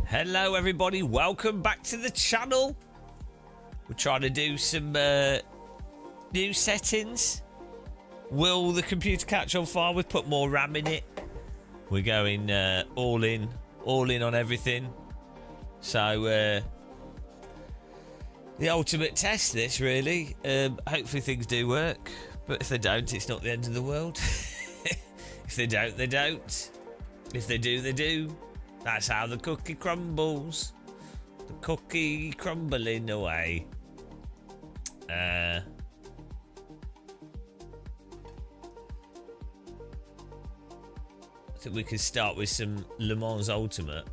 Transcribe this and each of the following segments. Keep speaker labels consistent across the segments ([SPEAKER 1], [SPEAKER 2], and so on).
[SPEAKER 1] Hello everybody, welcome back to the channel. We're trying to do some new settings. Will the computer catch on fire? We've put more RAM in it. We're going all in on everything. So the ultimate test, this really. Hopefully things do work, but if they don't, it's not the end of the world. If they don't, they don't. If they do, they do. That's how the cookie crumbles. The cookie crumbling away. I think we could start with some Le Mans Ultimate.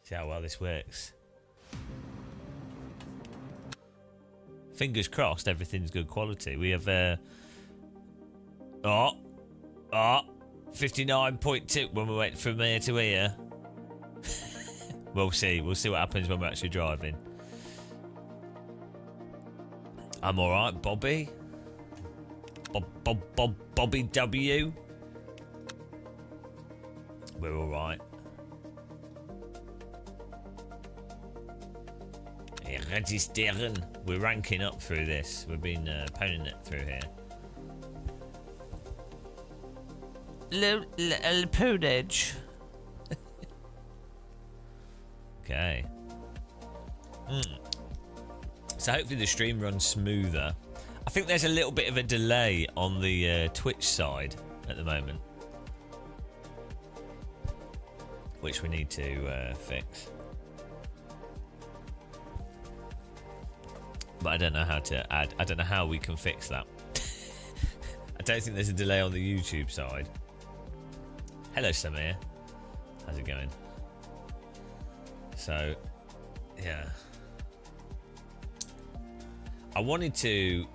[SPEAKER 1] See how well this works. Fingers crossed everything's good quality. We have 59.2 when we went from here to here. We'll see what happens when we're actually driving. I'm alright, Bobby. Bobby W. We're alright. Registeren. We're ranking up through this. We've been poning it through here. Little ponage. Okay. So hopefully the stream runs smoother. I think there's a little bit of a delay on the Twitch side at the moment, which we need to fix. But I don't know how to add. I don't know how we can fix that. I don't think there's a delay on the YouTube side. Hello, Samir. How's it going? So, yeah. I wanted to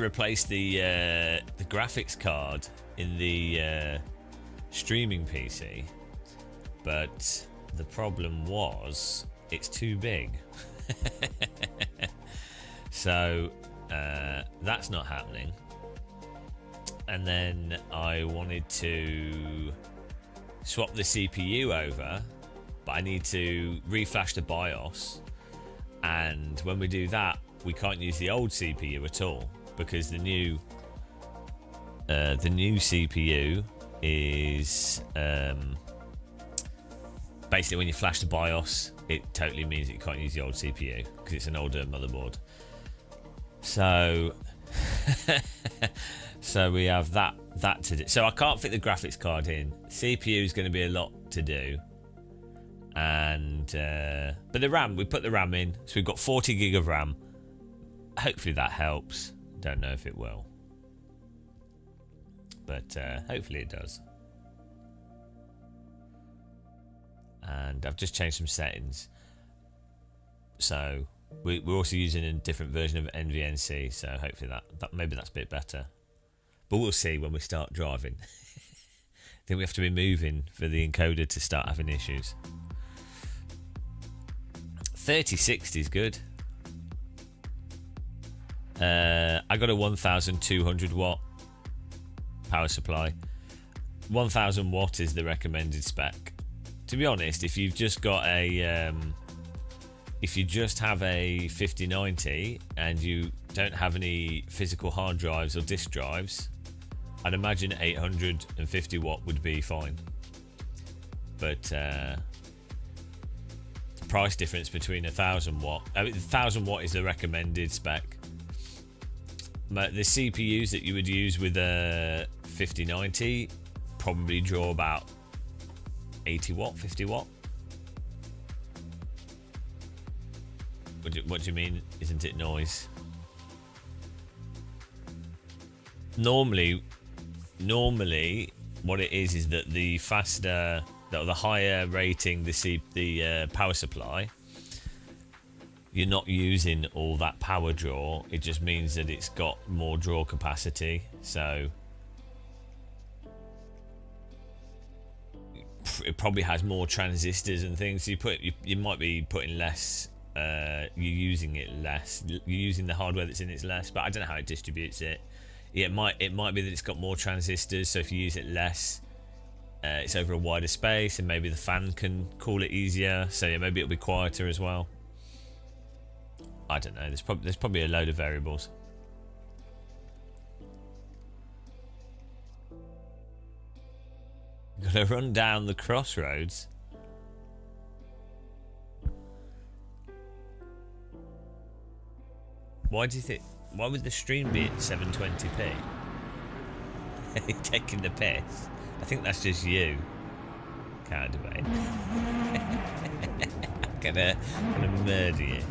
[SPEAKER 1] replace the graphics card in the streaming PC, but the problem was it's too big. So that's not happening. And then I wanted to swap the CPU over, but I need to reflash the BIOS, and when we do that we can't use the old CPU at all, because the new CPU is basically when you flash the BIOS, it totally means that you can't use the old CPU because it's an older motherboard. So so we have that to do. So I can't fit the graphics card in. CPU is going to be a lot to do, and but the RAM, we put the RAM in, so we've got 40 gig of RAM. Hopefully that helps. Don't know if it will, but hopefully it does. And I've just changed some settings, so we're also using a different version of NVNC, so hopefully that maybe that's a bit better, but we'll see when we start driving. I think we have to be moving for the encoder to start having issues. 3060 is good. I got a 1200 watt power supply. 1000 watt is the recommended spec. To be honest, if you've just got a if you just have a 5090 and you don't have any physical hard drives or disk drives, I'd imagine 850 watt would be fine. But the price difference between 1000 watt, 1000 watt is the recommended spec. But the CPUs that you would use with a 5090 probably draw about 80 watt, 50 watt. What do you mean, isn't it noise? Normally what it is that the faster the higher rating the power supply, you're not using all that power draw. It just means that it's got more draw capacity, so it probably has more transistors and things. You might be putting less, you're using it less, you're using the hardware that's in it less, but I don't know how it distributes it. Yeah, it might be that it's got more transistors, so if you use it less, it's over a wider space, and maybe the fan can cool it easier, so yeah, maybe it'll be quieter as well. I don't know, there's probably a load of variables. Gotta run down the crossroads. Why would the stream be at 720p? Taking the piss. I think that's just you. Can't debate. I'm gonna murder you.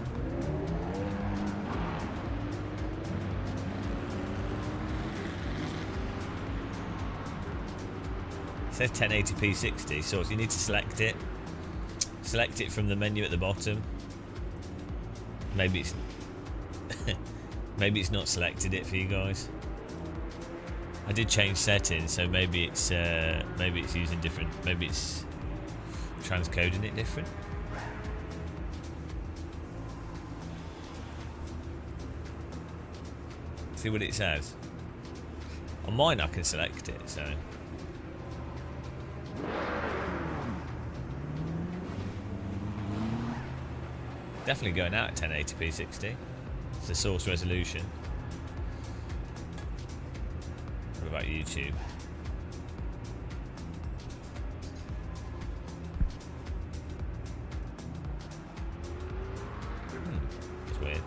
[SPEAKER 1] It says 1080p 60, so you need to select it. Select it from the menu at the bottom. Maybe it's maybe it's not selected it for you guys. I did change settings, so maybe it's using different. Maybe it's transcoding it different. See what it says. On mine, I can select it, so. Definitely going out at 1080p 60. It's the source resolution. What about YouTube? That's weird.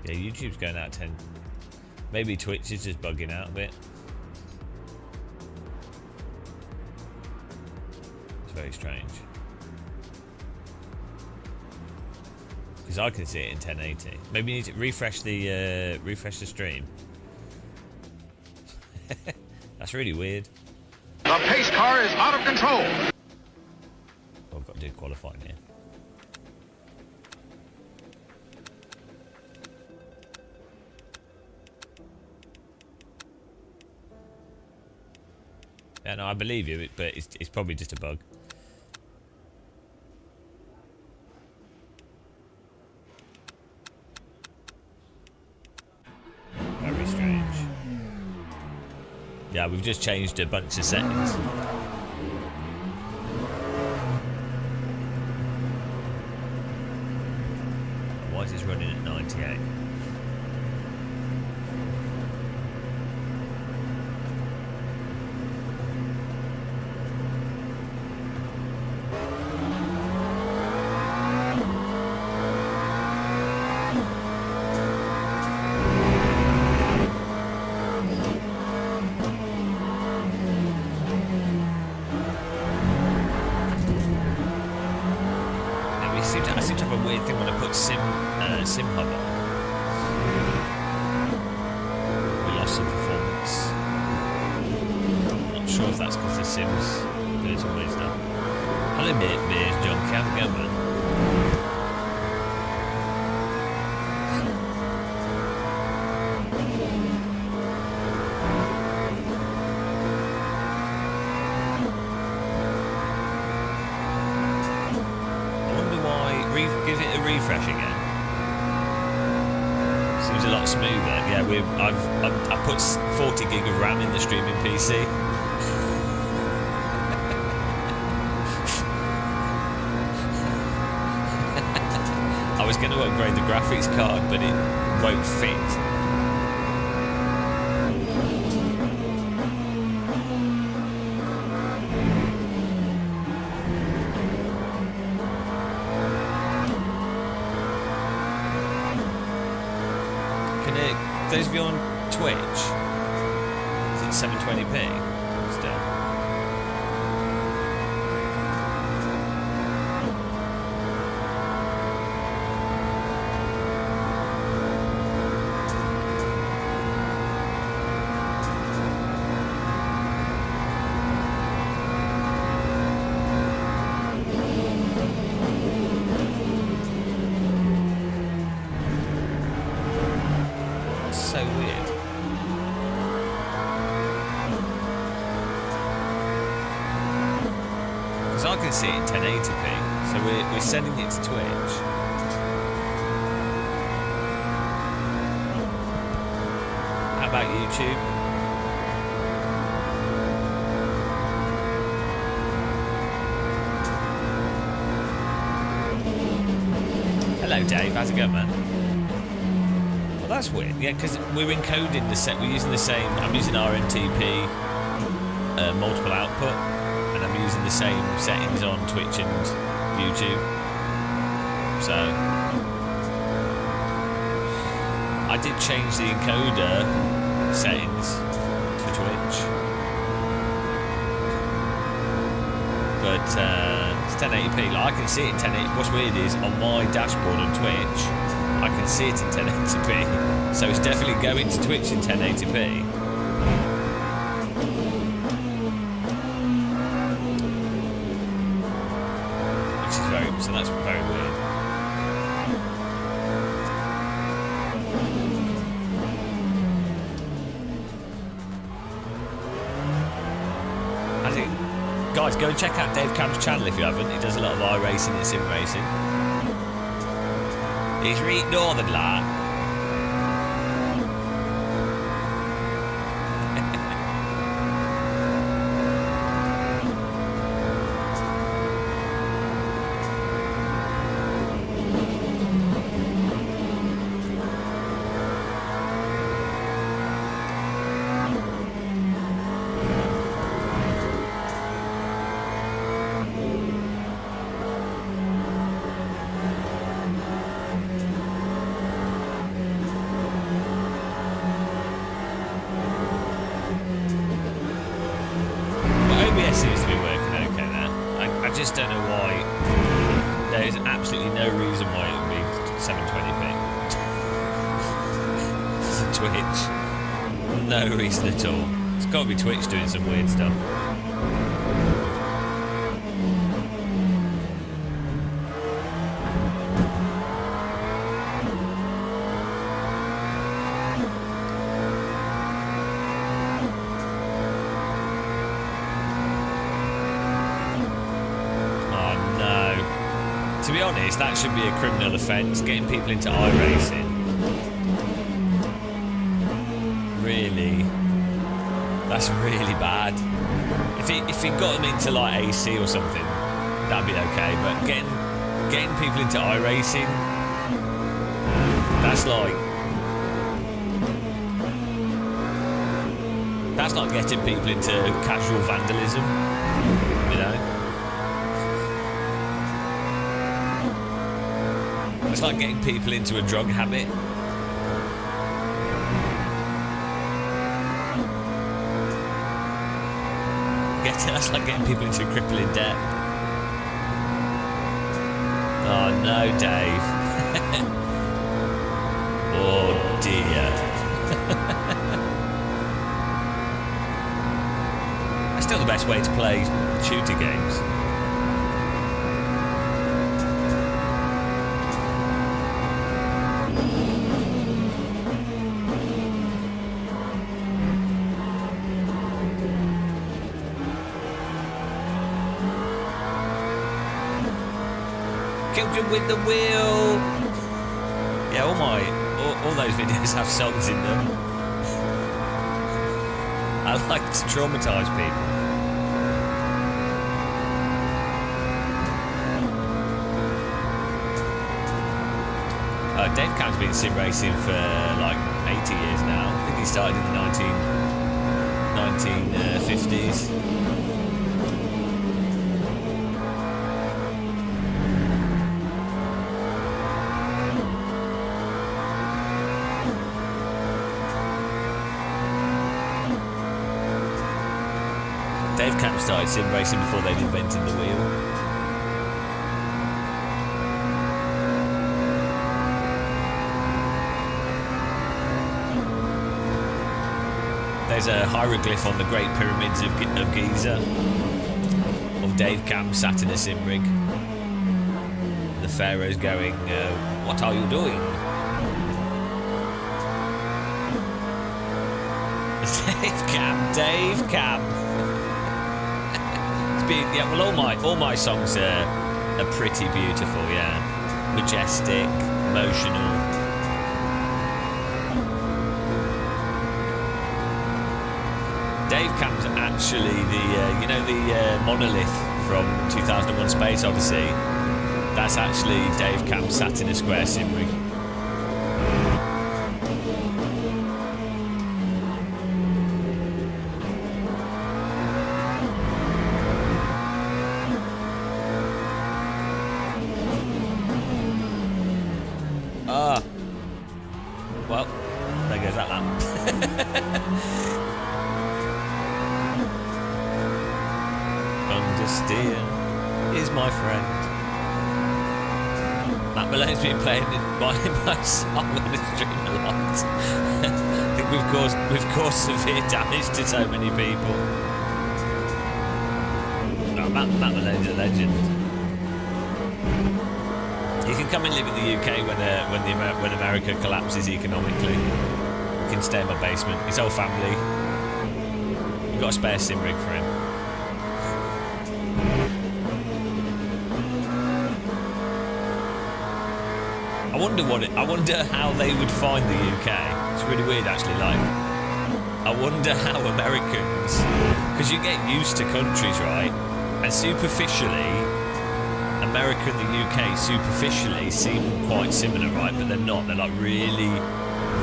[SPEAKER 1] Yeah, YouTube's going out at 10. Maybe Twitch is just bugging out a bit. It's very strange. Because I can see it in 1080. Maybe you need to refresh the stream. That's really weird.
[SPEAKER 2] The pace car is out of control.
[SPEAKER 1] Oh, I've got to do qualifying here. Yeah, no, I believe you, but it's probably just a bug. Very strange. Yeah, we've just changed a bunch of settings. Why is this running at 98? I seem to have a weird thing when I put SimHub on. We lost some performance. I'm not sure if that's because the Sims doing some weird stuff. Hello, Beers, John. How's it going, man? Give it a refresh again. Seems a lot smoother. Yeah, I put 40 gig of RAM in the streaming PC. I was going to upgrade the graphics card, but it won't fit. Those of you on Twitch, is it 720p still? I can see it in 1080p. So we're sending it to Twitch. How about YouTube? Hello Dave, how's it going, man? Well, that's weird. Yeah, because we're encoding the set. We're using the same. I'm using RNTP multiple output, and I'm using the same settings on Twitch and YouTube. So I did change the encoder settings for Twitch, but it's 1080p. Like, I can see it in 1080p. What's weird is on my dashboard on Twitch, I can see it in 1080p. So it's definitely going to Twitch in 1080p. So that's very weird. Guys, go and check out Dave Camp's channel if you haven't. He does a lot of iRacing and SimRacing. He's really northern lad. Seems to be working okay now. I just don't know why. There is absolutely no reason why it would be 720p for Twitch. No reason at all. It's got to be Twitch doing some weird stuff. To be honest, that should be a criminal offence, getting people into iRacing. Really, that's really bad. If he got them into like AC or something, that'd be okay. But getting people into iRacing, that's like getting people into casual vandalism, you know. It's like getting people into a drug habit. That's like getting people into crippling debt. Oh no, Dave. Oh dear. That's still the best way to play shooter games. Children with the wheel. Yeah, all those videos have songs in them. I like to traumatise people. Dave Camp's been sim racing for like 80 years now. I think he started in the 1950s. Dave Camp started sim racing before they'd invented the wheel. There's a hieroglyph on the Great Pyramids of Giza of Dave Camp sat in a sim rig. The pharaoh's going, "What are you doing?" Dave Camp. Yeah, well, all my songs are pretty beautiful. Yeah, majestic, emotional. Dave Cam's actually the monolith from 2001: Space Odyssey. That's actually Dave Cam sat in a square sim rig. Well, there goes that lap. Understeer is my friend. Matt Malone's been playing my song on his stream a lot. I think we've caused severe damage to so many people. No, Matt Malone's a legend. You can come and live in the UK when America collapses economically. You can stay in my basement. His whole family. We've got a spare sim rig for him. I wonder how they would find the UK. It's really weird, actually. Like, I wonder how Americans, because you get used to countries, right? And superficially, America and the UK superficially seem quite similar, right? But they're not. They're like really,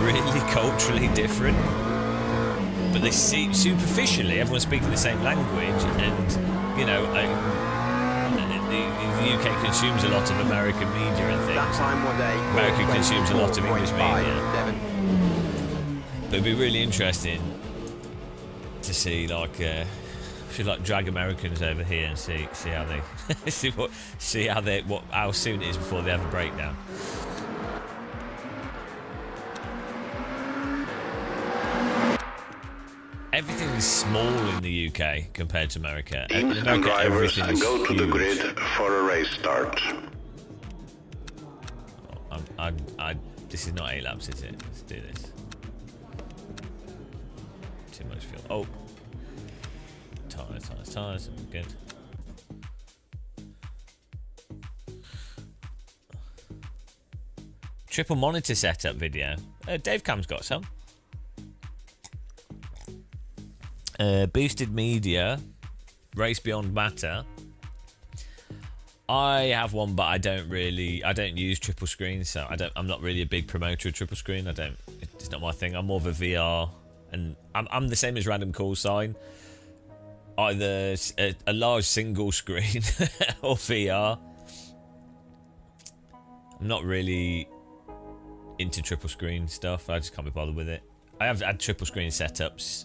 [SPEAKER 1] really culturally different. But they see superficially, everyone's speaking the same language, and the UK consumes a lot of American media and things.
[SPEAKER 3] That time one day,
[SPEAKER 1] America consumes a lot of English media.
[SPEAKER 3] Devon.
[SPEAKER 1] But it'd be really interesting to see, like, should like drag Americans over here and see how they how soon it is before they have a breakdown. Everything is small in the UK compared to America. In
[SPEAKER 4] Teams and
[SPEAKER 1] America,
[SPEAKER 4] drivers
[SPEAKER 1] everything is
[SPEAKER 4] go to the
[SPEAKER 1] huge.
[SPEAKER 4] grid for a race start.
[SPEAKER 1] This is not 8 laps, is it? Let's do this. Too much fuel. Oh. Tyres. Good. Triple monitor setup video. Dave Cam's got some. Boosted media. Race Beyond Matter. I have one, but I don't use triple screen, so I'm not really a big promoter of triple screen. It's not my thing. I'm more of a VR, and I'm the same as Random Call Sign. Either a large single screen or VR. I'm not really into triple screen stuff. I just can't be bothered with it. I have had triple screen setups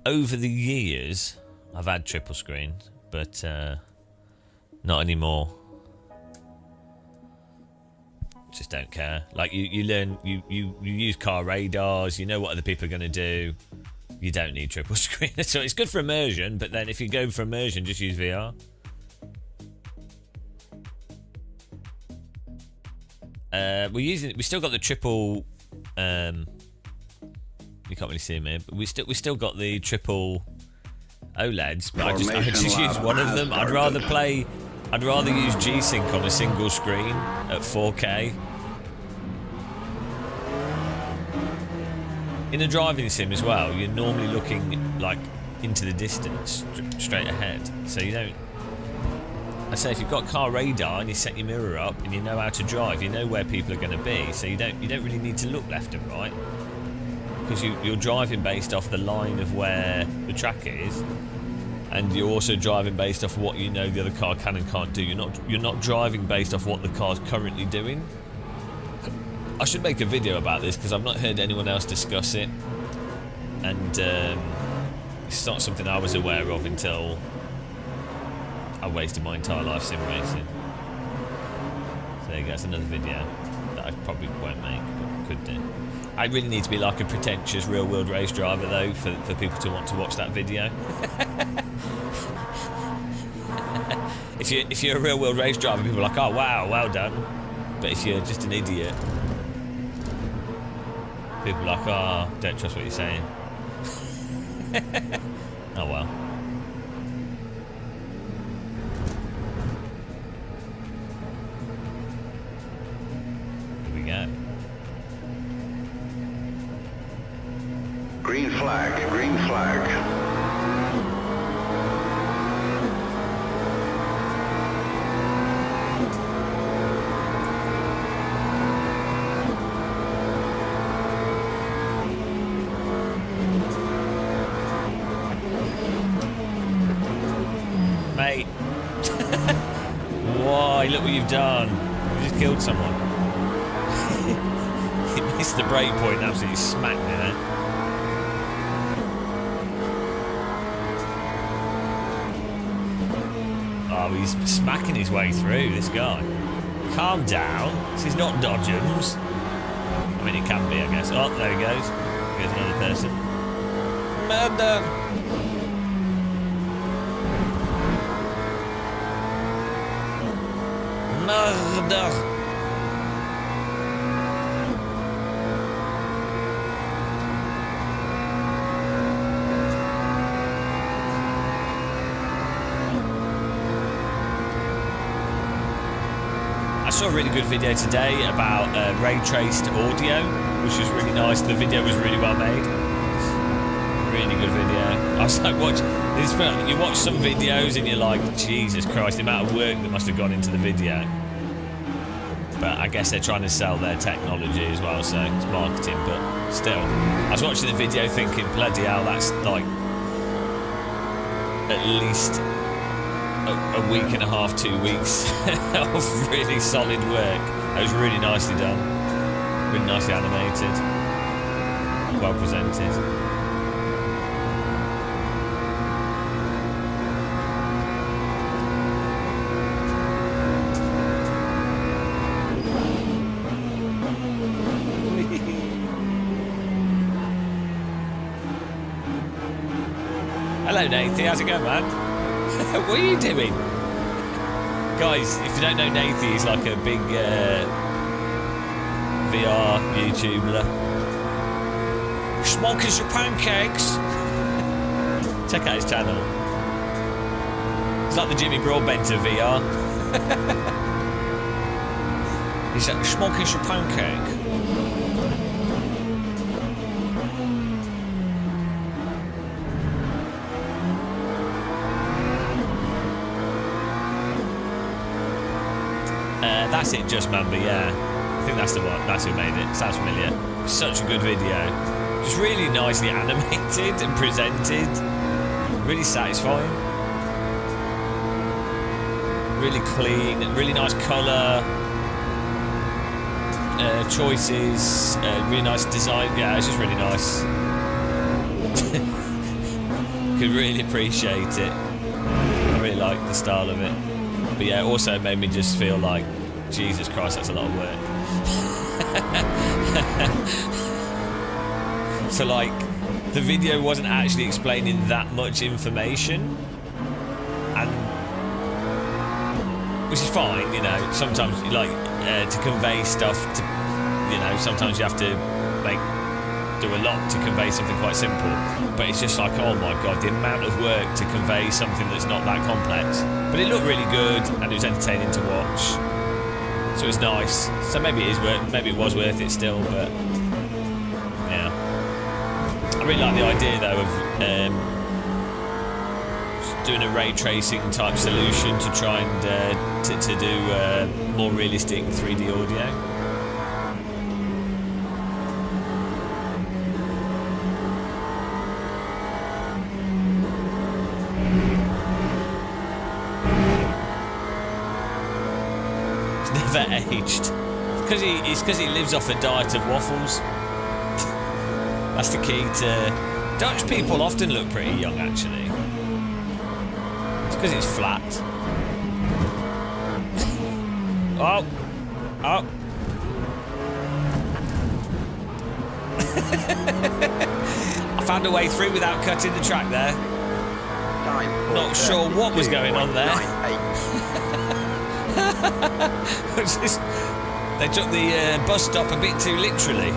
[SPEAKER 1] over the years. I've had triple screen, but not anymore. Just don't care. Like you learn, you use car radars. You know what other people are going to do. You don't need triple screen. So it's good for immersion, but then if you go for immersion, just use VR. We still got the triple. You can't really see me, but we still got the triple OLEDs. But I just use one of them. I'd rather use G-Sync on a single screen at 4K. In a driving sim as well, you're normally looking like into the distance, straight ahead. So you don't. I say if you've got car radar and you set your mirror up and you know how to drive, you know where people are going to be. So you don't really need to look left and right, because you're driving based off the line of where the track is, and you're also driving based off what you know the other car can and can't do. You're not driving based off what the car's currently doing. I should make a video about this because I've not heard anyone else discuss it, and it's not something I was aware of until I wasted my entire life sim racing. So there you go, that's another video that I probably won't make, but could do. I really need to be like a pretentious real world race driver though for people to want to watch that video. If you're a real world race driver, people are like, oh wow, well done. But if you're just an idiot, people are like, oh, don't trust what you're saying. Oh well.
[SPEAKER 4] flag, green flag.
[SPEAKER 1] Mate. Why? Look what you've done. You just killed someone. He missed the break point and absolutely smacked me there. Oh, he's smacking his way through, this guy. Calm down. This is not Dodgems. I mean, it can be, I guess. Oh, there he goes. Here's another person. Murder! Murder! I saw a really good video today about ray traced audio, which was really nice. The video was really well made. Really good video. I was like, watch this. You watch some videos and you're like, Jesus Christ, the amount of work that must have gone into the video. But I guess they're trying to sell their technology as well, so it's marketing. But still, I was watching the video thinking, bloody hell, that's like at least a week and a half, 2 weeks of really solid work. It was really nicely done, really nicely animated, well presented. Hello, Nathan. How's it going, man? What are you doing? Guys, if you don't know Nathan, he's like a big VR YouTuber. Smoking some pancakes. Check out his channel. It's like the Jimmy Broadbent of VR. He's like smoking some pancake. That's it, Just Mamba, yeah. I think that's the one. That's who made it. Sounds familiar. Such a good video. Just really nicely animated and presented. Really satisfying. Really clean. Really nice colour. Choices. Really nice design. Yeah, it's just really nice. Could really appreciate it. I really like the style of it. But yeah, it also made me just feel like, Jesus Christ, that's a lot of work. So like, the video wasn't actually explaining that much information, and which is fine, you know. Sometimes you like to convey stuff to, you know, sometimes you have to do a lot to convey something quite simple. But it's just like, oh my god, the amount of work to convey something that's not that complex. But it looked really good and it was entertaining to watch. So it was nice. So maybe it was worth it still, but yeah. I really like the idea though of doing a ray tracing type solution to try and to do more realistic 3D audio. Never aged. It's because he lives off a diet of waffles. That's the key to... Dutch people often look pretty young, actually. It's because it's flat. Oh. Oh. I found a way through without cutting the track there. Not sure what was going on there. They took the bus stop a bit too literally.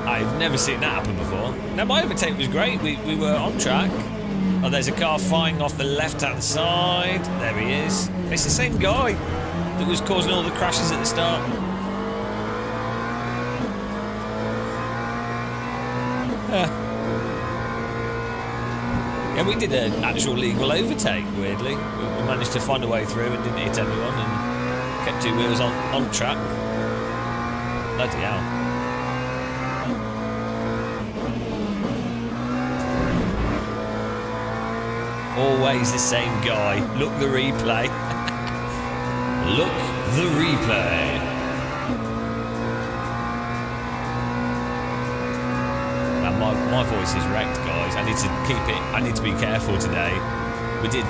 [SPEAKER 1] I've never seen that happen before. Now, my overtake was great. We were on track. Oh, there's a car flying off the left-hand side. There he is. It's the same guy that was causing all the crashes at the start. Yeah, we did an actual legal overtake, weirdly. We managed to find a way through and didn't hit anyone and kept two wheels on track. Bloody hell. Always the same guy. Look the replay. Look the replay. And my voice is wrecked, guys. I need to be careful today. We did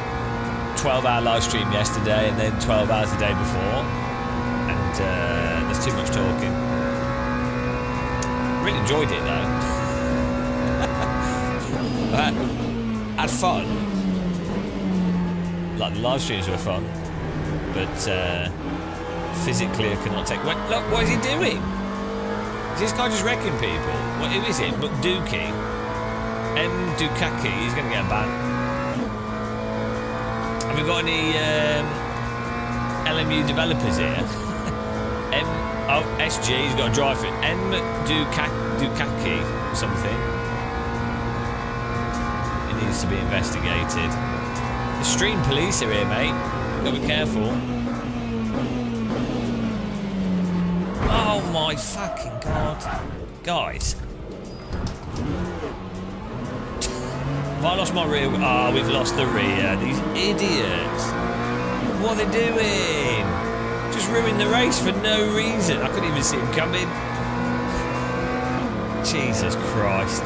[SPEAKER 1] 12-hour live stream yesterday and then 12 hours the day before. And there's too much talking. Really enjoyed it though. I had fun. Like the live streams were fun, but physically I cannot take. Wait, look, what is he doing? Is this guy just wrecking people? Who is it? McDookie? M. Dukaki. He's going to get a ban. Have we got any LMU developers here? SG. He's got a drive for it. M. Dukaki or something. It needs to be investigated. The stream police are here, mate. Gotta be careful. Oh my fucking god. Guys. Have I lost my rear? Oh, we've lost the rear. These idiots. What are they doing? Just ruined the race for no reason. I couldn't even see him coming. Jesus Christ.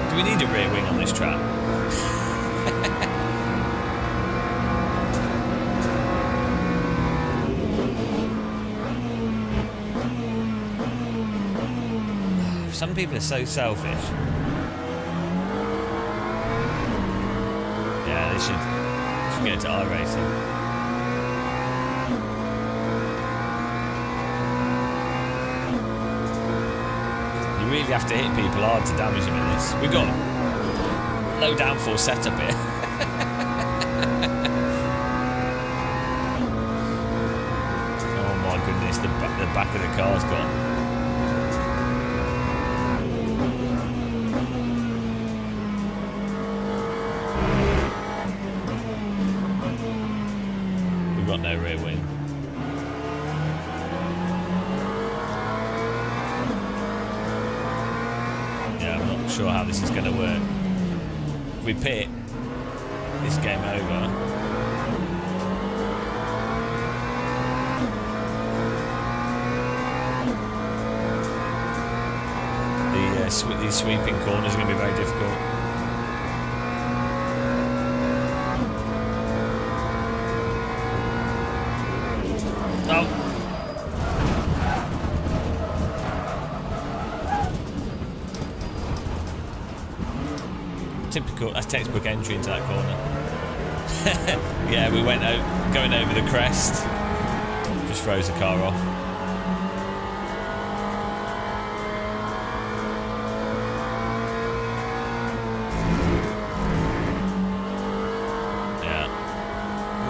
[SPEAKER 1] Do we need a rear wing on this track? Some people are so selfish. Yeah, they should go to iRacing. You really have to hit people hard to damage them in this. We've got low downforce setup here. Oh my goodness, the back of the car's gone. We've got no rear wing. Sure how this is going to work. If we pit, this game over. These sweeping corners are going to be very difficult. Oh. Typical, that's textbook entry into that corner. Yeah, we went going over the crest. Just froze the car off. Yeah.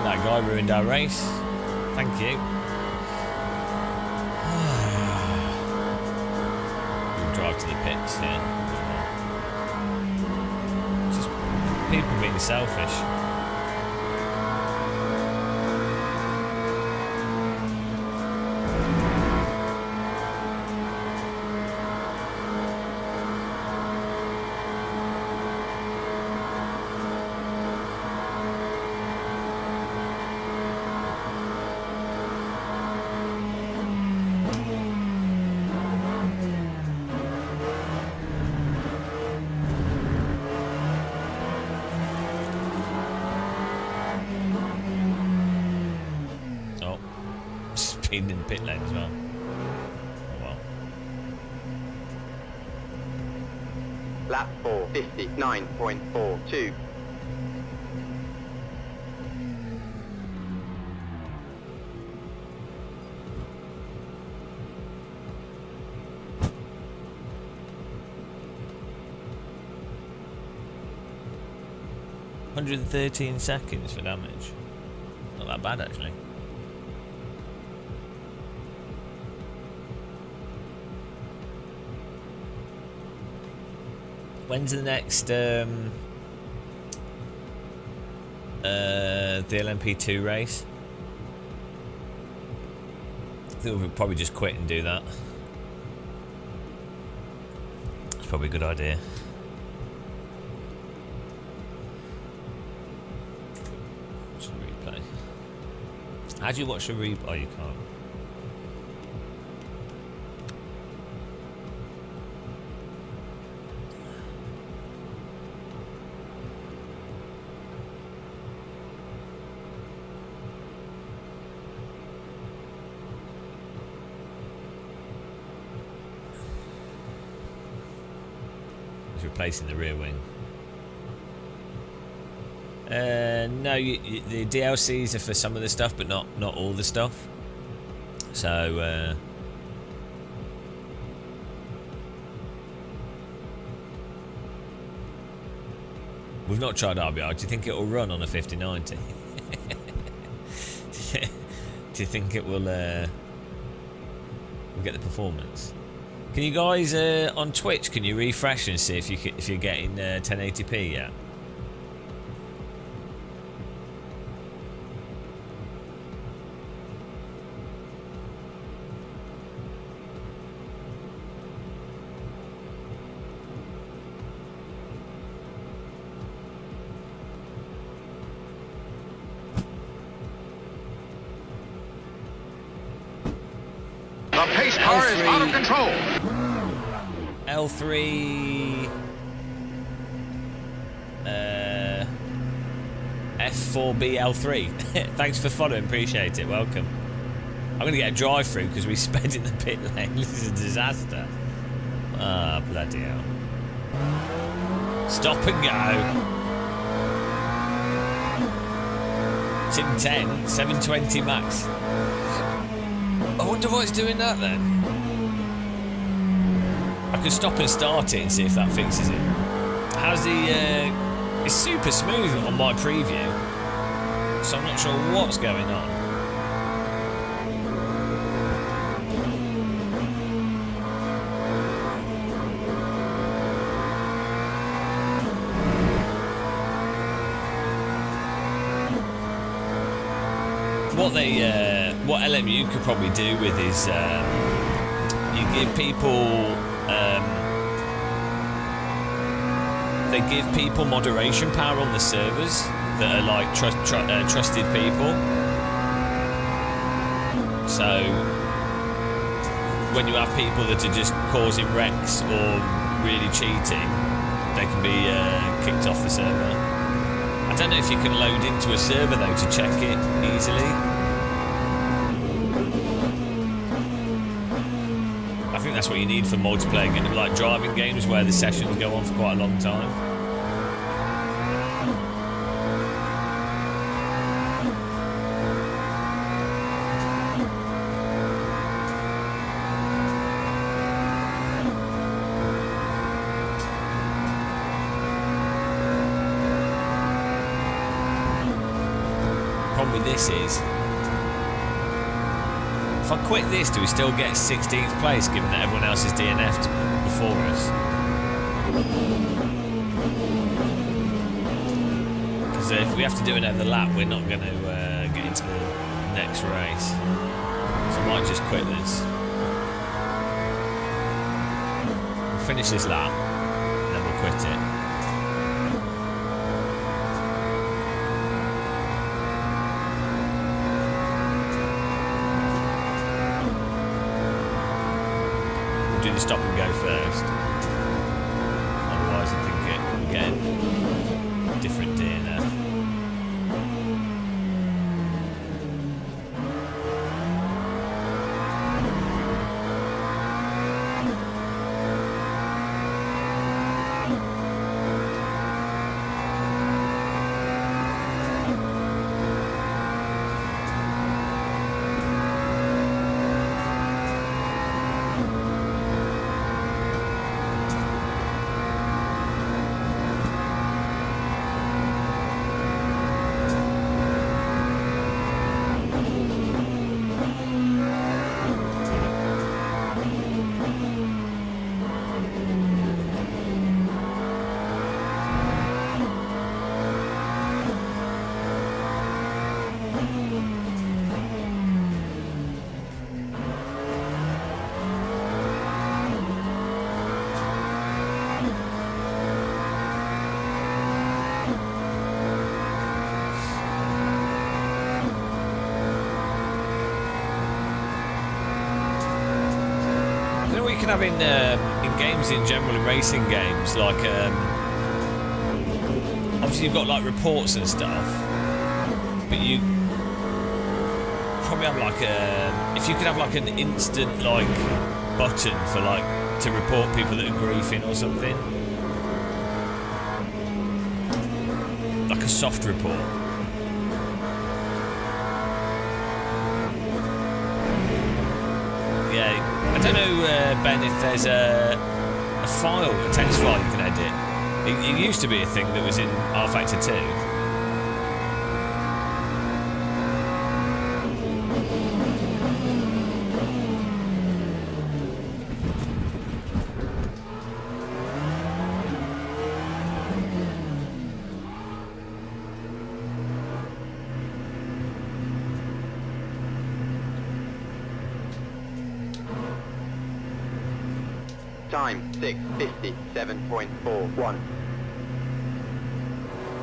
[SPEAKER 1] That guy ruined our race. Thank you. We'll drive to the pits here. People being selfish. In the pit lane as well. Oh well.
[SPEAKER 3] Lap 4:59.42.
[SPEAKER 1] $113 seconds for damage. Not that bad actually. When's the next the LMP2 race? I think we'll probably just quit and do that. It's probably a good idea. Watch the replay. How do you watch the replay? Oh, you can't. Replacing the rear wing. No, the DLCs are for some of the stuff, but not all the stuff. So we've not tried RBR. Do you think it will run on a 5090? Do you think it will get the performance? Can you guys on Twitch? Can you refresh and see if you're getting 1080p yet?
[SPEAKER 2] The pace car is out of control.
[SPEAKER 1] L3 F4B L3. Thanks for following, appreciate it, welcome. I'm going to get a drive through because we sped in the pit lane. This is a disaster. Ah, bloody hell. Stop and go. Tim 10, 720 max. I wonder why it's doing that then. I could stop and start it and see if that fixes it. How's the... it's super smooth on my preview, so I'm not sure what's going on. What LMU could probably do with is you give people they give people moderation power on the servers that are like trusted people. So when you have people that are just causing wrecks or really cheating, they can be kicked off the server. I don't know if you can load into a server though to check it easily. I think that's what you need for multiplayer games, like driving games where the sessions go on for quite a long time. Problem with this is, if I quit this, do we still get 16th place given that everyone else is DNF'd before us? Because if we have to do another lap, we're not going to get into the next race. So I might just quit this. We'll finish this lap, and then we'll quit it. Do the stop and go first. Otherwise, I think it will get a different DNF. have in games in general, in racing games, like obviously you've got like reports and stuff, but you probably have like if you could have like an instant like button for like to report people that are griefing or something, like a soft report. Yeah, I don't know, Ben, if there's a file, a text file you can edit. It used to be a thing that was in R Factor 2.
[SPEAKER 3] Time 6:57.41.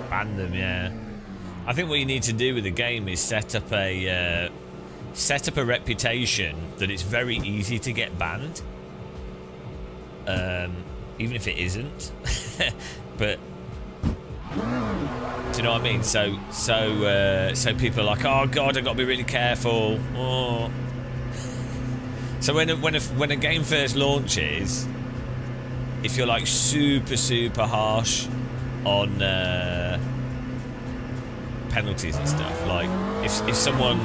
[SPEAKER 1] Ban them, yeah. I think what you need to do with the game is set up a reputation that it's very easy to get banned, even if it isn't. But do you know what I mean? So people are like, oh god, I've got to be really careful. Oh. So when a game first launches, if you're like super harsh on penalties and stuff, like if someone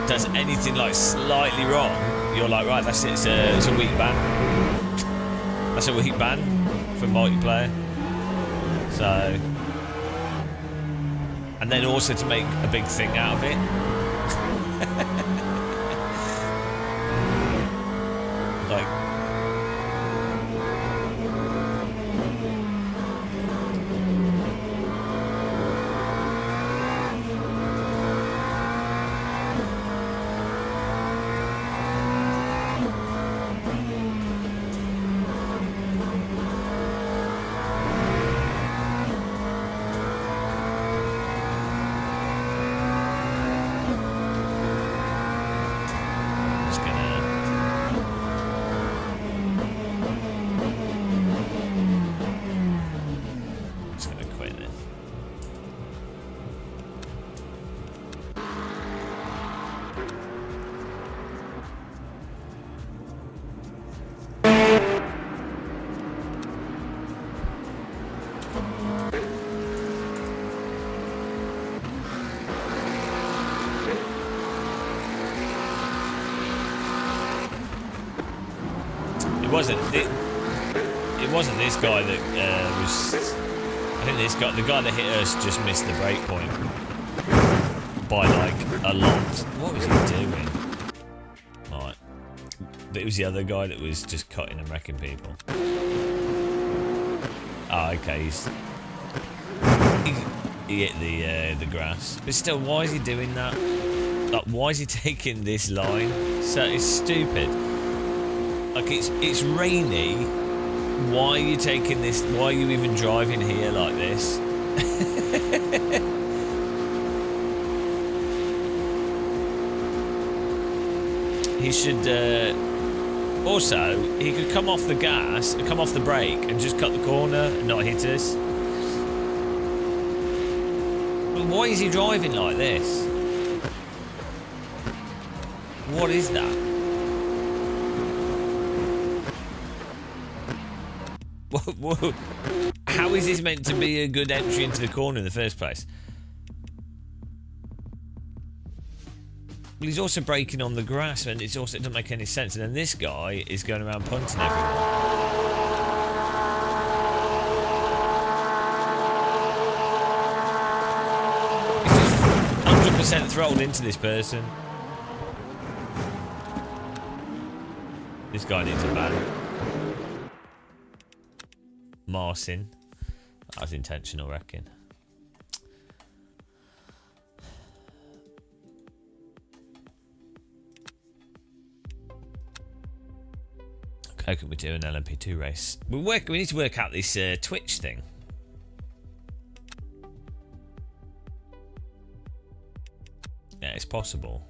[SPEAKER 1] does anything like slightly wrong, you're like, right, that's it, it's a weak ban. That's a weak ban for multiplayer. So, and then also to make a big thing out of it. Like, it wasn't this guy that was. I think the guy that hit us just missed the break point by like a lot. What was he doing? Right, but it was the other guy that was just cutting and wrecking people. Oh, okay, he hit the grass, but still, why is he doing that? Like, why is he taking this line? So it's stupid. Like, it's rainy. Why are you taking this? Why are you even driving here like this? He should. Also, he could come off the gas, come off the brake, and just cut the corner and not hit us. But why is he driving like this? What is that? Whoa. How is this meant to be a good entry into the corner in the first place? Well, he's also braking on the grass, and it doesn't make any sense. And then this guy is going around punting everyone. He's just 100% throttled into this person. This guy needs a ban. Marcin. That was intentional, I reckon. Okay, can we do an LMP2 race? We need to work out this Twitch thing. Yeah, it's possible.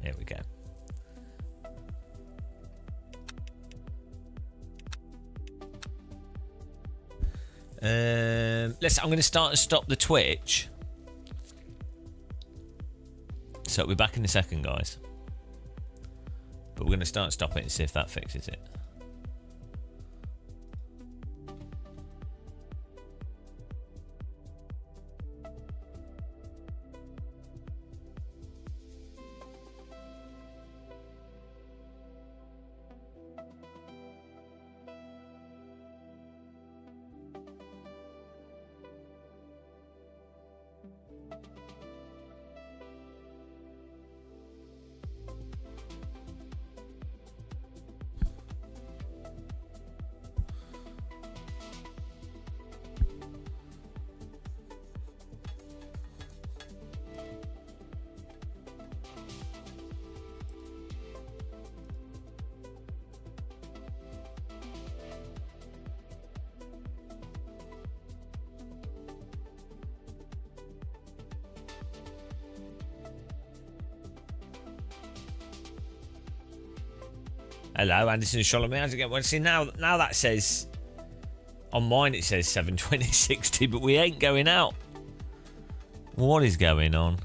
[SPEAKER 1] Here we go. I'm going to start and stop the Twitch. So we'll be back in a second, guys. But we're going to start and stop it and see if that fixes it. Hello, Anderson and Charlotte. How's it going? Well, see, now that says... On mine it says 72060, but we ain't going out. What is going on?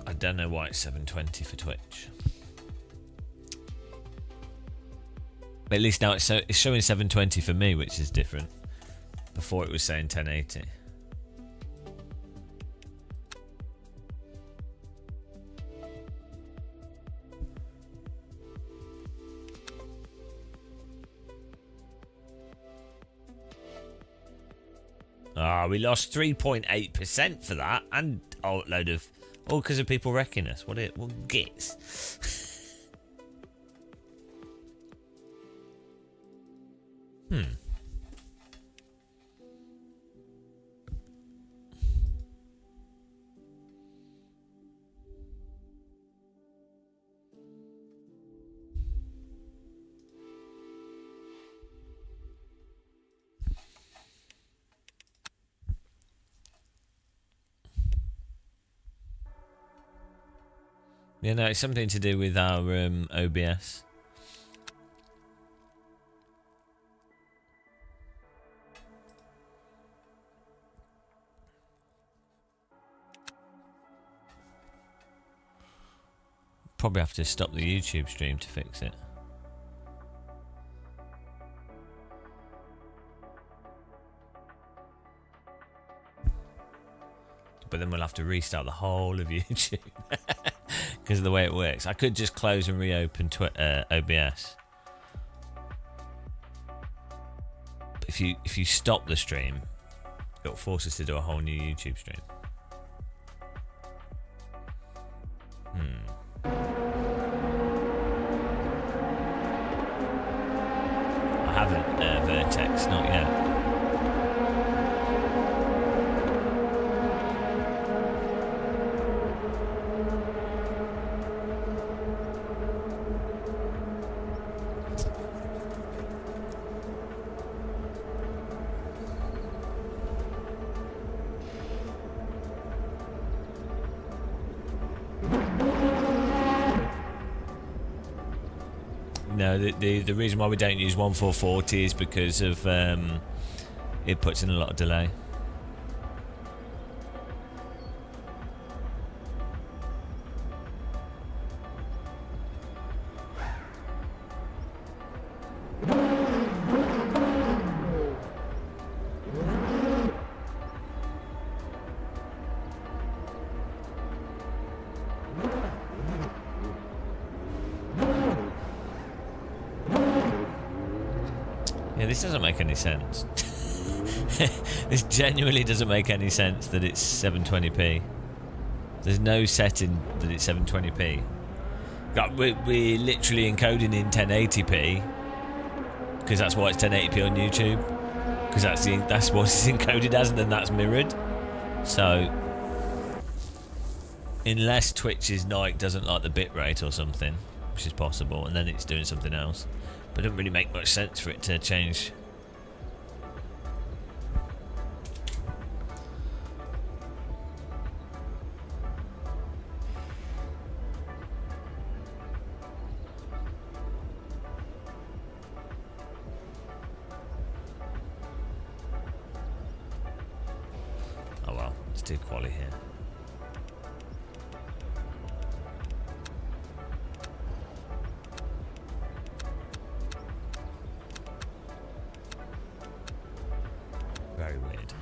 [SPEAKER 1] I don't know why it's 720 for Twitch. But at least now it's showing 720 for me, which is different. Before it was saying 1080. We lost 3.8% for that, and a load of... All because of people wrecking us. What gets? Yeah, no, it's something to do with our OBS. Probably have to stop the YouTube stream to fix it. But then we'll have to restart the whole of YouTube. Because of the way it works. I could just close and reopen OBS. But if you stop the stream, it'll force us to do a whole new YouTube stream. I haven't Vertex, not yet. No, the reason why we don't use 1440 is because of it puts in a lot of delay. Yeah, this doesn't make any sense. This genuinely doesn't make any sense that it's 720p. There's no setting that it's 720p. We're literally encoding in 1080p because that's why it's 1080p on YouTube. Because that's what it's encoded as, and then that's mirrored. So, unless Twitch's Nike doesn't like the bitrate or something, which is possible, and then it's doing something else, but it doesn't really make much sense for it to change. Oh well, let's do quali here. Very weird.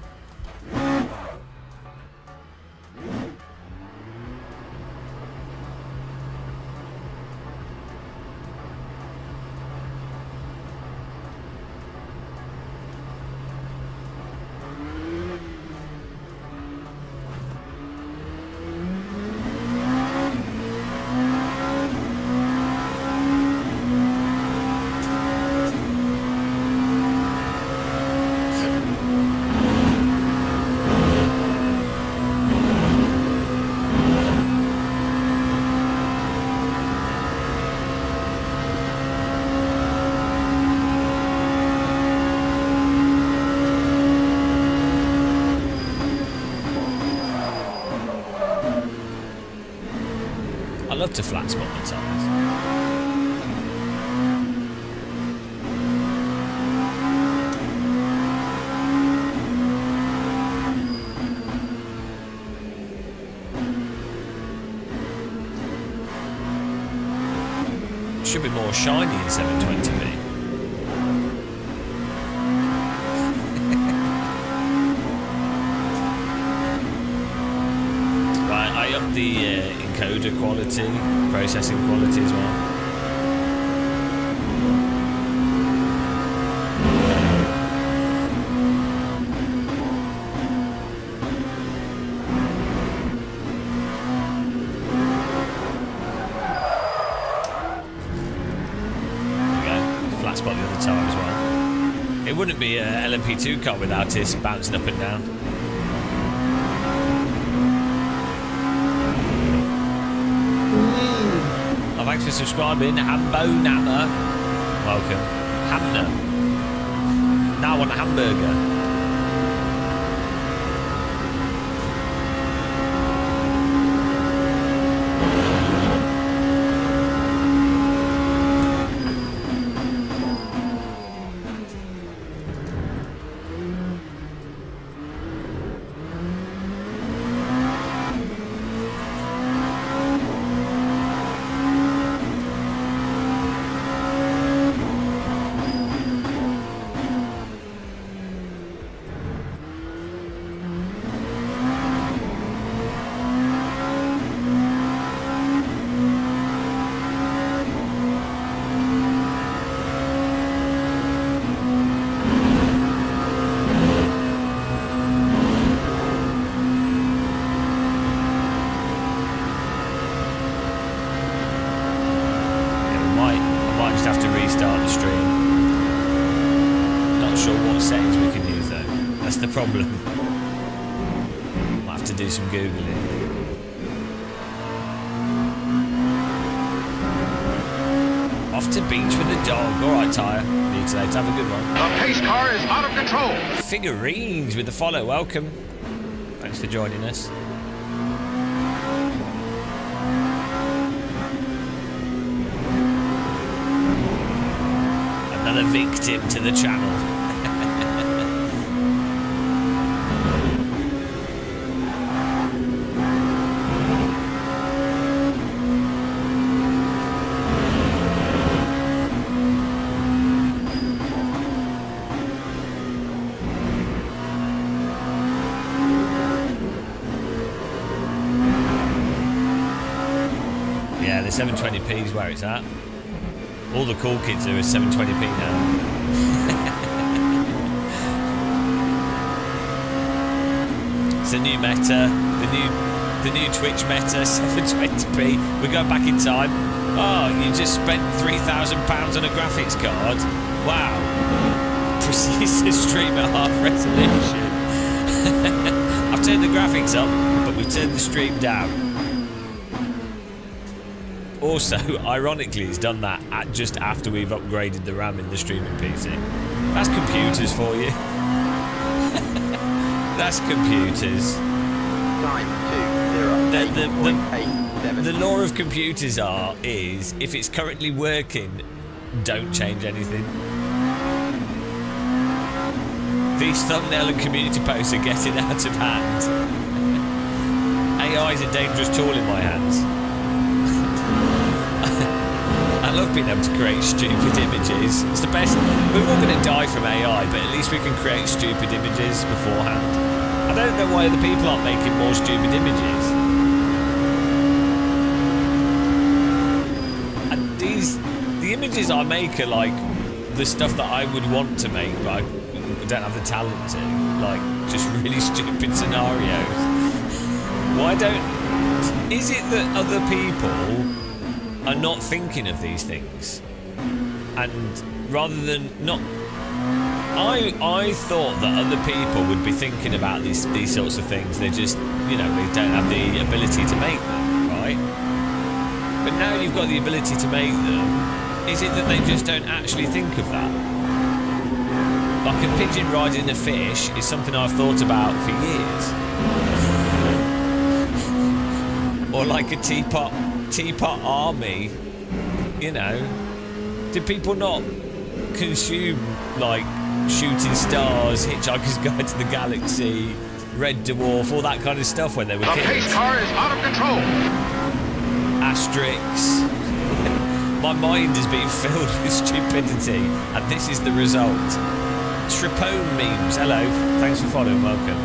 [SPEAKER 1] I love to flat spot my tyres. Should be more shiny in 720p. Right, I upped the encoder quality, processing quality as well. Spot the other tire as well. It wouldn't be a LMP2 car without this bouncing up and down. Oh, thanks for subscribing, Hambo Nama. Welcome. Hamner. Now I want a hamburger. Have to restart the stream. Not sure what settings we can use though. That's the problem. Might have to do some googling. Off to beach with the dog. All right, Tyre. Need to have a good one.
[SPEAKER 2] The pace car is out of control.
[SPEAKER 1] Figurines with the follow. Welcome. Thanks for joining us. Another victim to the channel. Yeah, the 720p is where it's at. All the cool kids are at 720p now. the new meta, the new Twitch meta, 720p. We go back in time. Oh, you just spent £3,000 on a graphics card. Wow. Proceeds to stream at half resolution. I've turned the graphics up, but we've turned the stream down. Also, ironically, it's done that just after we've upgraded the RAM in the streaming PC. That's computers for you. That's computers. The law of computers is if it's currently working, don't change anything. These thumbnail and community posts are getting out of hand. AI is a dangerous tool in my hands. I love being able to create stupid images. It's the best. We're all going to die from AI, but at least we can create stupid images beforehand. I don't know why other people aren't making more stupid images. And the images I make are like the stuff that I would want to make, but I don't have the talent to. Like, just really stupid scenarios. Why don't... Is it that other people are not thinking of these things? And rather than not... I thought that other people would be thinking about these sorts of things. They're just, they don't have the ability to make them, right? But now you've got the ability to make them, is it that they just don't actually think of that? Like a pigeon riding a fish is something I've thought about for years. Or like a teapot army, Did people not consume, like, Shooting Stars, Hitchhiker's Guide to the Galaxy, Red Dwarf, all that kind of stuff when they were kids?
[SPEAKER 2] The pace car is out of control.
[SPEAKER 1] Asterix. My mind has been filled with stupidity, and this is the result. Tripone memes. Hello. Thanks for following. Welcome.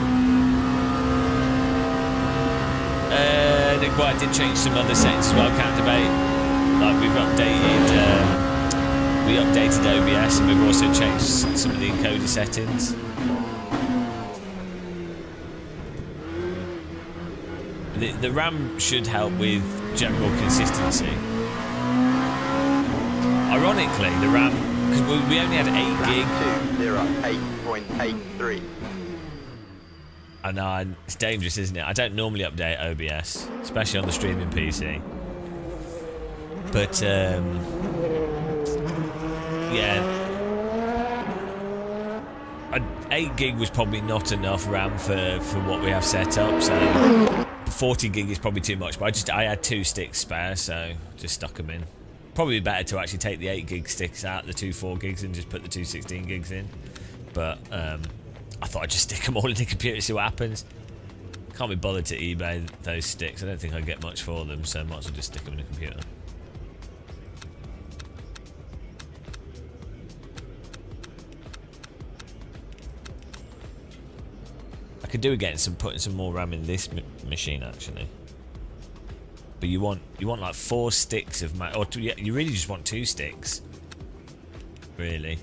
[SPEAKER 1] Nick White did change some other settings as well. Can't debate. Like we've updated. We updated OBS and we've also changed some of the encoder settings. The RAM should help with general consistency. Ironically, the RAM, because we only had 8 gig.
[SPEAKER 3] 208.83.
[SPEAKER 1] I know, it's dangerous, isn't it? I don't normally update OBS, especially on the streaming PC. But, yeah. 8 gig was probably not enough RAM for what we have set up, so 40 gig is probably too much. But I had 2 sticks spare, so just stuck them in. Probably better to actually take the 8 gig sticks out, the 2 4 gigs, and just put the 2 16 gigs in. But I thought I'd just stick them all in the computer and see what happens. Can't be bothered to eBay those sticks. I don't think I'd get much for them, so I might as well just stick them in the computer. I could do with putting some more RAM in this machine actually. But you want like 4 sticks of you really just want 2 sticks, really.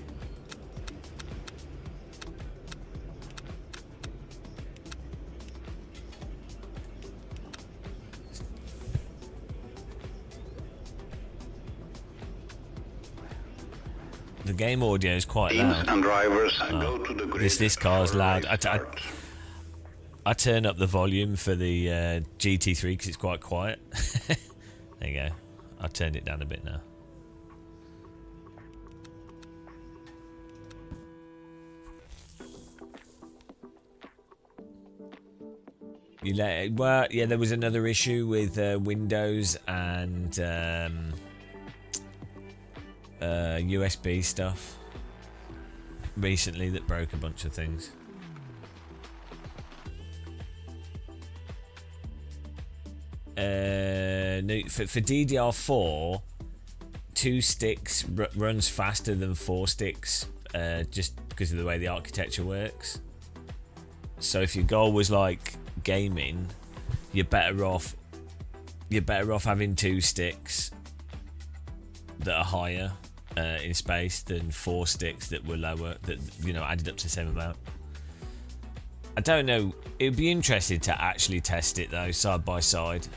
[SPEAKER 1] The game audio is quite loud.
[SPEAKER 4] And drivers go to the grid.
[SPEAKER 1] This car's
[SPEAKER 4] for
[SPEAKER 1] loud.
[SPEAKER 4] restart.
[SPEAKER 1] I turn up the volume for the GT3 because it's quite quiet. There you go. I've turned it down a bit now. Well, yeah, there was another issue with Windows and USB stuff recently that broke a bunch of things. No, for DDR4, 2 sticks runs faster than 4 sticks, just because of the way the architecture works. So if your goal was like gaming, you're better off having 2 sticks that are higher in space than 4 sticks that were lower, that added up to the same amount. I don't know. It would be interesting to actually test it though, side by side.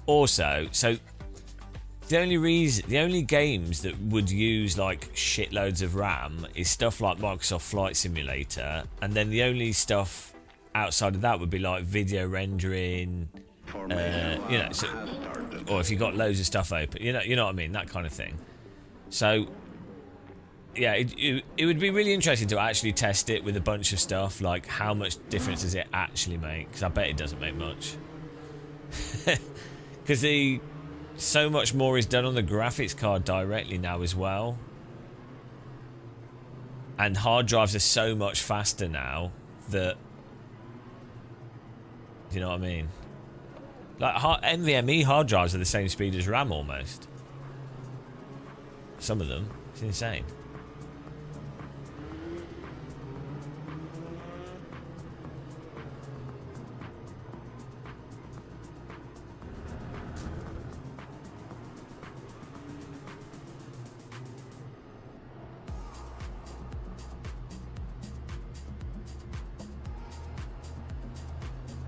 [SPEAKER 1] Also, so the only games that would use like shitloads of RAM is stuff like Microsoft Flight Simulator, and then the only stuff outside of that would be like video rendering, you know, so, or if you got loads of stuff open, you know what I mean, that kind of thing. So yeah, it would be really interesting to actually test it with a bunch of stuff, like how much difference does it actually make? Because I bet it doesn't make much. Because so much more is done on the graphics card directly now as well, and hard drives are so much faster now that, you know what I mean, like NVMe hard drives are the same speed as RAM almost. Some of them, it's insane.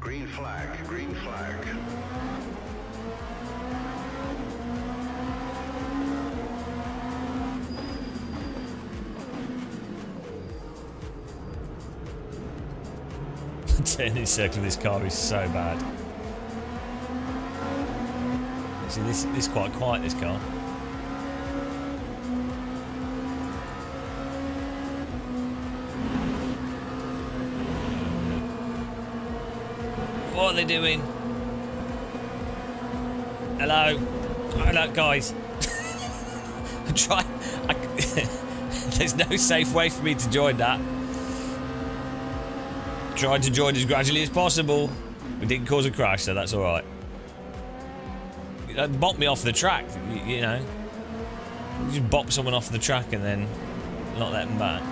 [SPEAKER 4] Green flag, green flag.
[SPEAKER 1] Turning circle of this car is so bad. See, this is quite quiet, this car. What are they doing? Hello? Hello, guys. I'm trying. There's no safe way for me to join that. Tried to join as gradually as possible. We didn't cause a crash, so that's alright. Bop me off the track, you know. You just bop someone off the track and then not let them back.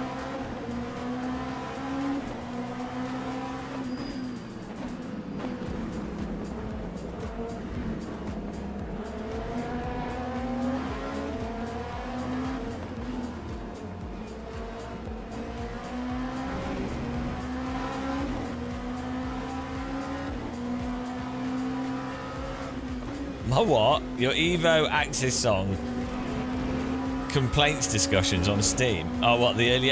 [SPEAKER 1] My what? Your Evo Access song complaints discussions on Steam. Oh, what, the early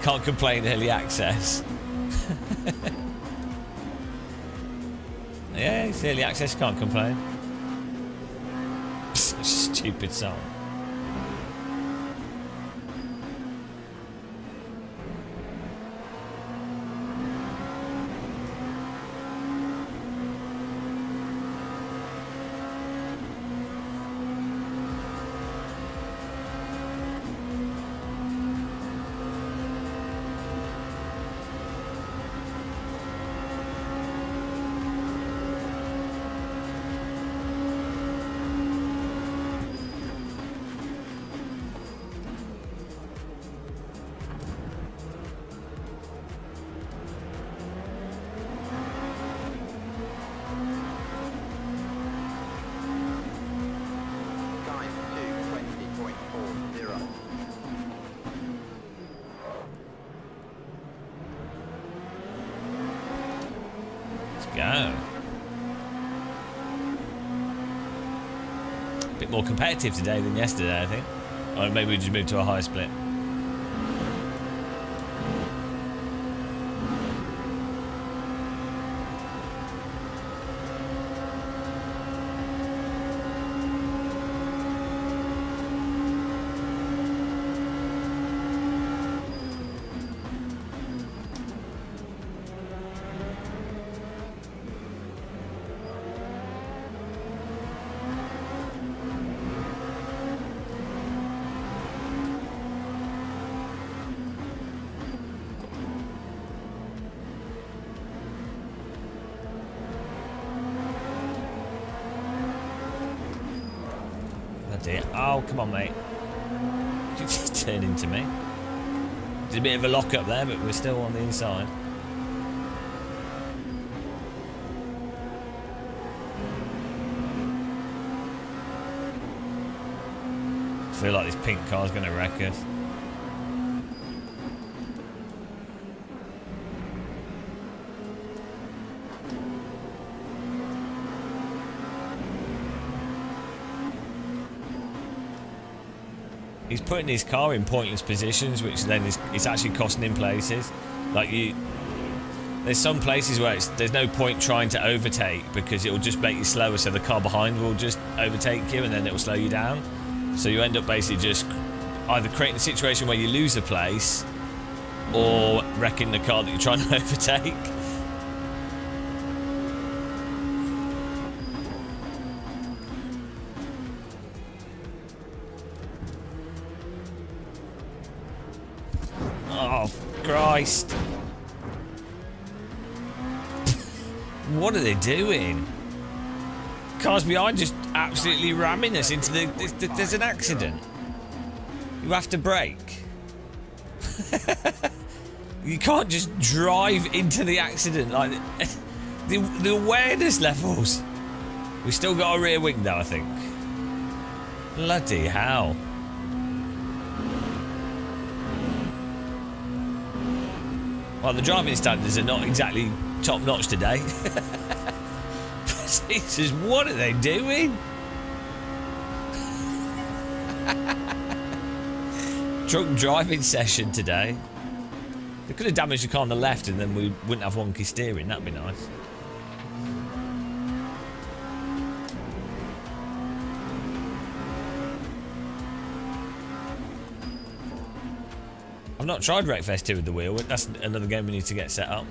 [SPEAKER 1] can't complain early access. Yeah, it's early access, can't complain. Such a stupid song. Go. A bit more competitive today than yesterday, I think. Or maybe we just moved to a high split. Oh, come on, mate. You just turn into me. There's a bit of a lock up there, but we're still on the inside. feel like this pink car's going to wreck us. He's putting his car in pointless positions, which then it's actually costing him places. Like there's some places where there's no point trying to overtake because it will just make you slower, so the car behind will just overtake you and then it will slow you down. So you end up basically just either creating a situation where you lose a place or wrecking the car that you're trying to overtake. Oh, Christ. What are they doing? Cars behind just absolutely ramming us into there's an accident. You have to brake. You can't just drive into the accident. Like the awareness levels. We still got a rear wing though, I think. Bloody hell. Well, the driving standards are not exactly top notch today. Jesus, what are they doing? Drunk driving session today. They could have damaged the car on the left and then we wouldn't have wonky steering. That'd be nice. I've not tried Wreckfest 2 with the wheel. That's another game we need to get set up.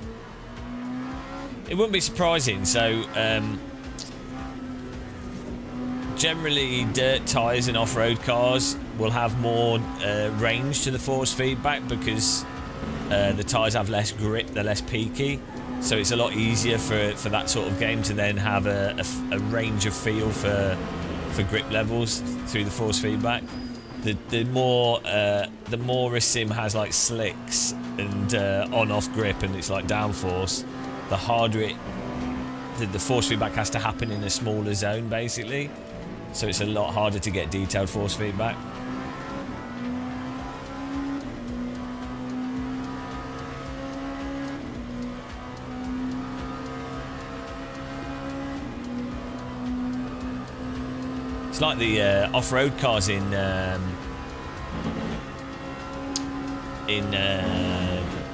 [SPEAKER 1] It wouldn't be surprising. So, generally, dirt tyres and off-road cars will have more range to the force feedback because the tyres have less grip, they're less peaky. So it's a lot easier for that sort of game to then have a range of feel for grip levels through the force feedback. The more a sim has like slicks and on-off grip and it's like downforce, the harder the force feedback has to happen in a smaller zone basically. So it's a lot harder to get detailed force feedback. It's like the off-road cars in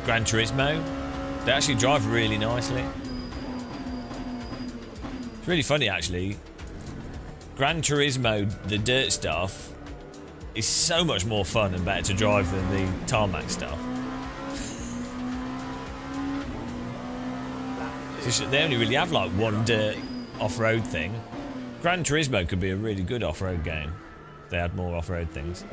[SPEAKER 1] Gran Turismo. They actually drive really nicely. It's really funny actually. Gran Turismo, the dirt stuff, is so much more fun and better to drive than the tarmac stuff. They only really have like one dirt off-road thing. Gran Turismo could be a really good off-road game if they had more off-road things.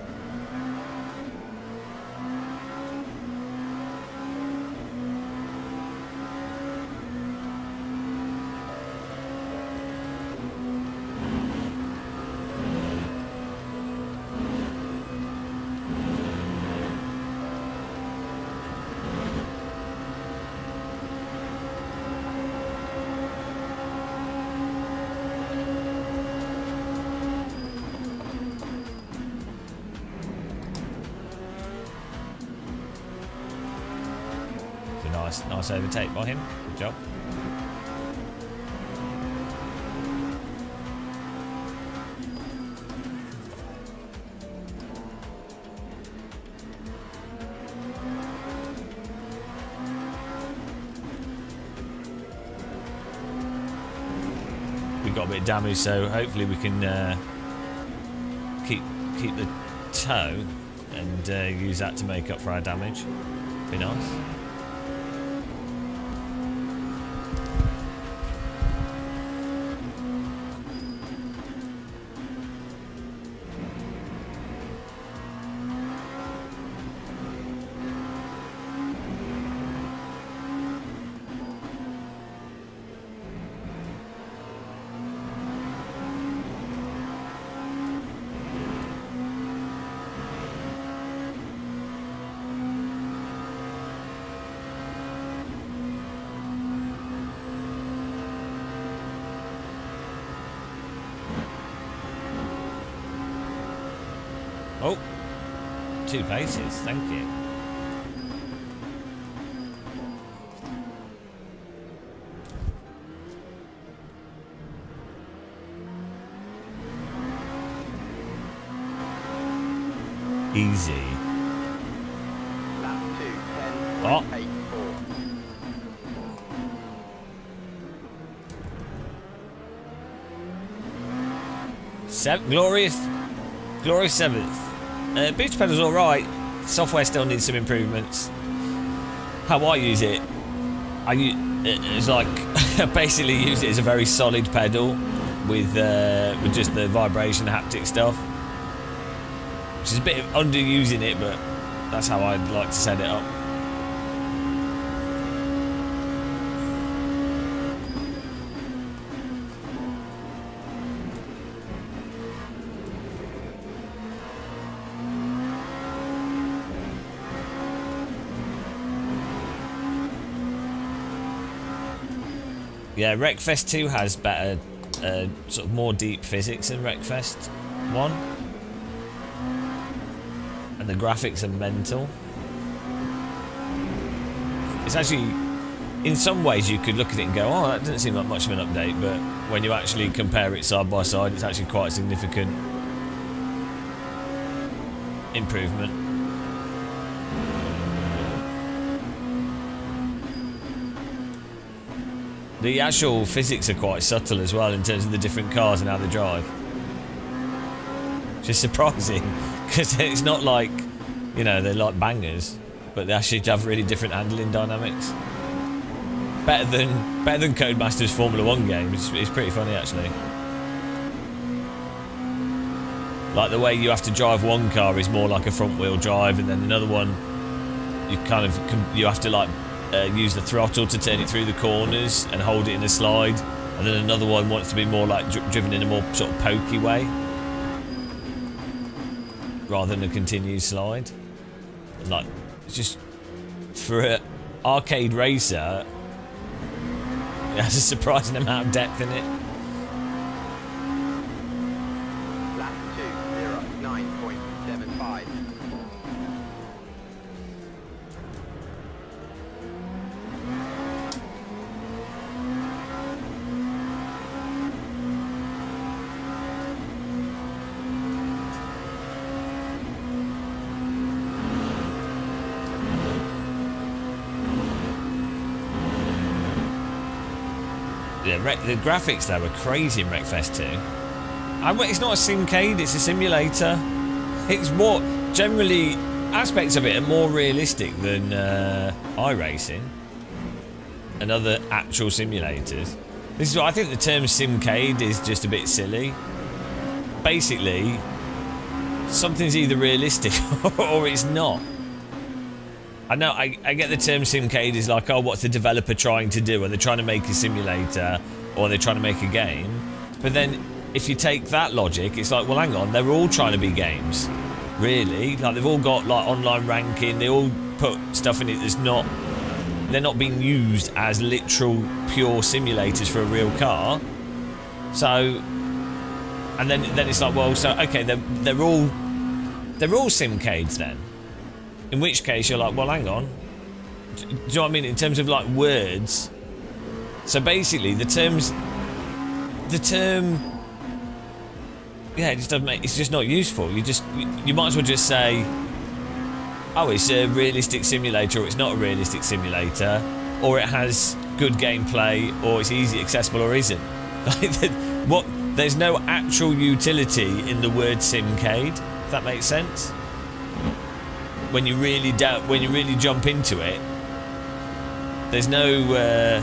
[SPEAKER 1] Nice overtake by him. Good job. We got a bit of damage, so hopefully we can keep the tow and use that to make up for our damage. Be nice. Oh, 2 places. Thank you. Easy.
[SPEAKER 3] Lap 2, 10,
[SPEAKER 1] Oh.
[SPEAKER 3] 8, 4.
[SPEAKER 1] Glorious 7th. Boost pedal's alright. Software still needs some improvements. How I use it, it's like I basically use it as a very solid pedal with just the vibration haptic stuff, which is a bit of underusing it, but that's how I'd like to set it up. Yeah, Wreckfest 2 has better, sort of more deep physics than Wreckfest 1. And the graphics are mental. It's actually, in some ways you could look at it and go, oh, that doesn't seem like much of an update, but when you actually compare it side by side, it's actually quite a significant improvement. The actual physics are quite subtle as well in terms of the different cars and how they drive. Which is surprising, because it's not like, you know, they're like bangers, but they actually have really different handling dynamics. Better than Codemaster's Formula 1 game. It's pretty funny actually. Like the way you have to drive one car is more like a front wheel drive, and then another one you have to like use the throttle to turn it through the corners and hold it in a slide, and then another one wants to be more like driven in a more sort of pokey way rather than a continued slide. And like, it's just for an arcade racer, it has a surprising amount of depth in it.
[SPEAKER 3] Lap 2, 9.75.
[SPEAKER 1] Yeah, the graphics though are crazy in Wreckfest 2. It's not a simcade, it's a simulator. It's more, generally, aspects of it are more realistic than iRacing and other actual simulators. This is what I think the term simcade is just a bit silly. Basically, something's either realistic or it's not. I know, I get the term simcade is like, oh, what's the developer trying to do? Are they trying to make a simulator or are they trying to make a game? But then if you take that logic, it's like, well, hang on, they're all trying to be games, really. Like, they've all got like online ranking, they all put stuff in it that's not, they're not being used as literal pure simulators for a real car. So, and then it's like, well, so okay, they're all simcades then. In which case you're like, well, hang on. Do you know what I mean? In terms of like words. So basically, the term, yeah, it just doesn't make. It's just not useful. You might as well just say, oh, it's a realistic simulator, or it's not a realistic simulator, or it has good gameplay, or it's easy accessible, or isn't. There's no actual utility in the word simcade. If that makes sense. When you really jump into it, there's no.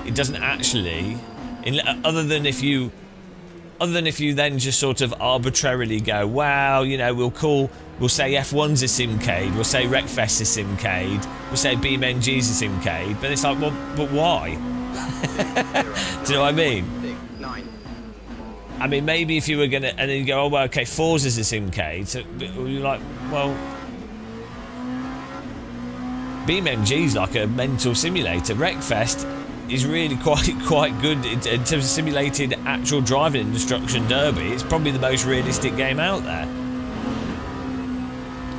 [SPEAKER 1] It doesn't actually, other than if you then just sort of arbitrarily go, wow, you know, we'll say F1's a simcade, we'll say Wreckfest's a simcade, we'll say BeamNG's a simcade, but it's like, well, but why? Do you know what I mean?
[SPEAKER 3] 6, 9.
[SPEAKER 1] I mean, maybe if you were gonna, and then you go, oh well, okay, Forza's a simcade, so you're like, well. BeamNG's like a mental simulator. Wreckfest is really quite good in terms of simulated actual driving in Destruction Derby. It's probably the most realistic game out there.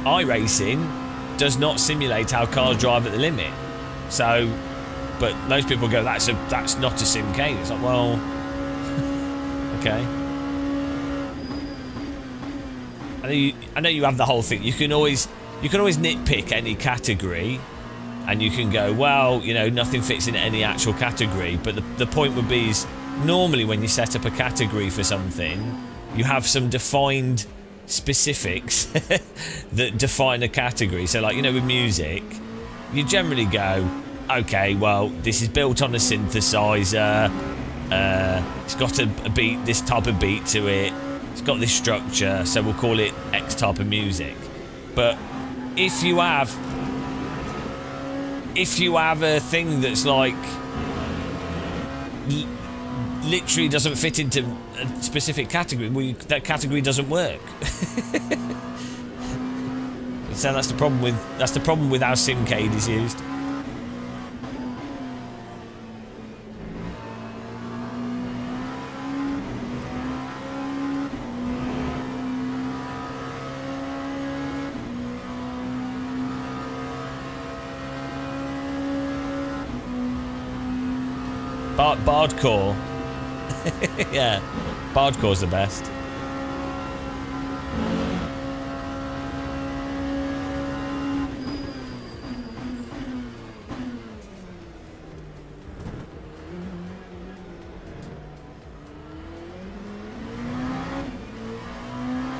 [SPEAKER 1] iRacing does not simulate how cars drive at the limit. So, but most people go, that's not a simcade. It's like, well, okay. I know you have the whole thing. You can always nitpick any category, and you can go, well, you know, nothing fits in any actual category. But the point would be is normally when you set up a category for something, you have some defined specifics that define a category. So, like, you know, with music, you generally go, okay, well, this is built on a synthesizer. It's got a beat, this type of beat to it. It's got this structure, so we'll call it X type of music. But if you have a thing that's like literally doesn't fit into a specific category, well, that category doesn't work. So that's the problem with how simcade is used. Bardcore. Yeah, Bardcore's the best.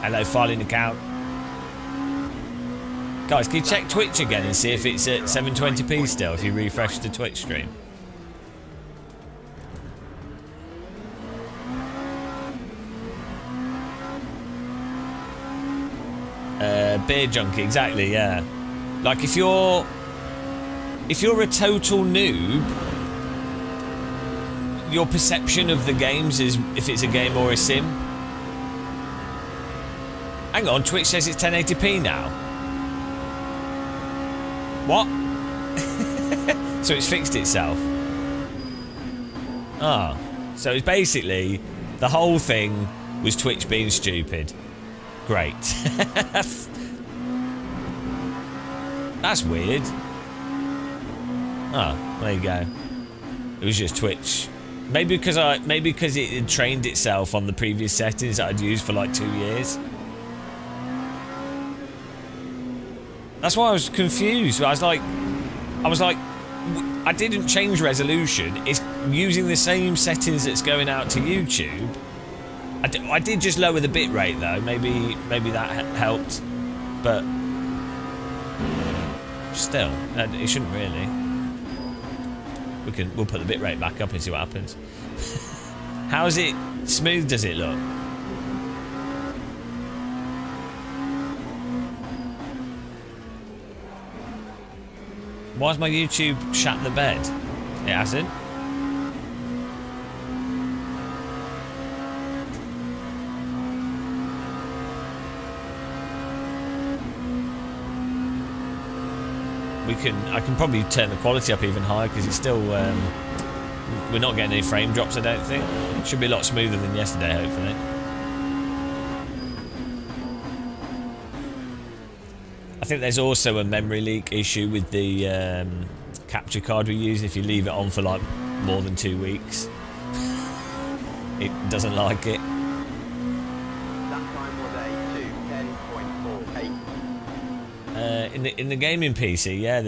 [SPEAKER 1] Hello, filing account. Guys, can you check Twitch again and see if it's at 720p still, if you refresh the Twitch stream? Beer junkie, exactly, yeah. Like, if you're a total noob, your perception of the games is if it's a game or a sim. Hang on, Twitch says it's 1080p now. What? So it's fixed itself. Ah, so it's basically the whole thing was Twitch being stupid. Great. That's weird. Oh, there you go. It was just Twitch. Maybe because it had trained itself on the previous settings that I'd used for like 2 years. That's why I was confused. I was like, I didn't change resolution. It's using the same settings that's going out to YouTube. I did just lower the bitrate though. Maybe that helped, but still, it shouldn't really. We'll put the bitrate back up and see what happens. How is it? Smooth does it look? Why's my YouTube shat the bed? It hasn't. I can probably turn the quality up even higher because it's still we're not getting any frame drops, I don't think. It should be a lot smoother than yesterday, hopefully. I think there's also a memory leak issue with the capture card we use. If you leave it on for like more than 2 weeks, it doesn't like it. In the gaming PC, yeah,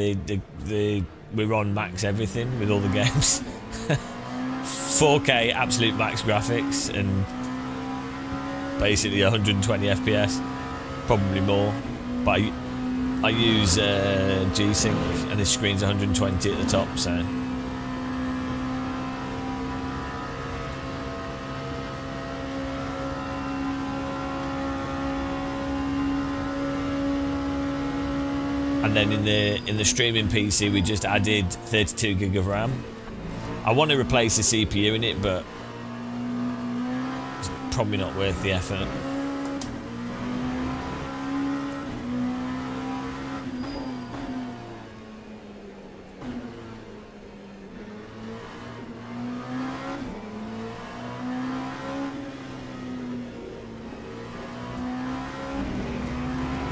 [SPEAKER 1] we're on max everything with all the games. 4K absolute max graphics and basically 120 FPS, probably more. But I use G-Sync and the screen's 120 at the top, so. And then in the streaming PC, we just added 32 gig of RAM. I want to replace the CPU in it, but it's probably not worth the effort.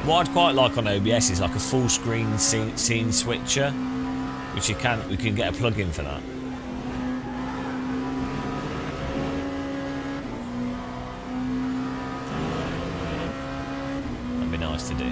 [SPEAKER 1] What I'd quite like on OBS is like a full screen scene switcher, which we can get a plug-in for that. That'd be nice to do.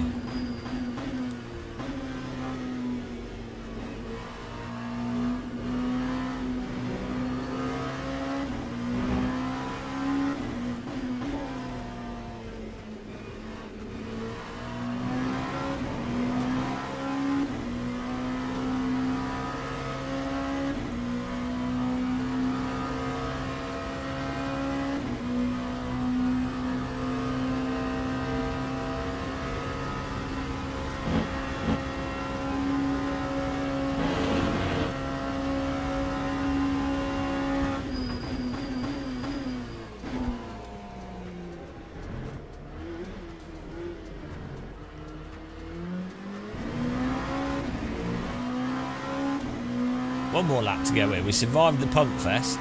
[SPEAKER 1] One more lap to go here. We survived the pump fest.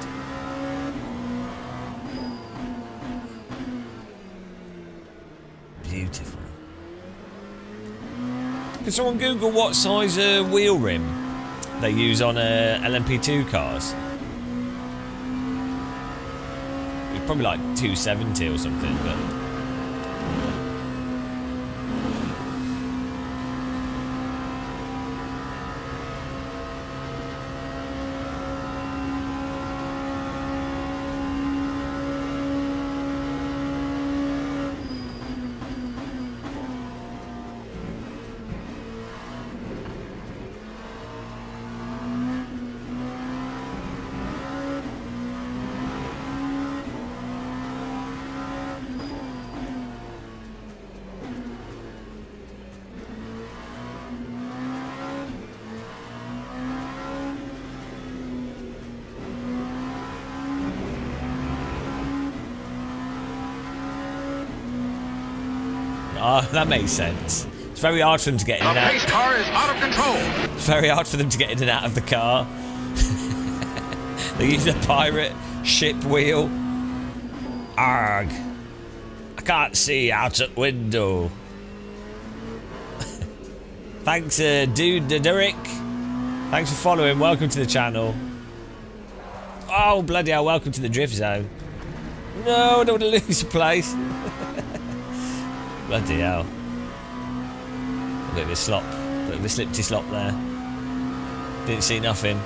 [SPEAKER 1] Beautiful. Can someone Google what size wheel rim they use on LMP2 cars? It's probably like 270 or something, but... Oh, that makes sense. It's very hard for them to get in
[SPEAKER 2] The
[SPEAKER 1] and out.
[SPEAKER 2] pace car is out of control.
[SPEAKER 1] It's very hard for them to get in and out of the car. They use a pirate ship wheel. Arg. I can't see out at window. Thanks, dude, Derek. Thanks for following. Welcome to the channel. Oh, bloody hell. Welcome to the drift zone. No, I don't want to lose a place. Bloody hell. Look at this slop. Look at the slipty slop there. Didn't see nothing.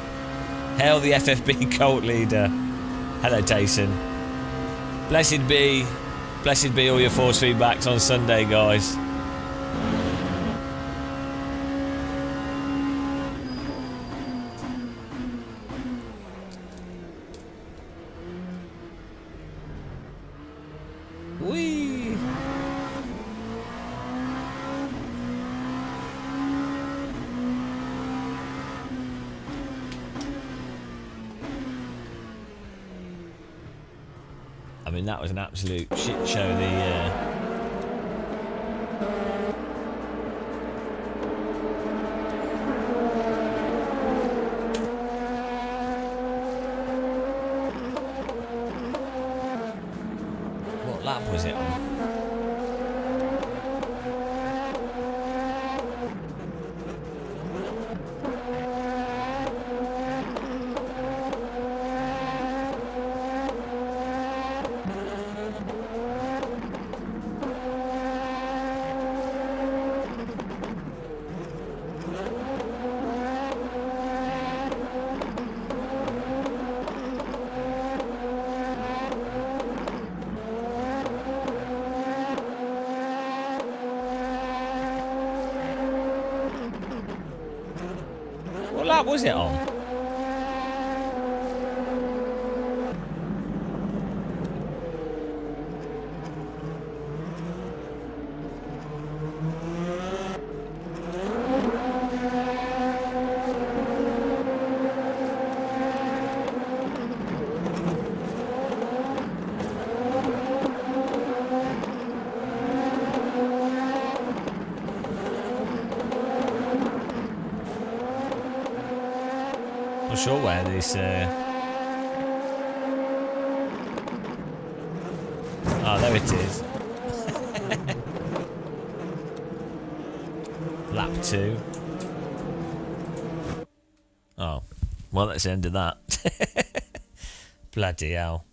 [SPEAKER 1] Hail the FFB cult leader. Hello, Tayson. Blessed be all your force feedbacks on Sunday, guys. Whee! I mean, that was an absolute shit show. What lap was it on? What lap was it on? Not sure where this. Oh, there it is. 2. Oh, well, that's the end of that. Bloody hell.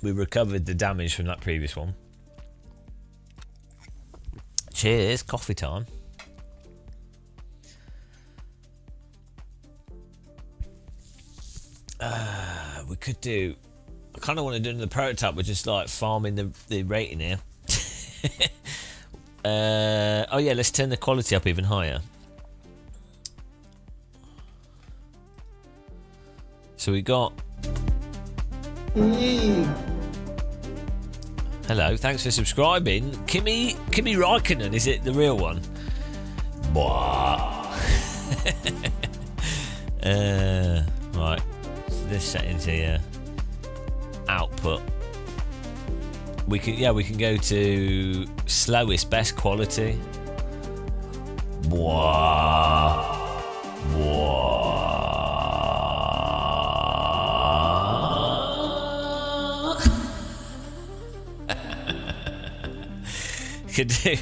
[SPEAKER 1] We recovered the damage from that previous one. Cheers, coffee time. We could do... I kind of want to do another prototype. We're just like farming the rating here. Oh yeah, let's turn the quality up even higher. So we got... Hello, thanks for subscribing. Kimi Raikkonen, is it the real one? Right, so this settings here. Output. We can go to slowest, best quality. Could do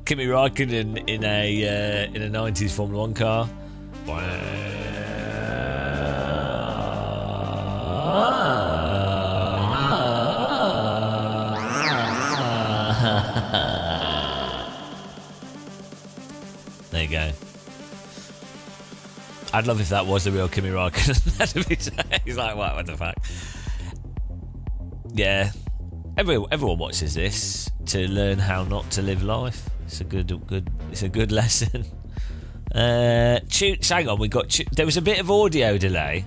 [SPEAKER 1] Kimi Raikkonen in a 90s Formula 1 car. There you go. I'd love if that was the real Kimi Raikkonen. That'd be, he's like, what the fuck? Yeah. Everyone watches this to learn how not to live life. It's a good lesson. Hang on, there was a bit of audio delay.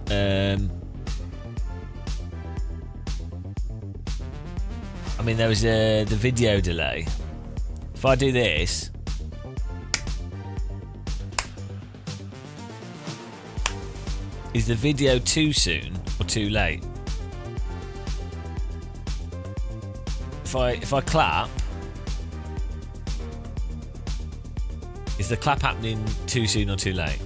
[SPEAKER 1] I mean, there was the video delay. If I do this, is the video too soon or too late? If I clap, is the clap happening too soon or too late?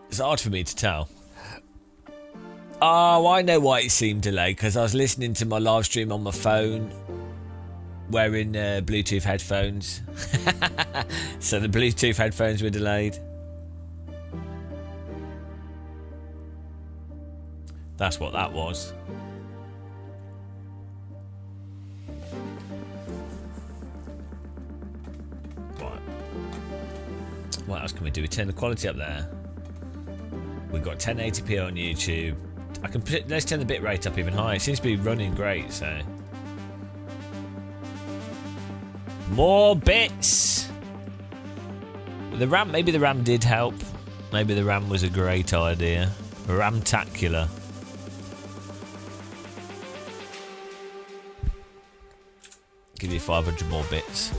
[SPEAKER 1] It's hard for me to tell. Oh, I know why it seemed delayed, because I was listening to my live stream on my phone wearing Bluetooth headphones. So the Bluetooth headphones were delayed. That's what that was. Right. What else can we do? We turn the quality up there. We've got 1080p on YouTube. Let's turn the bitrate up even higher. It seems to be running great, so. More bits! The RAM, maybe the RAM did help. Maybe the RAM was a great idea. Ramtacular. Give you 500 more bits.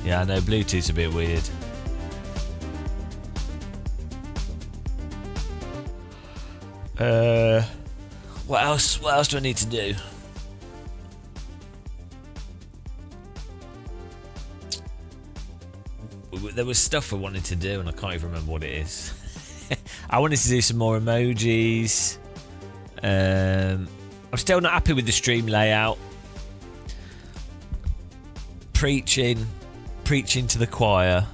[SPEAKER 1] Yeah, I know Bluetooth's a bit weird. What else? What else do I need to do? There was stuff I wanted to do, and I can't even remember what it is. I wanted to do some more emojis. I'm still not happy with the stream layout. Preaching to the choir.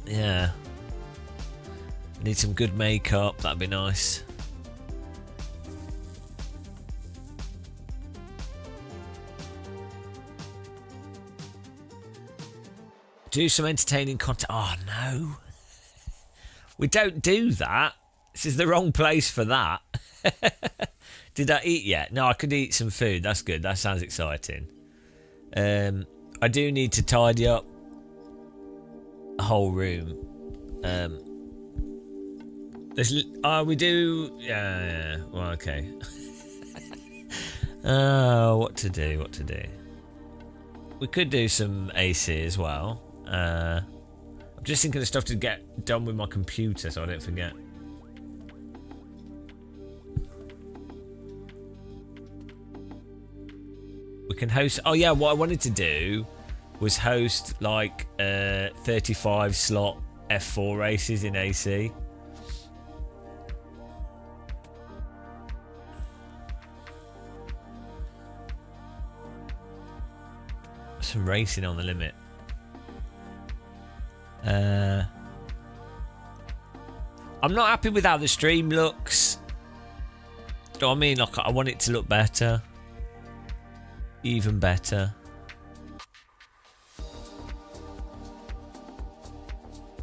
[SPEAKER 1] Yeah. Need some good makeup, that'd be nice. Do some entertaining content. Oh no. We don't do that. This is the wrong place for that. Did I eat yet? No, I could eat some food. That's good. That sounds exciting. I do need to tidy up a whole room. We do. Yeah. Well, okay. What to do? We could do some AC as well. I'm just thinking of stuff to get done with my computer so I don't forget. We can host. Oh yeah, what I wanted to do was host like 35 slot F4 races in AC. Some racing on the limit. I'm not happy with how the stream looks. Do you know what I mean? Like, I want it to look better. Even better.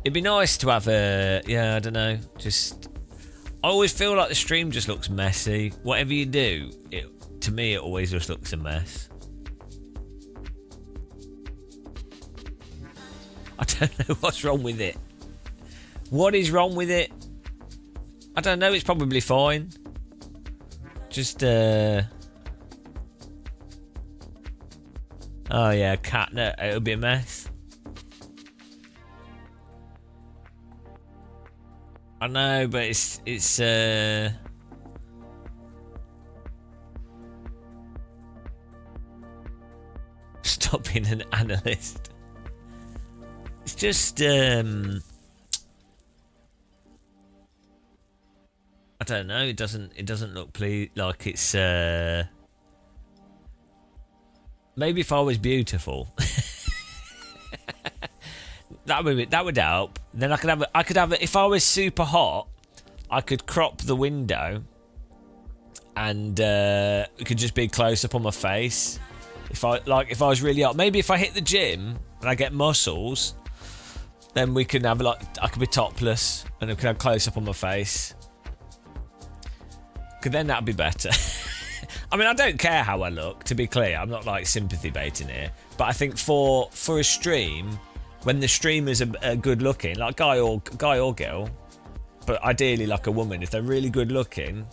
[SPEAKER 1] It'd be nice to have a... Yeah, I don't know. Just... I always feel like the stream just looks messy. Whatever you do, to me, it always just looks a mess. I don't know what's wrong with it. What is wrong with it? I don't know. It's probably fine. Just, Oh, yeah. Cat. No, it'll be a mess. I know, but it's Stop being an analyst. It's just, I don't know. It doesn't look like it's. Maybe if I was beautiful, that would help. Then I could have it. If I was super hot, I could crop the window, and it could just be close up on my face. If I was really hot, maybe if I hit the gym and I get muscles. Then we can have I could be topless and I could have close up on my face. Cause then that'd be better. I mean, I don't care how I look, to be clear. I'm not like sympathy baiting here. But I think for a stream, when the streamers are good looking, like guy or girl, but ideally like a woman, if they're really good looking,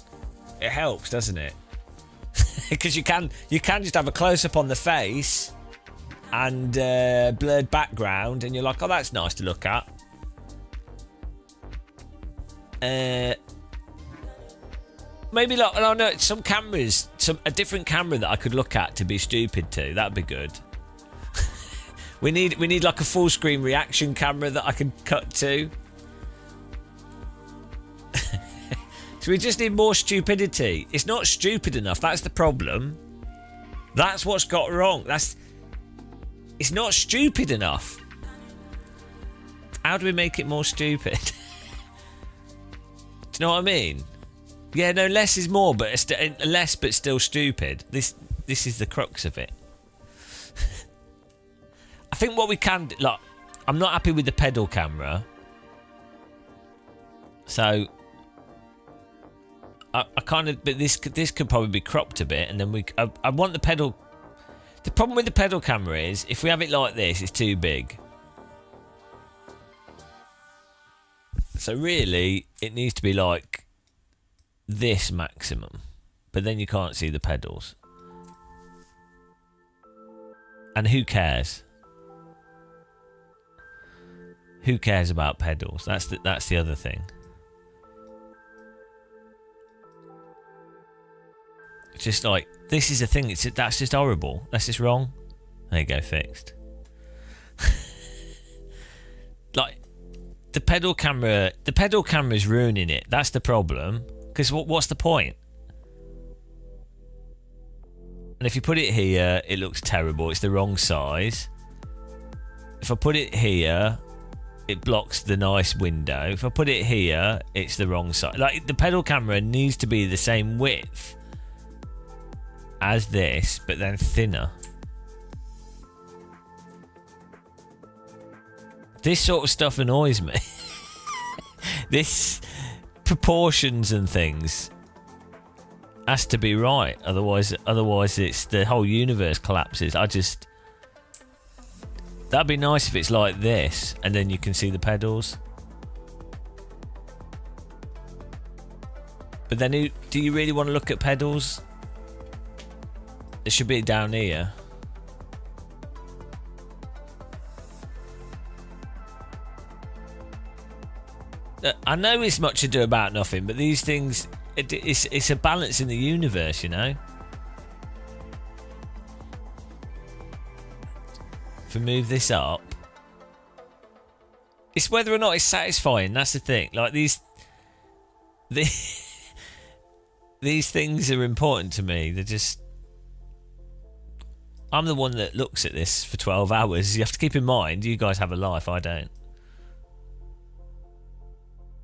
[SPEAKER 1] it helps, doesn't it? Because you can just have a close up on the face. And blurred background, and you're like, oh, that's nice to look at. Maybe like, I know some cameras, a different camera that I could look at to be stupid to. That'd be good. we need like a full screen reaction camera that I can cut to. So we just need more stupidity. It's not stupid enough. That's the problem. That's what's got wrong. It's not stupid enough. How do we make it more stupid? Do you know what I mean? Yeah, no, less is more, but less but still stupid. This is the crux of it. I think what we can do, like, I'm not happy with the pedal camera. So I kind of, but this could probably be cropped a bit, and then I want the pedal. The problem with the pedal camera is, if we have it like this, it's too big. So really, it needs to be like this maximum. But then you can't see the pedals. And who cares? Who cares about pedals? That's the other thing. It's just like, this is the thing. That's just horrible. That's just wrong. There you go, fixed. Like, the pedal camera is ruining it. That's the problem. Because what's the point? And if you put it here, it looks terrible. It's the wrong size. If I put it here, it blocks the nice window. If I put it here, it's the wrong size. Like, the pedal camera needs to be the same width as this, but then thinner. This sort of stuff annoys me. This proportions and things has to be right. Otherwise, it's the whole universe collapses. That'd be nice if it's like this, and then you can see the pedals. But then, do you really want to look at pedals? It should be down here. I know it's much ado about nothing, but these things, it's a balance in the universe, you know? If we move this up, it's whether or not it's satisfying. That's the thing. Like these things are important to me. They're just... I'm the one that looks at this for 12 hours. You have to keep in mind, you guys have a life, I don't.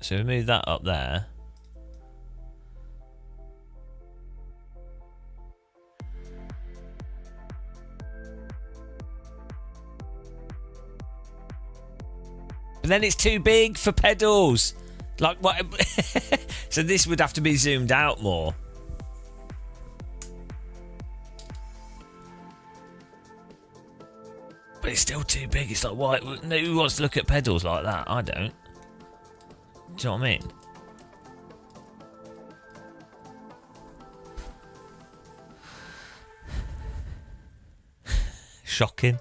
[SPEAKER 1] So we move that up there. But then it's too big for pedals. Like what? So this would have to be zoomed out more. But it's still too big. It's like, why? Who wants to look at pedals like that? I don't. Do you know what I mean? Shocking.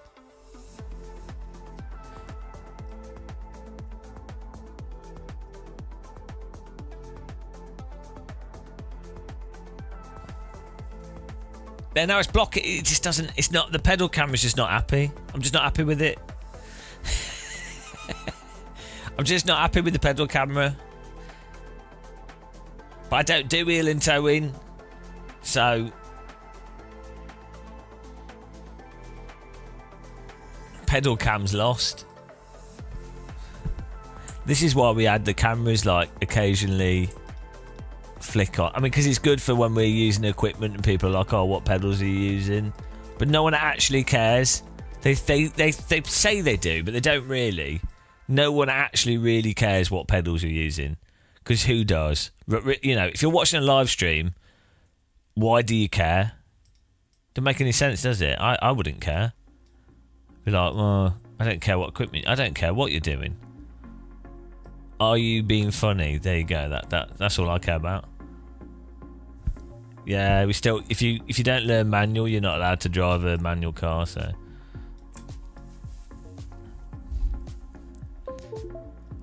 [SPEAKER 1] Now it's blocking. It just doesn't. It's not. The pedal camera's just not happy. I'm just not happy with it. I'm just not happy with the pedal camera. But I don't do heel and toe in, so pedal cam's lost. This is why we had the cameras like occasionally flick on. I mean, because it's good for when we're using equipment and people are like, oh, what pedals are you using? But no one actually cares. They say they do, but they don't really. No one actually really cares what pedals you're using. Because who does? You know, if you're watching a live stream, why do you care? Doesn't make any sense, does it? I wouldn't care. Be like, well, I don't care what equipment. I don't care what you're doing. Are you being funny? There you go. That's all I care about. Yeah, we still. If you don't learn manual, you're not allowed to drive a manual car. So.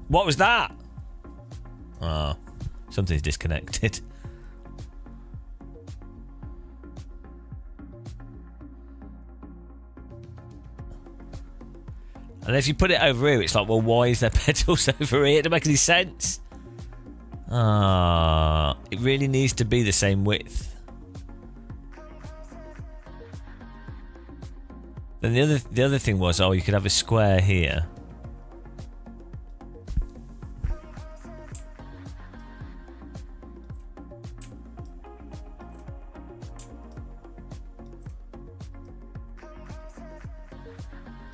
[SPEAKER 1] What was that? Oh, something's disconnected. And if you put it over here, it's like, well, why is there pedals over here? It doesn't make any sense. Ah, it really needs to be the same width. Then the other thing was, oh, you could have a square here.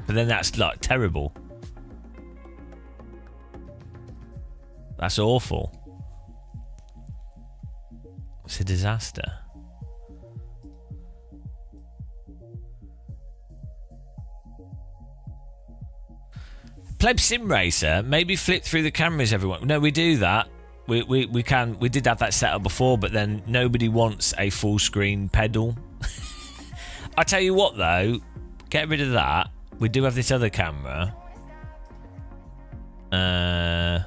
[SPEAKER 1] But then that's like terrible. That's awful. It's a disaster. Pleb SimRacer, maybe flip through the cameras, everyone. No, we do that. We can. We did have that set up before, but then nobody wants a full screen pedal. I tell you what, though, get rid of that. We do have this other camera. But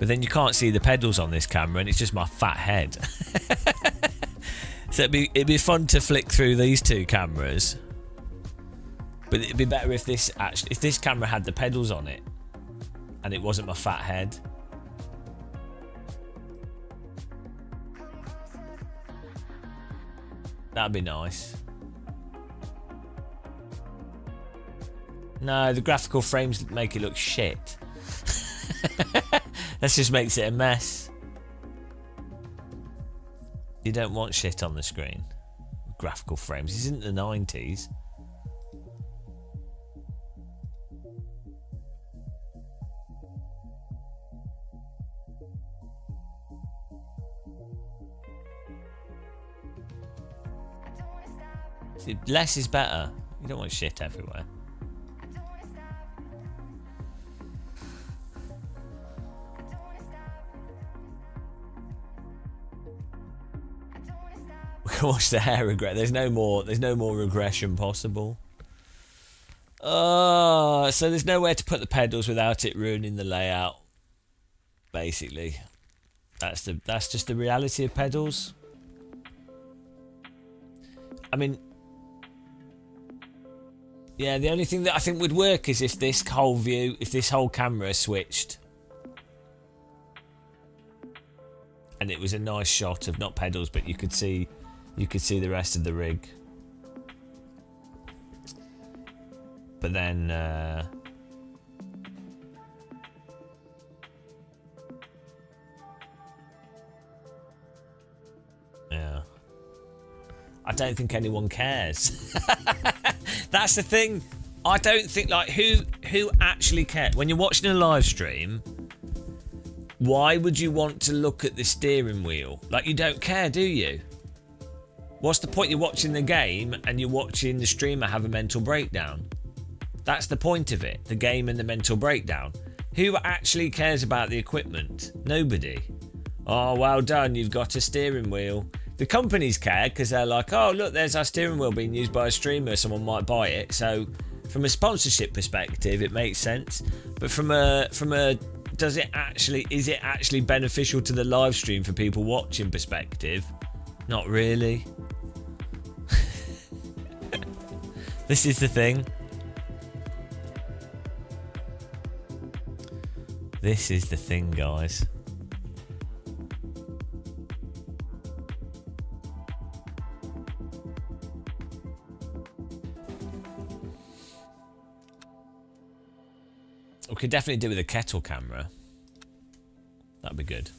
[SPEAKER 1] then you can't see the pedals on this camera, and it's just my fat head. So it'd be fun to flick through these two cameras. But it'd be better if this camera had the pedals on it, and it wasn't my fat head. That'd be nice. No, the graphical frames make it look shit. That just makes it a mess. You don't want shit on the screen. Graphical frames. This isn't the 90s. Less is better. You don't want shit everywhere. We can watch the hair regret. There's no more regression possible. Oh, so there's nowhere to put the pedals without it ruining the layout. Basically, that's just the reality of pedals. I mean, yeah, the only thing that I think would work is if this whole camera switched, and it was a nice shot of not pedals, but you could see the rest of the rig. But then yeah, I don't think anyone cares. That's the thing. I don't think, like, who actually cares when you're watching a live stream. Why would you want to look at the steering wheel? Like, you don't care, do you? What's the point? You're watching the game and you're watching the streamer have a mental breakdown. That's the point of it, the game and the mental breakdown. Who actually cares about the equipment? Nobody. Oh, well done, you've got a steering wheel. The companies care because they're like, oh, look, there's our steering wheel being used by a streamer, someone might buy it. So from a sponsorship perspective, it makes sense. But from a is it actually beneficial to the live stream for people watching perspective? Not really. This is the thing. This is the thing, guys. We could definitely do with a kettle camera. That'd be good.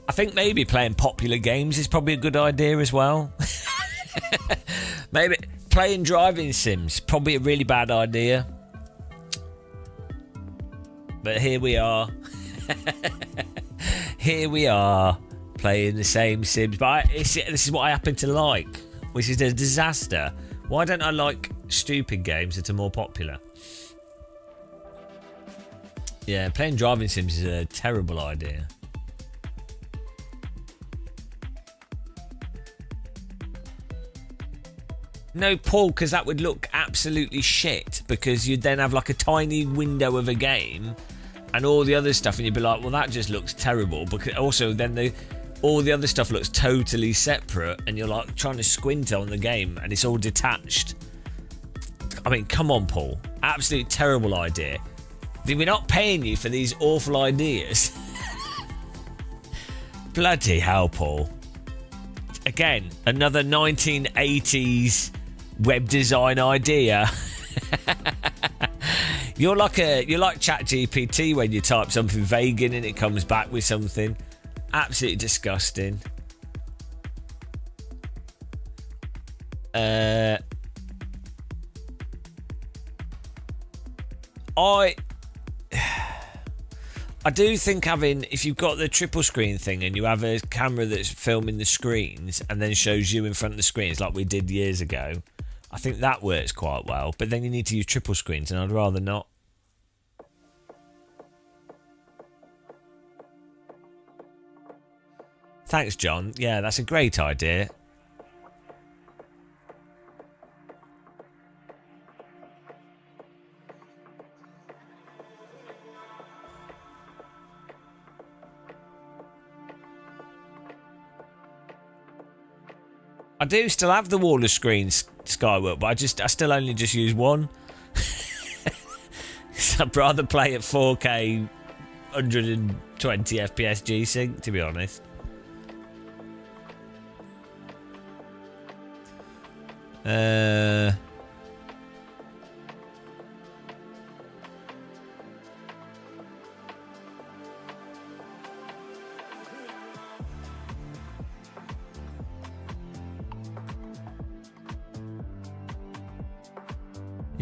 [SPEAKER 1] I think maybe playing popular games is probably a good idea as well. Maybe playing driving sims, probably a really bad idea. But here we are. Here we are, playing the same sims. But this is what I happen to like, which is a disaster. Why don't I like stupid games that are more popular? Yeah, playing driving sims is a terrible idea. No, Paul, because that would look absolutely shit, because you'd then have like a tiny window of a game and all the other stuff, and you'd be like, well, that just looks terrible. Because also then all the other stuff looks totally separate, and you're like trying to squint on the game and it's all detached. I mean, come on, Paul. Absolutely terrible idea. We're not paying you for these awful ideas. Bloody hell, Paul. Again, another 1980s web design idea. You're like ChatGPT when you type something vague in and it comes back with something absolutely disgusting. I do think if you've got the triple screen thing and you have a camera that's filming the screens and then shows you in front of the screens like we did years ago, I think that works quite well. But then you need to use triple screens, and I'd rather not. Thanks, John. Yeah, that's a great idea. I do still have the wall of screens, Skywork, but I still only just use one. I'd rather play at 4K 120 FPS G-Sync, to be honest.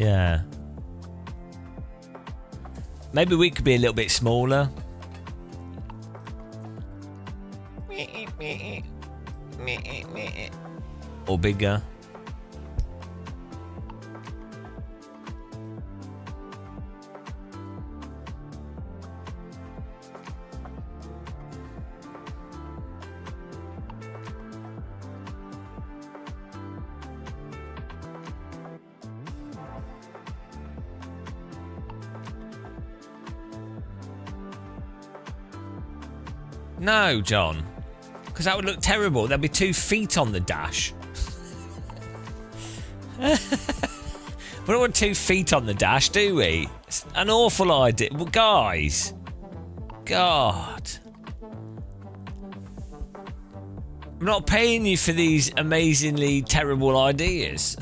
[SPEAKER 1] Yeah. Maybe we could be a little bit smaller. Or bigger. No, John. Because that would look terrible. There'd be 2 feet on the dash. We don't want 2 feet on the dash, do we? It's an awful idea. Well, guys. God. I'm not paying you for these amazingly terrible ideas.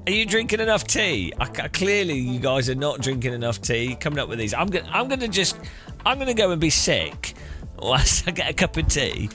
[SPEAKER 1] Are you drinking enough tea? Clearly, you guys are not drinking enough tea. Coming up with these. I'm gonna go and be sick whilst I get a cup of tea.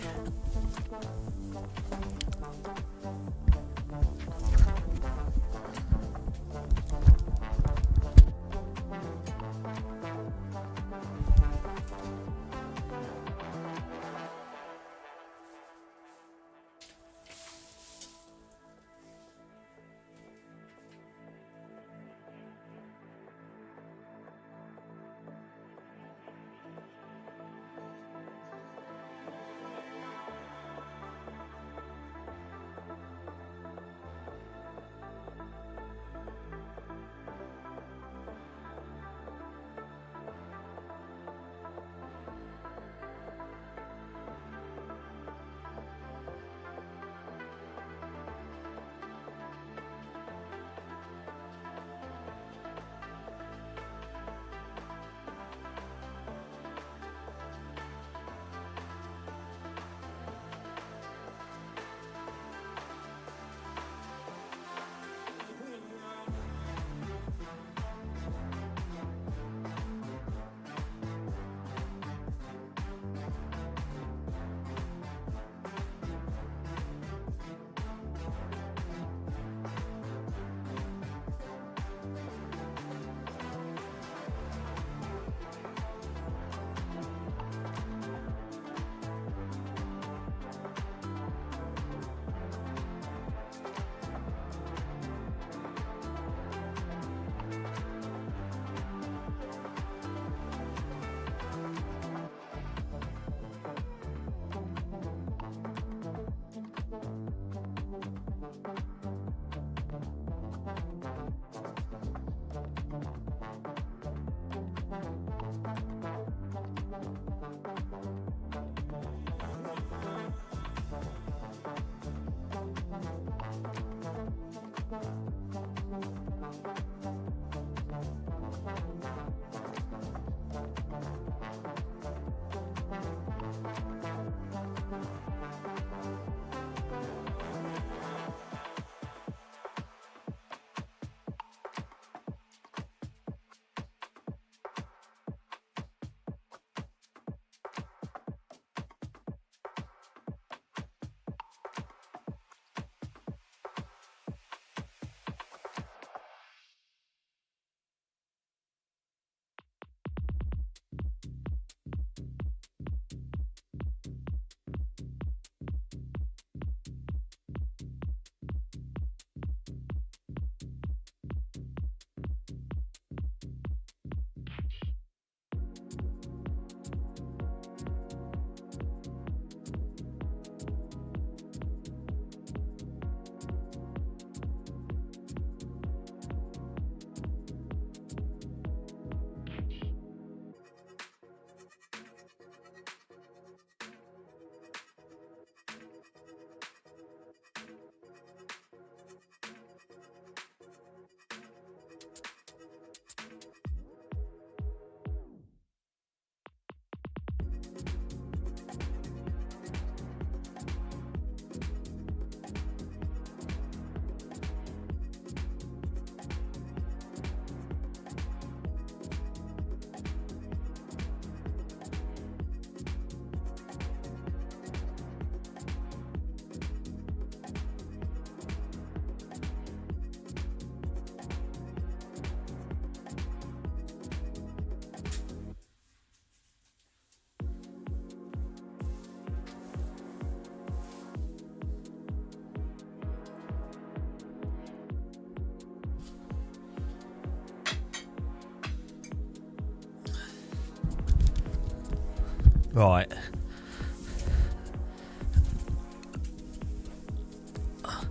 [SPEAKER 1] Right.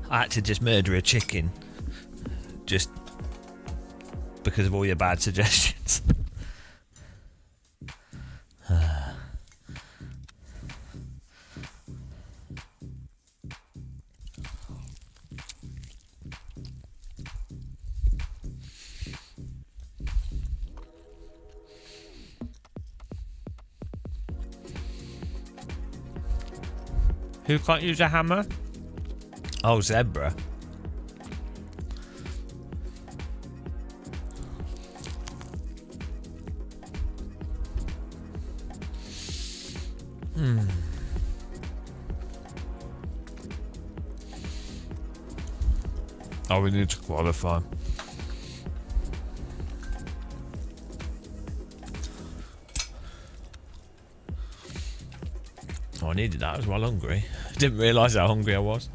[SPEAKER 1] I had to just murder a chicken just because of all your bad suggestions. Who can't use a hammer? Oh, zebra. Oh, we need to qualify. Oh, I needed that. I was well hungry. Didn't realise how hungry I was.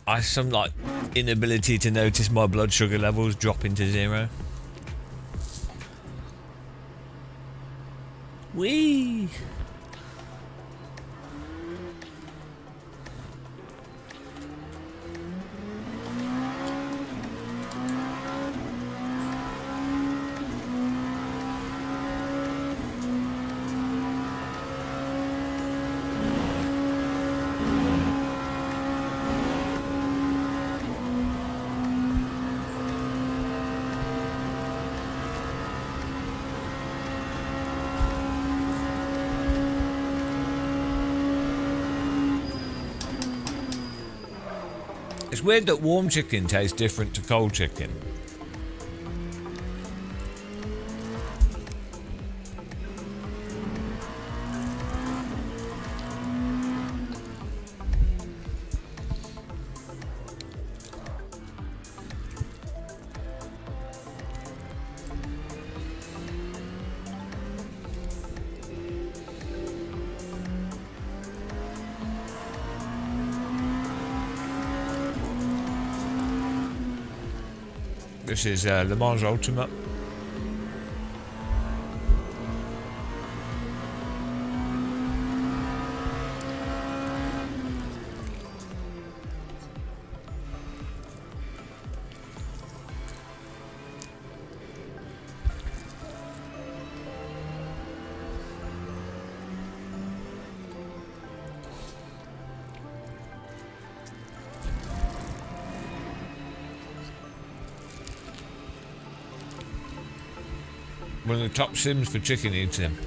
[SPEAKER 1] I have some like inability to notice my blood sugar levels dropping to 0. Whee! It's weird that warm chicken tastes different to cold chicken. This is Le Mans Ultimate. One of the top sims for chicken eating.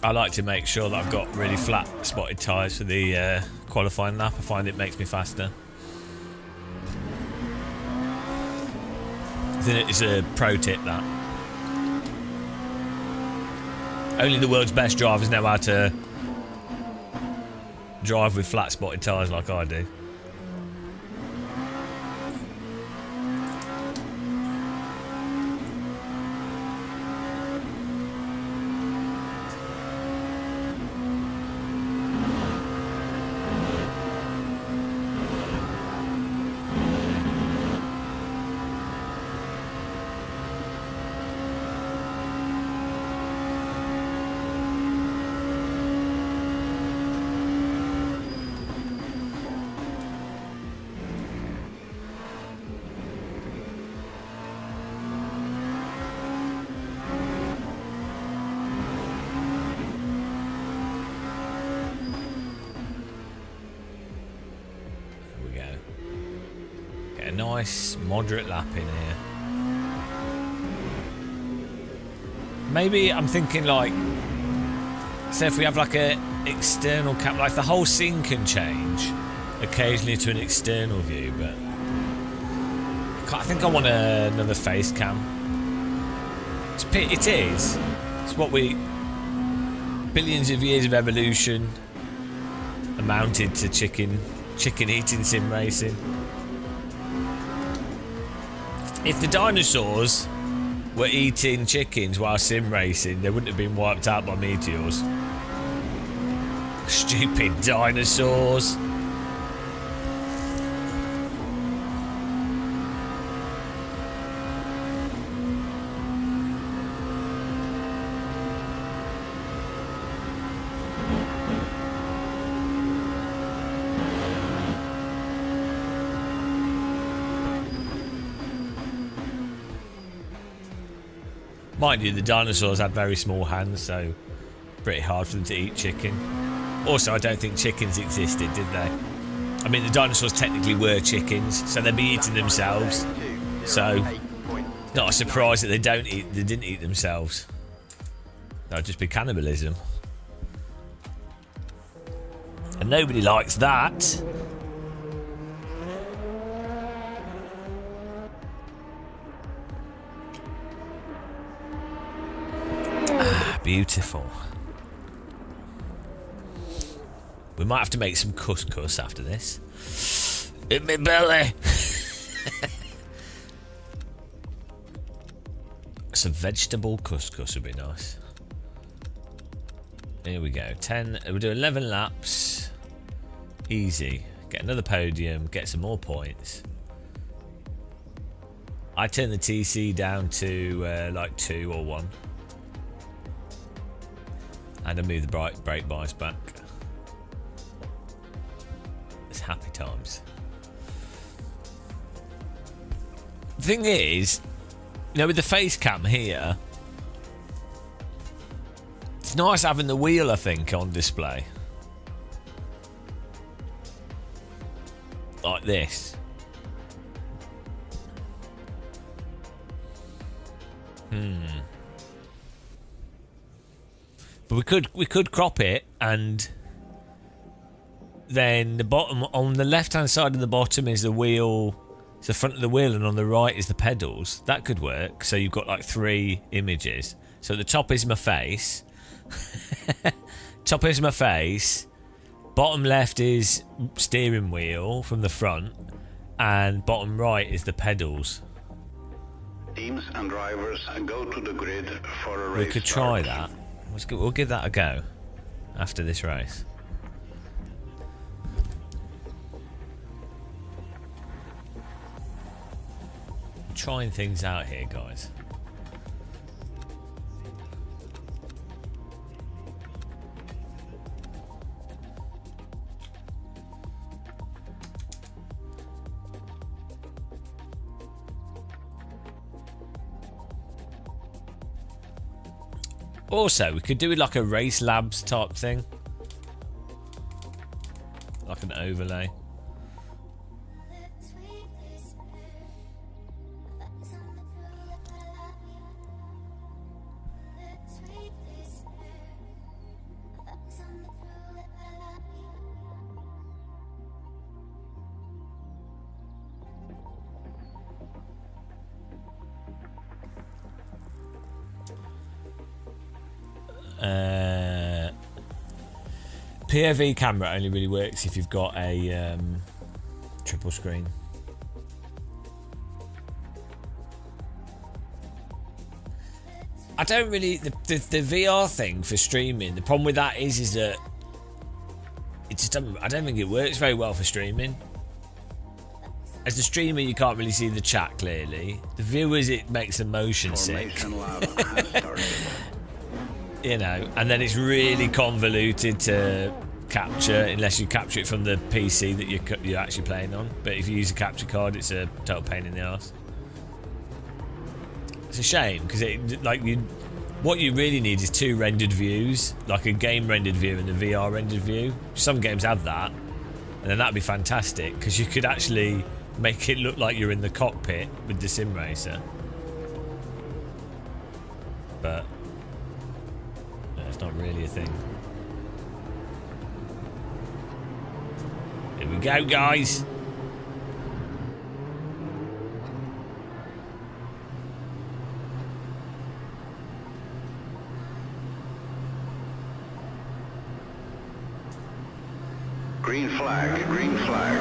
[SPEAKER 1] I like to make sure that I've got really flat spotted tyres for the qualifying lap. I find it makes me faster. I think it's a pro tip, that. Only the world's best drivers know how to drive with flat spotted tyres like I do. Nice moderate lap in here. Maybe I'm thinking like, say if we have like a external cam, like the whole scene can change occasionally to an external view, but I think I want another face cam. It is. It's what we, billions of years of evolution. amounted to chicken eating sim racing. If the dinosaurs were eating chickens while sim racing, they wouldn't have been wiped out by meteors. Stupid dinosaurs. Mind you, the dinosaurs had very small hands, so pretty hard for them to eat chicken. Also, I don't think chickens existed, did they? I mean, the dinosaurs technically were chickens, so they'd be eating themselves. So, not a surprise that they didn't eat themselves. That would just be cannibalism. And nobody likes that. Beautiful. We might have to make some couscous after this. In my belly. Some vegetable couscous would be nice. Here we go. 10. We'll do 11 laps. Easy. Get another podium. Get some more points. I turn the TC down to like 2 or 1. And I move the brake bias back. It's happy times. The thing is, you know, with the face cam here, it's nice having the wheel, I think, on display. Like this. But we could crop it, and then the bottom, on the left hand side of the bottom is the wheel, it's the front of the wheel, and on the right is the pedals. That could work. So you've got like 3 images. So the top is my face. Top is my face. Bottom left is steering wheel from the front, and bottom right is the pedals.
[SPEAKER 4] Teams and drivers go to the grid for a race.
[SPEAKER 1] We could try that. We'll give that a go after this race. Trying things out here, guys. Also, we could do it like a race labs type thing. Like an overlay. POV camera only really works if you've got a triple screen. I don't really the VR thing for streaming. The problem with that is that it just I don't think it works very well for streaming. As the streamer, you can't really see the chat clearly. The viewers, it makes them motion sick. You know, and then it's really convoluted to capture unless you capture it from the PC that you're actually playing on. But if you use a capture card, it's a total pain in the arse. It's a shame because what you really need is 2 rendered views, like a game rendered view and a VR rendered view. Some games have that, and then that'd be fantastic because you could actually make it look like you're in the cockpit with the sim racer. But it's not really a thing. Here we go, guys.
[SPEAKER 4] Green flag, green flag.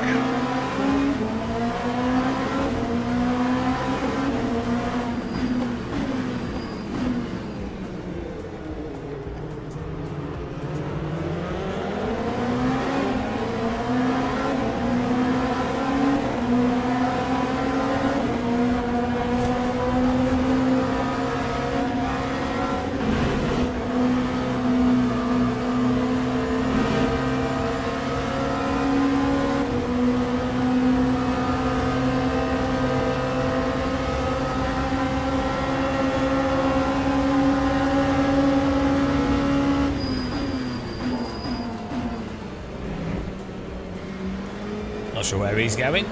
[SPEAKER 1] Not sure where he's going.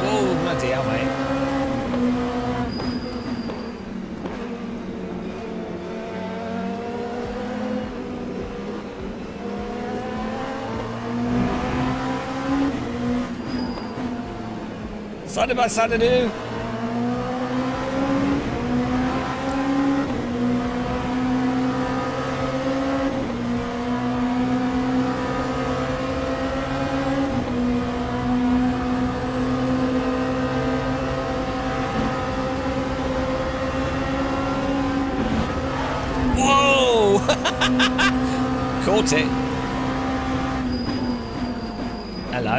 [SPEAKER 1] Oh, bloody hell, mate. Side by side, do. Whoa! Caught it. Hello.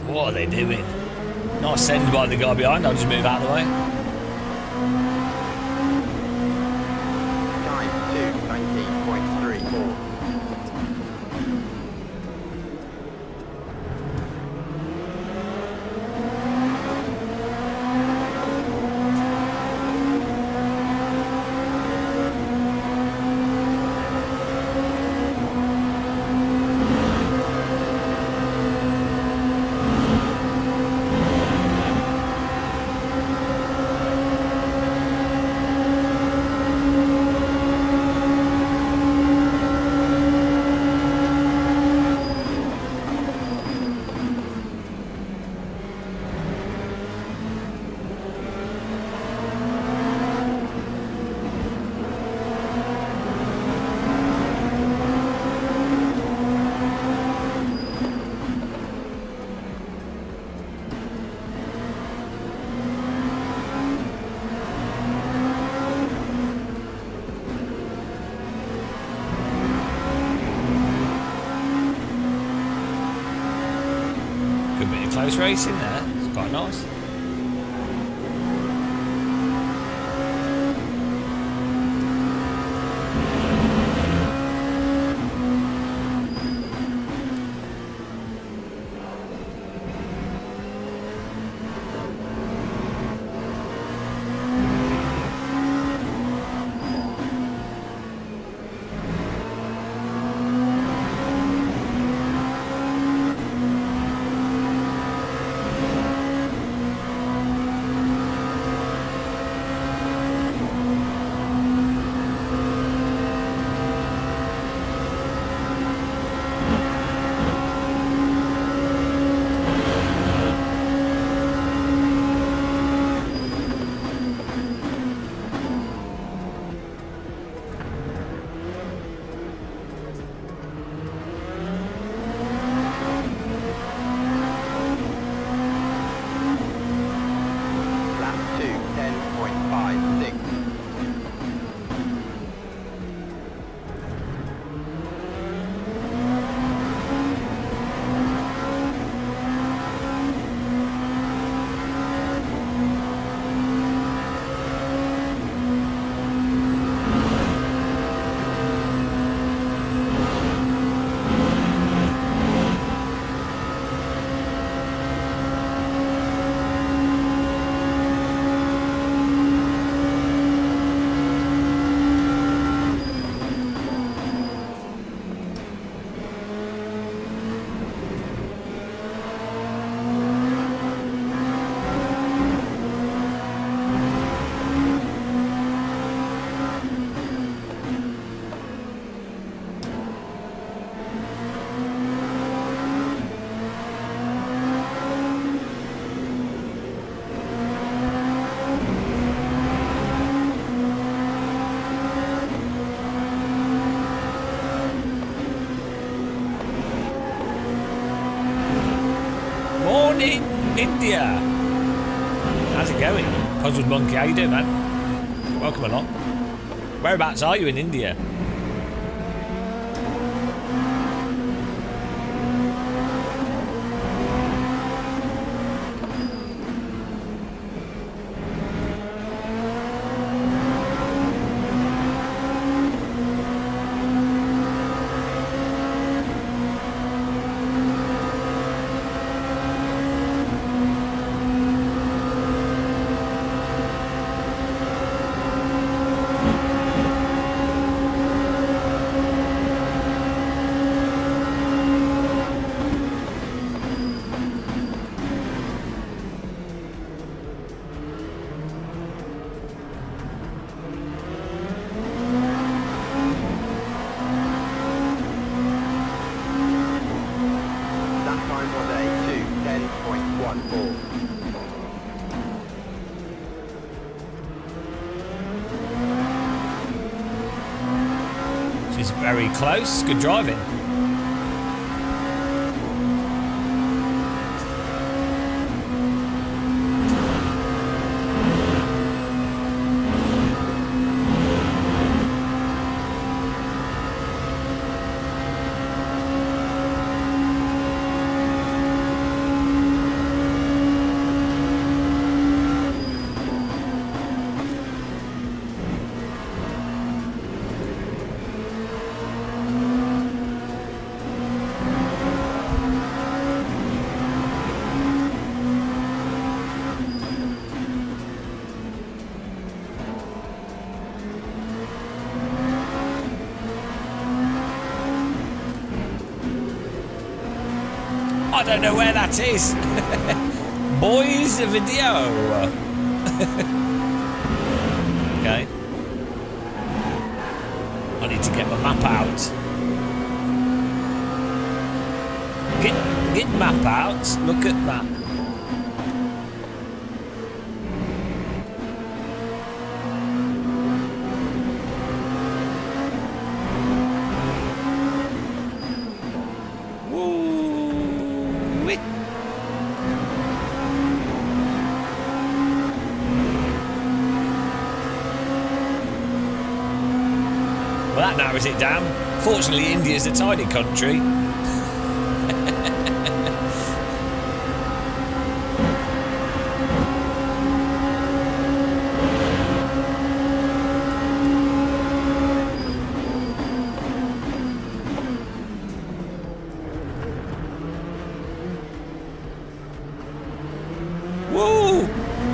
[SPEAKER 1] What are they doing? Nice send by the guy behind. I'll just move out of the way.
[SPEAKER 3] Time 2:19.34.
[SPEAKER 1] Good bit of close racing there. It's quite nice. India. How's it going? Puzzled Monkey, how you doing, man? Welcome along. Whereabouts are you in India?
[SPEAKER 3] That time was a 2:10.14.
[SPEAKER 1] She's very close. Good driving. I don't know where that is. Boys video. Okay. I need to get my map out. Get map out. Look at that. Woo-wee. Well, that narrows it down. Fortunately, India's a tiny country. Woo!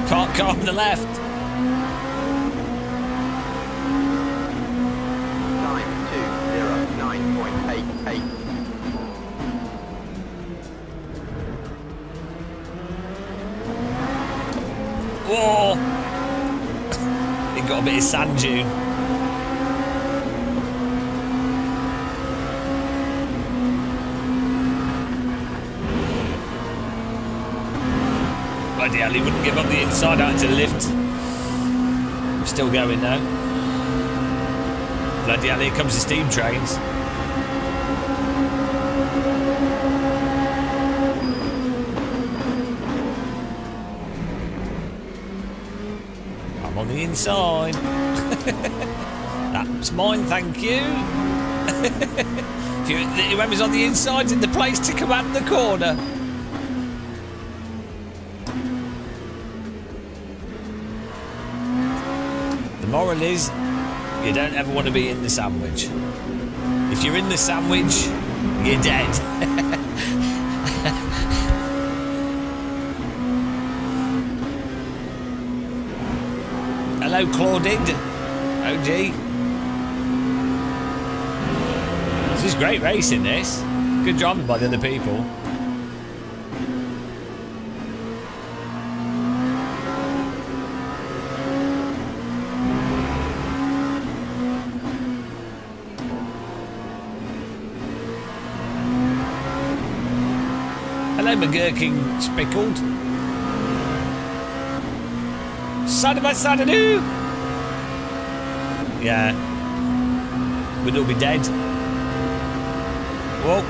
[SPEAKER 1] Car on the left.
[SPEAKER 3] Time 2:09.88.
[SPEAKER 1] Whoa! He got a bit of sand dune. Bloody hell, he wouldn't give up the inside out to the lift. I'm still going now. Bloody hell, here comes the steam trains. I'm on the inside. That's mine, thank you. Whoever's on the inside's in the place to come out of the corner. The moral is, you don't ever want to be in the sandwich. If you're in the sandwich, you're dead. Hello, Claudine. OG. This is great racing, this. Good driving by the other people. Hello, McGurking Spickled. Side by side, do. Yeah. We'd all be dead. Whoa.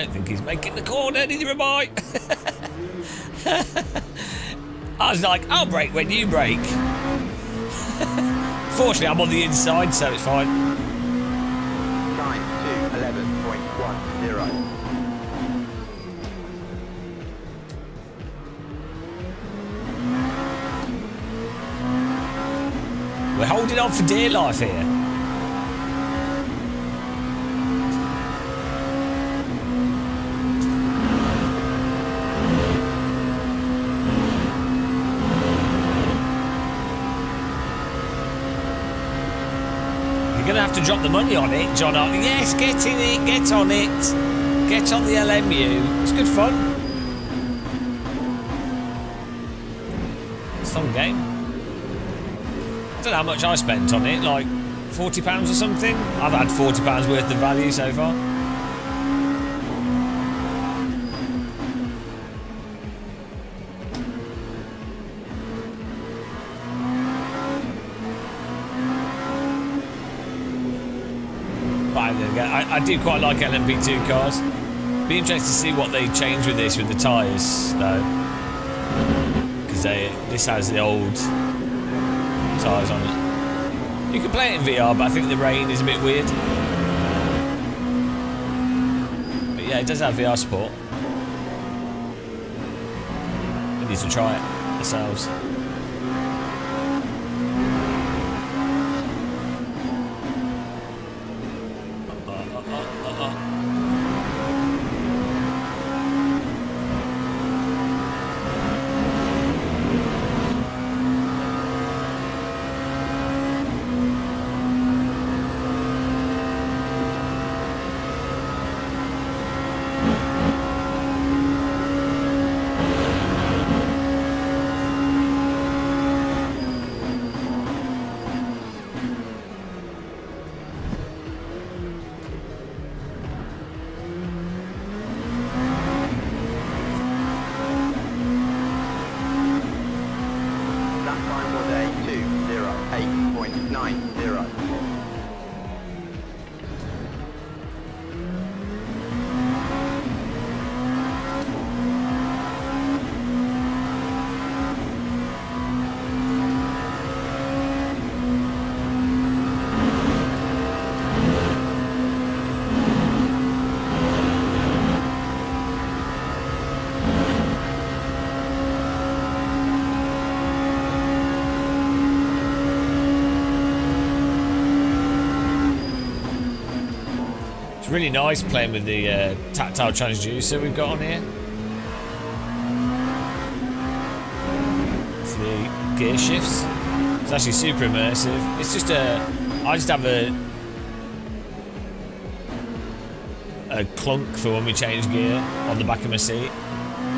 [SPEAKER 1] don't think he's making the corner, neither am I. I was like, I'll brake when you brake. Fortunately, I'm on the inside, so it's fine.
[SPEAKER 3] Time to 11.10.
[SPEAKER 1] We're holding on for dear life here. You're going to have to drop the money on it, John. Yes, get in it, get on it. Get on the LMU. It's good fun. It's a fun game. I don't know how much I spent on it, like £40 or something. I've had £40 worth of value so far. But I do quite like LMP2 cars. Be interested to see what they change with this, with the tyres, though. Because this has the old tyres on it. You can play it in VR, but I think the rain is a bit weird. But yeah, it does have VR support. We need to try it ourselves. Really nice playing with the tactile transducer we've got on here for the gear shifts. It's actually super immersive. It's just I just have a clunk for when we change gear on the back of my seat,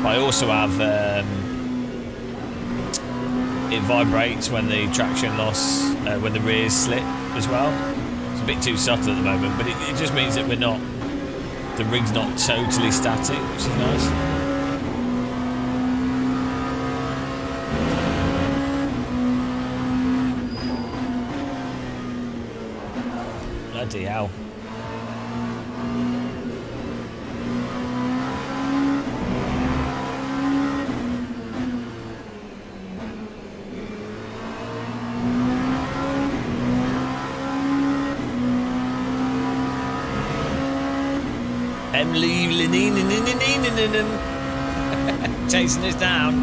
[SPEAKER 1] but I also have it vibrates when the traction loss, when the rears slip as well. A bit too subtle at the moment, but it just means that the rig's not totally static, which is nice. Bloody hell. Chasing us down.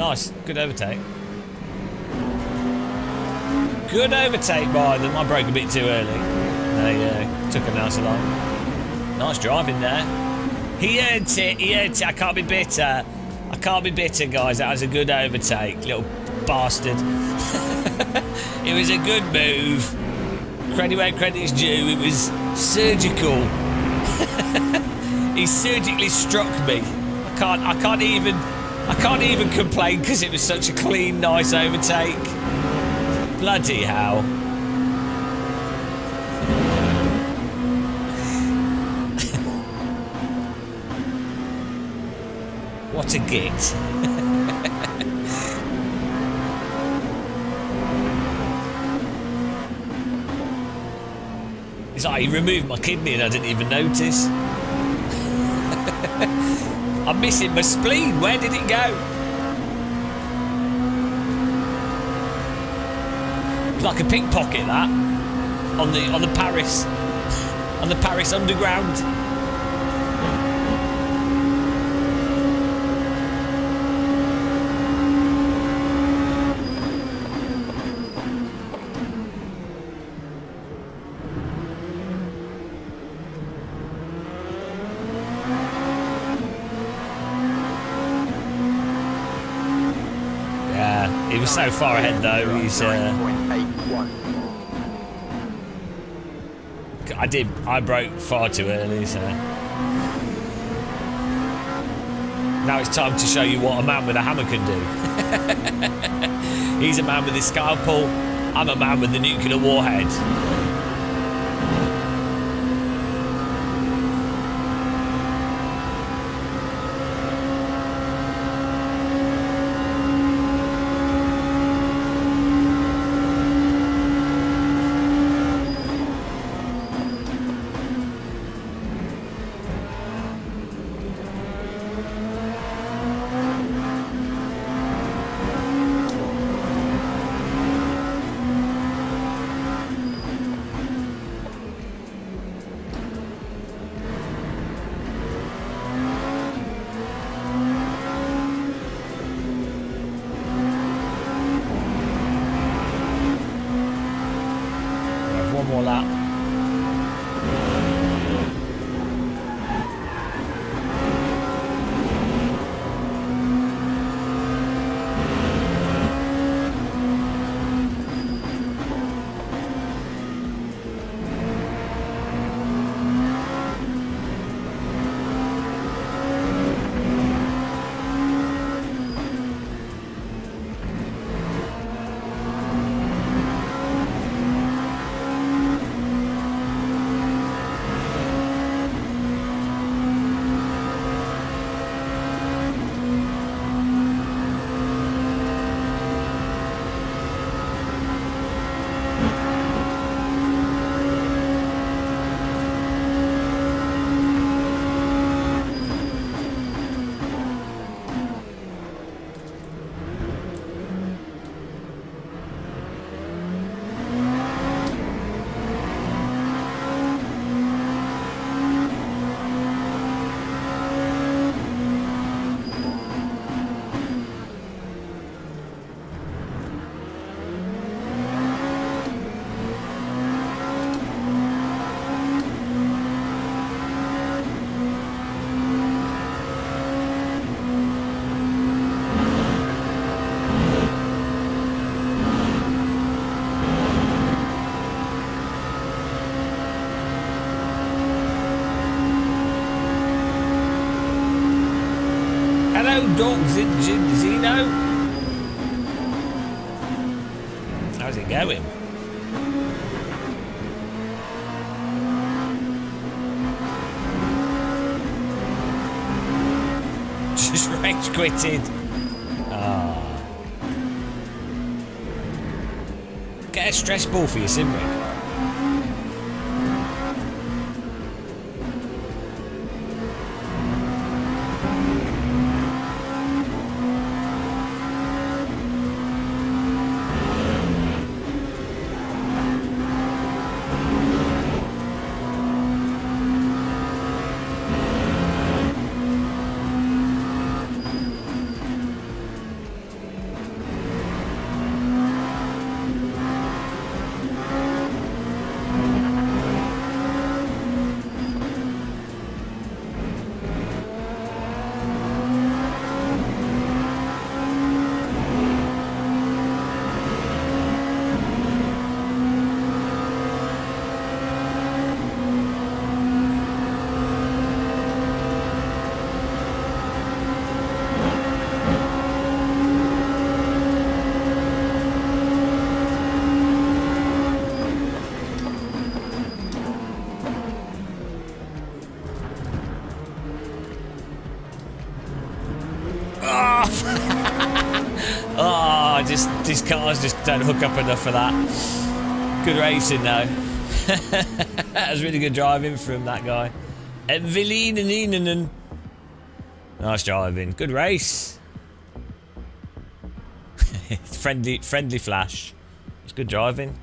[SPEAKER 1] Nice, good overtake. Good overtake by them. I broke a bit too early. They took a nice along. Nice driving there. He earned it. He earned it. I can't be bitter. I can't be bitter, guys. That was a good overtake, little bastard. It was a good move. Credit where credit's due. It was surgical. He surgically struck me. I can't even complain because it was such a clean, nice overtake. Bloody hell. What a git. It's like he removed my kidney and I didn't even notice. I'm missing my spleen. Where did it go? It's like a pickpocket, that, on the Paris Underground. He was so far ahead though. He's I broke far too early, so now it's time to show you what a man with a hammer can do. He's a man with his scalpel. I'm a man with the nuclear warhead. One more lap. Hello, Dog Zeno. How's it going? Just rage quitted. Ah. Get a stress ball for your SimRacing. These cars just don't hook up enough for that. Good racing though. That was really good driving from that guy. Nice driving. Good race. friendly flash. It's good driving.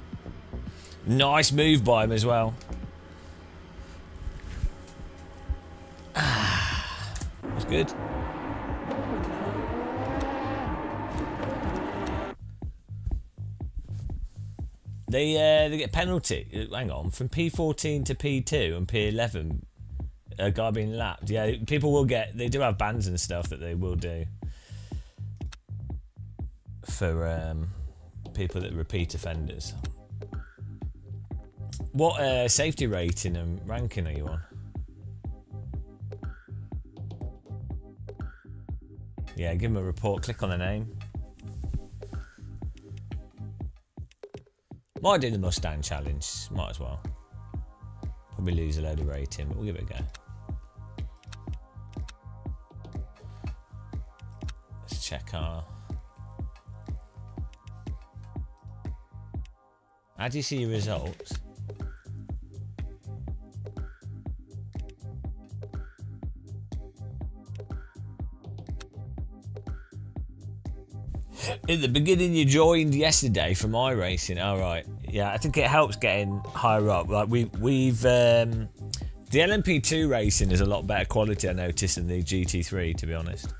[SPEAKER 1] Nice move by him as well. That's good. They get penalty. Hang on, from P14 to P2 and P11, a guy being lapped. Yeah, people will get. They do have bans and stuff that they will do for people that repeat offenders. What safety rating and ranking are you on? Yeah, give them a report. Click on the name. Might do the Mustang challenge. Might as well. Probably lose a load of rating, but we'll give it a go. Let's check our... How do you see your results? In the beginning, you joined yesterday from iRacing. All right, yeah, I think it helps getting higher up. Like we've the LMP2 racing is a lot better quality, I noticed, than the GT3. To be honest.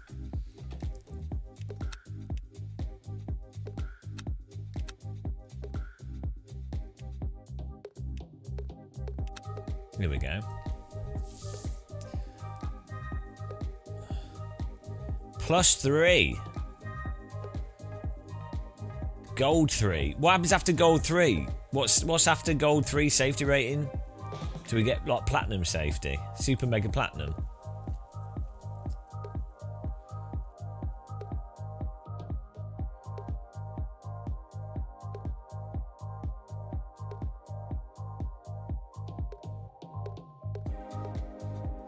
[SPEAKER 1] Here we go. +3. Gold 3. What happens after gold 3? What's after gold 3 safety rating? Do we get like platinum safety? Super mega platinum?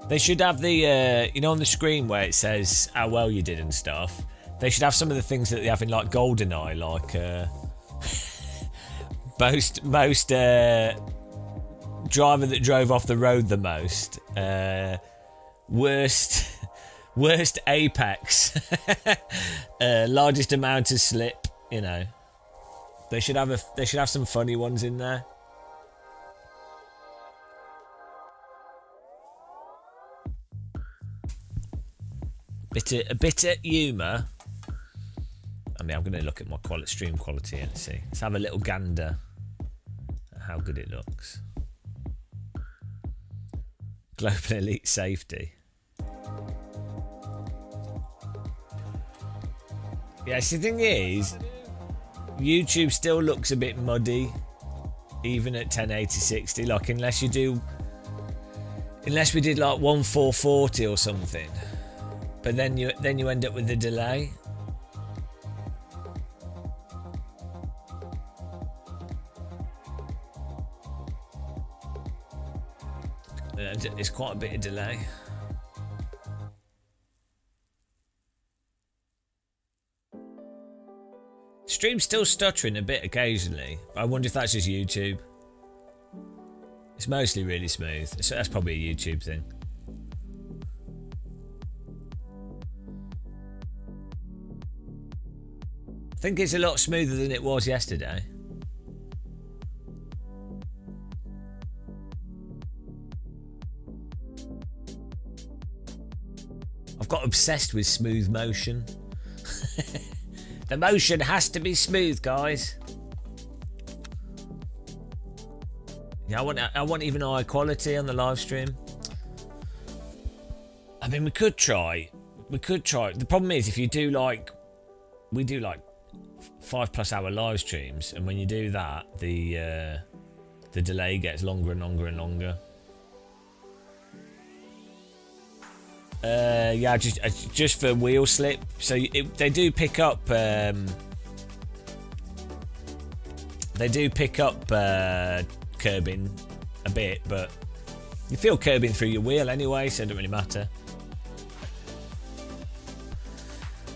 [SPEAKER 1] They should have the you know, on the screen where it says how well you did and stuff. They should have some of the things that they have in like GoldenEye, like most driver that drove off the road the most, worst apex, largest amount of slip. You know, they should have some funny ones in there. A bit of humour. I mean, I'm going to look at my stream quality and see. Let's have a little gander at how good it looks. Global Elite Safety. Yeah, see, the thing is, YouTube still looks a bit muddy, even at 1080/60. Like, unless we did like 1440 or something, but then you end up with the delay. It's quite a bit of delay. Stream's still stuttering a bit occasionally. I wonder if that's just YouTube. It's mostly really smooth. So that's probably a YouTube thing. I think it's a lot smoother than it was yesterday. I've got obsessed with smooth motion. The motion has to be smooth, guys. Yeah, I want even higher quality on the live stream. I mean, we could try. The problem is, if you do like, we do like 5+ hour live streams, and when you do that, the delay gets longer and longer and longer. Yeah, just for wheel slip. So they do pick up. Curbing a bit, but you feel curbing through your wheel anyway, so it doesn't really matter.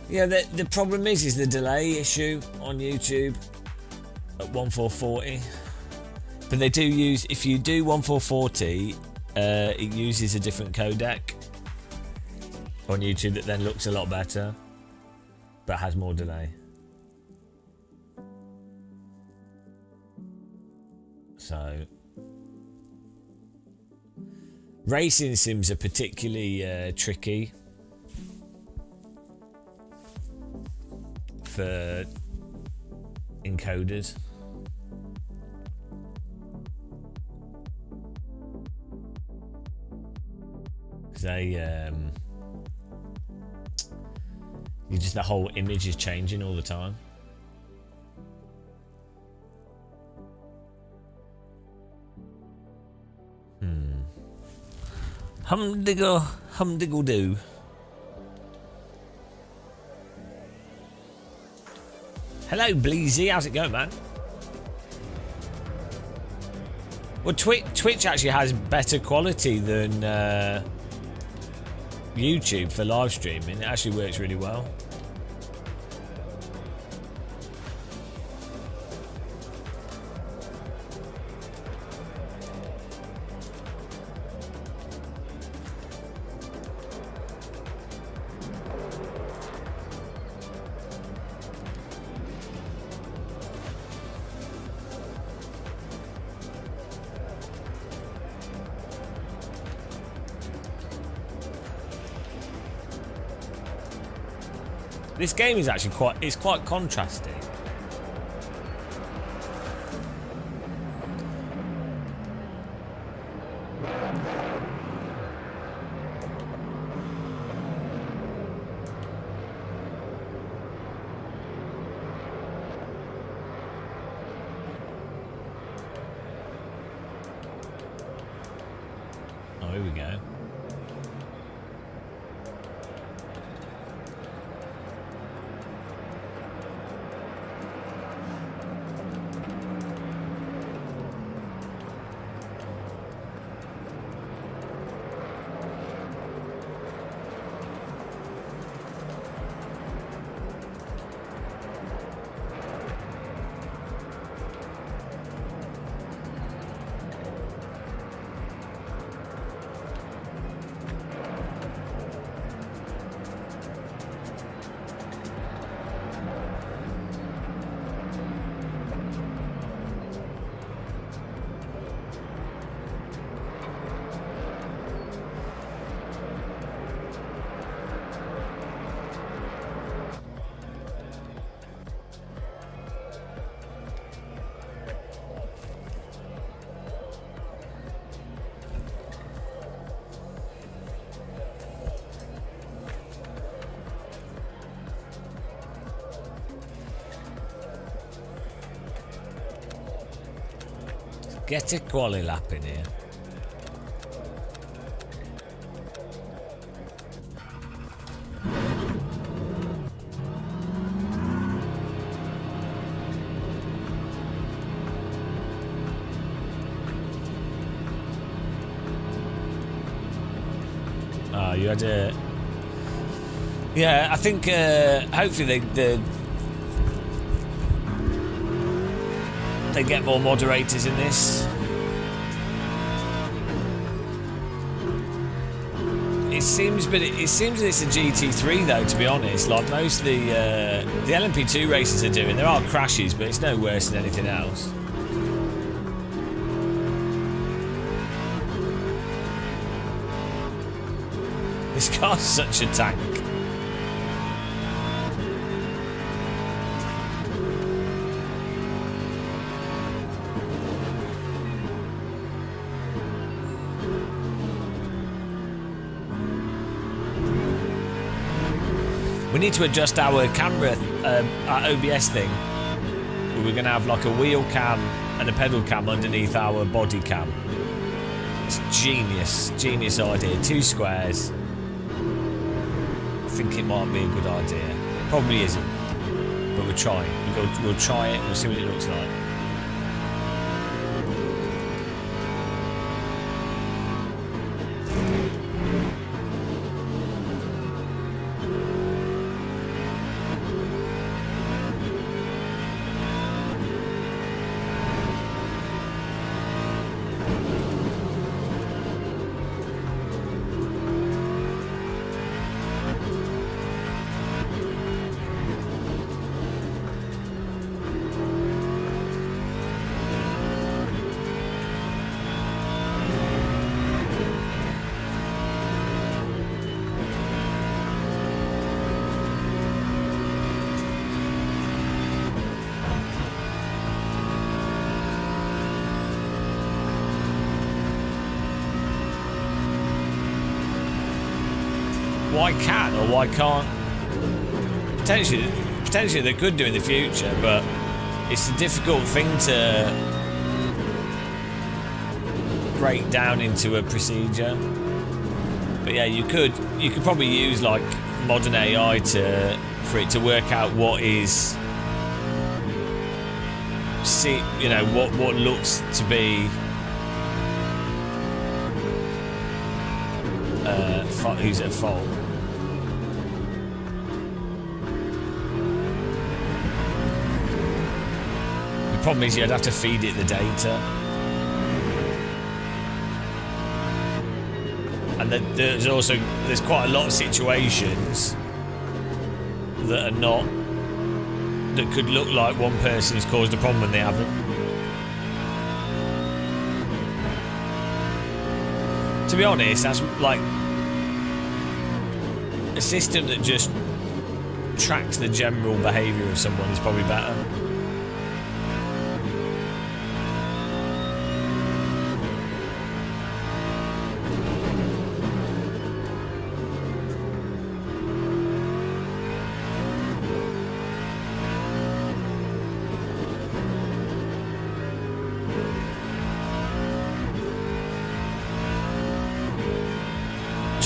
[SPEAKER 1] Yeah, the problem is the delay issue on YouTube at 1440. But they do use, if you do 1440, it uses a different codec on YouTube that then looks a lot better, but has more delay. So, racing sims are particularly tricky for encoders. Because the whole image is changing all the time. Humdiggle do. Hello, Bleezy. How's it going, man? Well, Twitch actually has better quality than YouTube for live streaming. It actually works really well. This game is actually quite contrasting. Oh, here we go. Get a quali lap in here. Oh, you had a... Yeah, I think hopefully they get more moderators in this. It seems it's a GT3 though, to be honest. Like most of the LMP2 races are doing, there are crashes, but it's no worse than anything else. This car's such a tank. We need to adjust our camera, our OBS thing. We're going to have like a wheel cam and a pedal cam underneath our body cam. It's genius idea. 2 squares. I think it might be a good idea. Probably isn't, but we'll try. We'll try it and we'll see what it looks like. why can or why can't? Potentially they could do in the future, but it's a difficult thing to break down into a procedure. But yeah, you could probably use like modern AI for it to work out what is, what looks to be who's at fault. The problem is you'd have to feed it the data, and there's quite a lot of situations that could look like one person has caused a problem when they haven't. To be honest, that's like a system that just tracks the general behaviour of someone is probably better.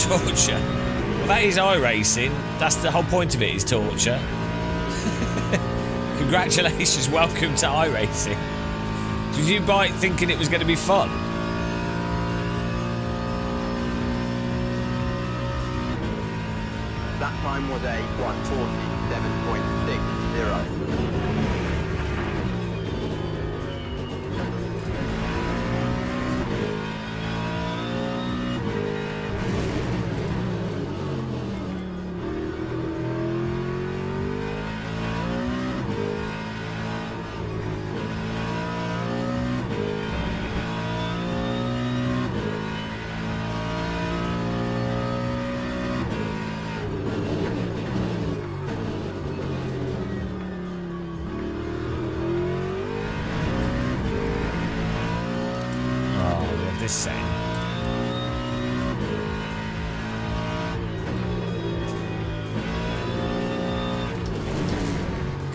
[SPEAKER 1] Torture. Well, that is iRacing. That's the whole point of it, is torture. Congratulations, welcome to iRacing. Did you buy it thinking it was going to be fun?
[SPEAKER 3] That time was a 1:47.60.
[SPEAKER 1] Same.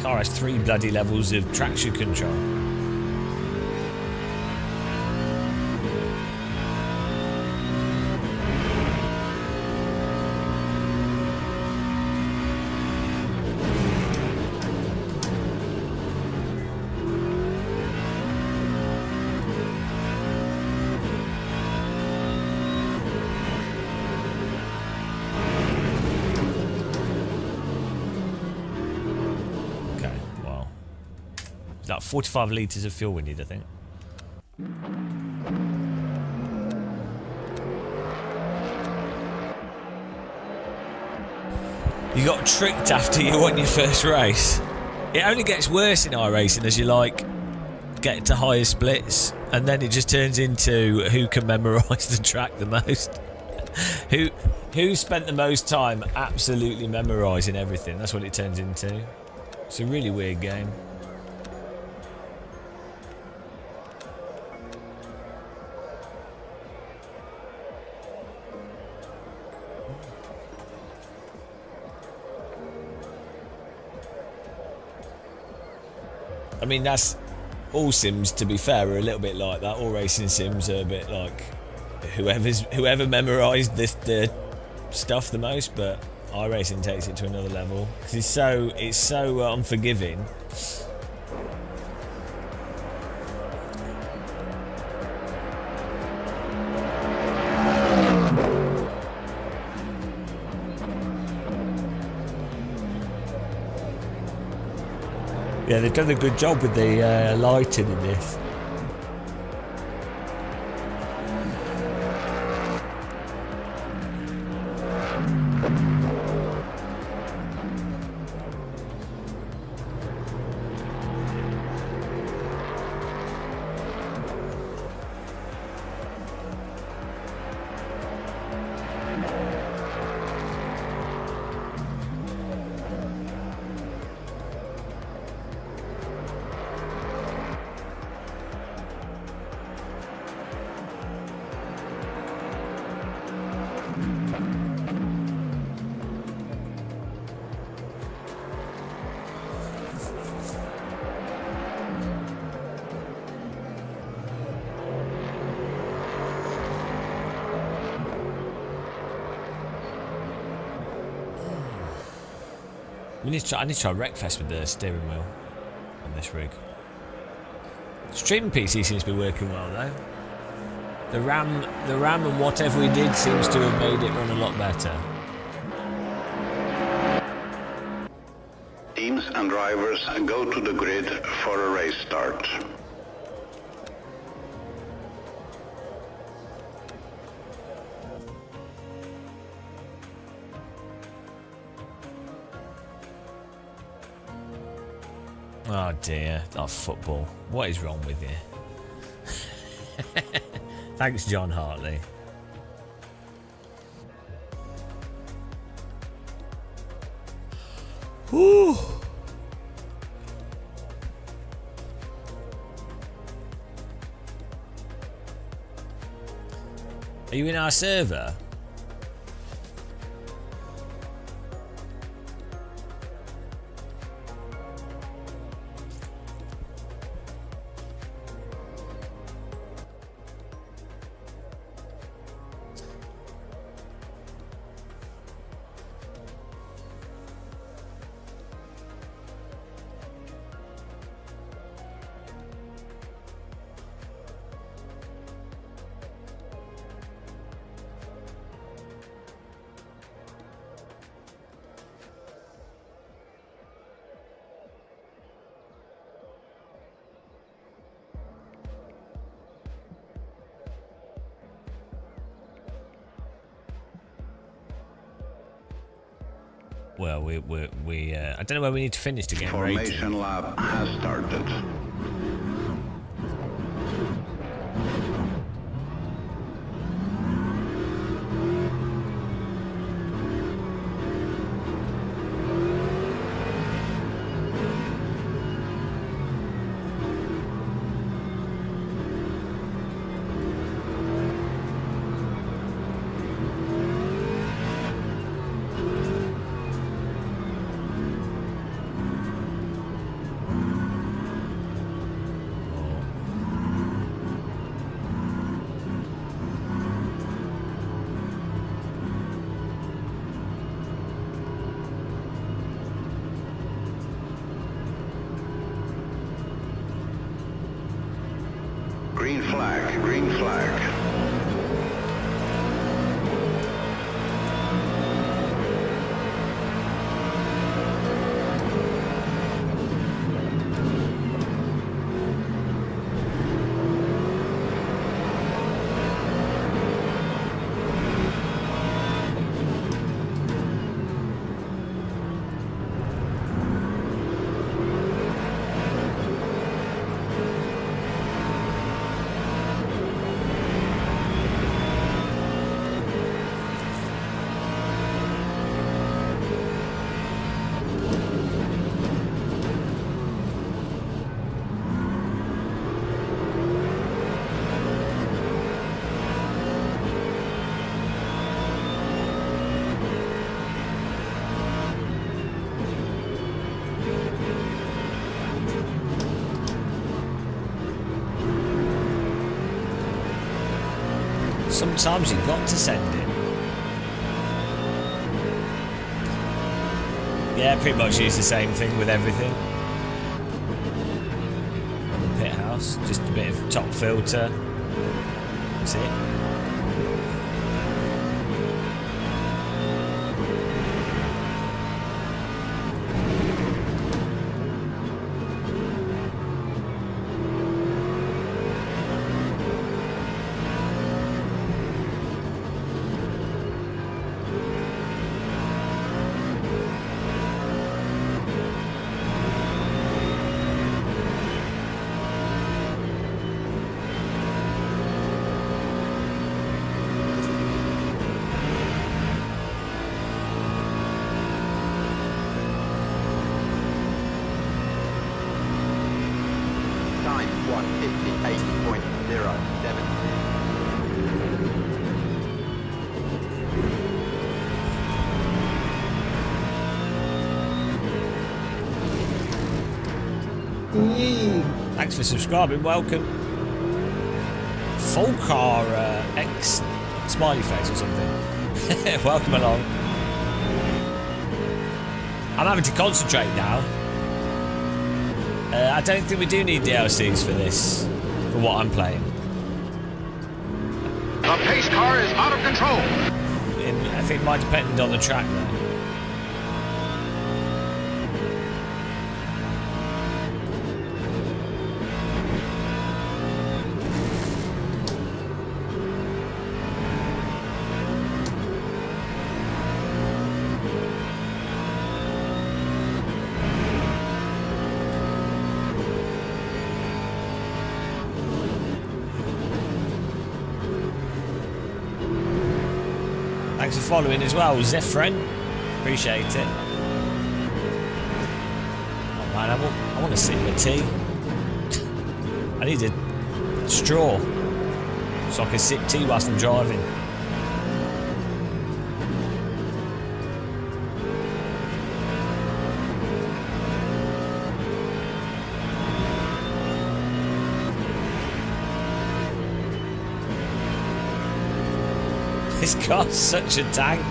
[SPEAKER 1] Car has 3 bloody levels of traction control. Like 45 litres of fuel we need, I think. You got tricked after you won your first race. It only gets worse in iRacing as you get to higher splits, and then it just turns into who can memorise the track the most. Who spent the most time absolutely memorising everything. That's what it turns into. It's a really weird game. I mean, that's all sims, to be fair, are a little bit like that. All racing sims are a bit like whoever memorised the stuff the most, but iRacing takes it to another level because it's so unforgiving. Yeah, they've done a good job with the lighting in this. I need to try Wreckfest with the steering wheel on this rig. Streaming PC seems to be working well though. The RAM and whatever we did seems to have made it run a lot better.
[SPEAKER 4] Teams and drivers go to the grid for a race start.
[SPEAKER 1] Oh dear, that football. What is wrong with you? Thanks, John Hartley. Whew. Are you in our server? Well, I don't know where we need to finish to get rated.
[SPEAKER 4] Formation lap has started. Green flag, green flag.
[SPEAKER 1] Sometimes you've got to send it. Yeah, pretty much use the same thing with everything. Pit house, just a bit of top filter. That's it.
[SPEAKER 3] Time 1:58.07.
[SPEAKER 1] Thanks for subscribing. Welcome. Folcar X smiley face or something. Welcome along. I'm having to concentrate now. I don't think we do need DLCs for this, for what I'm playing.
[SPEAKER 2] The pace car is out of control.
[SPEAKER 1] I think it might depend on the track though. Thanks for following as well, Zephyrin. Appreciate it. Oh man, I want to sip my tea. I need a straw so I can sip tea whilst I'm driving. This car's such a tank.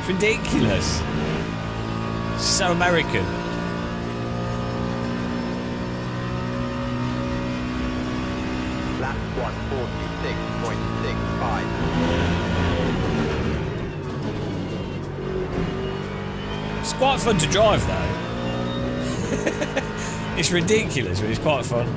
[SPEAKER 1] It's ridiculous. So American.
[SPEAKER 3] Lap 146.65.
[SPEAKER 1] It's quite fun to drive though. It's ridiculous, but it's quite fun.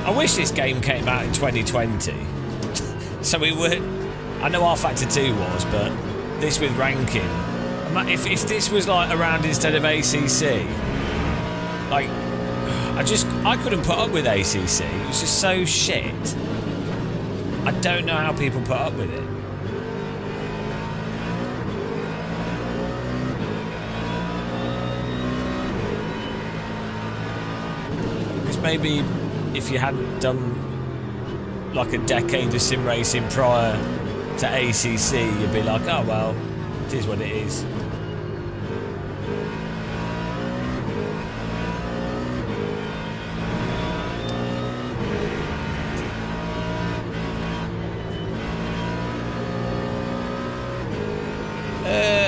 [SPEAKER 1] I wish this game came out in 2020. So we would. I know R-Factor 2 was, but this with ranking. If this was like around instead of ACC, like I couldn't put up with ACC. It was just so shit. I don't know how people put up with it. Because maybe if you hadn't done like a decade of sim racing prior to ACC, you'd be like, oh well, it is what it is.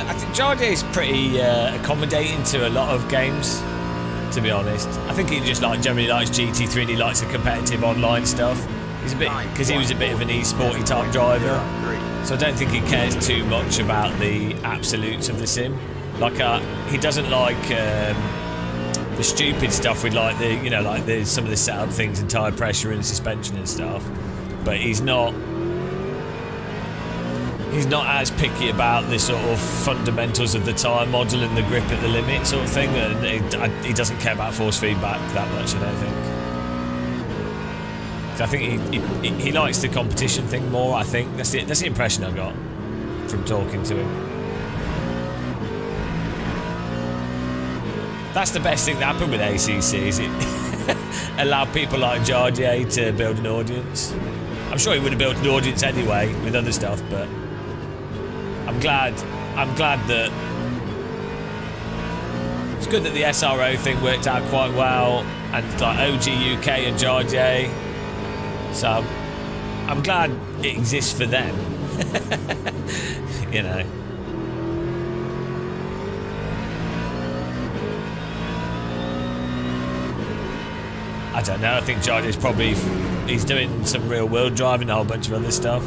[SPEAKER 1] I think Jardy is pretty accommodating to a lot of games, to be honest. I think he just generally likes GT3 and he likes the competitive online stuff. He's a bit, because he was a bit of an e-sporty type driver, so I don't think he cares too much about the absolutes of the sim. Like he doesn't like the stupid stuff with like the some of the setup things and tyre pressure and suspension and stuff. But he's not as picky about the sort of fundamentals of the tyre model and the grip at the limit sort of thing, and he doesn't care about force feedback that much, I don't think. I think he likes the competition thing more, I think. That's the impression I got from talking to him. That's the best thing that happened with ACC, is it allowed people like Jardier to build an audience. I'm sure he would have built an audience anyway with other stuff, but I'm glad that it's good that the SRO thing worked out quite well, and like OG UK and Jardier. So I'm glad it exists for them. You know. I don't know, I think Jardier's he's doing some real world driving, a whole bunch of other stuff.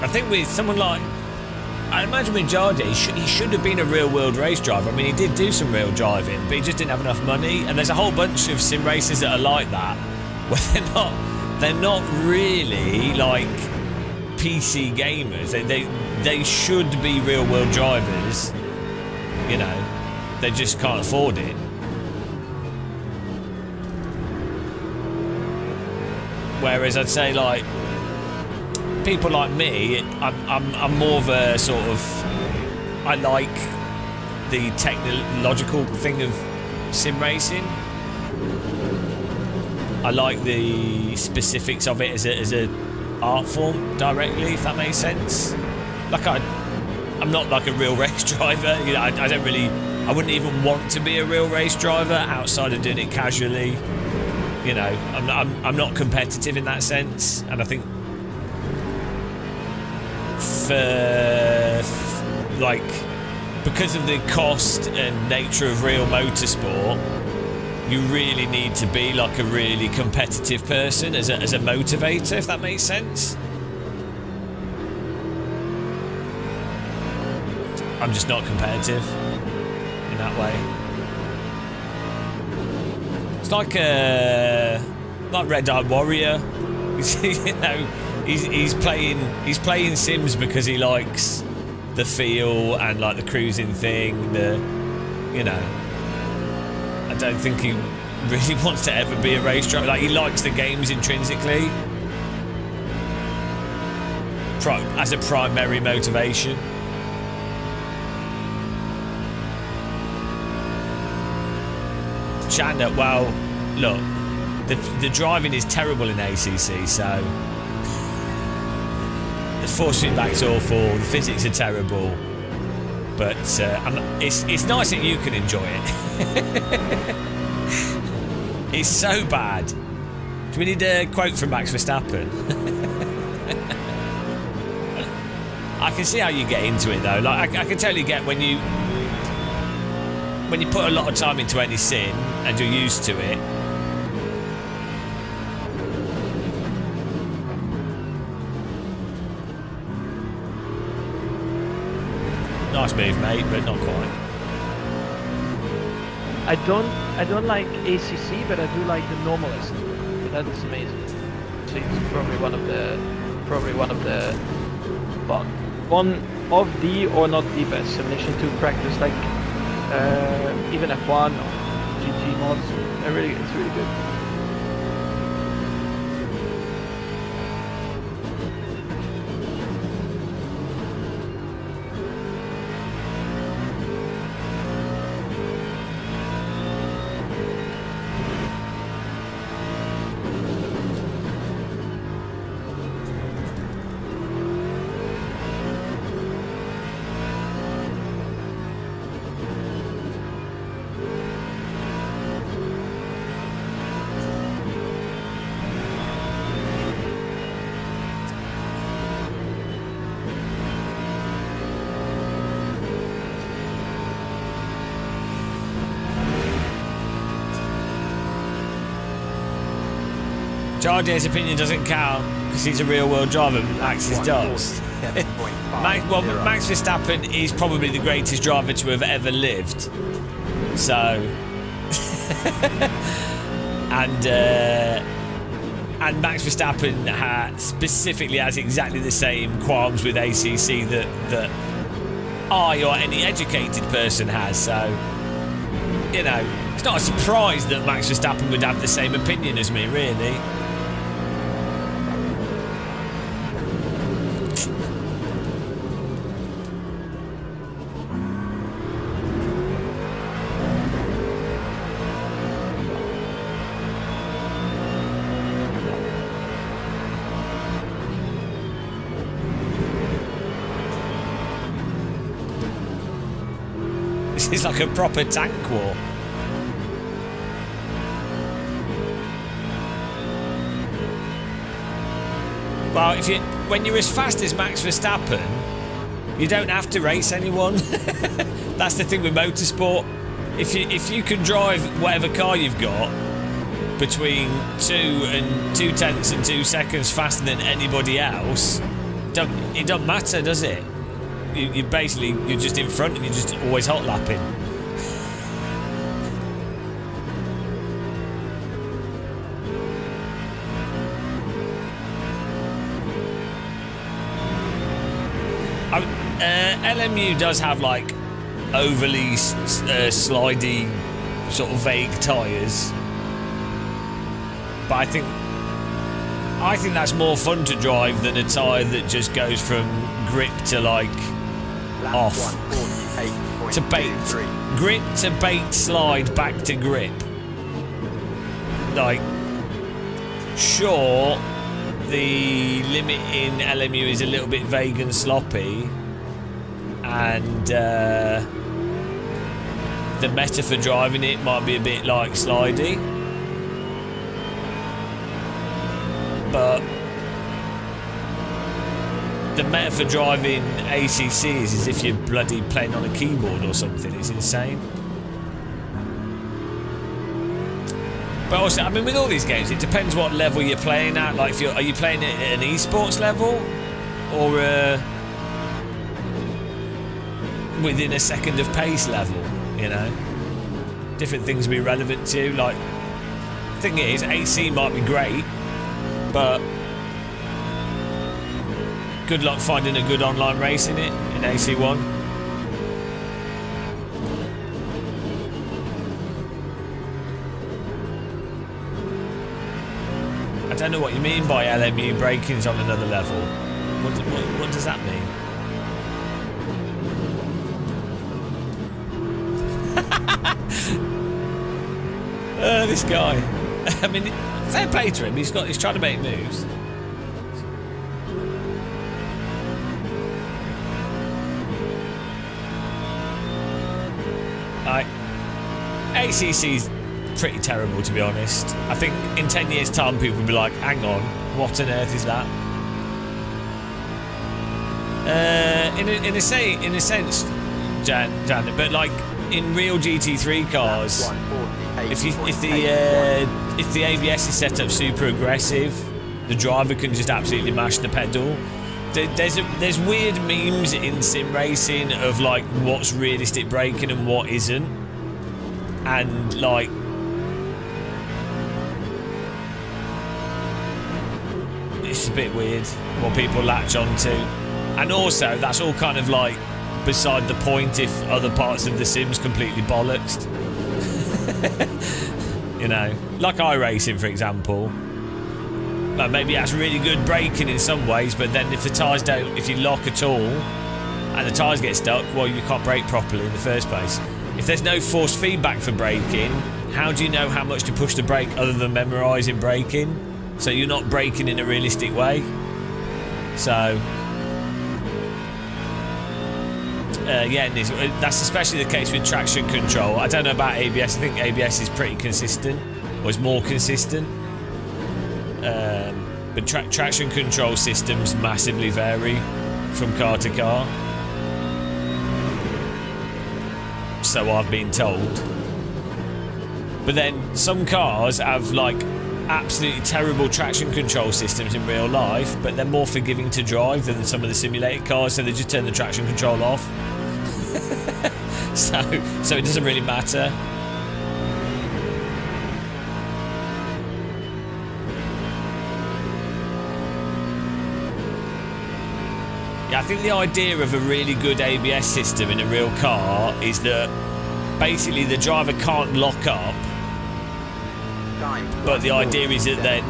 [SPEAKER 1] I think with someone like, I imagine with Jardy, he should have been a real-world race driver. I mean, he did do some real driving, but he just didn't have enough money. And there's a whole bunch of sim racers that are like that, where they're not really like PC gamers. They should be real world drivers. You know, they just can't afford it. Whereas I'd say like people like me, I'm more of a sort of, I like the technological thing of sim racing. I like the specifics of it as a art form directly, if that makes sense. Like I'm not like a real race driver. You know, I don't really. I wouldn't even want to be a real race driver outside of doing it casually. You know, I'm not competitive in that sense, and I think for like because of the cost and nature of real motorsport, you really need to be like a really competitive person as a motivator, if that makes sense. I'm just not competitive in that way. It's like Red Eyed Warrior. You know, he's playing Sims because he likes the feel and like the cruising thing. You know, I don't think he really wants to ever be a race driver. Like, he likes the games intrinsically as a primary motivation. Chandler, well, look, the driving is terrible in ACC, so the force feedback's awful, the physics are terrible, but it's nice that you can enjoy it. It's so bad. Do we need a quote from Max Verstappen? I can see how you get into it though. Like I can totally get when you put a lot of time into any sim and you're used to it. Nice move, mate, but not quite.
[SPEAKER 5] I don't like ACC, but I do like the Normalist. That is amazing. So it's probably one of the well, one of the or not the best simulation to practice, like even F1 or GT mods. It's really good.
[SPEAKER 1] Jardier's opinion doesn't count because he's a real-world driver. Max's does. Max Verstappen is probably the greatest driver to have ever lived. So, and Max Verstappen specifically has exactly the same qualms with ACC that I or any educated person has. So, you know, it's not a surprise that Max Verstappen would have the same opinion as me, really. It's like a proper tank war. Well, when you're as fast as Max Verstappen, you don't have to race anyone. That's the thing with motorsport. If you can drive whatever car you've got between 2 and 2/10 and 2 seconds faster than anybody else, it don't matter, does it? You're just in front and you're just always hot lapping. LMU does have like overly slidey, sort of vague tyres, but I think that's more fun to drive than a tyre that just goes from grip to like off to bait, grip to bait, slide back to grip. Like, sure, the limit in LMU is a little bit vague and sloppy, and the meta for driving it might be a bit like slidey, but the meta for driving ACCs is if you're bloody playing on a keyboard or something. It's insane. But also, I mean, with all these games, it depends what level you're playing at. Like, are you playing it at an esports level, or within a second of pace level? You know, different things will be relevant to you. Like, the thing is, AC might be great, but good luck finding a good online race in it in AC1. I don't know what you mean by LMU braking's on another level. What does that mean? This guy. I mean, fair play to him. He's trying to make moves. ACC's pretty terrible, to be honest. I think in 10 years' time, people will be like, "Hang on, what on earth is that?" In a sense, Jan, but like in real GT3 cars, if the ABS is set up super aggressive, the driver can just absolutely mash the pedal. There's weird memes in sim racing of like what's realistic braking and what isn't, and like it's a bit weird what people latch onto, and also that's all kind of like beside the point if other parts of the sim's completely bollocksed. You know, like iRacing, for example. Like maybe that's really good braking in some ways, but then if you lock at all and the tyres get stuck, well, you can't brake properly in the first place. If there's no force feedback for braking, how do you know how much to push the brake other than memorising braking? So you're not braking in a realistic way. So yeah, that's especially the case with traction control. I don't know about ABS. I think ABS is pretty consistent, or is more consistent. But traction control systems massively vary from car to car. So I've been told. But then some cars have like absolutely terrible traction control systems in real life, but they're more forgiving to drive than some of the simulated cars, so they just turn the traction control off. so it doesn't really matter. Yeah, I think the idea of a really good ABS system in a real car is that basically the driver can't lock up, but the idea is that they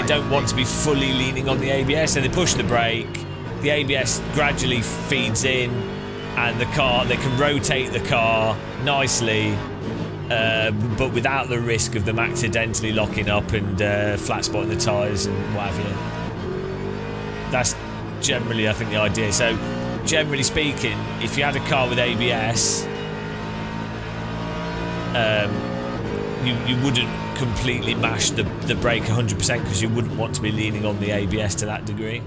[SPEAKER 1] don't want to be fully leaning on the ABS, so they push the brake, the ABS gradually feeds in, and they can rotate the car nicely, but without the risk of them accidentally locking up and flat spotting the tyres and what have you. That's generally, I think, the idea. So generally speaking, if you had a car with ABS, you wouldn't completely mash the brake 100% because you wouldn't want to be leaning on the ABS to that degree,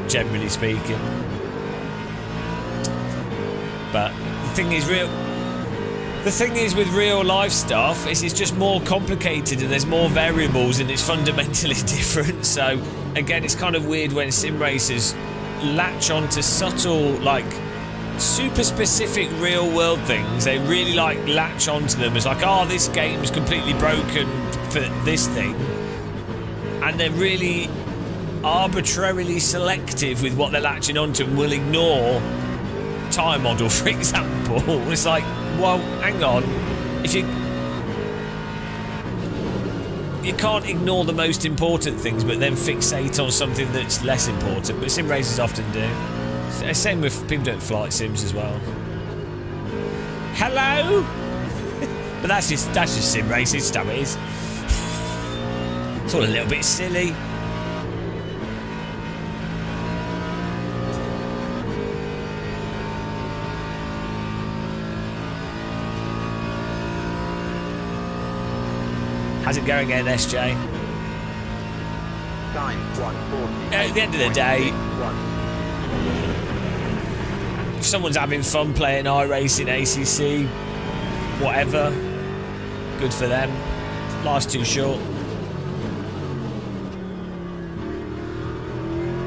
[SPEAKER 1] generally speaking. But the thing is with real life stuff is it's just more complicated and there's more variables and it's fundamentally different. So again, it's kind of weird when sim racers latch onto subtle, like super specific real world things. They really like latch onto them as like, oh, this game's completely broken for this thing, and they're really arbitrarily selective with what they're latching onto and will ignore tyre model, for example. It's like, well, hang on. If you can't ignore the most important things, but then fixate on something that's less important. But sim racers often do. Same with people doing flight sims as well. Hello. But that's just sim racing stuff. It is. It's all a little bit silly. How's it going again, SJ?
[SPEAKER 3] Time 1:40.
[SPEAKER 1] At the end of the day, if someone's having fun playing iRacing, ACC, whatever, good for them. Life's too short.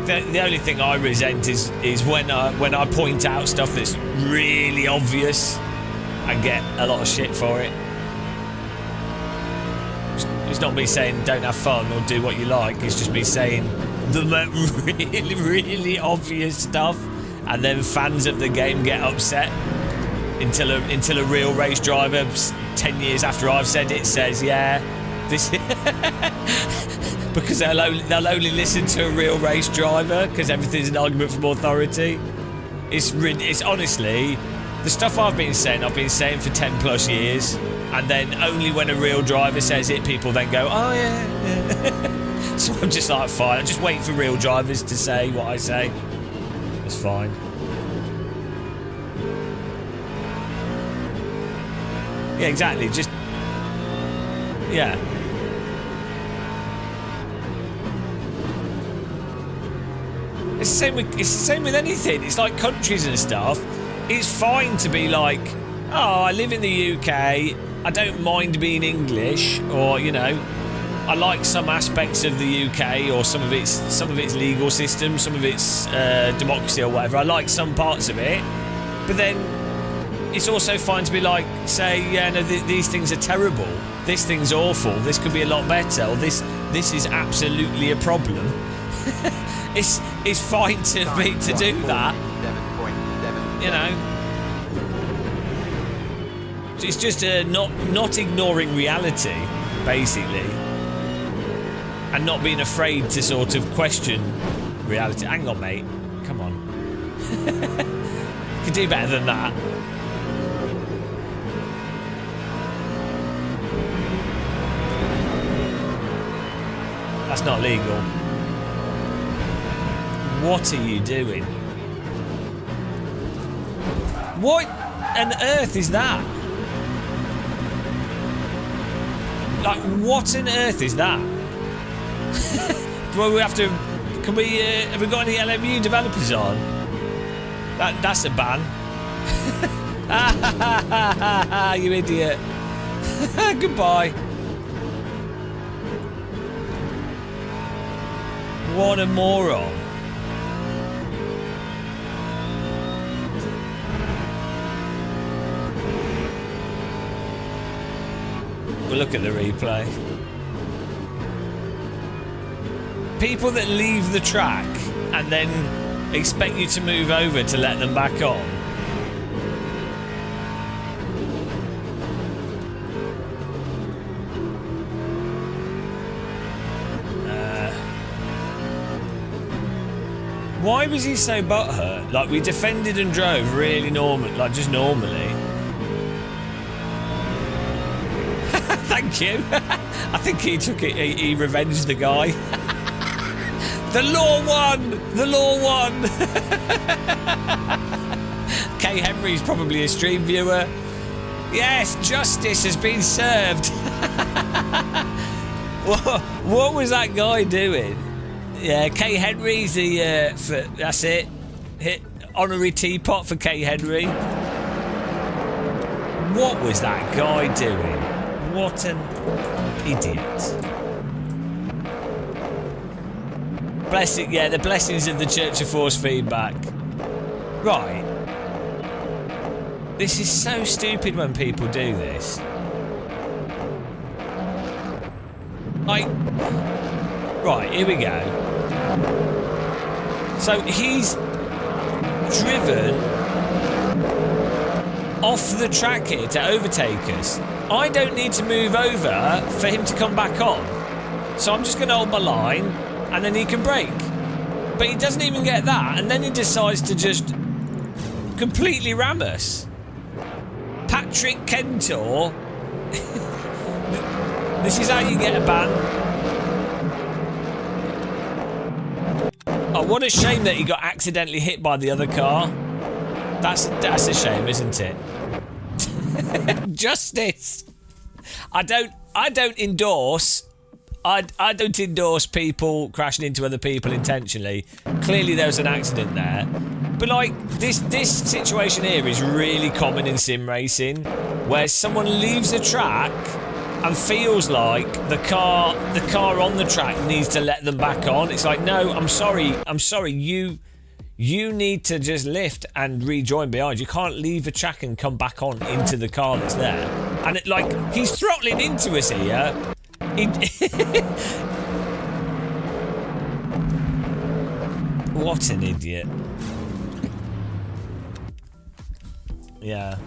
[SPEAKER 1] The only thing I resent is when I point out stuff that's really obvious and get a lot of shit for it. It's not me saying don't have fun or do what you like. It's just me saying the really, really obvious stuff, and then fans of the game get upset until a real race driver 10 years after I've said it says, yeah, this because they'll only listen to a real race driver because everything's an argument from authority. It's honestly the stuff I've been saying for 10 plus years, and then only when a real driver says it, people then go, oh yeah. So I'm just like, fine, I just wait for real drivers to say what I say. It's fine. Yeah, exactly. Just yeah. It's the same with anything. It's like countries and stuff. It's fine to be like, oh, I live in the UK. I don't mind being English, or you know, I like some aspects of the UK or some of its legal system, some of its democracy or whatever. I like some parts of it, but then it's also fine to be like, say, yeah, no, these things are terrible. This thing's awful. This could be a lot better. Or this is absolutely a problem. It's fine to do that. You know. It's just not ignoring reality, basically, and not being afraid to sort of question reality. Hang on, mate. Come on. You can do better than that. That's not legal. What are you doing? What on earth is that? Like, what on earth is that? Well, we have to. Can we? Have we got any LMU developers on? That's a ban. You idiot. Goodbye. What a moron. We'll look at the replay. People that leave the track and then expect you to move over to let them back on. Why was he so butthurt? Like, we defended and drove really normal, like just normally. Thank you. I think he took it. He revenged the guy. The law won. The law won. Kay Henry's probably a stream viewer. Yes, justice has been served. What was that guy doing? Yeah, Kay Henry's the. That's it. Hit honorary teapot for Kay Henry. What was that guy doing? What an idiot. Blessing, yeah, the blessings of the Church of Force feedback. Right. This is so stupid when people do this. Like, right, here we go. So he's driven off the track here to overtake us. I don't need to move over for him to come back on. So I'm just going to hold my line and then he can brake. But he doesn't even get that, and then he decides to just completely ram us. Patrick Kentor. This is how you get a ban. Oh, what a shame that he got accidentally hit by the other car. That's a shame, isn't it? Justice. I don't endorse people crashing into other people intentionally. Clearly there was an accident there. But like this situation here is really common in sim racing, where someone leaves a track and feels like the car on the track needs to let them back on. It's like, no, I'm sorry, you need to just lift and rejoin behind. You can't leave a track and come back on into the car that's there. And it, like, he's throttling into us here. What an idiot. Yeah.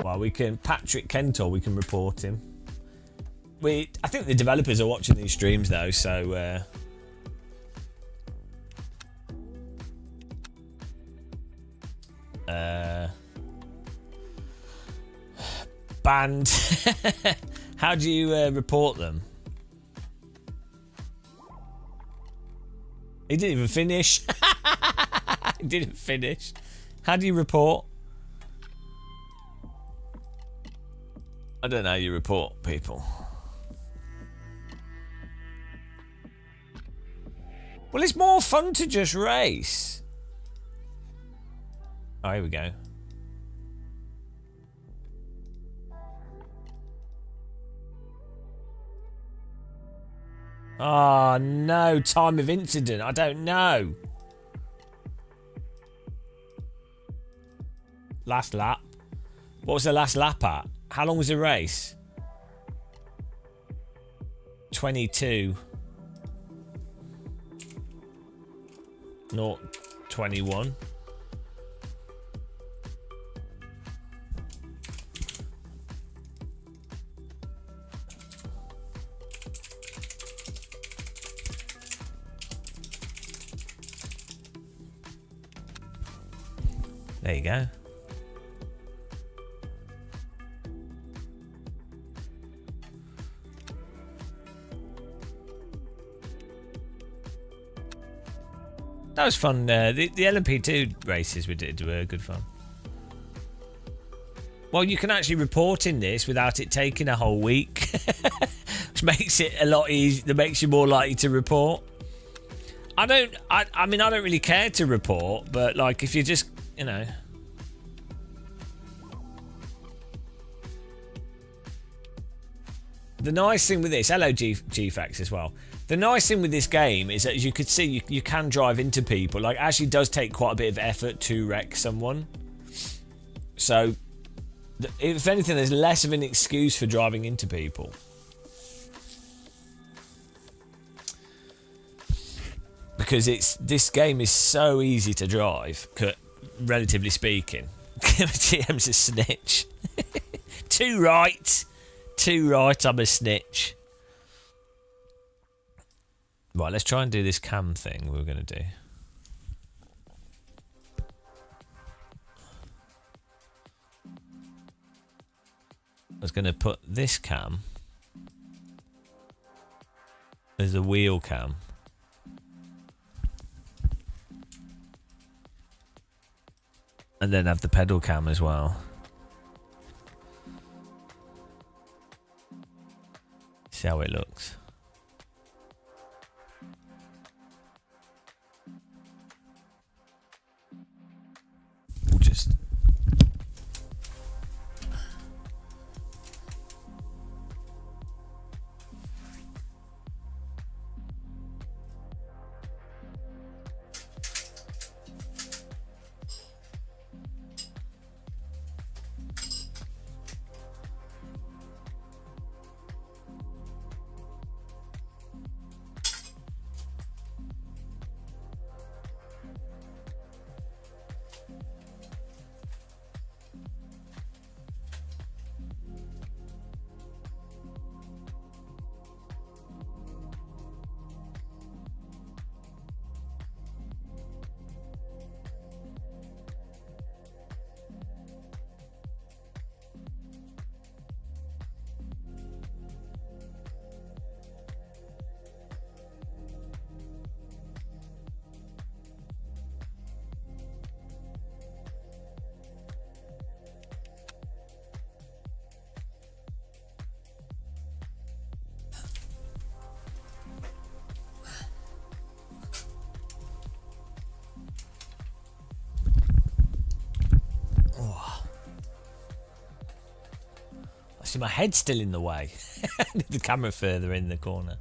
[SPEAKER 1] Well, we can... Patrick Kentor, we can report him. I think the developers are watching these streams, though, so... Banned. How do you report them? He didn't even finish. He didn't finish. How do you report? I don't know how you report people. Well, it's more fun to just race. Oh, here we go. Oh, no. Time of incident. I don't know. Last lap. What was the last lap at? How long was the race? 22. Not 21. There you go. That was fun. The LMP2 races we did were good fun. Well, you can actually report in this without it taking a whole week, which makes it a lot easier. That makes you more likely to report. I mean, I don't really care to report, but like if you just, you know. The nice thing with this, hello GFAX as well. The nice thing with this game is that, as you could see, you can drive into people. Like, it actually does take quite a bit of effort to wreck someone. So, if anything, there's less of an excuse for driving into people. Because this game is so easy to drive, relatively speaking. TM's a snitch. Too right, I'm a snitch. Right, let's try and do this cam thing we were going to do. I was going to put this cam as a wheel cam. And then have the pedal cam as well. See how it looks. We'll just... See, my head's still in the way. The camera further in the corner.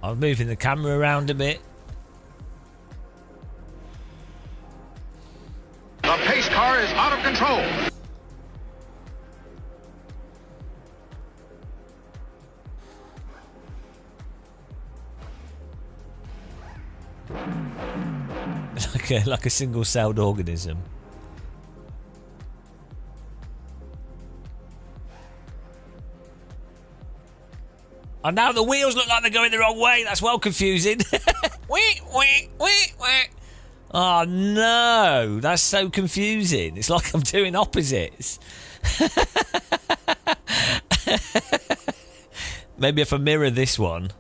[SPEAKER 1] I'm moving the camera around a bit.
[SPEAKER 2] The pace car is out of control.
[SPEAKER 1] Like a single-celled organism. And now the wheels look like they're going the wrong way. That's well confusing. Wee, wee, wee, wee. Oh no, that's so confusing. It's like I'm doing opposites. Maybe if I mirror this one.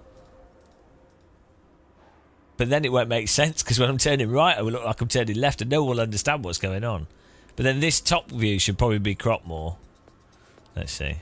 [SPEAKER 1] But then it won't make sense, because when I'm turning right, it will look like I'm turning left and no one will understand what's going on. But then this top view should probably be cropped more. Let's see.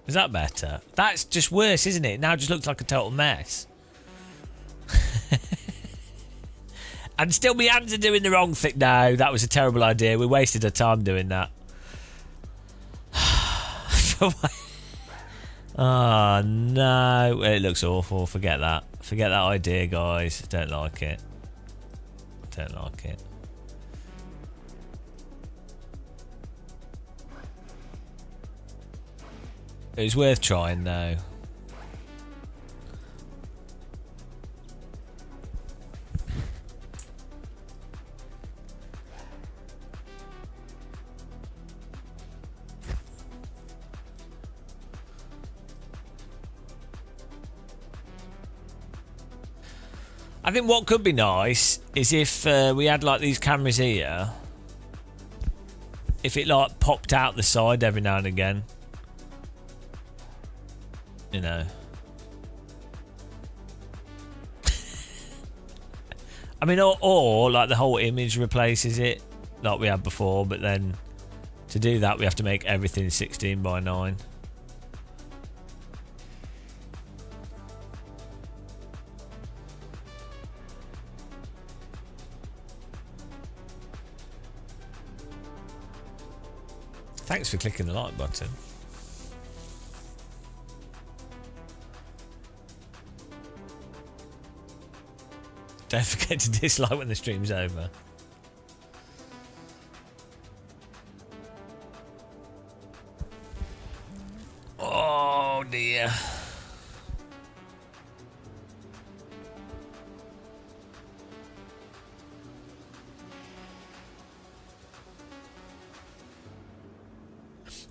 [SPEAKER 1] Is that better? That's just worse, isn't it? Now it just looks like a total mess. And still my hands are doing the wrong thing. No, that was a terrible idea. We wasted our time doing that. Oh, no. It looks awful. Forget that. Forget that idea, guys. Don't like it. Don't like it. It was worth trying, though. I think what could be nice is if we had like these cameras here. If it like popped out the side every now and again. You know. I mean, or like the whole image replaces it like we had before, but then to do that we have to make everything 16:9. Thanks for clicking the like button. Don't forget to dislike when the stream's over. Oh dear.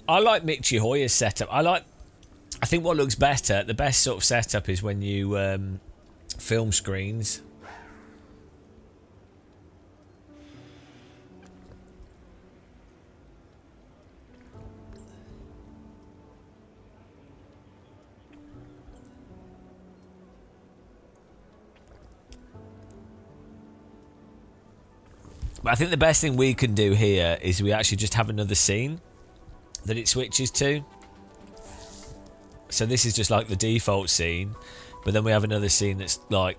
[SPEAKER 1] I like Michi Hoyer's setup. I think what looks better, the best sort of setup is when you film screens. But I think the best thing we can do here is we actually just have another scene that it switches to. So this is just like the default scene, but then we have another scene that's like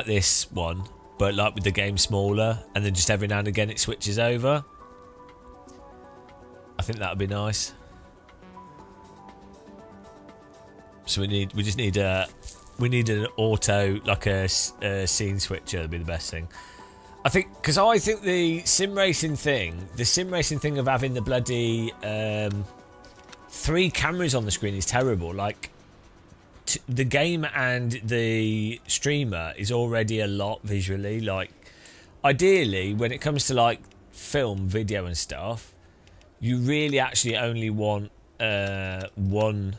[SPEAKER 1] this one, but like with the game smaller, and then just every now and again it switches over. I think that would be nice. So we just need an auto, like a scene switcher. That'd be the best thing. I think, because I think the sim racing thing of having the bloody 3 cameras on the screen is terrible. Like, the game and the streamer is already a lot visually. Like, ideally, when it comes to like film, video, and stuff, you really actually only want one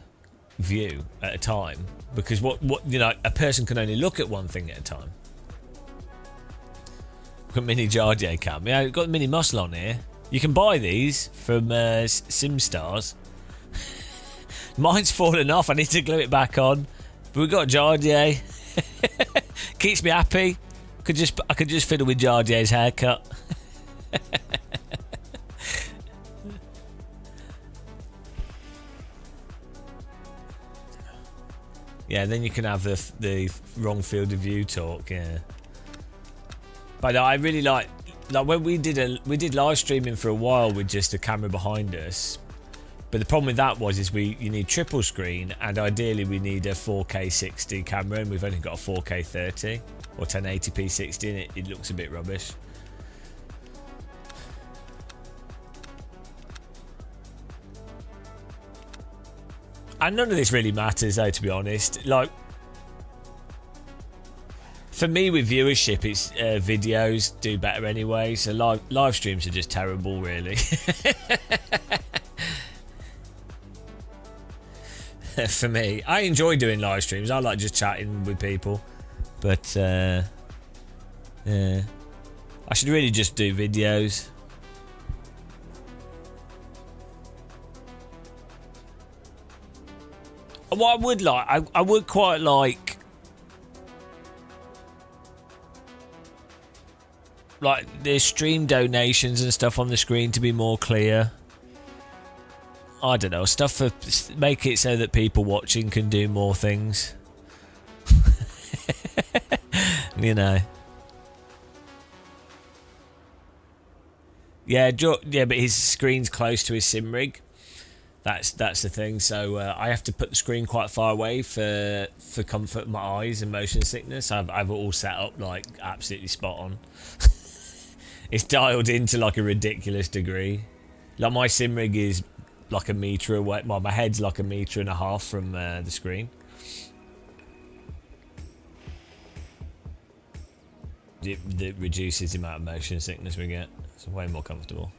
[SPEAKER 1] view at a time, because what you know, a person can only look at one thing at a time. Got mini Jardier cam. Yeah, got the mini muscle on here. You can buy these from SimStars. Mine's fallen off. I need to glue it back on. But we've got Jardier. Keeps me happy. I could just fiddle with Jardier's haircut. Yeah, then you can have the wrong field of view talk. Yeah. But I really like when we did live streaming for a while with just a camera behind us. But the problem with that was you need triple screen, and ideally we need a 4K 60 camera, and we've only got a 4K 30 or 1080p 60, and it looks a bit rubbish. And none of this really matters, though, to be honest. Like, for me, with viewership, it's videos do better anyway. So live streams are just terrible, really. For me, I enjoy doing live streams. I like just chatting with people, but yeah, I should really just do videos. What I would like, I would quite like the stream donations and stuff on the screen to be more clear. I don't know, stuff for make it so that people watching can do more things. You know. Yeah, but his screen's close to his sim rig. That's the thing. So I have to put the screen quite far away for comfort of my eyes and motion sickness. I've it all set up like absolutely spot on. It's dialed into like a ridiculous degree. Like my sim rig is like a metre away. My head's like a metre and a half from the screen. It reduces the amount of motion sickness we get. It's way more comfortable.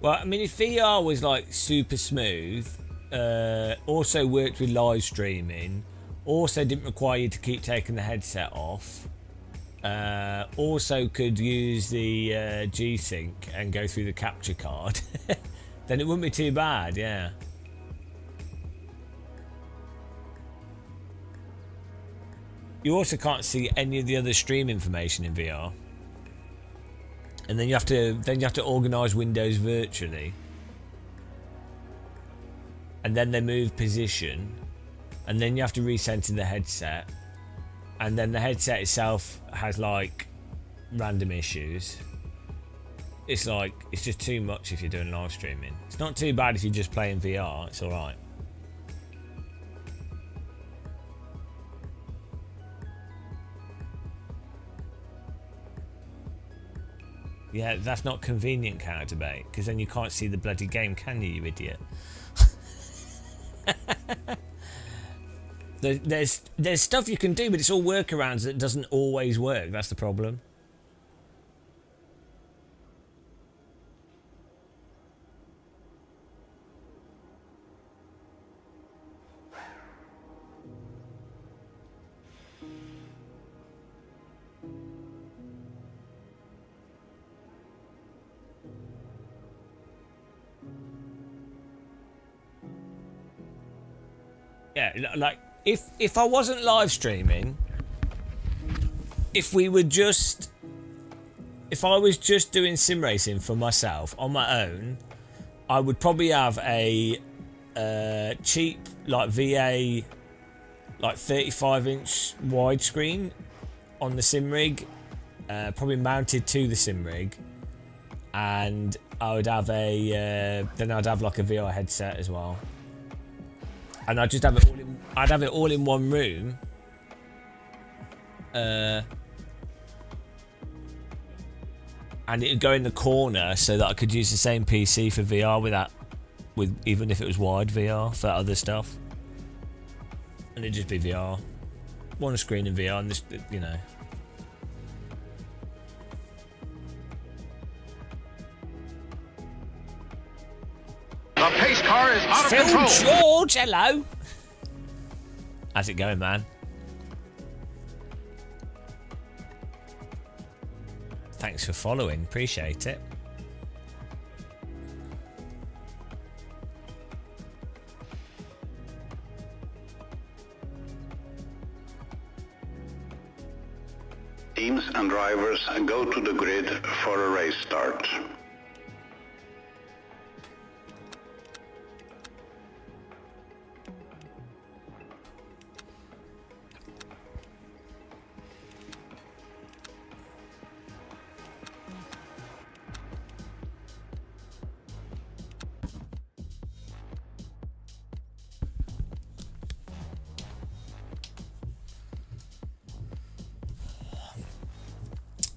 [SPEAKER 1] Well, I mean, if VR was like super smooth, also worked with live streaming, also didn't require you to keep taking the headset off, also could use the G-Sync and go through the capture card, then it wouldn't be too bad, yeah. You also can't see any of the other stream information in VR. And then you have to organise windows virtually, and then they move position, and then you have to recenter the headset, and then the headset itself has like random issues. It's like, it's just too much if you're doing live streaming. It's not too bad if you're just playing VR, it's alright. Yeah, that's not convenient, character bait, because then you can't see the bloody game, can you, you idiot? There's stuff you can do, but it's all workarounds that doesn't always work. That's the problem. Yeah, like if I wasn't live streaming, if I was just doing SimRacing for myself on my own, I would probably have a cheap like VA like 35-inch widescreen on the sim rig, probably mounted to the sim rig, and I would have then I'd have like a VR headset as well. And I'd just have it all in. I'd have it all in one room. And it'd go in the corner so that I could use the same PC for VR with even if it was wide VR for other stuff. And it'd just be VR, one screen in VR, and this, you know.
[SPEAKER 2] The pace car is out of
[SPEAKER 1] Phil
[SPEAKER 2] control.
[SPEAKER 1] George, hello. How's it going, man? Thanks for following, appreciate it.
[SPEAKER 4] Teams and drivers go to the grid for a race start.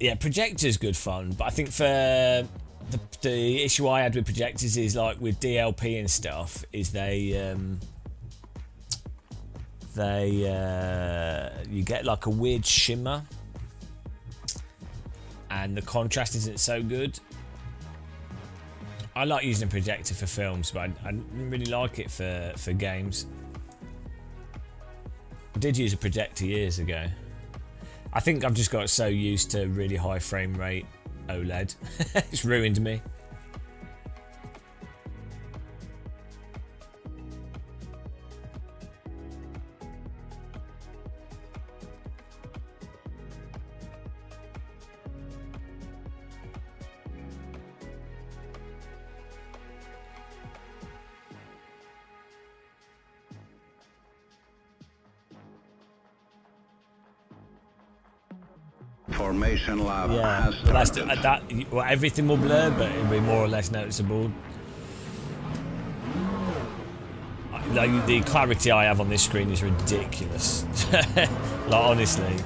[SPEAKER 1] Yeah, projector's good fun, but I think for the issue I had with projectors is like with DLP and stuff is you get like a weird shimmer and the contrast isn't so good. I like using a projector for films, but I didn't really like it for games. I did use a projector years ago. I think I've just got so used to really high frame rate OLED. It's ruined me.
[SPEAKER 4] Formation lab
[SPEAKER 1] Yeah,
[SPEAKER 4] has
[SPEAKER 1] but
[SPEAKER 4] started.
[SPEAKER 1] well, everything will blur, but it'll be more or less noticeable. Like, the clarity I have on this screen is ridiculous. Like, honestly.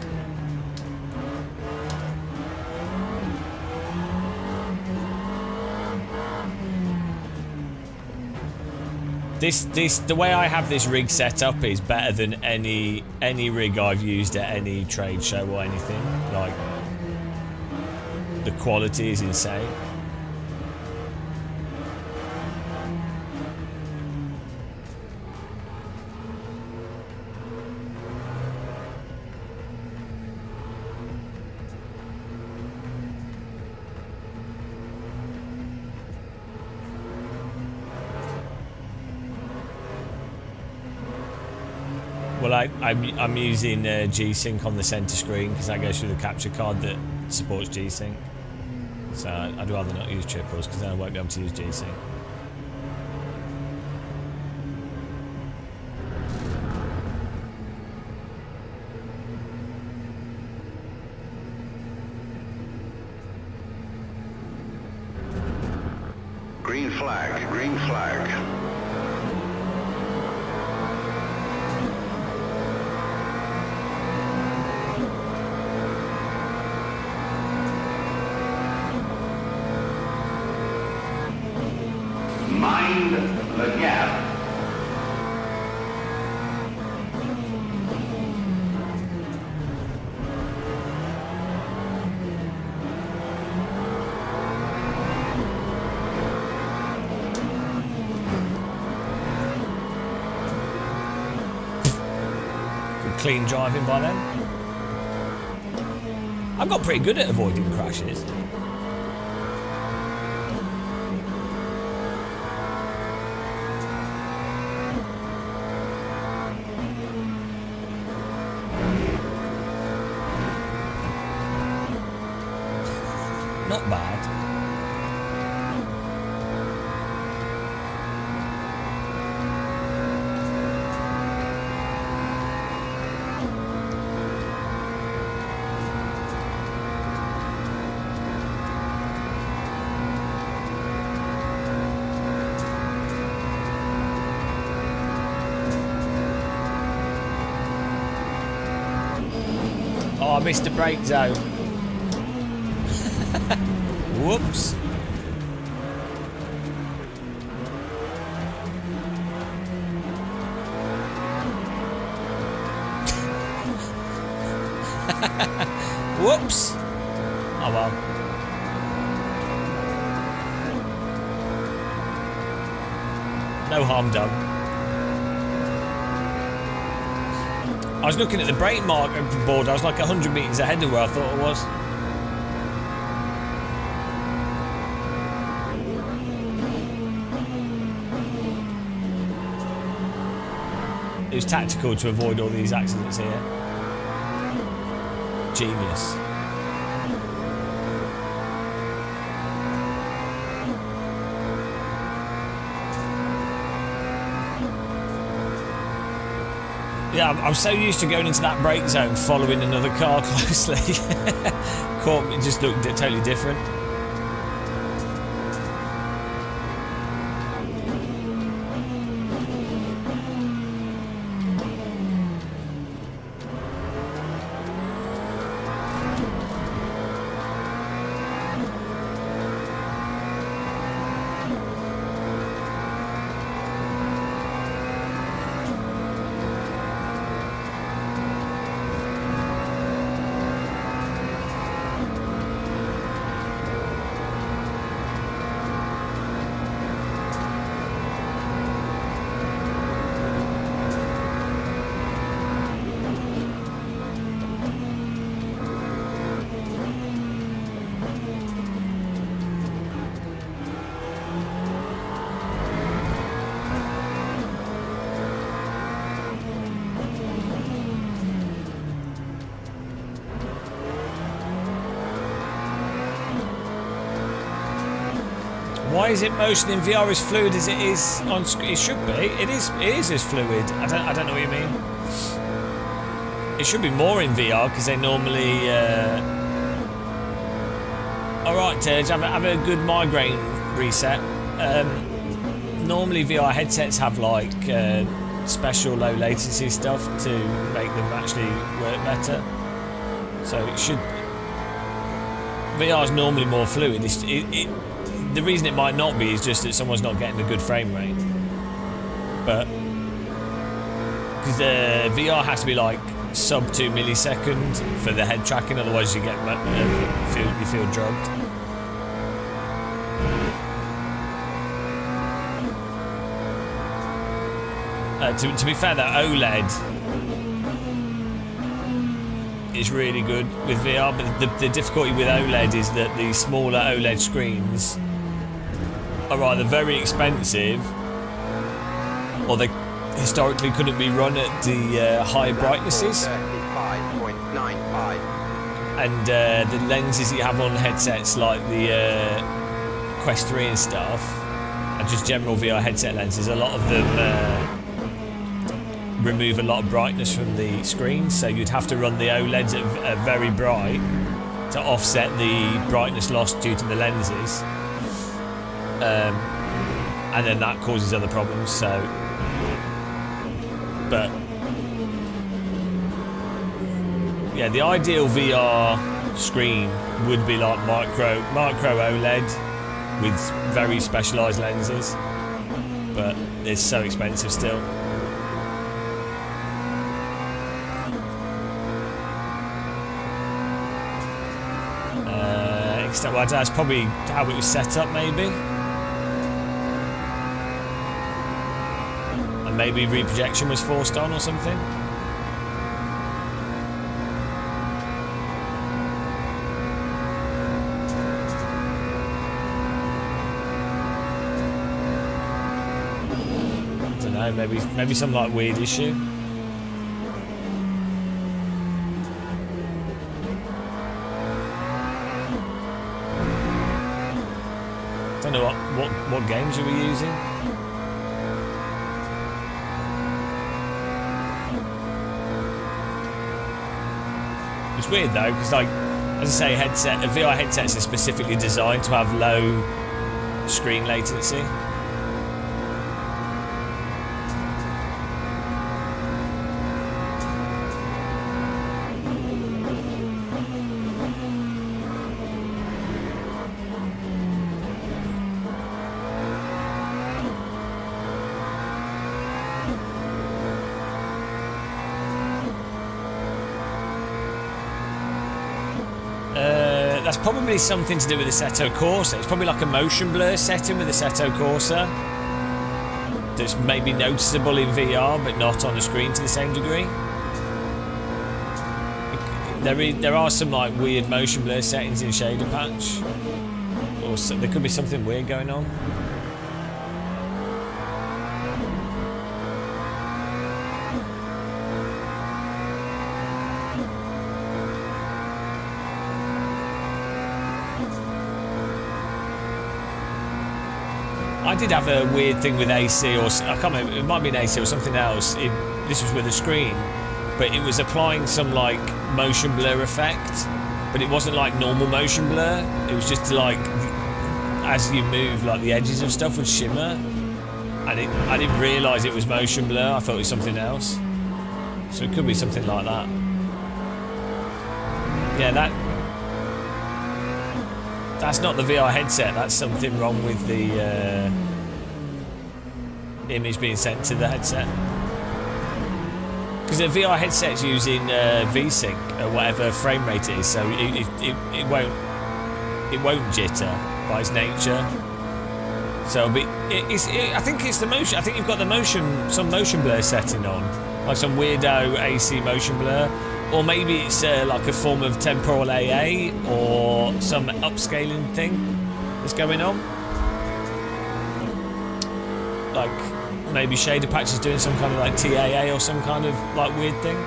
[SPEAKER 1] The way I have this rig set up is better than any rig I've used at any trade show or anything. Like, the quality is insane. Well, I'm using G-Sync on the center screen because that goes through the capture card that supports G-Sync. So I'd rather not use triples because then I won't be able to use G-Sync.
[SPEAKER 4] flag, green flag. Mind the gap.
[SPEAKER 1] Clean driving by then. I've got pretty good at avoiding crashes. Not bad. Oh, I missed the brake zone. Whoops. Whoops. Oh well. No harm done. I was looking at the brake marker board. I was like 100 metres ahead of where I thought it was. It was tactical to avoid all these accidents here. Genius. Yeah, I'm so used to going into that brake zone following another car closely. Caught me, just looked totally different. Why is it motion in VR as fluid as it is on screen? It should be. It is as fluid. I don't know what you mean. It should be more in VR because they normally. All right, Tej, have a good migraine reset. Normally VR headsets have like special low latency stuff to make them actually work better. So it should. VR is normally more fluid. The reason it might not be is just that someone's not getting a good frame rate. But because VR has to be like sub 2 millisecond for the head tracking, otherwise you get you feel drugged. To be fair, that OLED is really good with VR, but the difficulty with OLED is that the smaller OLED screens are either very expensive or they historically couldn't be run at the high brightnesses. And the lenses that you have on headsets like the Quest 3 and stuff, and just general VR headset lenses, a lot of them remove a lot of brightness from the screen, so you'd have to run the OLEDs at very bright to offset the brightness lost due to the lenses. and then that causes other problems. So, but yeah, the ideal VR screen would be like micro OLED with very specialised lenses, but it's so expensive still. Well, that's probably how it was set up, maybe. And maybe reprojection was forced on or something. I don't know, maybe some like weird issue. I don't know what games are we using. It's weird though, because like, as I say, VR headsets are specifically designed to have low screen latency. That's probably something to do with the Assetto Corsa. It's probably like a motion blur setting with the Assetto Corsa that's maybe noticeable in VR but not on the screen to the same degree. There are some like weird motion blur settings in Shader Patch, or there could be something weird going on. I did have a weird thing with AC, or I can't remember, it might be an AC or something else. This was with a screen, but it was applying some like motion blur effect, but it wasn't like normal motion blur. It was just like, as you move, like the edges of stuff would shimmer, and I didn't realise it was motion blur. I thought it was something else. So it could be something like that. Yeah, that's not the VR headset. That's something wrong with the image being sent to the headset. Because the VR headset's using VSync or whatever frame rate it is, so it won't jitter by its nature. So I think it's the motion. I think you've got some motion blur setting on, like some weirdo AC motion blur. Or maybe it's like a form of temporal AA or some upscaling thing that's going on. Like maybe Shader Patch is doing some kind of like TAA or some kind of like weird thing.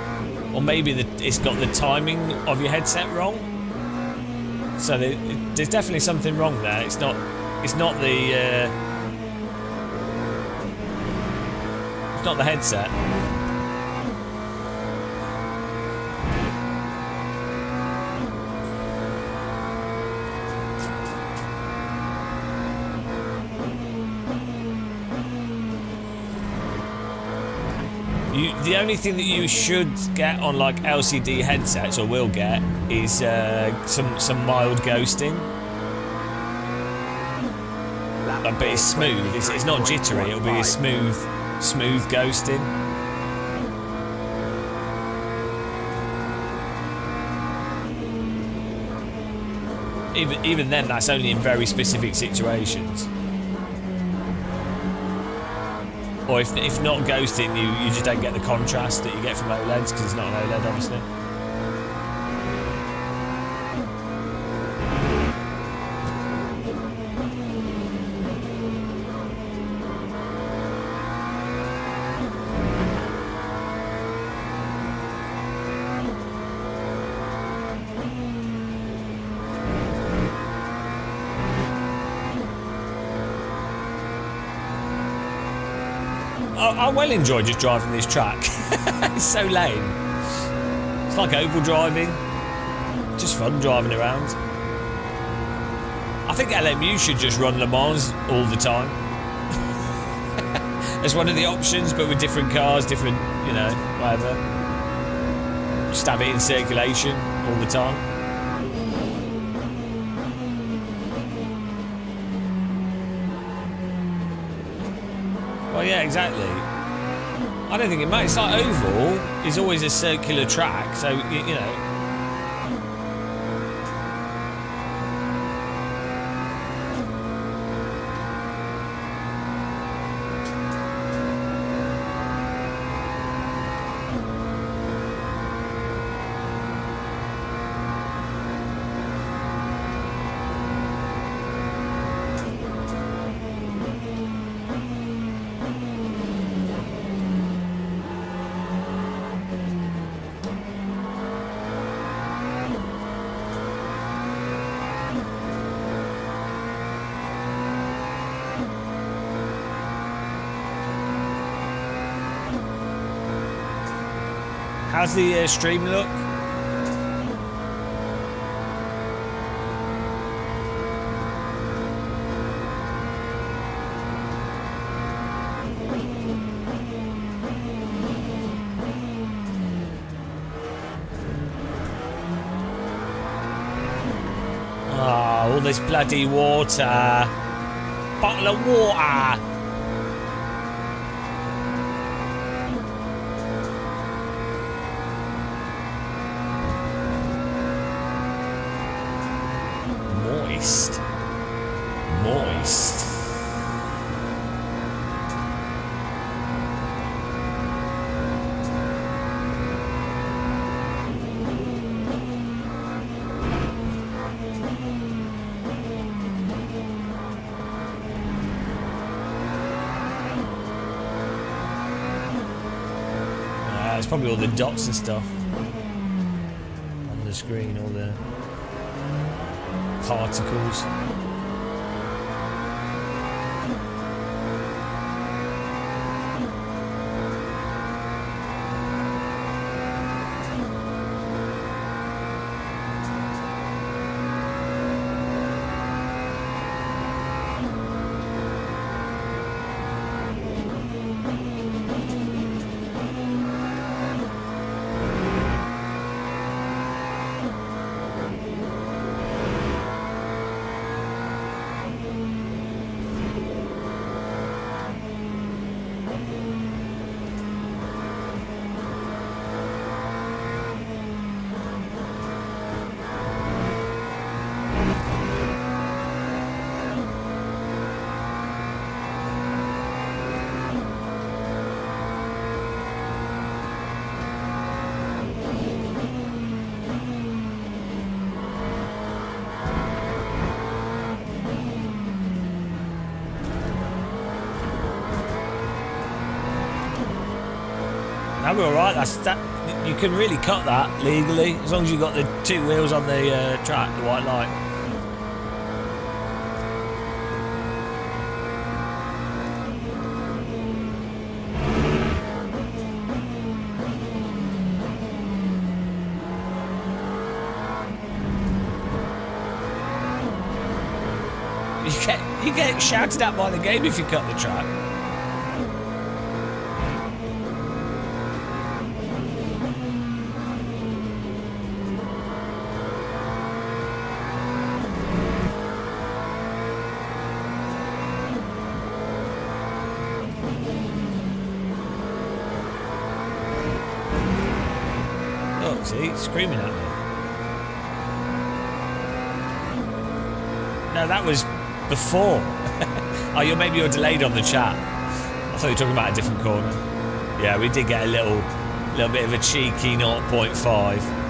[SPEAKER 1] Or maybe it's got the timing of your headset wrong. So there's definitely something wrong there. It's not the headset. The only thing that you should get on like LCD headsets, or will get, is some mild ghosting. But it's smooth. It's not jittery. It'll be a smooth ghosting. Even then, that's only in very specific situations. Or if not ghosting, you just don't get the contrast that you get from OLEDs, because it's not an OLED, obviously. I well enjoy just driving this track. It's so lame. It's like oval driving. Just fun driving around. I think LMU should just run Le Mans all the time. as one of the options, but with different cars, different, you know, whatever. Just have it in circulation all the time. Well, yeah, exactly. I don't think it matters. It's like oval is always a circular track, so, you know. How's the stream look? Ah, all this bloody water. Bottle of water. Moist. Moist. It's probably all the dots and stuff on the screen, all the particles. Now we're alright, that you can really cut that legally, as long as you've got the two wheels on the track, the white light. You get shouted at by the game if you cut the track. See, screaming at me. No, that was before. Oh, maybe you're delayed on the chat. I thought you were talking about a different corner. Yeah, we did get a little bit of a cheeky 0.5.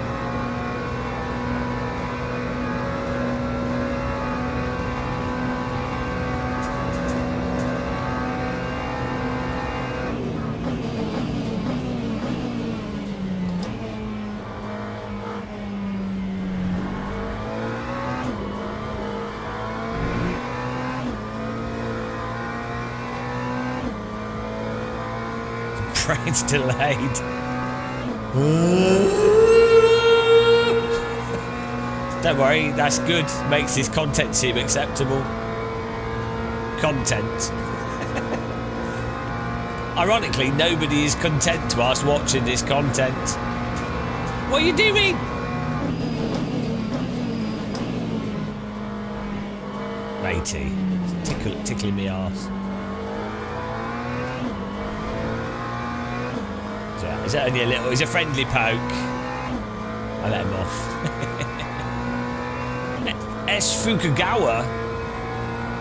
[SPEAKER 1] Train's delayed. Don't worry, that's good. Makes this content seem acceptable. Content. Ironically, nobody is content to us watching this content. What are you doing? Matey, tickling me arse. Is that only a little? It's a friendly poke. I let him off. S. Fukugawa.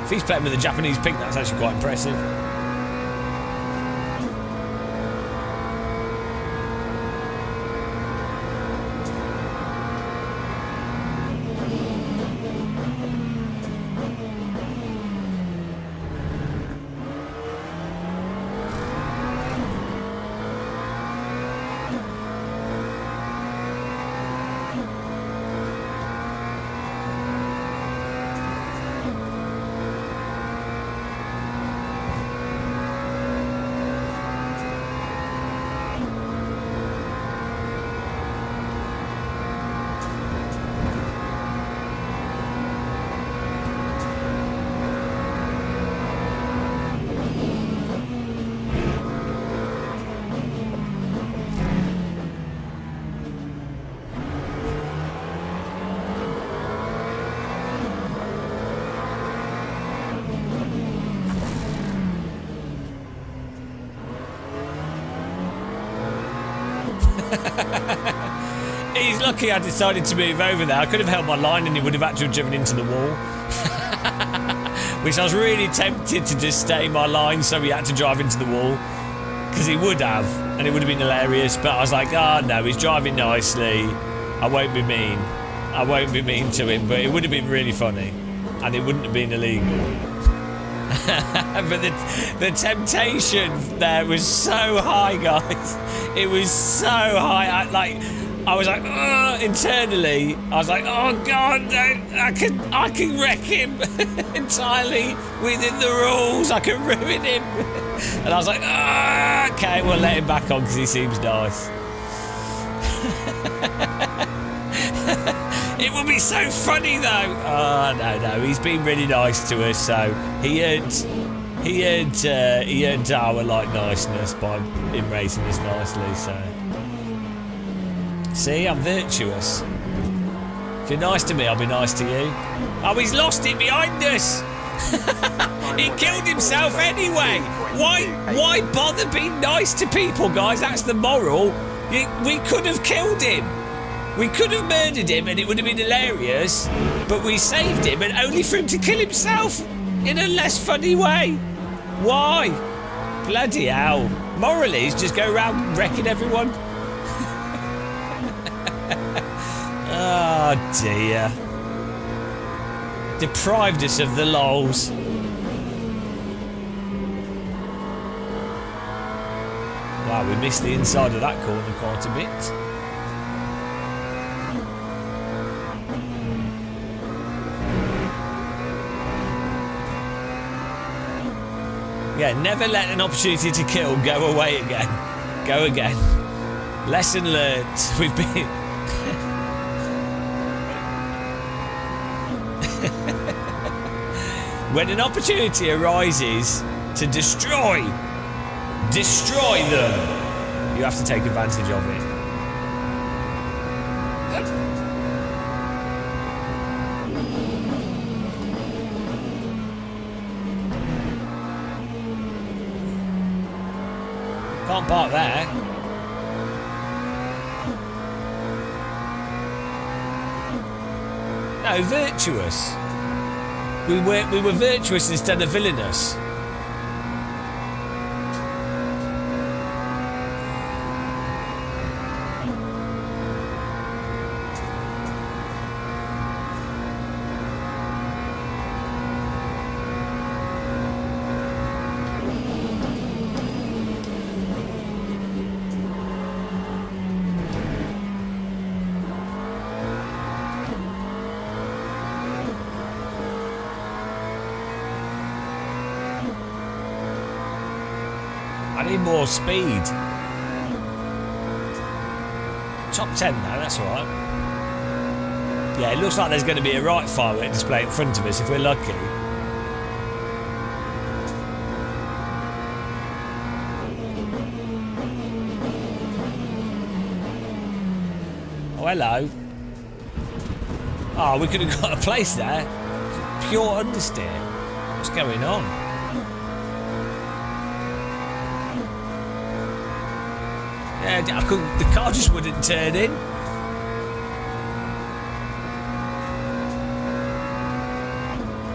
[SPEAKER 1] If he's playing with a Japanese pink, that's actually quite impressive. He's lucky I decided to move over there. I could have held my line and he would have actually driven into the wall. Which I was really tempted to just stay my line so he had to drive into the wall. Because he would have, and it would have been hilarious. But I was like, oh no, he's driving nicely. I won't be mean. I won't be mean to him, but it would have been really funny. And it wouldn't have been illegal. But the temptation there was so high, guys. It was so high. I was like, oh, internally, I was like, oh God, no, I can wreck him entirely within the rules. I can ruin him. And I was like, oh, okay, we'll let him back on because he seems nice. It will be so funny though. Oh no, he's been really nice to us, so he earned our niceness by him racing us nicely. So see, I'm virtuous. If you're nice to me, I'll be nice to you. Oh, he's lost it behind us. He killed himself anyway. Why bother being nice to people, guys? That's the moral. We could have killed him. We could have murdered him and it would have been hilarious, but we saved him and only for him to kill himself in a less funny way. Why? Bloody hell. Morally, just go around wrecking everyone. Oh dear. Deprived us of the lols. Wow, we missed the inside of that corner quite a bit. Yeah, never let an opportunity to kill go away again. Go again. Lesson learned. We've been... When an opportunity arises to destroy them, you have to take advantage of it. Can't park there. No, virtuous. We were virtuous instead of villainous. I need more speed. Top 10 now, that's all right. Yeah, it looks like there's going to be a right firework display in front of us if we're lucky. Oh, hello. Oh, we could have got a place there. Pure understeer. What's going on? Yeah, I couldn't, the car just wouldn't turn in.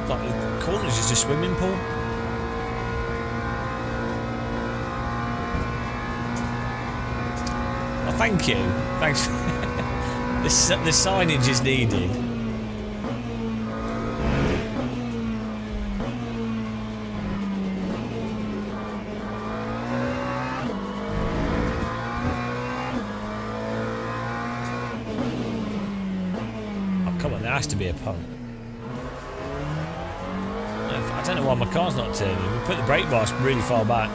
[SPEAKER 1] Like the corner's just a swimming pool. Oh, thank you. Thanks. The signage is needed. Oh, come on, there has to be a pump. I don't know why my car's not turning. We put the brake bar really far back.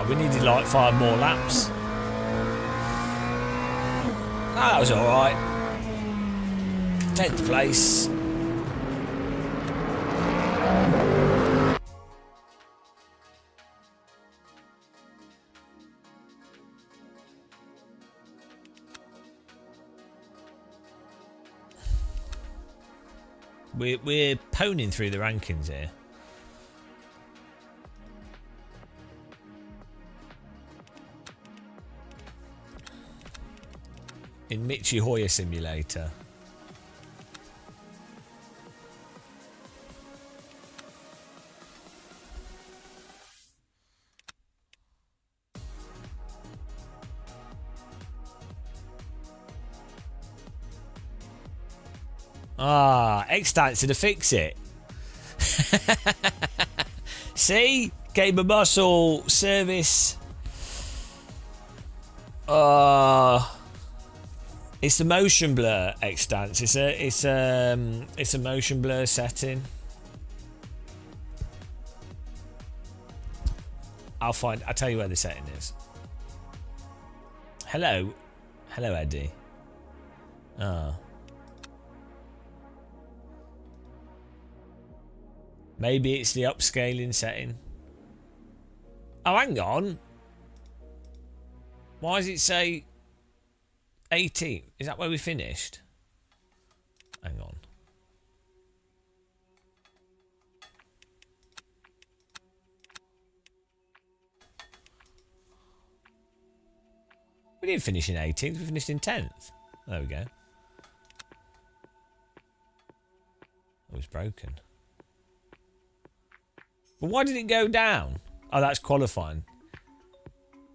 [SPEAKER 1] We needed like 5 more laps. That was alright. 10th place. We're poning through the rankings here. In Michi Hoyer Simulator. Ah, X-Dancer to fix it. See? Game of muscle service. It's the motion blur X-Dance. It's a motion blur setting. I'll tell you where the setting is. Hello, Eddie. Ah. Maybe it's the upscaling setting. Oh, hang on. Why does it say 18? Is that where we finished? Hang on. We didn't finish in 18th, we finished in 10th. There we go. It was broken. But why did it go down? Oh, that's qualifying.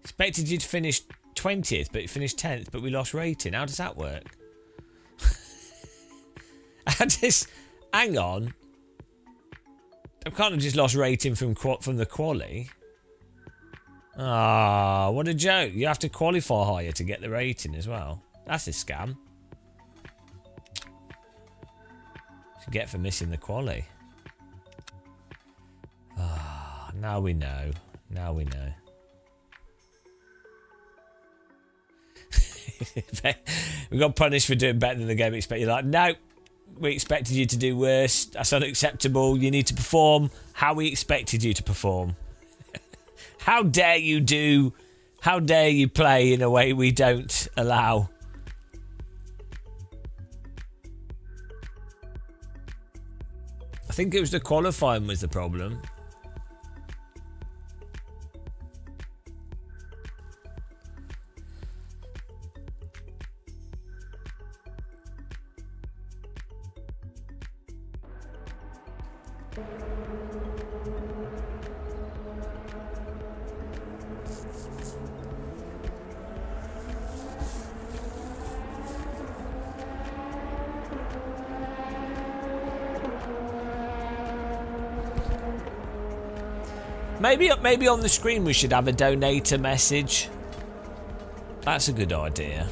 [SPEAKER 1] Expected you to finish 20th, but you finished 10th, but we lost rating. How does that work? Hang on. I can't have just lost rating from the quali. Ah, what a joke. You have to qualify higher to get the rating as well. That's a scam. Should get for missing the quali. Ah, now we know. Now we know. We got punished for doing better than the game expected. You're like, no, we expected you to do worse. That's unacceptable. You need to perform how we expected you to perform. How dare you play in a way we don't allow? I think it was the qualifying was the problem. Maybe on the screen we should have a donator message. That's a good idea.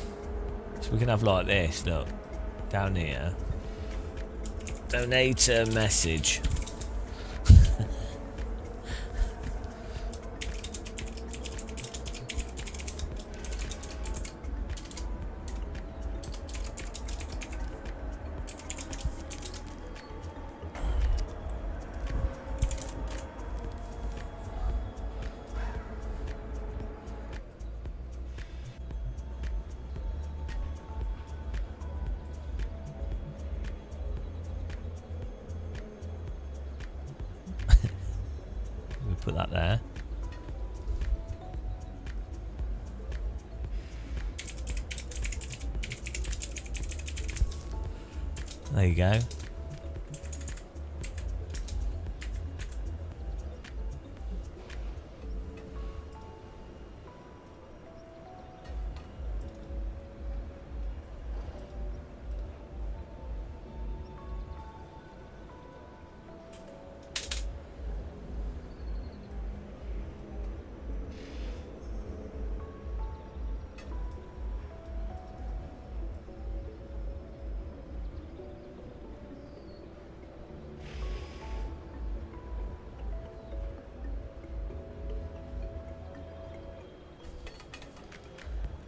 [SPEAKER 1] So we can have like this, look, down here. Donator message. Put that there. There you go.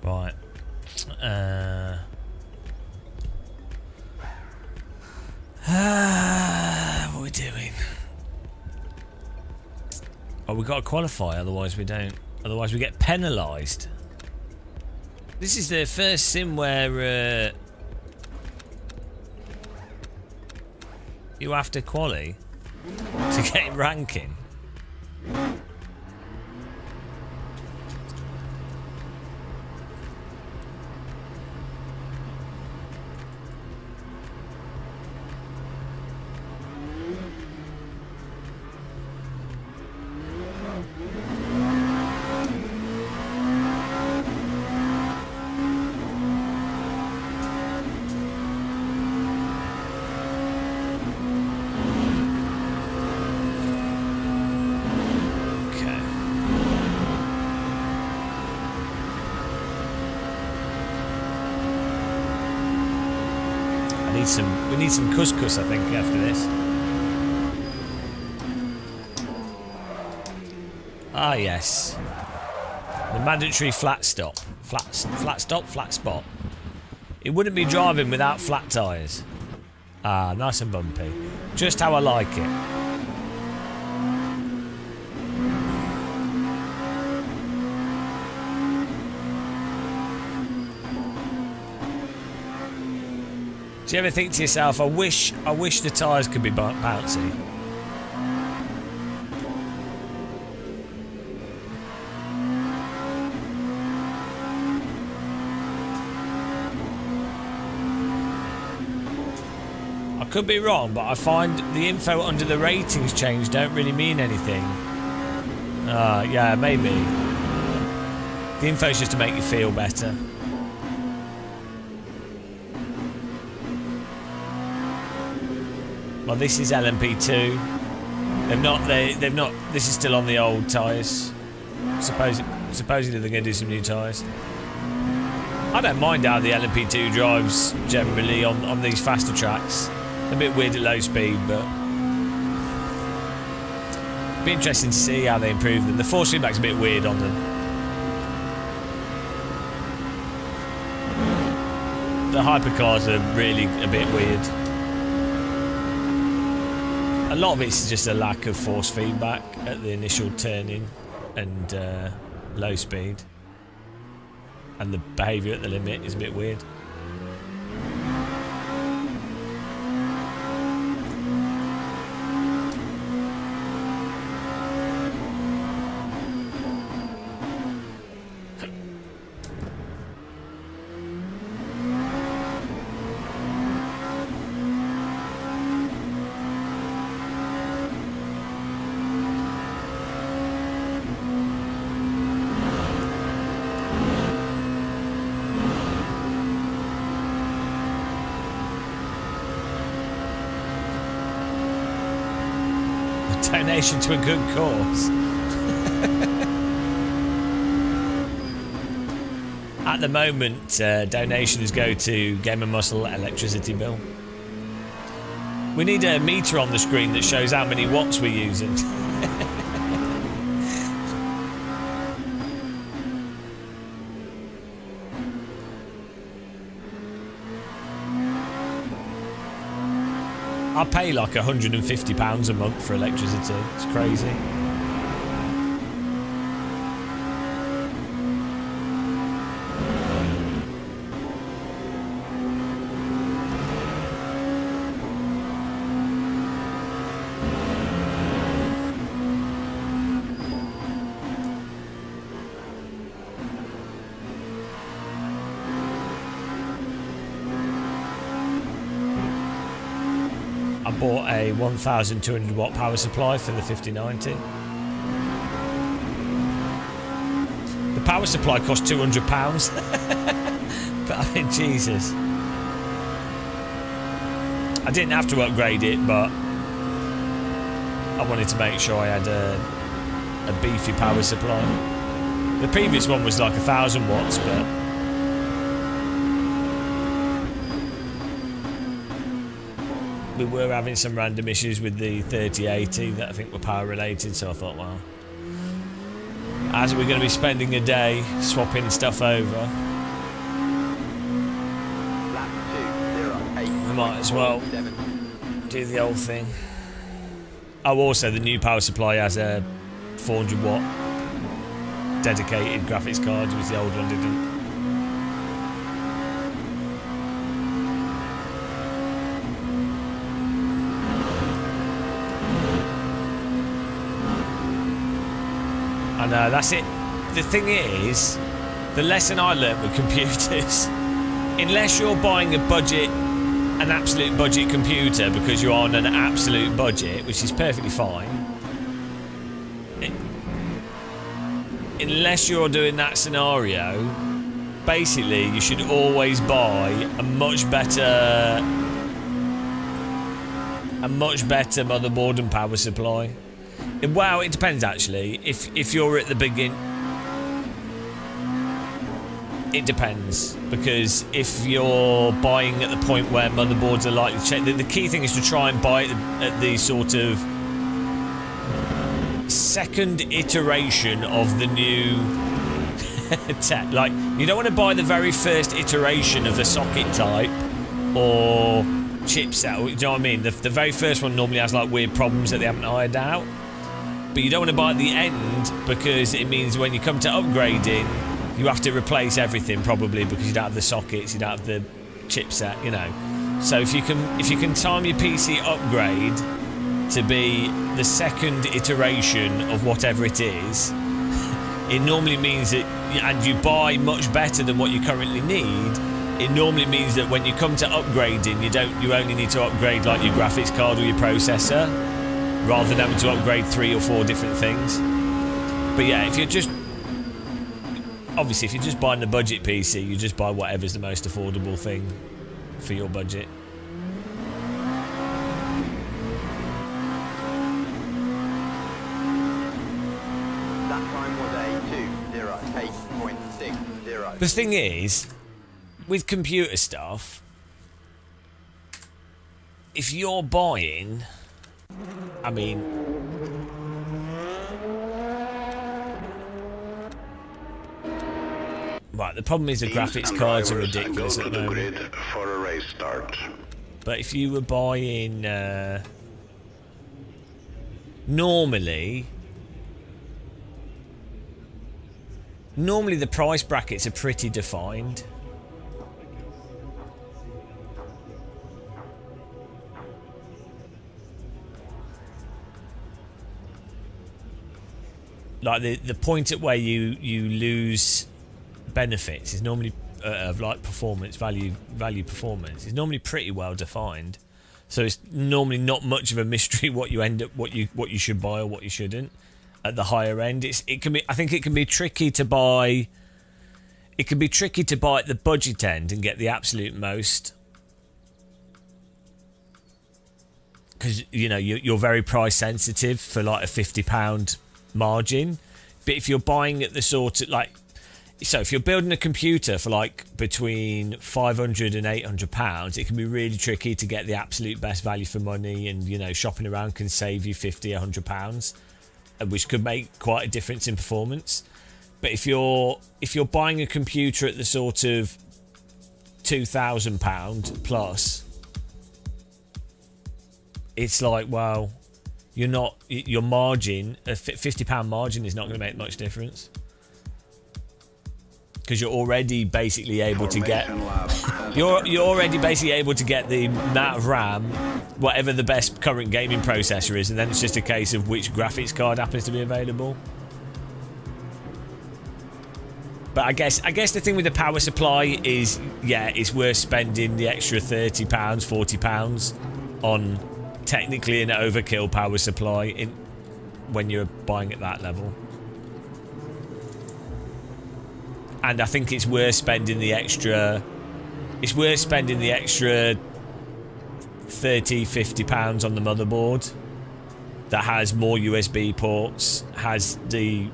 [SPEAKER 1] Right. What are we doing? Oh, we've got to qualify, otherwise we don't. Otherwise we get penalised. This is the first sim where you have to quali to get ranking. We need some couscous, I think, after this. Ah, yes. The mandatory flat stop. Flat stop, flat spot. It wouldn't be driving without flat tyres. Ah, nice and bumpy. Just how I like it. Do you ever think to yourself, I wish the tyres could be bouncy? I could be wrong, but I find the info under the ratings change don't really mean anything. Yeah, maybe. The info's just to make you feel better. Well, this is LMP2. They've not. This is still on the old tyres. Supposedly they're going to do some new tyres. I don't mind how the LMP2 drives generally on these faster tracks. A bit weird at low speed, but be interesting to see how they improve them. The force feedback's a bit weird on them. The hypercars are really a bit weird. A lot of it's just a lack of force feedback at the initial turning and low speed, and the behaviour at the limit is a bit weird. Donation to a good cause. At the moment, donations go to Game and Muscle electricity bill. We need a meter on the screen that shows how many watts we're using. I pay like £150 a month for electricity. It's crazy. I bought a 1,200 watt power supply for the 5090. The power supply cost £200. But I mean, Jesus. I didn't have to upgrade it, but I wanted to make sure I had a beefy power supply. The previous one was like 1,000 watts, but we were having some random issues with the 3080 that I think were power related, so I thought, well, as we're going to be spending a day swapping stuff over, we might as well do the old thing. Oh, also the new power supply has a 400 watt dedicated graphics card, which the old one didn't. I know, that's it. The thing is, the lesson I learned with computers, unless you're buying an absolute budget computer because you're on an absolute budget, which is perfectly fine, unless you're doing that scenario, basically you should always buy a much better motherboard and power supply. Well, it depends actually. If you're at the beginning, it depends, because if you're buying at the point where motherboards are likely to change, the key thing is to try and buy it at the sort of second iteration of the new tech. Like, you don't want to buy the very first iteration of the socket type or chipset. You know what I mean? The very first one normally has like weird problems that they haven't ironed out. But you don't want to buy at the end, because it means when you come to upgrading, you have to replace everything probably, because you don't have the sockets, you don't have the chipset, you know. So if you can time your PC upgrade to be the second iteration of whatever it is, it normally means that, and you buy much better than what you currently need, it normally means that when you come to upgrading, you only need to upgrade like your graphics card or your processor, rather than having to upgrade 3 or 4 different things. But yeah, if you're just buying the budget PC, you just buy whatever's the most affordable thing for your budget.
[SPEAKER 3] That time was a 208.60.
[SPEAKER 1] The thing is, with computer stuff, if you're buying, I mean, right, the problem is the graphics cards are ridiculous at the moment.
[SPEAKER 4] For a race start.
[SPEAKER 1] But if you were buying normally the price brackets are pretty defined. Like the point at where you lose benefits is normally of like performance value performance is normally pretty well defined, so it's normally not much of a mystery what you should buy or what you shouldn't at the higher end. I think it can be tricky to buy at the budget end and get the absolute most because you're very price sensitive for like a £50 margin. But if you're buying at the sort of like, so if you're building a computer for like between £500 and £800, it can be really tricky to get the absolute best value for money, and shopping around can save you £50, £100, which could make quite a difference in performance. But if you're buying a computer at the sort of £2,000 plus, it's like, well, your margin, a £50 margin is not going to make much difference. Because you're already basically able to get you're already basically able to get the amount of RAM, whatever the best current gaming processor is, and then it's just a case of which graphics card happens to be available. But I guess the thing with the power supply is, yeah, it's worth spending the extra £30, £40 on technically an overkill power supply when you're buying at that level. And I think it's worth spending the extra. It's worth spending the extra £30-50 on the motherboard that has more USB ports, has the,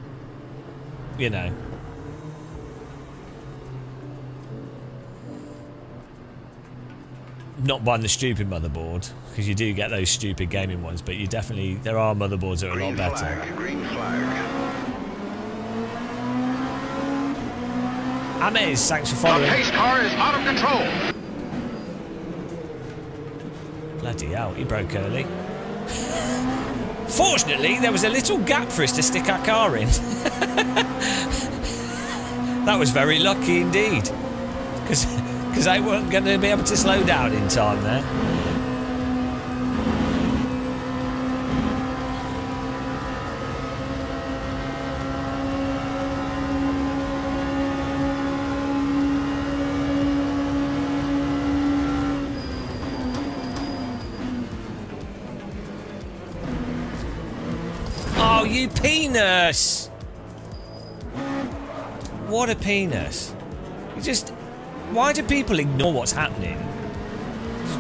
[SPEAKER 1] not buying the stupid motherboard, because you do get those stupid gaming ones, but there are motherboards that are a lot better.
[SPEAKER 4] Green flag.
[SPEAKER 1] Amez, thanks for
[SPEAKER 2] The
[SPEAKER 1] following.
[SPEAKER 2] pace car is out of control.
[SPEAKER 1] Bloody hell, he broke early. Fortunately, there was a little gap for us to stick our car in. That was very lucky indeed, because I weren't going to be able to slow down in time there. Oh, you penis! What a penis. Why do people ignore what's happening? Just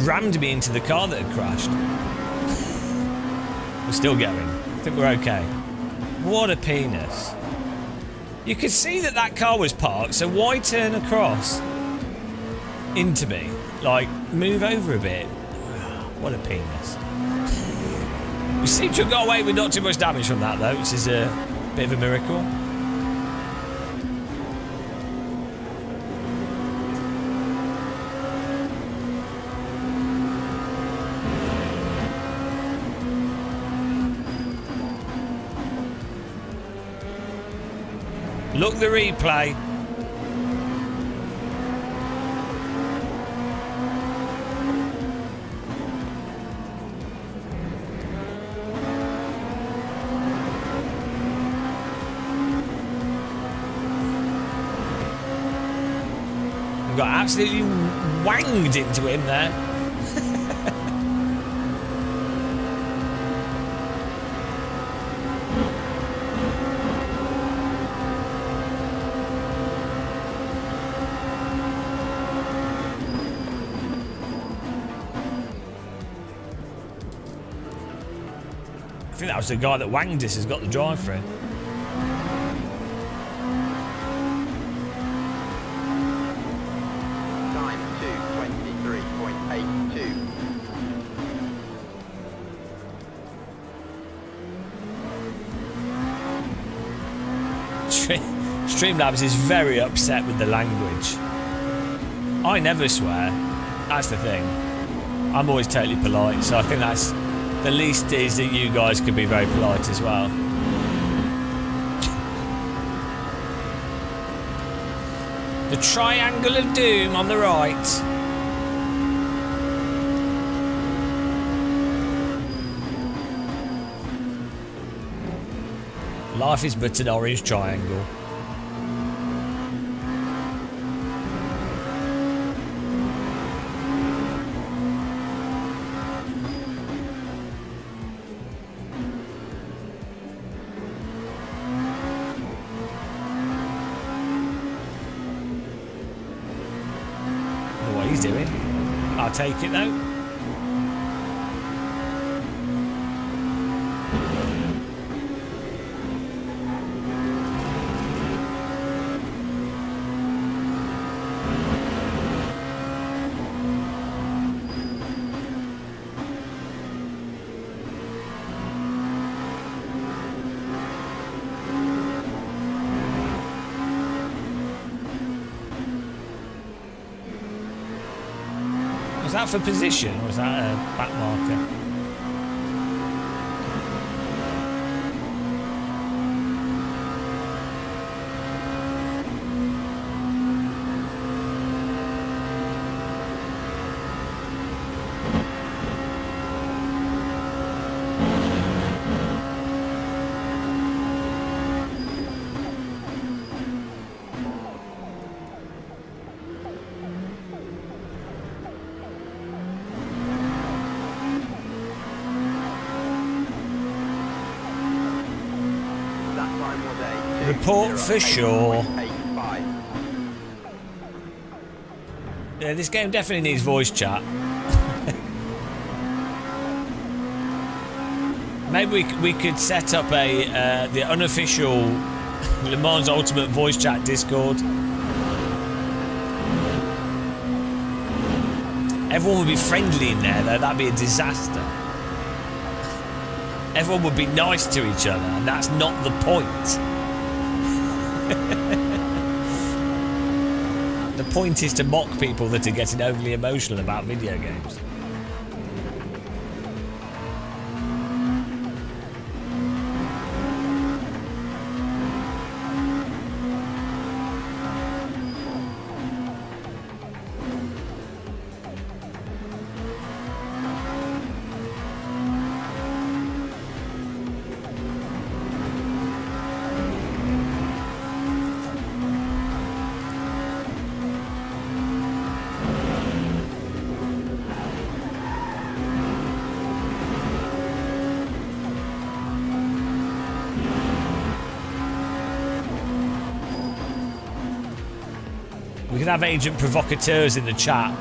[SPEAKER 1] rammed me into the car that had crashed. We're still going. I think we're okay. What a penis. You could see that car was parked, so why turn across into me? Like, move over a bit. What a penis. We seem to have got away with not too much damage from that, though, which is a bit of a miracle. Look the replay. Got absolutely wanged into him there. I think that was the guy that wanged us has got the drive for it. Streamlabs is very upset with the language. I never swear. That's the thing. I'm always totally polite, so I think that's the least is that you guys could be very polite as well. The Triangle of Doom on the right. Life is but an orange triangle. Know what he's doing. I'll take it though. Was that for position or was that a back marker? Report for sure. Yeah, this game definitely needs voice chat. Maybe we could set up a the unofficial Le Mans Ultimate voice chat Discord. Everyone would be friendly in there, though. That'd be a disaster. Everyone would be nice to each other, and that's not the point. The point is to mock people that are getting overly emotional about video games. We could have agent provocateurs in the chat,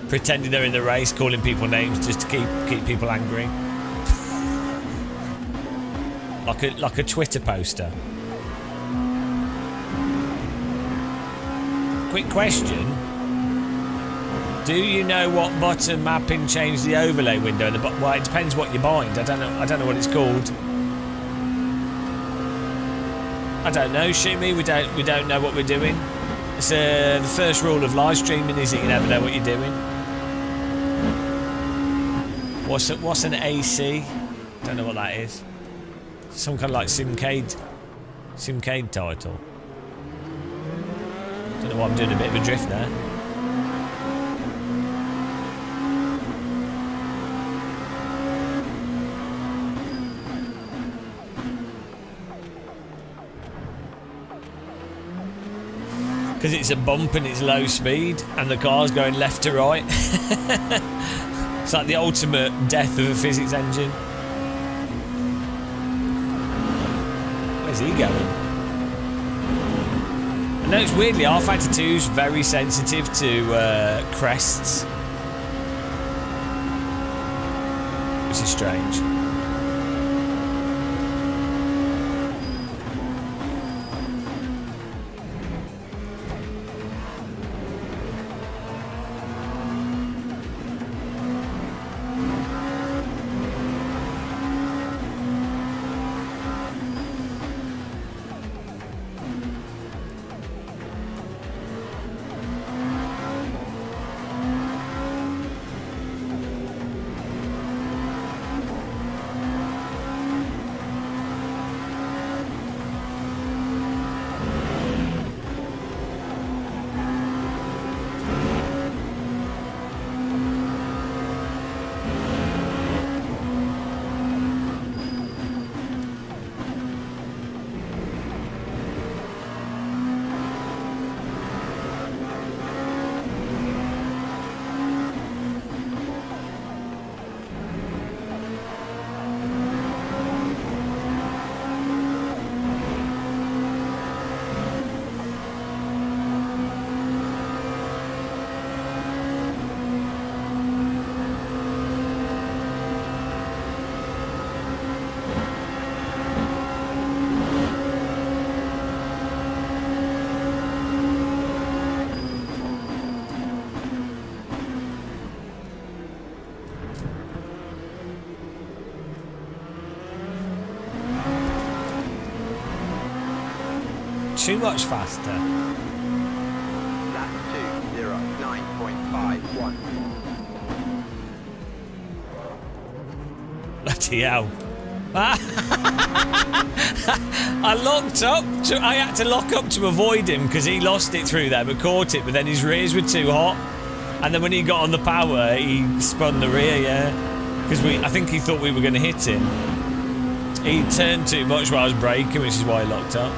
[SPEAKER 1] pretending they're in the race, calling people names just to keep people angry. like a Twitter poster. Quick question: do you know what button mapping changed the overlay window? Well, it depends what you bind. I don't know what it's called. I don't know. Shoot me. We don't know what we're doing. It's the first rule of live streaming is that you never know what you're doing. What's an AC? Don't know what that is. Some kind of like Simcade title. Don't know why I'm doing a bit of a drift there. Because it's a bump and it's low speed and the car's going left to right. It's like the ultimate death of a physics engine. Where's he going? I know it's weirdly R-Factor 2 is very sensitive to crests, which is strange. Too much faster.
[SPEAKER 3] Lap 2:09.51.
[SPEAKER 1] Bloody hell. I locked up. I had to lock up to avoid him because he lost it through there but caught it, but then his rears were too hot. And then when he got on the power, he spun the rear, yeah. Because I think he thought we were going to hit him. He turned too much while I was braking, which is why he locked up.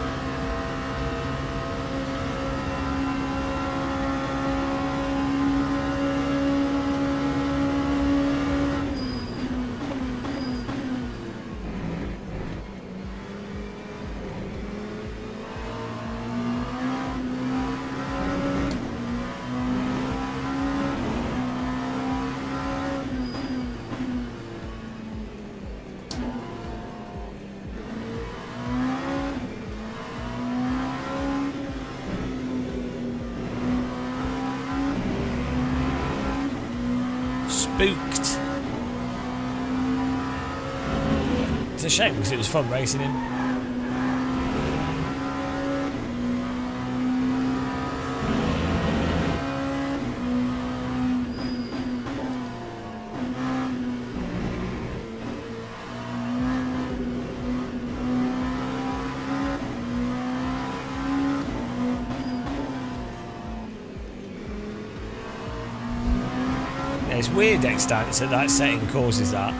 [SPEAKER 1] Spooked. It's a shame because it was fun racing him. It's weird extents that setting causes that.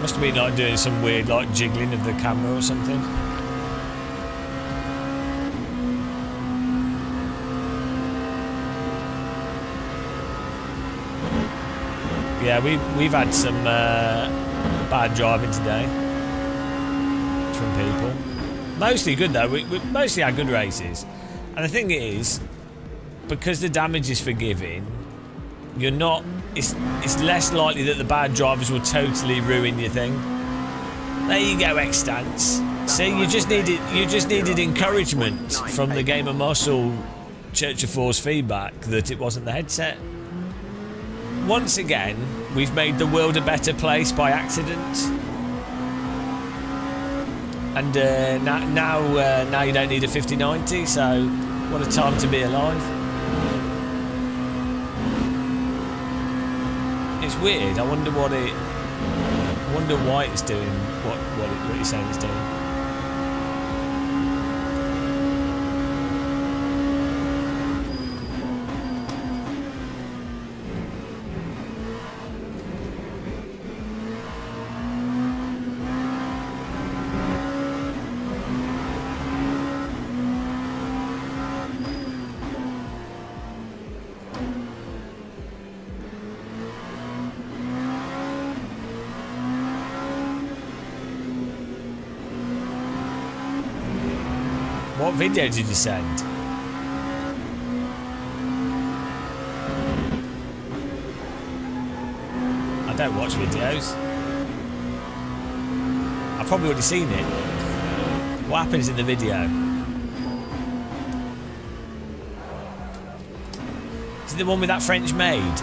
[SPEAKER 1] Must have been like doing some weird like jiggling of the camera or something. Yeah, we've had some bad driving today from people. Mostly good though. We mostly had good races, and the thing is, because the damage is forgiving. You're not. It's less likely that the bad drivers will totally ruin your thing. There you go, Extants. See, you just needed encouragement from the Game of Muscle Church of Force feedback that it wasn't the headset. Once again, we've made the world a better place by accident. And now you don't need a 50/90. So, what a time to be alive. It's weird. I wonder why it's doing what it's saying it's doing. What video did you send? I don't watch videos. I've probably already seen it. What happens in the video? Is it the one with that French maid?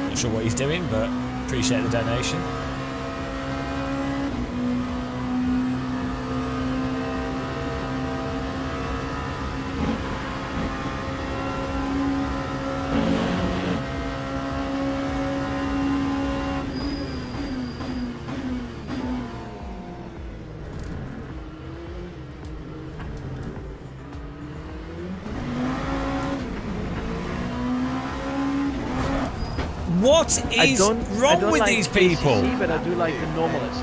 [SPEAKER 1] Not sure what he's doing, but appreciate the donation. What is wrong with these people?
[SPEAKER 5] But I do like the normalist.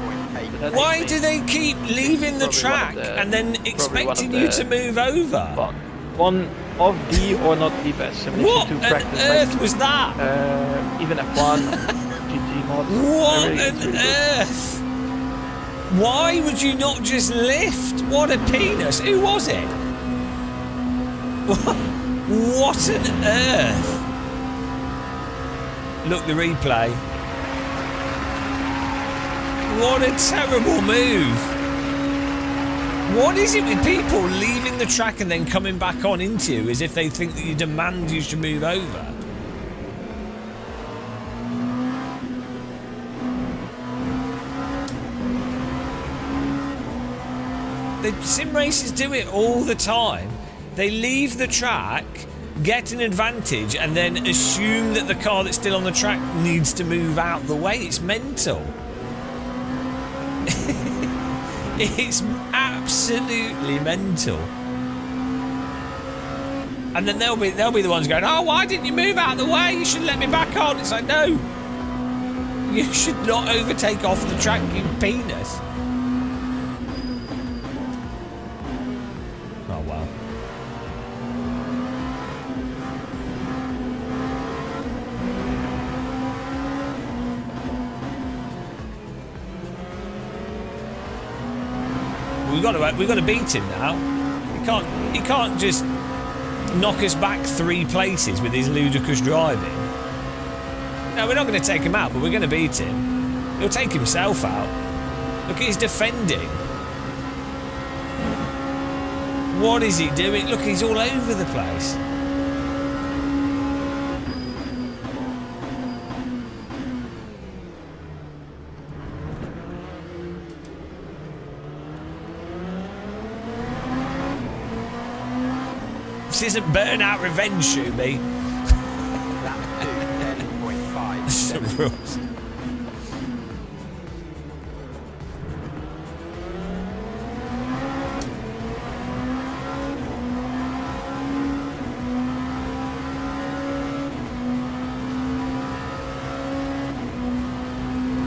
[SPEAKER 1] Why do they keep leaving the track and then expecting you to move over?
[SPEAKER 5] But one of the or not the best simulation
[SPEAKER 1] what
[SPEAKER 5] to
[SPEAKER 1] on
[SPEAKER 5] practice.
[SPEAKER 1] earth was that?
[SPEAKER 5] Even F1, GT mods.
[SPEAKER 1] What
[SPEAKER 5] really,
[SPEAKER 1] on earth? Why would you not just lift? What a penis! Who was it? What on earth? Look, the replay. What a terrible move. What is it with people leaving the track and then coming back on into you as if they think that you demand you should move over? sim racers do it all the time. They leave the track, get an advantage, and then assume that the car that's still on the track needs to move out the way. It's mental. It's absolutely mental. And then they'll be the ones going, "Oh, why didn't you move out the way? You should let me back on." It's like, no, you should not overtake off the track, you penis. Oh wow. We've got to beat him now. He can't just knock us back 3 places with his ludicrous driving. No, we're not going to take him out, but we're going to beat him. He'll take himself out. Look at his defending. What is he doing? Look, he's all over the place. This isn't burnout revenge, Shumi.
[SPEAKER 3] Lap 2, 10.5.
[SPEAKER 1] That's the rules.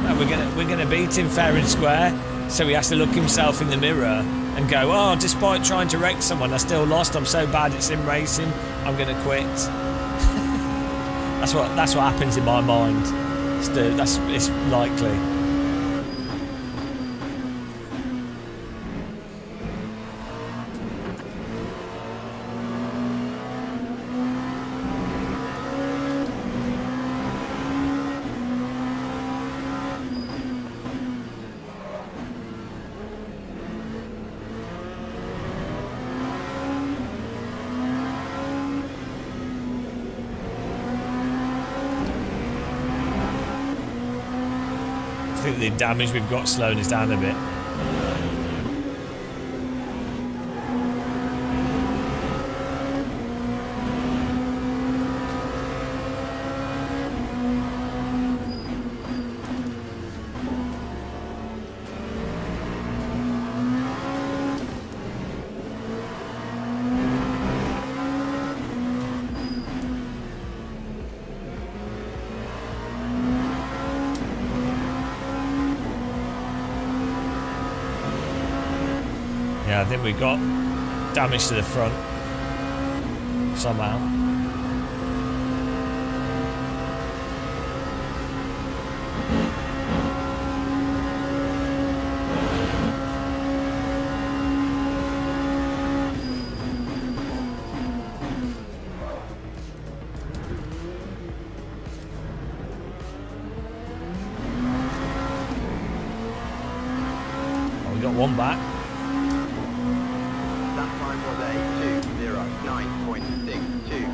[SPEAKER 1] No, we're gonna beat him fair and square. So he has to look himself in the mirror and go, "Oh, despite trying to wreck someone, I still lost. I'm so bad at sim racing. I'm gonna quit." That's what happens in my mind. It's likely. I think the damage we've got slowing us down a bit. Yeah, I think we got damage to the front somehow. Oh, we got one back.
[SPEAKER 3] That time was a 2:09.62.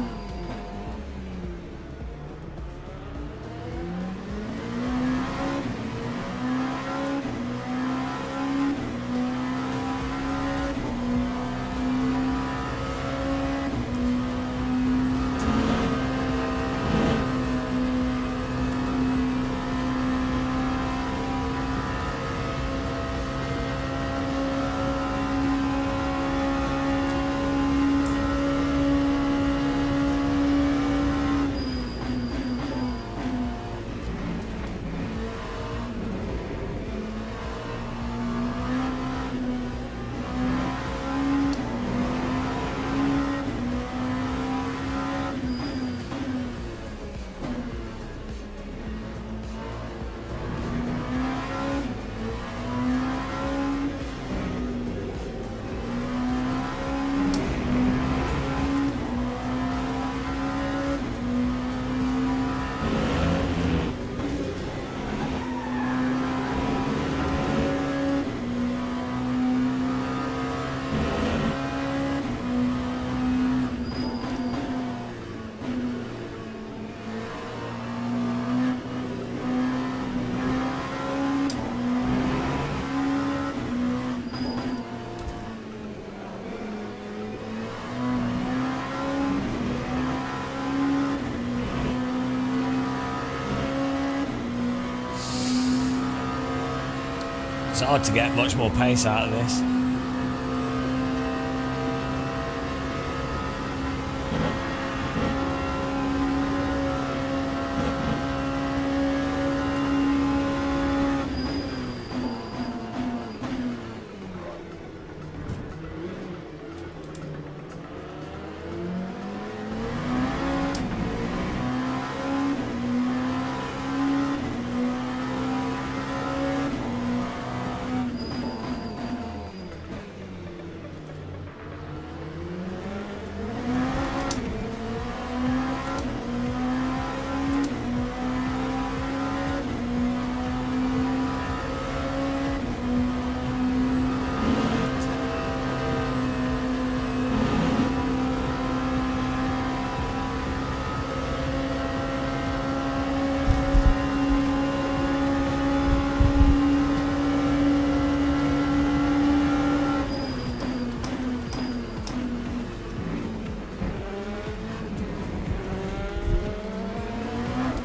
[SPEAKER 1] It's hard to get much more pace out of this.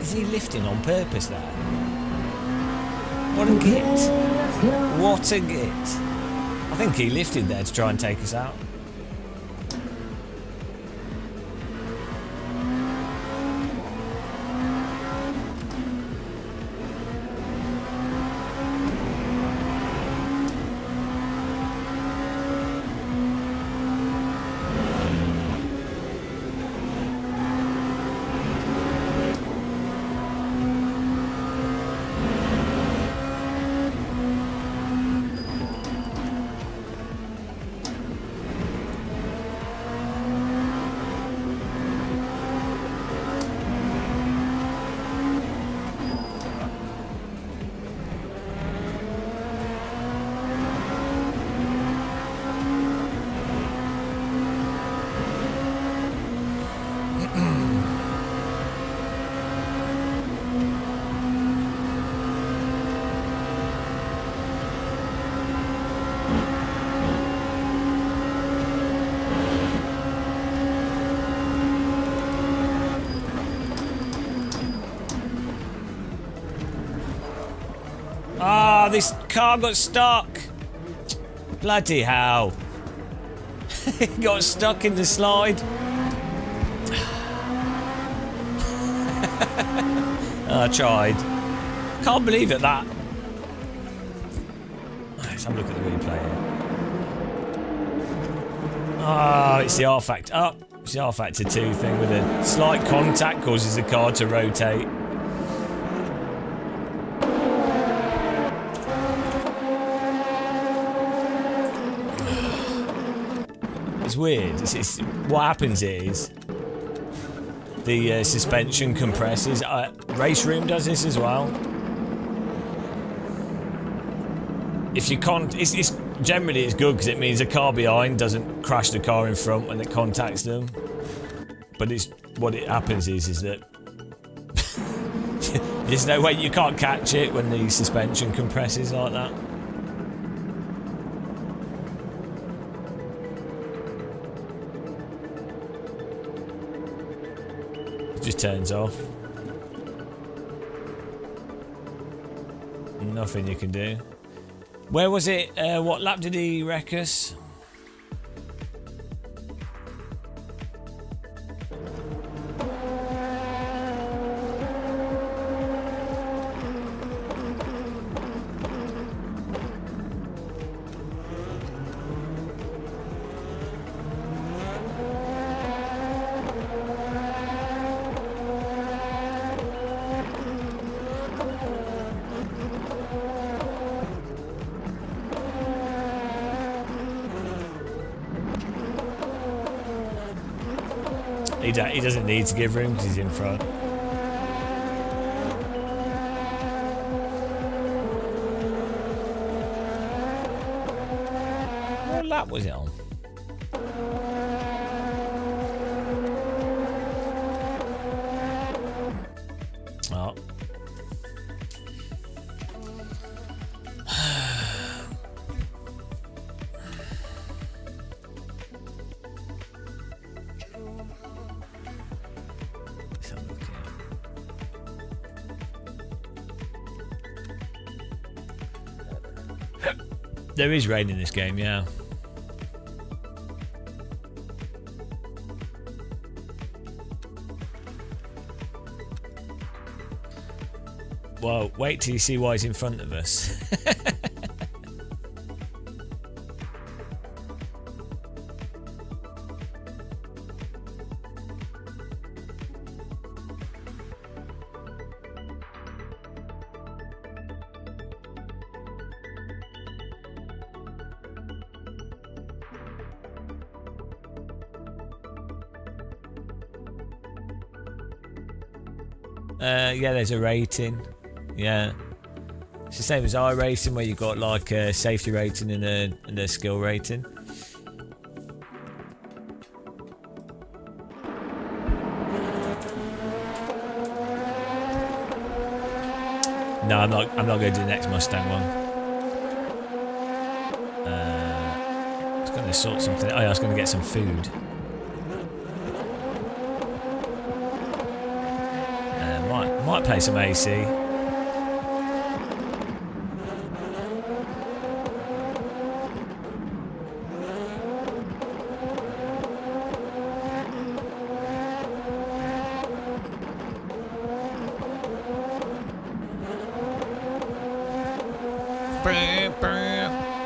[SPEAKER 1] Is he lifting on purpose there? What a git. What a git. I think he lifted there to try and take us out. Ah, this car got stuck. Bloody hell. It got stuck in the slide. I tried. Can't believe it, that. Let's have a look at the replay here. Ah, it's the R factor. Oh, it's the R factor 2 thing with a slight contact causes the car to rotate. It's weird. It's what happens is the suspension compresses. Race Room does this as well. If you can't, it's generally it's good because it means the car behind doesn't crash the car in front when it contacts them. But it's what it happens is that there's no way you can't catch it when the suspension compresses like that. Just turns off. Nothing you can do. Where was it? What lap did he wreck us? He doesn't need to give room because he's in front. What lap was it on? Oh. There is rain in this game, yeah. Well, wait till you see why he's in front of us. Yeah, there's a rating. Yeah. It's the same as iRacing where you got like a safety rating and a skill rating. No, I'm not going to do the next Mustang one. I was going to sort something. Oh, yeah, I was going to get some food. Might play some AC.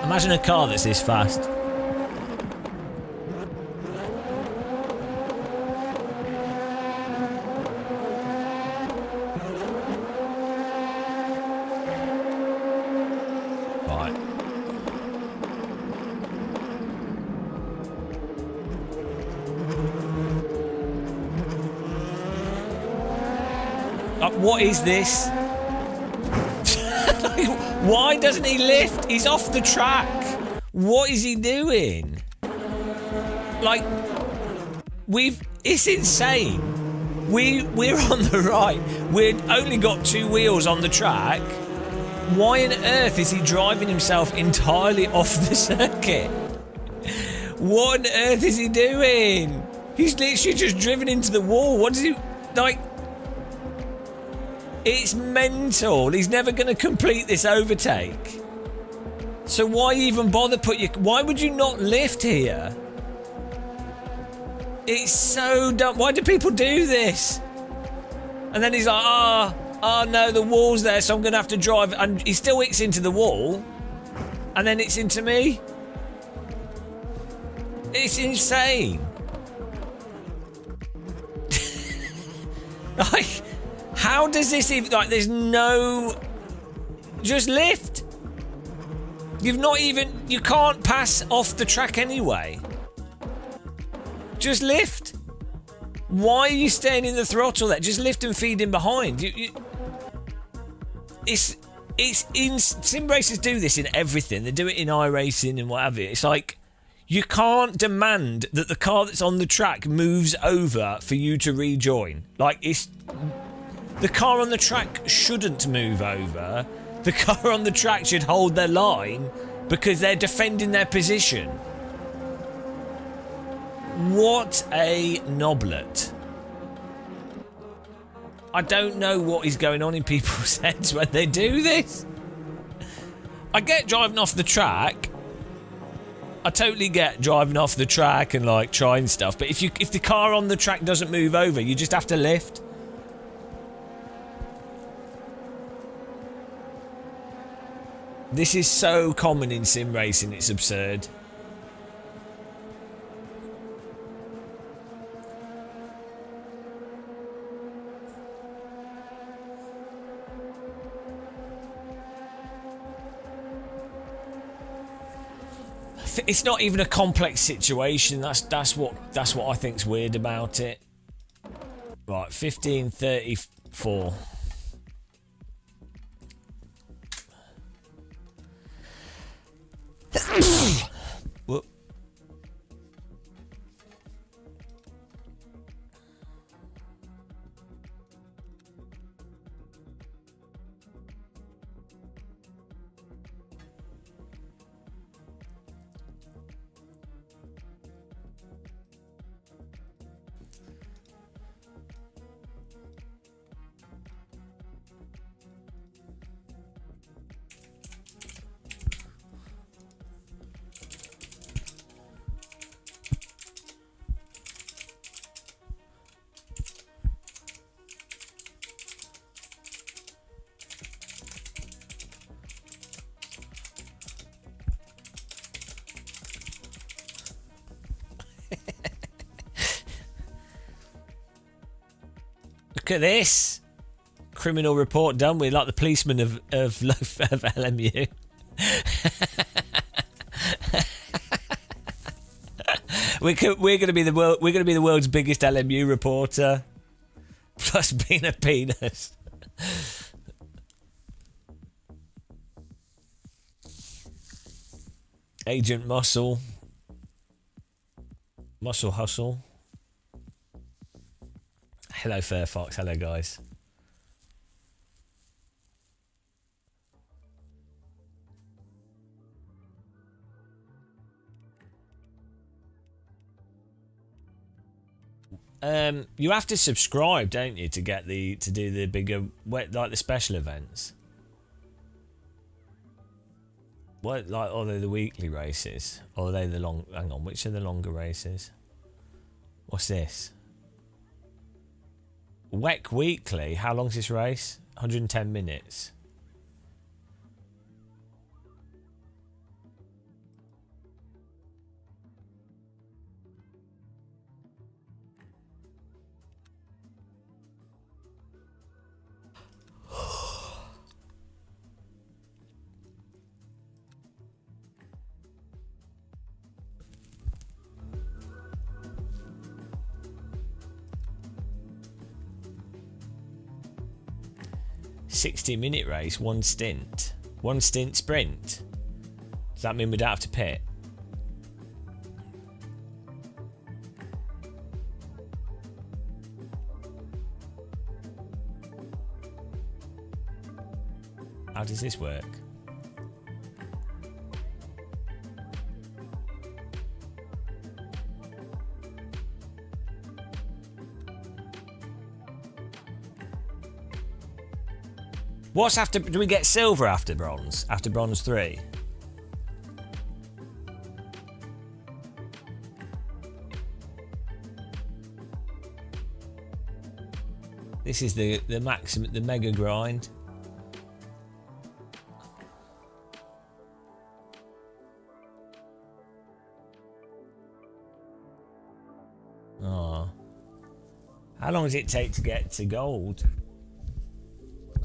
[SPEAKER 1] Imagine a car that's this fast. What is this? Like, why doesn't he lift? He's off the track. What is he doing? Like, it's insane. We're on the right. We've only got 2 wheels on the track. Why on earth is he driving himself entirely off the circuit? What on earth is he doing? He's literally just driven into the wall. What does he like? It's mental. He's never going to complete this overtake. So why even bother why would you not lift here? It's so dumb. Why do people do this? And then he's like, oh no, the wall's there, so I'm going to have to drive. And he still hits into the wall. And then it's into me. It's insane. Like, how does this even, like, there's no, just lift. You can't pass off the track anyway. Just lift. Why are you staying in the throttle there? Just lift and feed him behind. Sim racers do this in everything. They do it in iRacing and what have you. It's like, you can't demand that the car that's on the track moves over for you to rejoin. Like, the car on the track shouldn't move over. The car on the track should hold their line because they're defending their position. What a knoblet. I don't know what is going on in people's heads when they do this. I get driving off the track. I totally get driving off the track and like trying stuff. But if the car on the track doesn't move over, you just have to lift. This is so common in sim racing, it's absurd. It's not even a complex situation. That's what I think's weird about it. Right, 1534. Whoop. Look at this. Criminal report done. We're like the policeman of LMU. We're going to be the world's biggest LMU reporter. Plus being a penis. Agent Muscle. Muscle Hustle. Hello Fairfox. Hello guys. You have to subscribe, don't you, to get to do the bigger, like the special events. What, like, are they the weekly races, or are they the long? Hang on, which are the longer races? What's this? WEC Weekly. How long's this race? 110 minutes. $60-minute race, one stint sprint. Does that mean we don't have to pit? How does this work? What's after? Do we get silver after bronze? After bronze 3? This is the maximum, the mega grind. Oh. How long does it take to get to gold?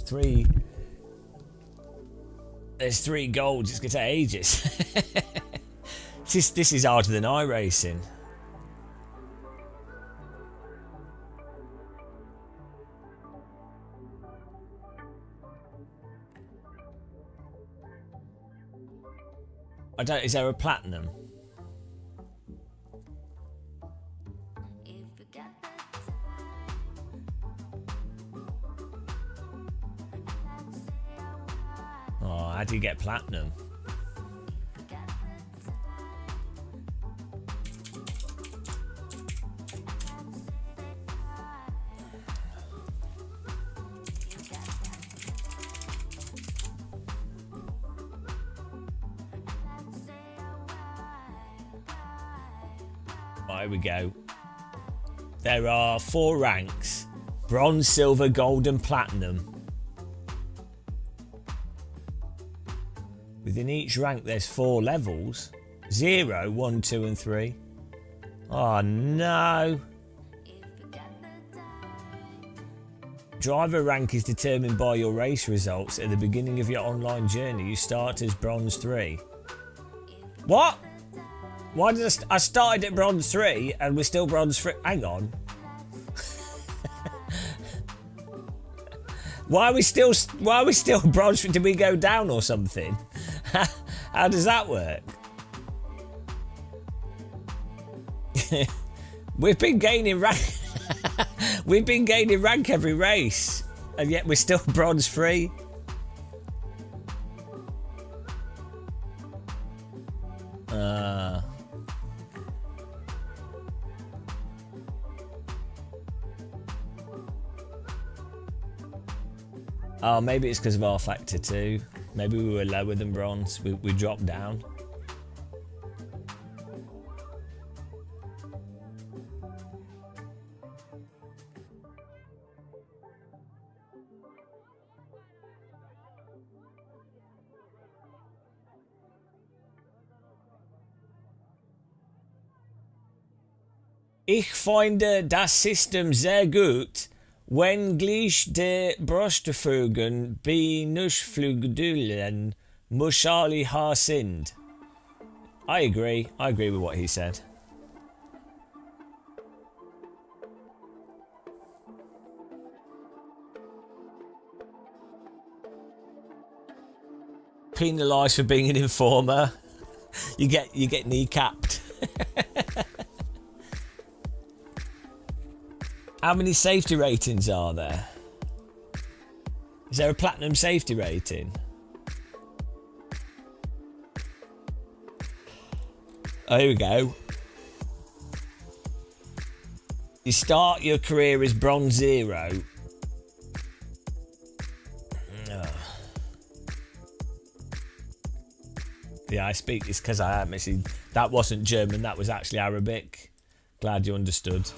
[SPEAKER 1] 3. There's 3 golds. It's gonna take ages. This is harder than iRacing. I don't. Is there a platinum? Oh, how do you get platinum? Here we go. There are 4 ranks: bronze, silver, gold and platinum. Within each rank there's 4 levels. 0, 1, 2 and 3. Oh no. Driver rank is determined by your race results at the beginning of your online journey. You start as bronze 3. What? Why did I started at bronze 3 and we're still bronze 3? Hang on. Why are we still bronze 3? Did we go down or something? How does that work? We've been gaining rank. We've been gaining rank every race, and yet we're still bronze 3. Oh, maybe it's because of R factor 2. Maybe we were lower than bronze. We dropped down. Ich finde das System sehr gut. Wenn gleich de Brustflügen Bienusflügeln Mushali ha sind. I agree with what he said. Penalised for being an informer. You get kneecapped. How many safety ratings are there? Is there a platinum safety rating? Oh, here we go. You start your career as bronze 0. Yeah, I speak this because I am. See, that wasn't German, that was actually Arabic. Glad you understood.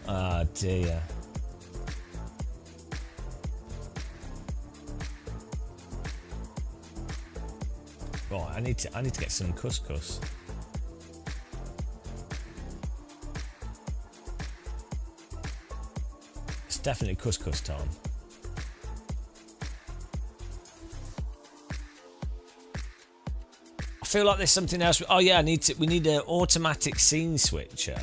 [SPEAKER 1] Ah, dear. Right, I need to get some couscous. It's definitely couscous time. I feel like there's something else. Oh yeah, we need an automatic scene switcher.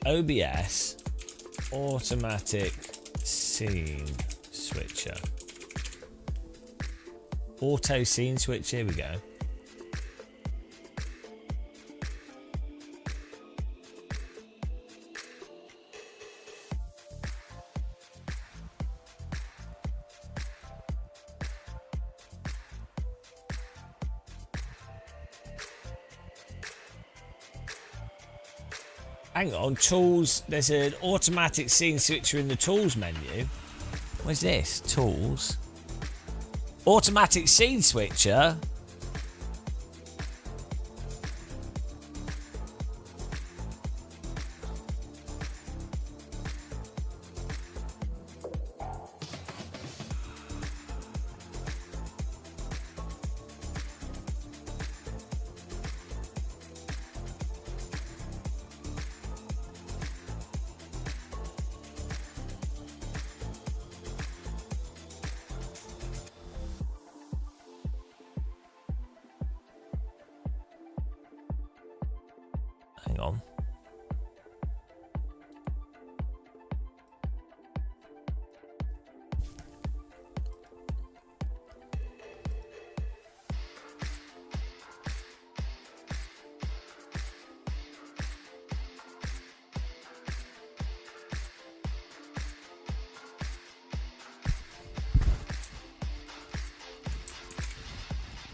[SPEAKER 1] OBS automatic scene switcher. Auto scene switch, here we go. Hang on, tools. There's an automatic scene switcher in the tools menu. Where's this? Tools. Automatic scene switcher. Hang on.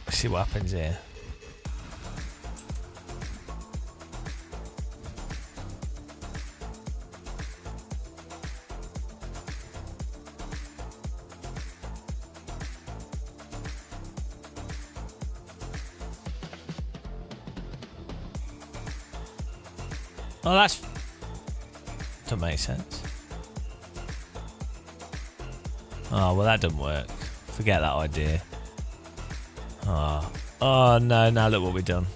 [SPEAKER 1] Let's see what happens here. Oh, that's... Doesn't make sense. Oh, well that doesn't work. Forget that idea. Oh no, now look what we've done.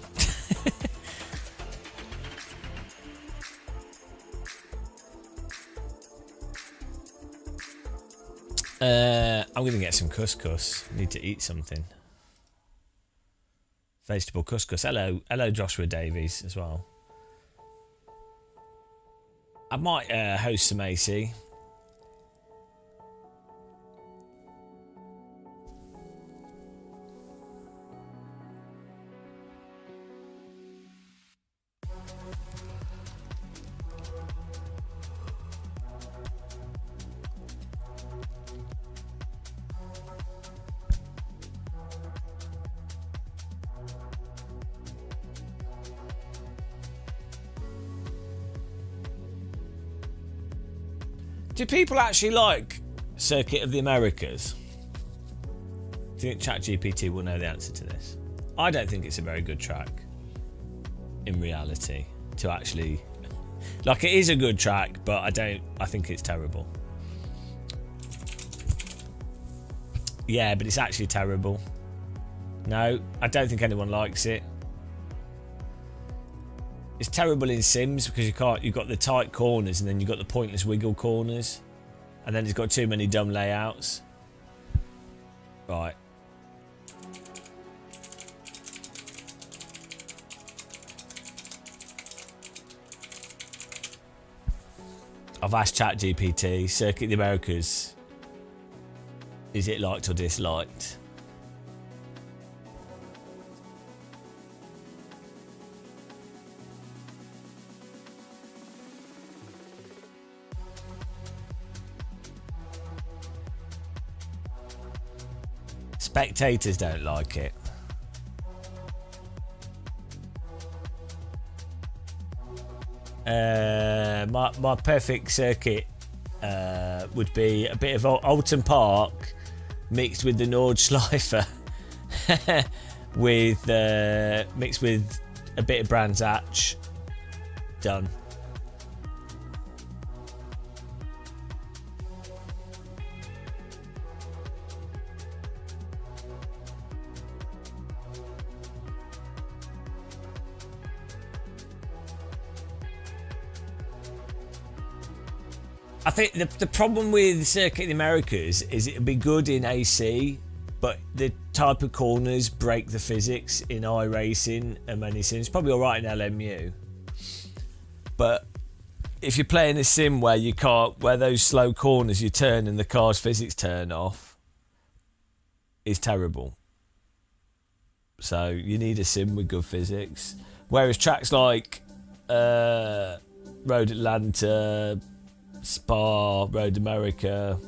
[SPEAKER 1] I'm going to get some couscous. Need to eat something. Vegetable couscous. Hello Joshua Davies as well. I might host some AC. Do people actually like Circuit of the Americas? Do you think ChatGPT will know the answer to this? I don't think it's a very good track in reality to actually... Like, it is a good track, but I think it's terrible. Yeah, but it's actually terrible. No, I don't think anyone likes it. It's terrible in sims because you've got the tight corners and then you've got the pointless wiggle corners. And then it's got too many dumb layouts. Right. I've asked ChatGPT, Circuit of the Americas, is it liked or disliked? Spectators don't like it. My perfect circuit would be a bit of Alton Park mixed with the Nordschleife with mixed with a bit of Brands Hatch. Done. I think the problem with Circuit of the Americas is it'd be good in AC, but the type of corners break the physics in iRacing and many sims. Probably alright in LMU. But if you're playing a sim where you can't, where those slow corners you turn and the car's physics turn off, is terrible. So you need a sim with good physics. Whereas tracks like Road Atlanta, Spa, Road America,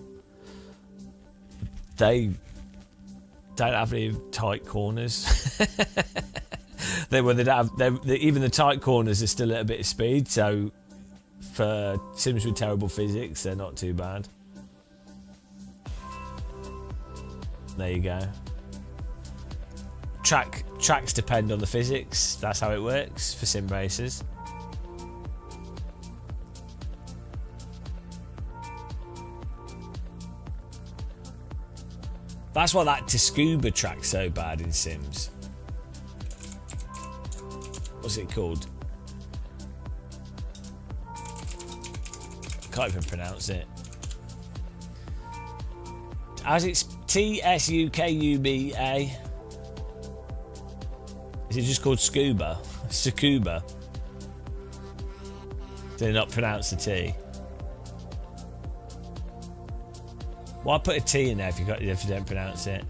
[SPEAKER 1] they don't have any tight corners. Even the tight corners are still at a bit of speed, so for sims with terrible physics, they're not too bad. There you go. Tracks depend on the physics. That's how it works for sim racers. That's why that Tsukuba track's so bad in Sims. What's it called? Can't even pronounce it. As it's Tsukuba. Is it just called Scuba? Tsukuba. Did they not pronounce the T? Why put a T in there if you don't pronounce it?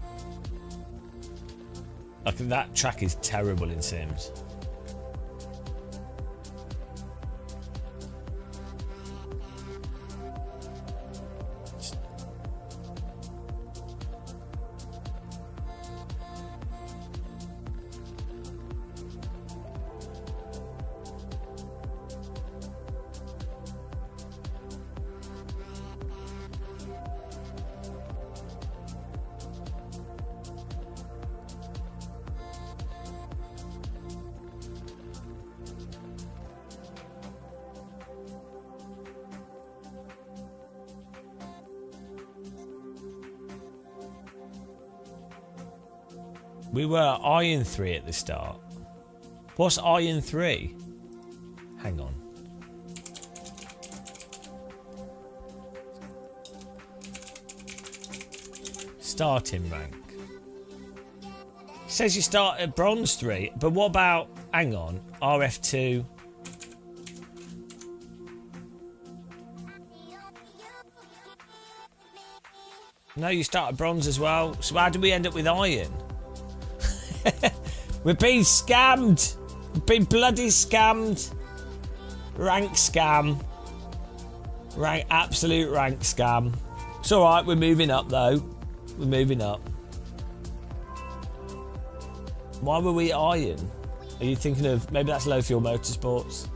[SPEAKER 1] I think that track is terrible in Sims. We were Iron 3 at the start. What's Iron 3? Hang on. Starting rank. It says you start at Bronze 3, but what about, hang on, RF2? No, you start at Bronze as well. So how did we end up with Iron? We're being scammed. We've been bloody scammed. Rank scam. Absolute rank scam. It's alright, we're moving up though. We're moving up. Why were we Iron? Are you thinking of, maybe that's Low Fuel Motorsports?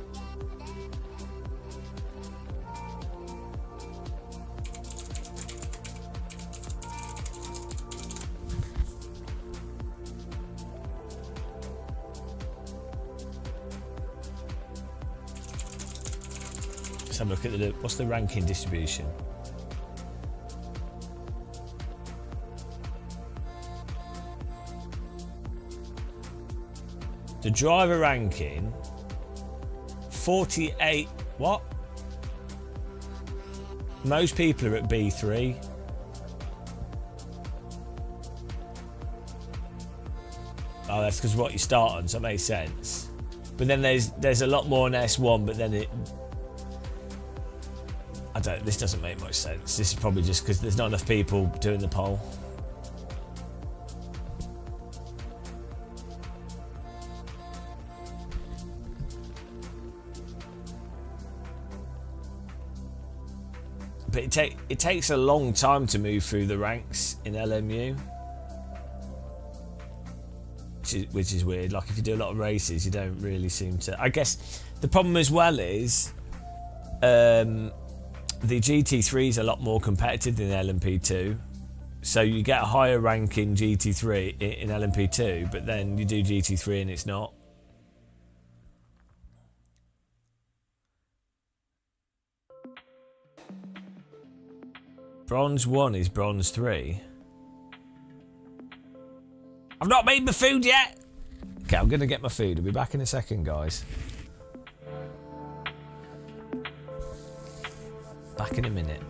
[SPEAKER 1] Let's have a look at what's the ranking distribution. The driver ranking 48. What? Most people are at B3. Oh, that's because what you start on, so it makes sense. But then there's a lot more in S1, but then this doesn't make much sense. This is probably just because there's not enough people doing the poll. But it takes a long time to move through the ranks in LMU. Which is weird. Like if you do a lot of races, you don't really seem to. I guess the problem as well is the GT3 is a lot more competitive than LMP2. So you get a higher rank in GT3 in LMP2, but then you do GT3 and it's not. Bronze 1 is bronze 3. I've not made my food yet. Okay, I'm gonna get my food. I'll be back in a second, guys. Back in a minute.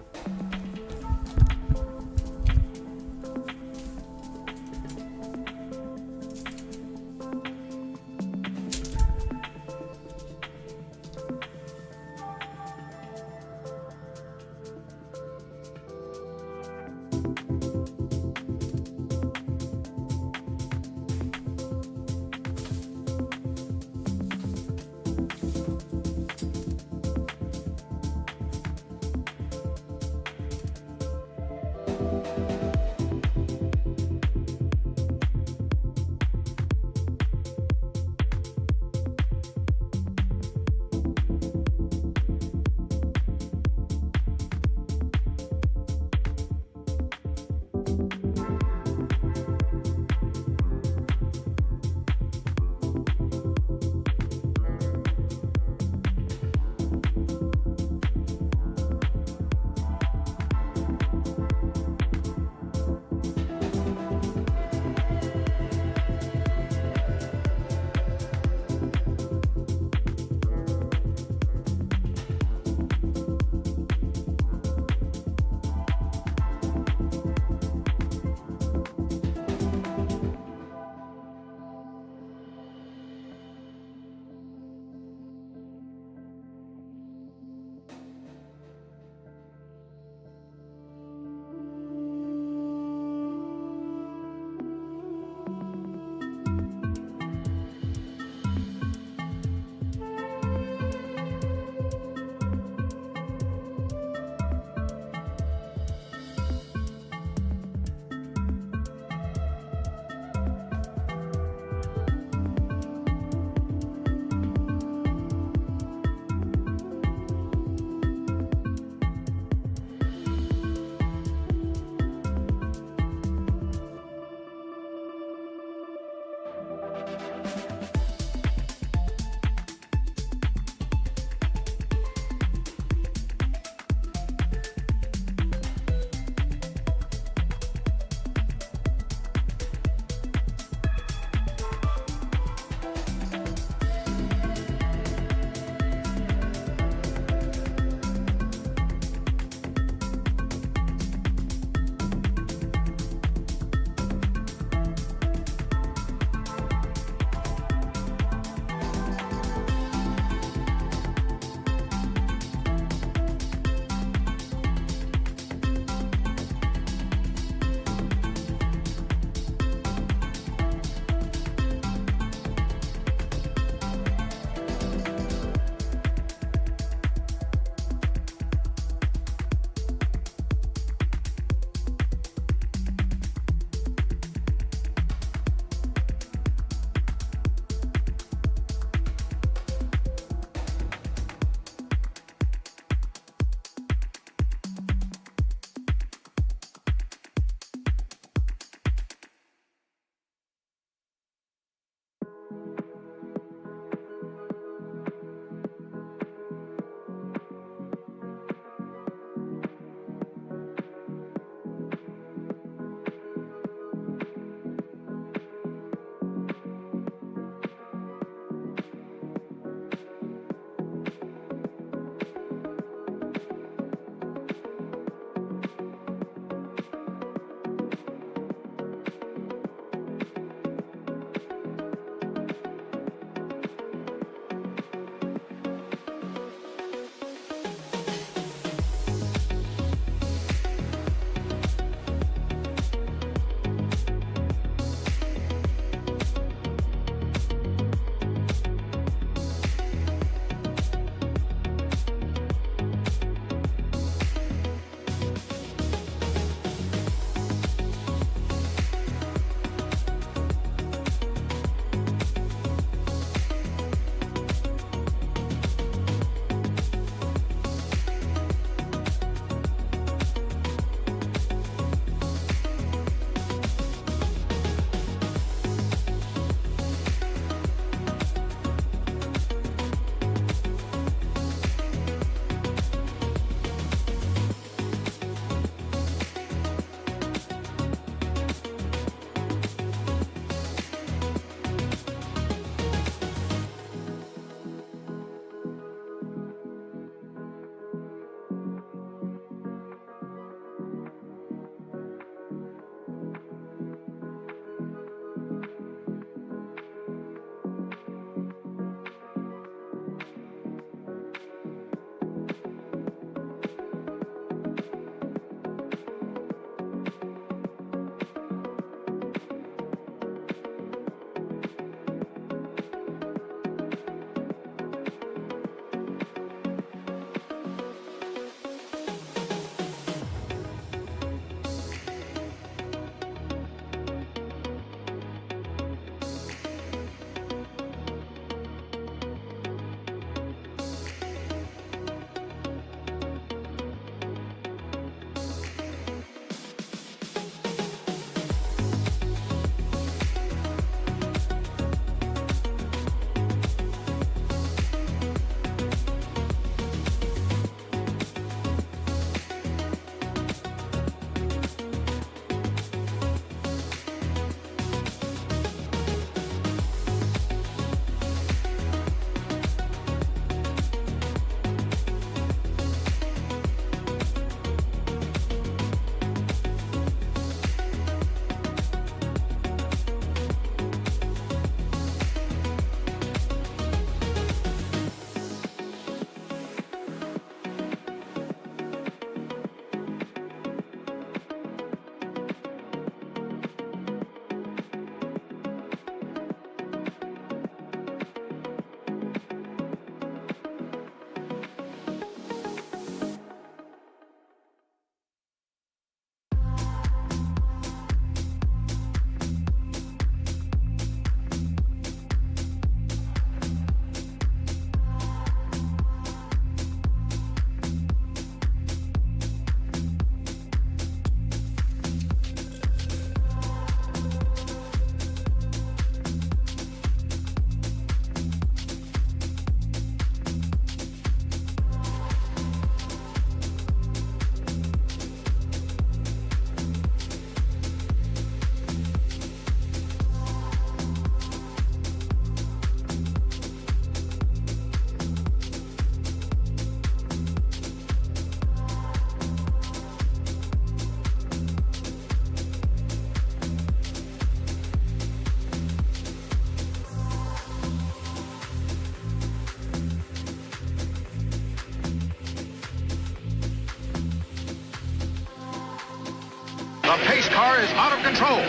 [SPEAKER 2] The pace car is out of control.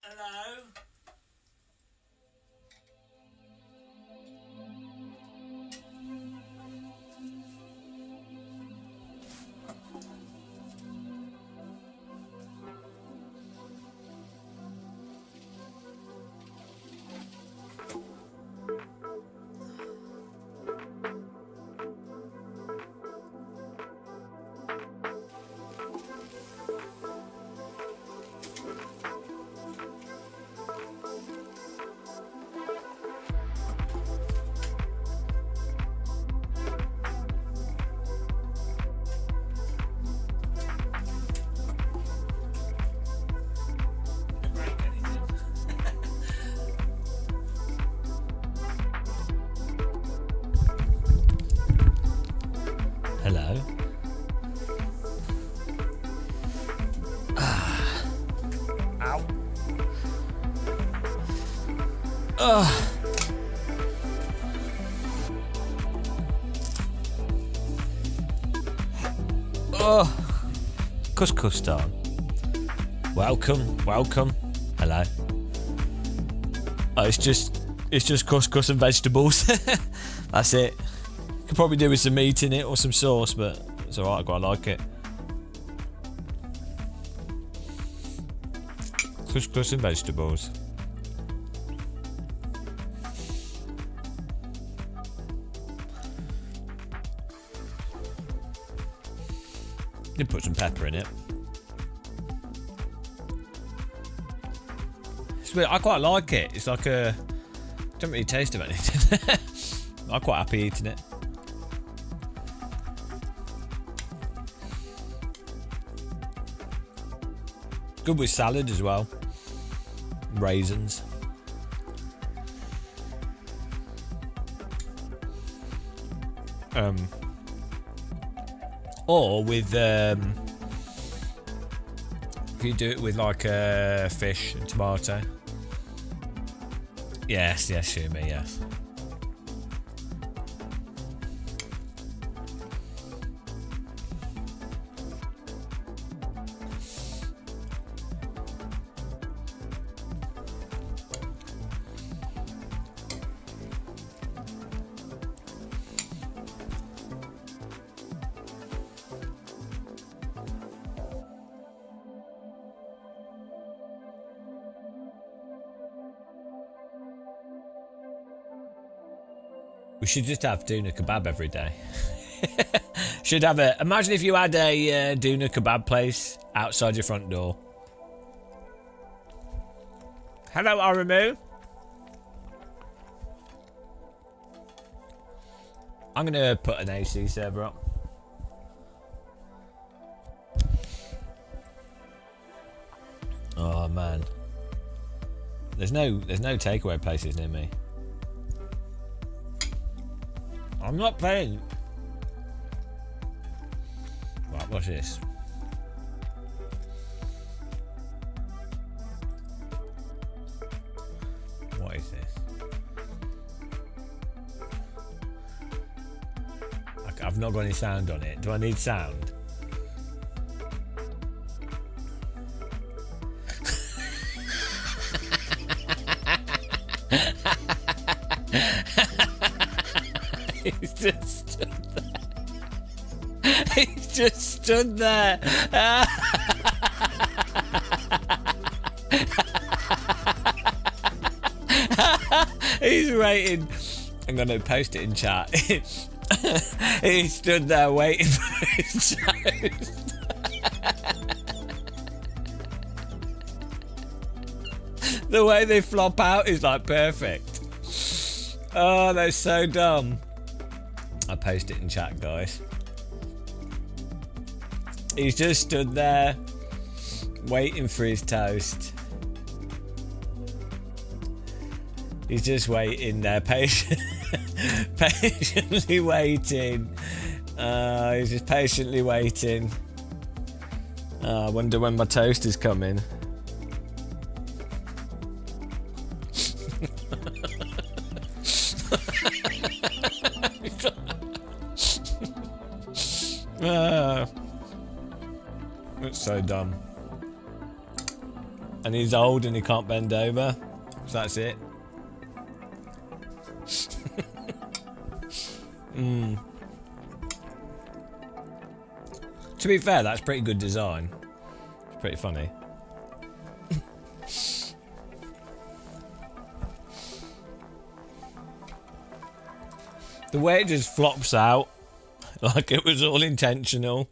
[SPEAKER 1] Hello? Hello? Ow. Couscous time. Welcome. Hello. Oh, it's just couscous and vegetables. That's it. Could probably do with some meat in it or some sauce, but it's alright, I quite like it. Couscous and vegetables. You put some pepper in it. It's weird, I quite like it. It's like a... don't really taste of anything. I'm quite happy eating it. Good with salad as well. Raisins. Or with if you do it with like fish and tomato. Yes, Shumi, yes. We should just have doona kebab every day. Should have a. Imagine if you had a doona kebab place outside your front door. Hello, Aramu. I'm gonna put an AC server up. Oh man, there's no takeaway places near me. I'm not playing. Right, what's this? What is this? I've not got any sound on it. Do I need sound? He's just stood there. He's just stood there. He's waiting. I'm going to post it in chat. He stood there waiting for his toast. The way they flop out is like perfect. Oh, they're so dumb. I'll post it in chat, guys. He's just stood there waiting for his toast. He's just waiting there, patiently waiting. He's just patiently waiting. I wonder when my toast is coming. It's so dumb. And he's old and he can't bend over. So that's it. To be fair, that's pretty good design. It's pretty funny. The way it just flops out, like it was all intentional.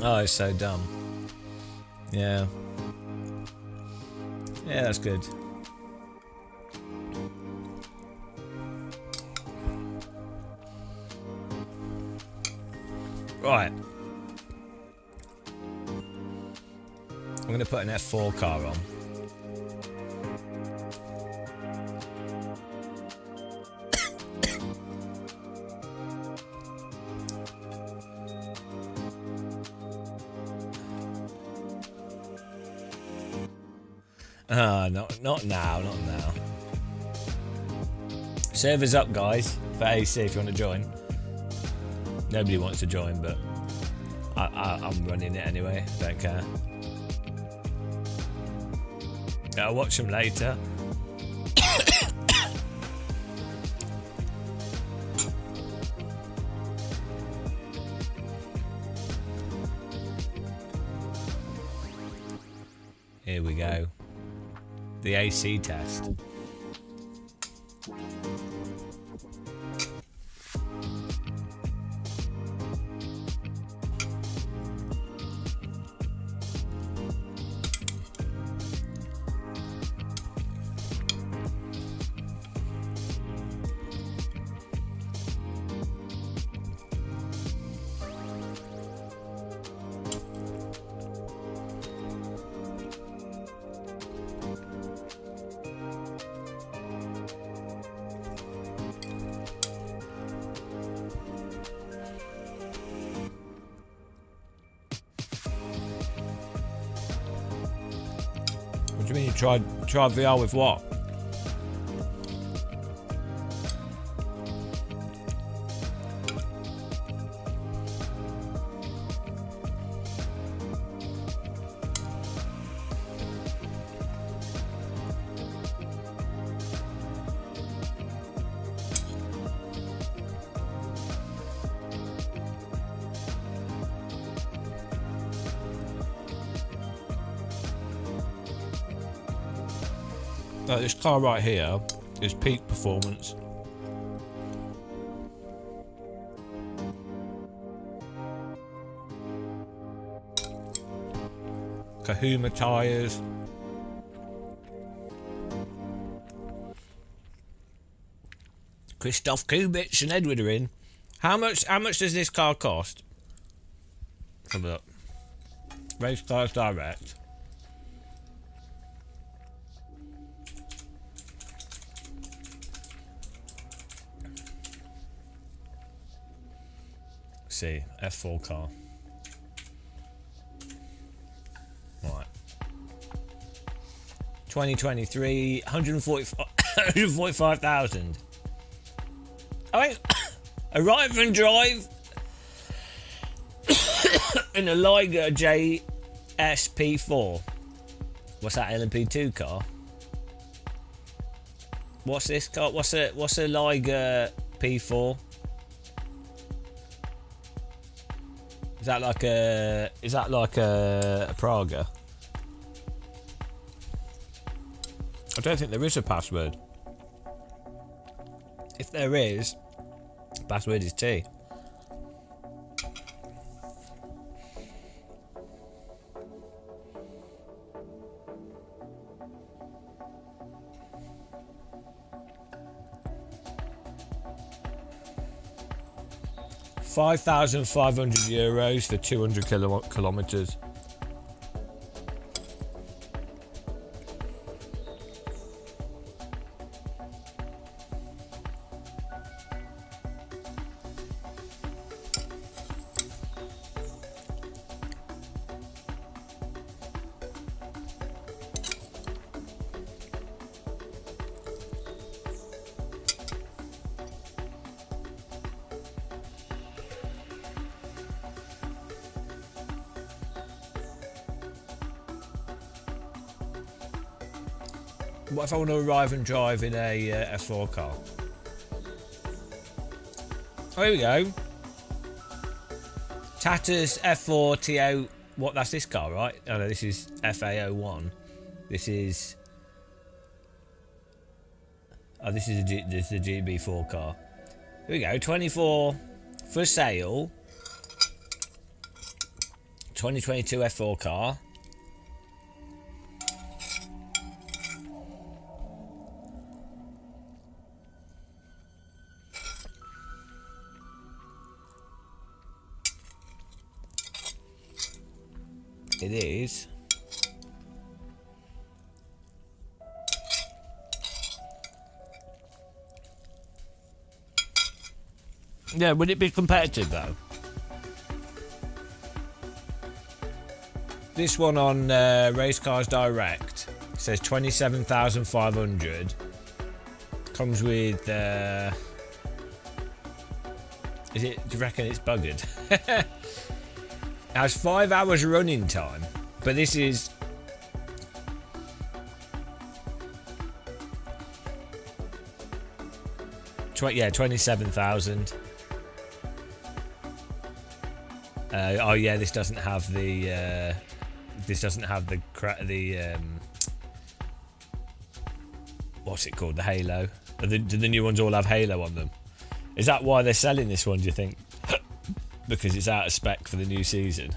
[SPEAKER 1] Oh, it's so dumb. Yeah. Yeah, that's good. Right. I'm going to put an F4 car on. Not now. Server's up, guys, for AC if you want to join. Nobody wants to join, but I'm running it anyway. Don't care. I'll watch them later. Here we go. The AC test. You tried VR with what? This car right here is peak performance. Kahuma tyres. Christoph Kubitsch and Edward are in. How much does this car cost? Have a look. Race Cars Direct. See, F4 car. Right. 2023, 145,000. I think a ride and drive in a Liger JSP4. What's that LMP2 car? What's this car? What's a Liger P4? Is that like a Praga? I don't think there is a password. If there is, password is T. €5,500 for 200 kilometers. What if I want to arrive and drive in a F4 car? Oh, here we go. Tata's F4 TO. What? That's this car, right? Oh no, this is FA01. This is. Oh, this is a GB4 car. Here we go. 24 for sale. 2022 F4 car. It is. Yeah, would it be competitive though? This one on Race Cars Direct says 27,500. Comes with. Is it? Do you reckon it's buggered? Has 5 hours running time, but this is. Yeah, 27,000. Oh yeah, this doesn't have the. This doesn't have the what's it called? The Halo. Do the new ones all have Halo on them? Is that why they're selling this one? Do you think? Because it's out of spec for the new season.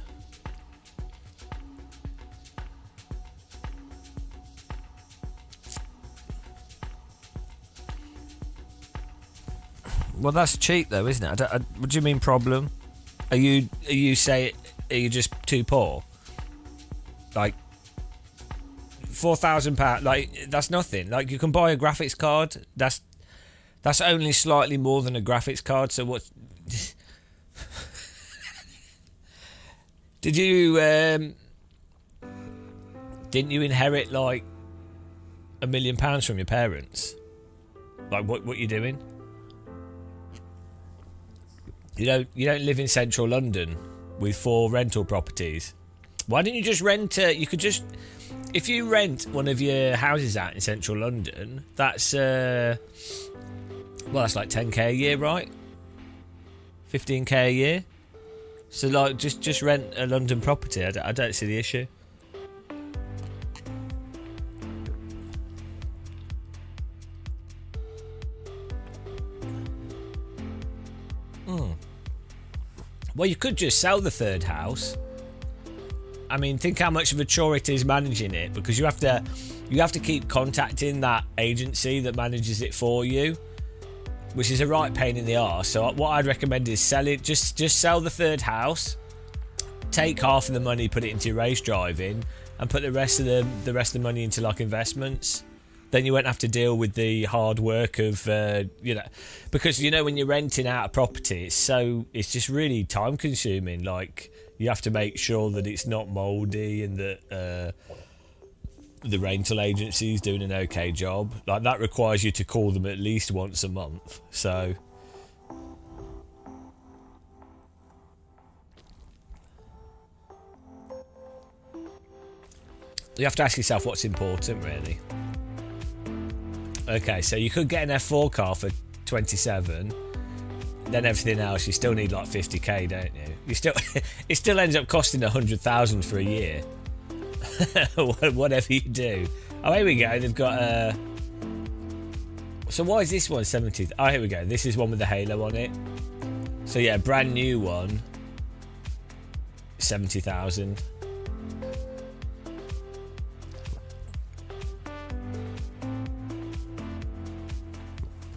[SPEAKER 1] Well, that's cheap though, isn't it? What do you mean problem? Are you just too poor? Like £4,000? Like that's nothing. Like you can buy a graphics card. That's only slightly more than a graphics card. So what? Did you didn't you inherit like £1 million from your parents? Like, what you doing? You don't live in central London with 4 rental properties. Why don't you just rent? You could just, if you rent one of your houses out in central London, that's well, that's like 10k a year, right? 15k a year. So like, just rent a London property. I don't see the issue. Well, you could just sell the third house. I mean, think how much of a chore it is managing it, because you have to keep contacting that agency that manages it for you, which is a right pain in the arse. So what I'd recommend is sell it. Just sell the third house, take half of the money, put it into your race driving, and put the rest of the money into like investments. Then you won't have to deal with the hard work of because when you're renting out a property, it's just really time consuming. Like, you have to make sure that it's not mouldy and that the rental agency is doing an okay job. Like, that requires you to call them at least once a month. So you have to ask yourself what's important, really. Okay, so you could get an F4 car for 27. Then everything else, you still need like 50k, don't you? It still ends up costing 100,000 for a year. Whatever you do. Oh, here we go. They've got so why is this one 70? Oh, here we go. This is one with the halo on it. So yeah, brand new one, 70,000.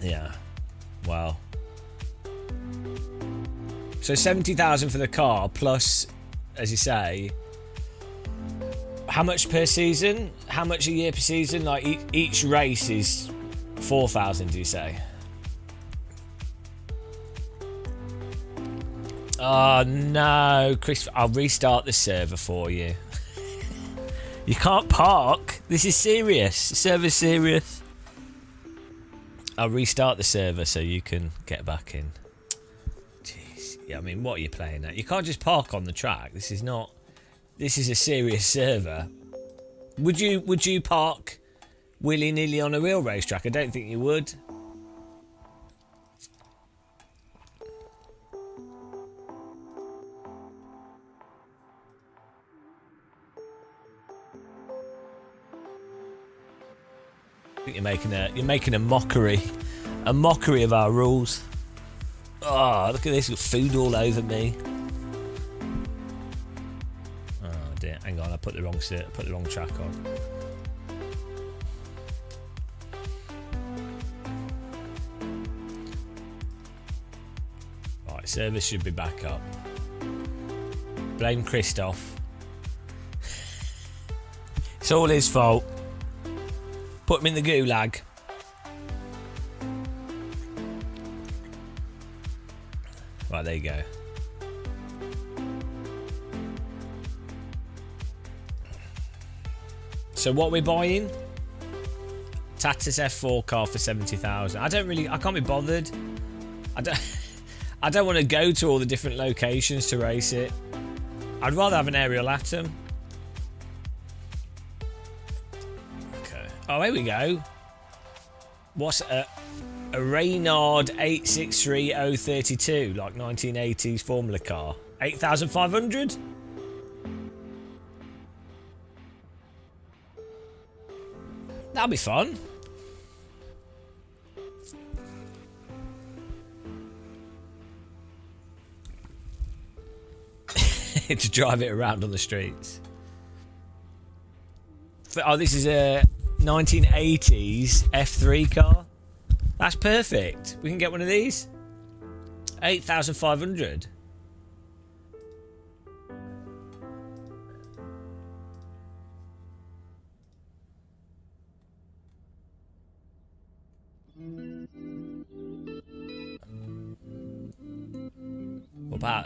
[SPEAKER 1] Yeah. Wow. So 70,000 for the car, plus, as you say, how much per season? How much a year per season? Like, each race is 4,000, do you say? Oh no, Chris, I'll restart the server for you. You can't park. This is serious. The server's serious. I'll restart the server so you can get back in. Jeez. Yeah, I mean, what are you playing at? You can't just park on the track. This is a serious server. Would you park willy-nilly on a real racetrack? I don't think you would. I think you're making a mockery of our rules. Oh, look at this, got food all over me. Oh dear, hang on, I put the wrong track on. Right, service should be back up. Blame Christoph. It's all his fault. Put him in the gulag. Right, there you go. So what we're buying? Tatus F4 car for 70,000. I can't be bothered. I don't want to go to all the different locations to race it. I'd rather have an aerial atom. Oh, here we go. What's a Reynard 863032, like 1980s Formula car? 8,500? That'll be fun. To drive it around on the streets. Oh, this is a 1980s F3 car. That's perfect. We can get one of these. 8,500. What about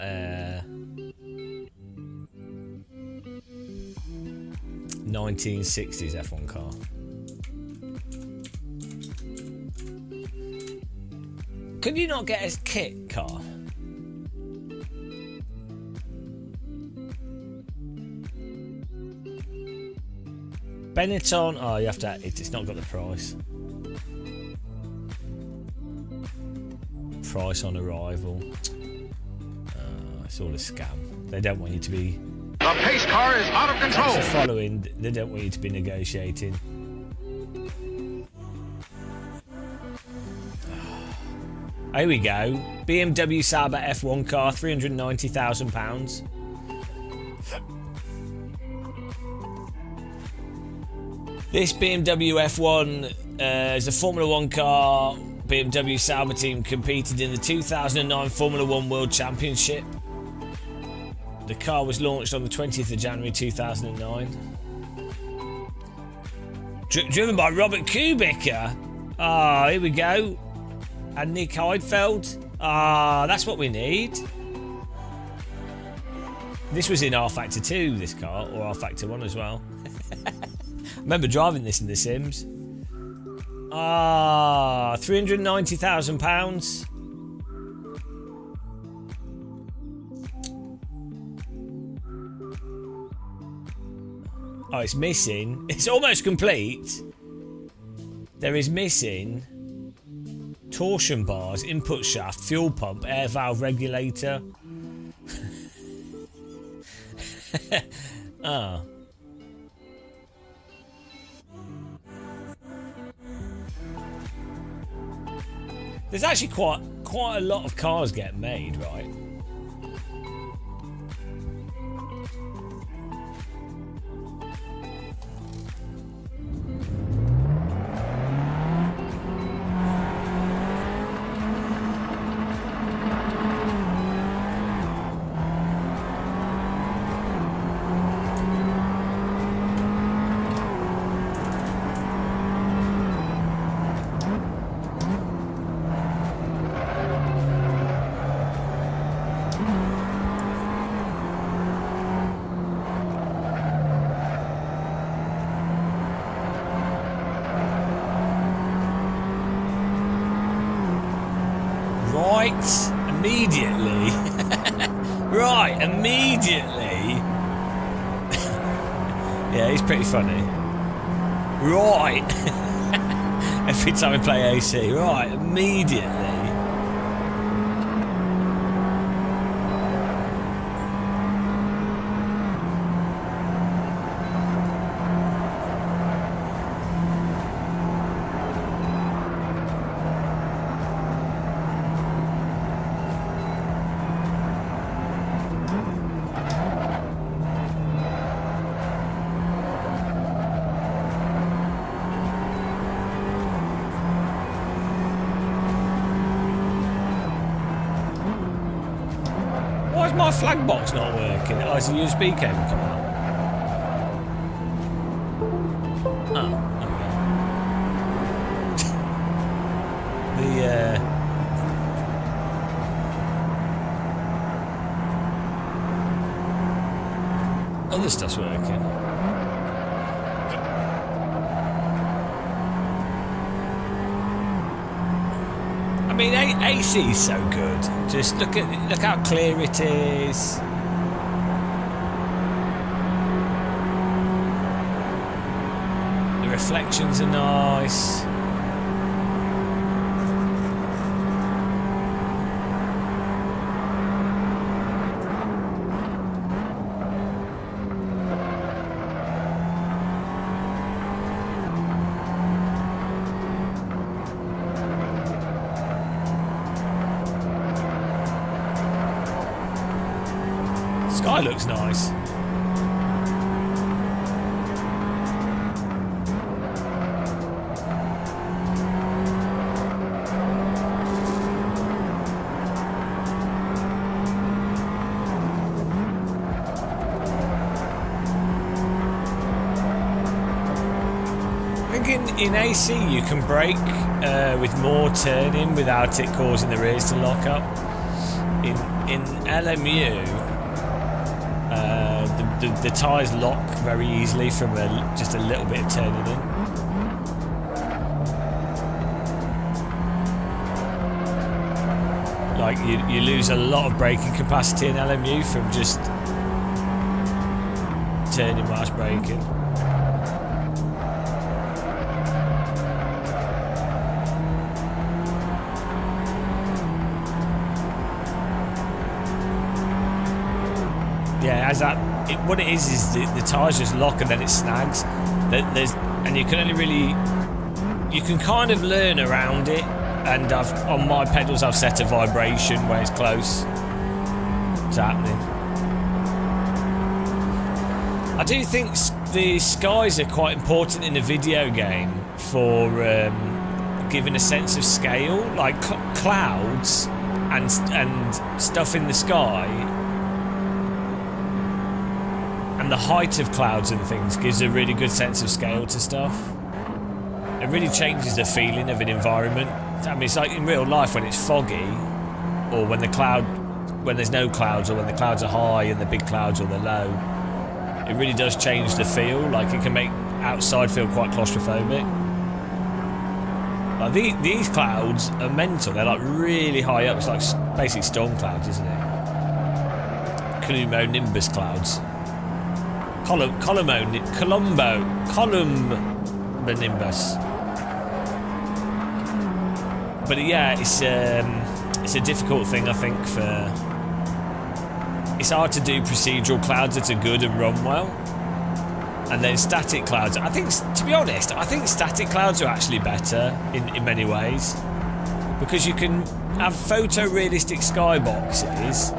[SPEAKER 1] 1960s F1 car? Could you not get a kit car? Benetton. Oh, you have to. It's not got the price. Price on arrival. It's all a scam. They don't want you to be.
[SPEAKER 2] The pace car is out of control.
[SPEAKER 1] That's the following. They don't want you to be negotiating. Here we go. BMW Sauber F1 car, £390,000. This BMW F1 is a Formula 1 car. BMW Sauber team competed in the 2009 Formula 1 World Championship. The car was launched on the 20th of January 2009. Driven by Robert Kubica. Ah, here we go. And Nick Heidfeld. Ah, that's what we need. This was in R Factor 2, this car, or R Factor 1 as well. I remember driving this in The Sims. Ah, £390,000. Oh, it's missing. It's almost complete. There is missing torsion bars, input shaft, fuel pump, air valve regulator. Ah. There's actually quite a lot of cars getting made, right? Immediately. Right, immediately. Yeah, he's pretty funny. Right. Every time we play AC. Right, immediately. My flag box not working. Oh, it's a USB cable coming up. Oh, okay. The other stuff's working. I mean, AC is so good. Just look how clear it is. The reflections are nice. Sky looks nice. I think in AC you can brake with more turning without it causing the rears to lock up. In LMU, the tyres lock very easily from just a little bit of turning in. like you lose a lot of braking capacity in LMU from just turning marsh braking. Yeah, as that, what it is the tyres just lock and then it snags. And you can only really, you can kind of learn around it. And on my pedals I've set a vibration where it's close to happening. I do think the skies are quite important in a video game for giving a sense of scale, like clouds and stuff in the sky. And the height of clouds and things gives a really good sense of scale to stuff. It really changes the feeling of an environment. I mean, it's like in real life when it's foggy, or when there's no clouds, or when the clouds are high and the big clouds or they're low. It really does change the feel. Like it can make outside feel quite claustrophobic. Like these clouds are mental. They're like really high up. It's like basically storm clouds, isn't it? Cumulonimbus clouds. Columbonimbus. But yeah, it's a difficult thing, I think. It's hard to do procedural clouds that are good and run well, and then static clouds. I think, to be honest, I think static clouds are actually better in many ways, because you can have photorealistic skyboxes.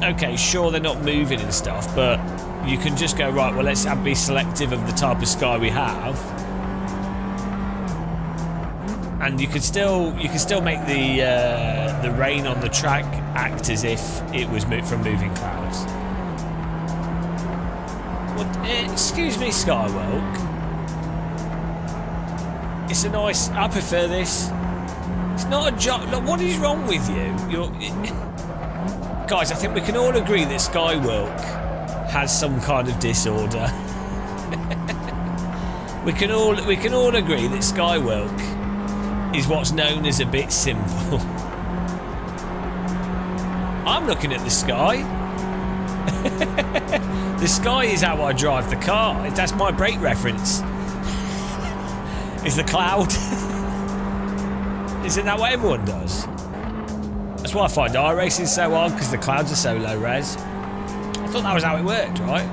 [SPEAKER 1] Okay, sure, they're not moving and stuff, but you can just go, right, well, let's be selective of the type of sky we have. And you can still make the rain on the track act as if it was from moving clouds. Excuse me, Skywalk. It's a nice. I prefer this. It's not a job. Look, what is wrong with you? Guys, I think we can all agree that Skywalk has some kind of disorder. we can all agree that Skywalk is what's known as a bit simple. I'm looking at the sky. The sky is how I drive the car. That's my brake reference. Is the cloud. Isn't that what everyone does? That's why I find iRacing so hard, because the clouds are so low res. I thought that was how it worked, right?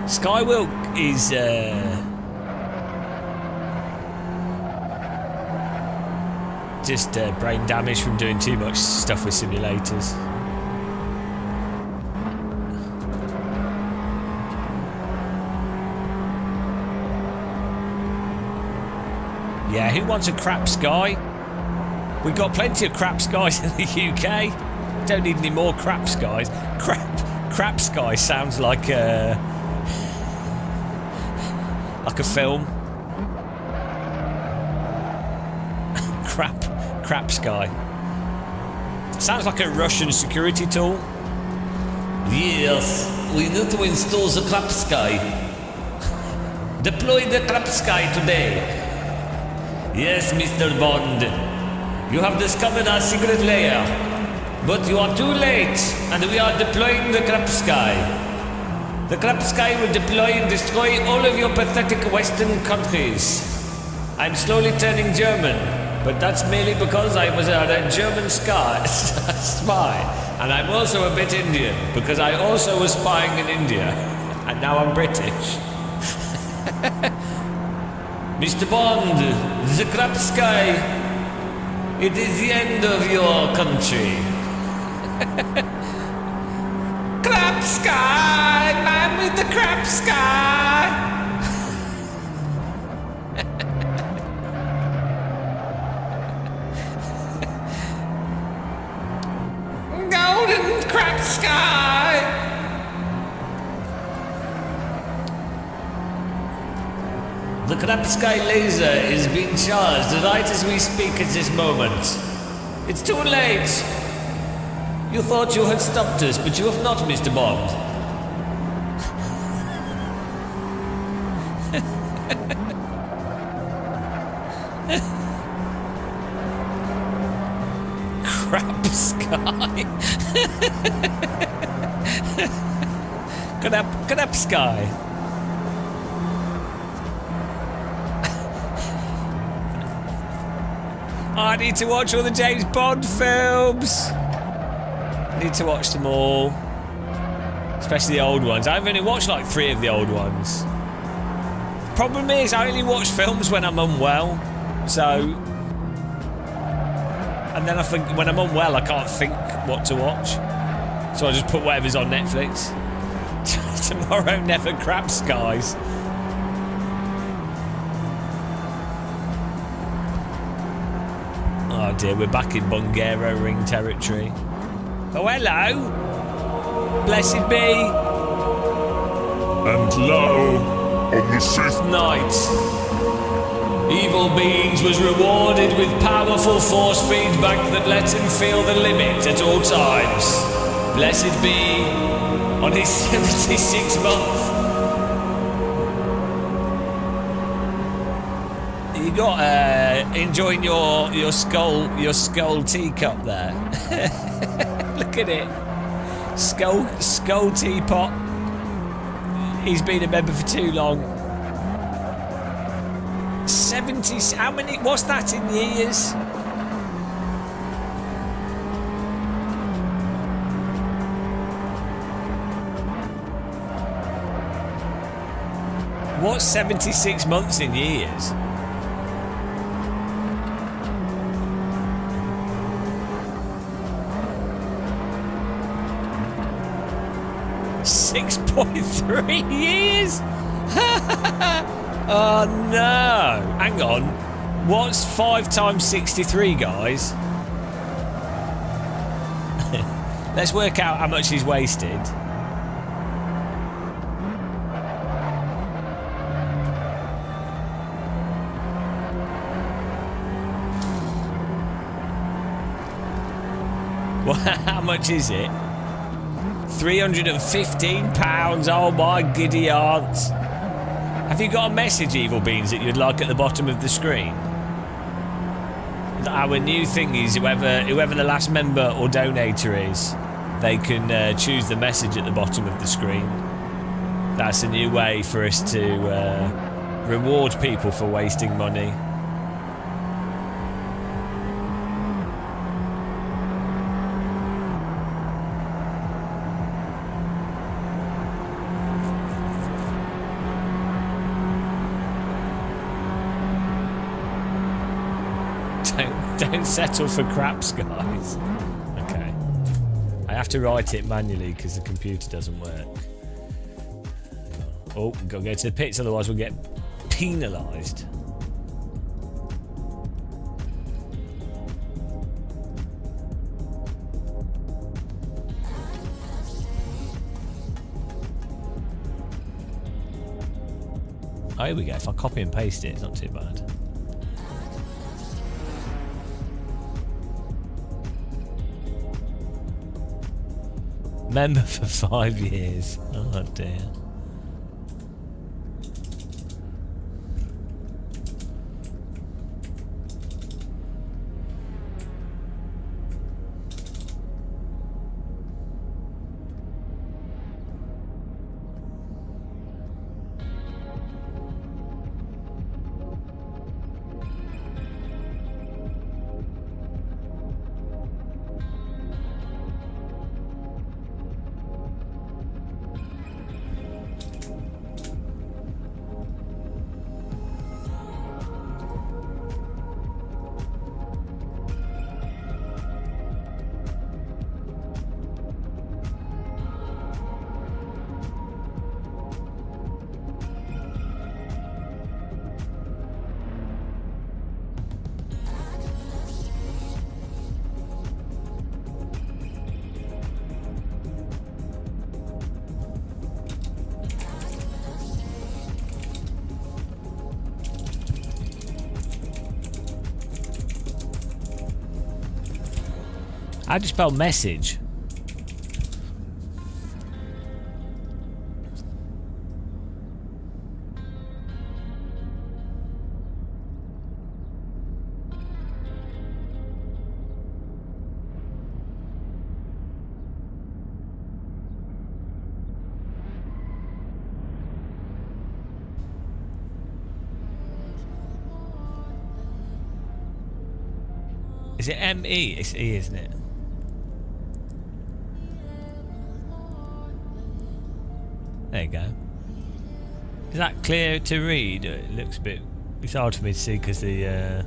[SPEAKER 1] Skywalk is just brain damage from doing too much stuff with simulators. Yeah, who wants a crap sky? We've got plenty of crap skies in the UK. Don't need any more crap skies. Crap sky sounds like a film. crap sky. Sounds like a Russian security tool.
[SPEAKER 6] Yes, we need to install the crap sky. Deploy the crap sky today. Yes, Mr. Bond. You have discovered our secret layer. But you are too late, and we are deploying the crap sky. The crap sky will deploy and destroy all of your pathetic Western countries. I'm slowly turning German, but that's merely because I was a German spy, and I'm also a bit Indian, because I also was spying in India, and now I'm British. Mr. Bond, the crap sky, it is the end of your country. Crap sky, man with the crap sky. Golden crap sky. The crap sky laser is being charged right as we speak at this moment. It's too late. You thought you had stopped us, but you have not, Mr. Bond.
[SPEAKER 1] Sky. Good up, Sky. I need to watch all the James Bond films. I need to watch them all. Especially the old ones. I've only watched like 3 of the old ones. Problem is, I only watch films when I'm unwell. So... And then I think, when I'm unwell, I can't think what to watch. So I just put whatever's on Netflix. Tomorrow never crap skies. Oh dear, we're back in Bungaro Ring territory. Oh, hello. Blessed be.
[SPEAKER 7] And lo, on the 6th
[SPEAKER 6] Night. Evil Beings was rewarded with powerful force feedback that lets him feel the limit at all times. Blessed be on his 76th month.
[SPEAKER 1] You got enjoying your skull teacup there. Look at it. Skull teapot. He's been a member for too long. 70. How many? What's that in years? What's 76 months in years? .3 years? Oh no! Hang on. What's 5 times 63, guys? Let's work out how much he's wasted. Well, how much is it? £315. Oh my giddy aunt. Have you got a message, Evil Beans, that you'd like at the bottom of the screen? Our new thing is whoever the last member or donator is, they can choose the message at the bottom of the screen. That's a new way for us to reward people for wasting money. Don't settle for crap, guys. Okay. I have to write it manually because the computer doesn't work. Oh, we've got to go to the pits, otherwise we'll get penalised. Oh, here we go. If I copy and paste it, it's not too bad. Member for 5 years. Oh dear. How do you spell message? Is it ME? It's E, isn't it? There you go. Is that clear to read? It looks a bit... It's hard for me to see because the...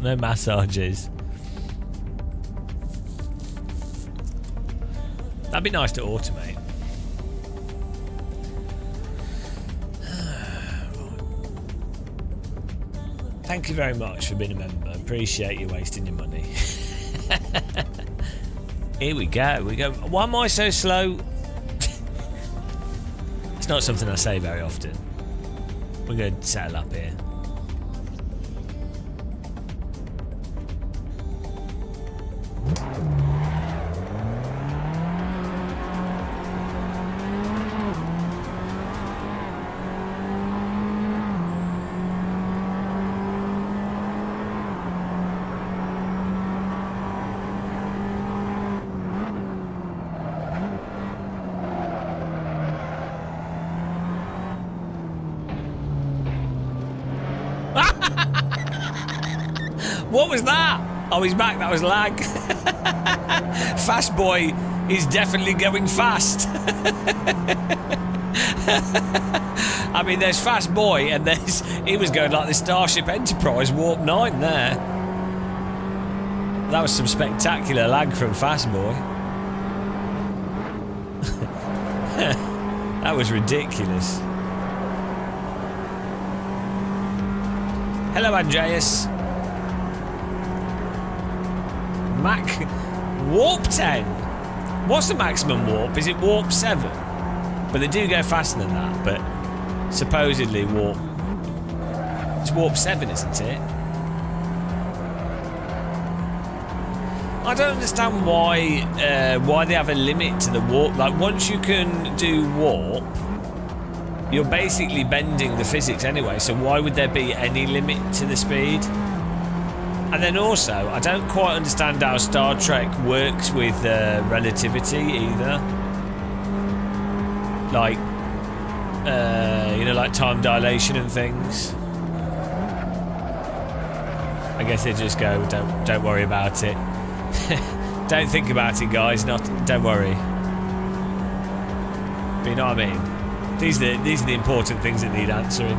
[SPEAKER 1] no massages. That'd be nice to automate. Thank you very much for being a member. Appreciate you wasting your money. Here we go. Why am I so slow? It's not something I say very often. We're going to settle up here. What was that? Oh, he's back. That was lag. Fast boy is definitely going fast. I mean, there's Fast Boy and he was going like the Starship Enterprise Warp 9 there. That was some spectacular lag from Fast Boy. That was ridiculous. Hello, Andreas. Warp 10. What's the maximum warp? Is it warp 7? But they do go faster than that. But supposedly it's warp 7, isn't it? I don't understand why they have a limit to the warp. Like, once you can do warp, you're basically bending the physics anyway. So why would there be any limit to the speed? And then also, I don't quite understand how Star Trek works with relativity either. Like, like time dilation and things. I guess they just go, don't worry about it. Don't think about it, guys. Don't worry. But you know what I mean? These are the important things that need answering.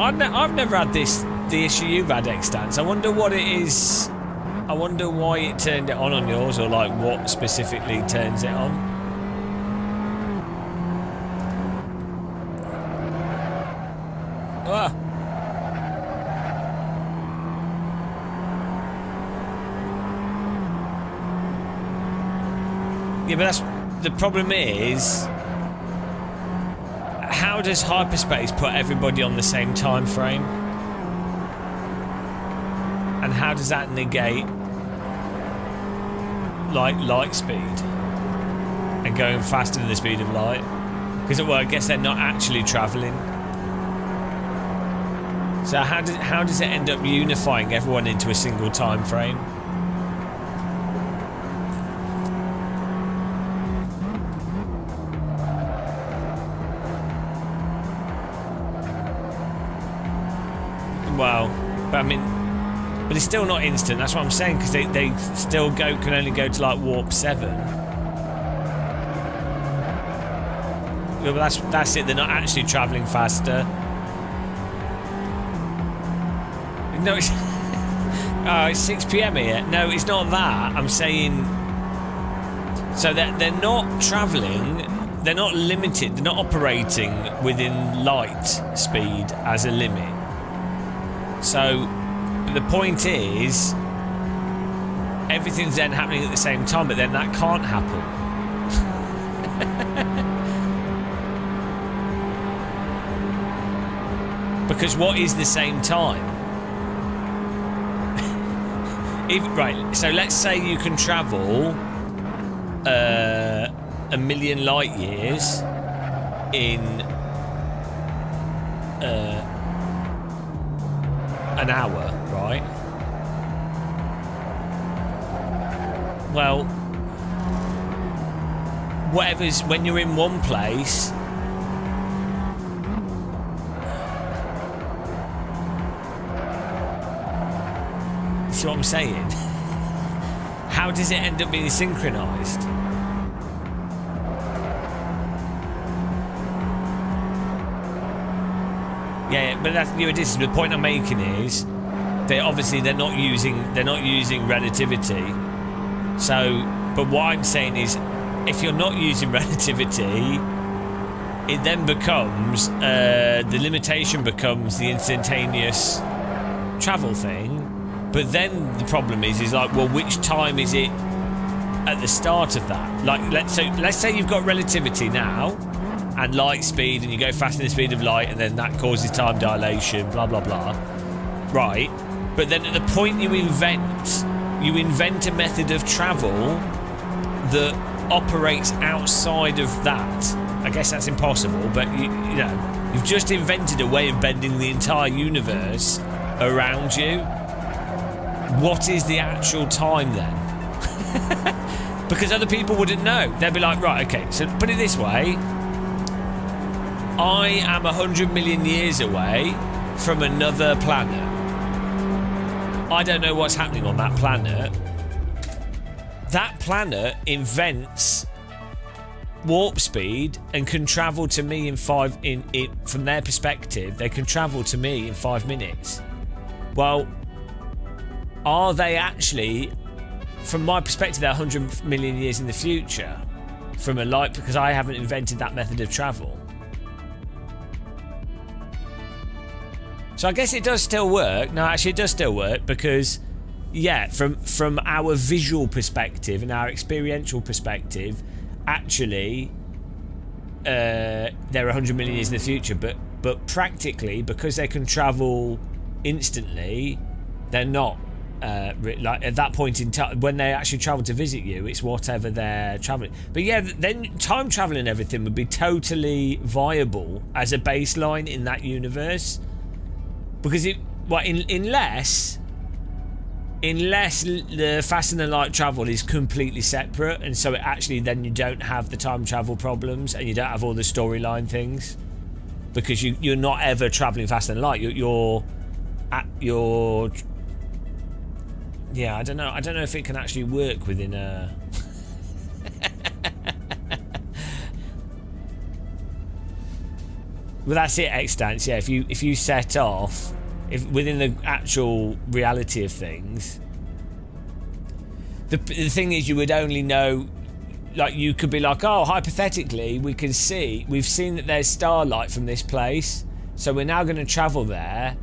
[SPEAKER 1] I've never had the issue you've had, Extance. I wonder what it is. I wonder why it turned it on yours, or like what specifically turns it on. Ah. Yeah, but that's the problem is, how does hyperspace put everybody on the same time frame? And how does that negate like light speed and going faster than the speed of light? Because, well, I guess they're not actually travelling. So how does it end up unifying everyone into a single time frame? Well, but I mean, but it's still not instant. That's what I'm saying, because they still can only go to like warp 7. Well, that's it. They're not actually travelling faster. No, it's it's 6 PM here. No, it's not that. I'm saying, so they're not travelling. They're not limited. They're not operating within light speed as a limit. So the point is, everything's then happening at the same time, but then that can't happen. Because what is the same time? Right, so let's say you can travel 1,000,000 light years in an hour, right? Well, whatever's when you're in one place. See what I'm saying? How does it end up being synchronized? Yeah, but that's the point I'm making is they're not using relativity. So, but what I'm saying is, if you're not using relativity, it then becomes the limitation becomes the instantaneous travel thing. But then the problem is like, well, which time is it at the start of that? Like, let's say you've got relativity now, and light speed, and you go faster than the speed of light, and then that causes time dilation, blah blah blah. Right, but then at the point you invent a method of travel that operates outside of that. I guess that's impossible, but you've just invented a way of bending the entire universe around you. What is the actual time then? Because other people wouldn't know. They'd be like, right, okay, so put it this way. I am 100 million years away from another planet. I don't know what's happening on that planet. That planet invents warp speed and can travel to me from their perspective, they can travel to me in 5 minutes. Well, are they actually, from my perspective, they're 100 million years in the future from a light, because I haven't invented that method of travel. So I guess it does still work. No, actually it does still work, because yeah, from our visual perspective and our experiential perspective, actually they're 100 million years in the future, but practically, because they can travel instantly, they're not like at that point in time when they actually travel to visit you. It's whatever they're traveling. But yeah, then time travel and everything would be totally viable as a baseline in that universe, because unless the faster than light travel is completely separate, and so it actually then you don't have the time travel problems and you don't have all the storyline things, because you're not ever traveling faster than light. You're yeah, I don't know if it can actually work within a well, that's it, extents. Yeah, if you set off within the actual reality of things, the thing is, you would only know, like, you could be like, oh, hypothetically, we've seen that there's starlight from this place, so we're now going to travel there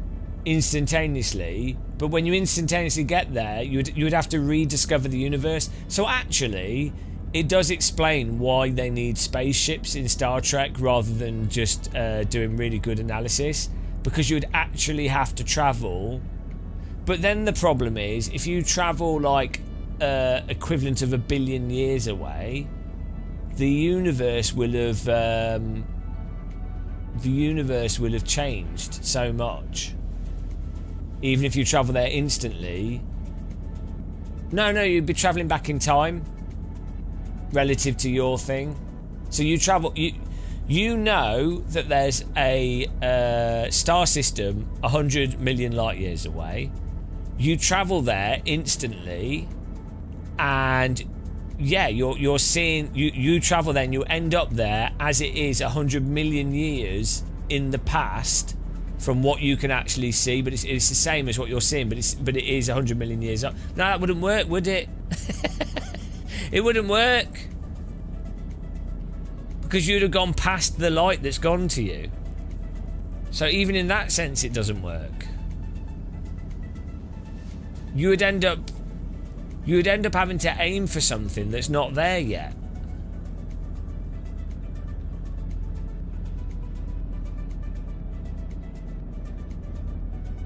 [SPEAKER 1] instantaneously. But when you instantaneously get there, you would have to rediscover the universe. So actually, it does explain why they need spaceships in Star Trek rather than just doing really good analysis, because you would actually have to travel. But then the problem is, if you travel like equivalent of 1 billion years away, the universe will have changed so much. Even if you travel there instantly, no, you'd be traveling back in time relative to your thing. So you travel, you know that there's a star system 100 million light years away. You travel there instantly, and yeah, you're seeing, you travel there and you end up there as it is 100 million years in the past from what you can actually see, but it's the same as what you're seeing, but it is 100 million years up. No, that wouldn't work, would it? It wouldn't work, because you'd have gone past the light that's gone to you. So even in that sense, it doesn't work. You would end up having to aim for something that's not there yet.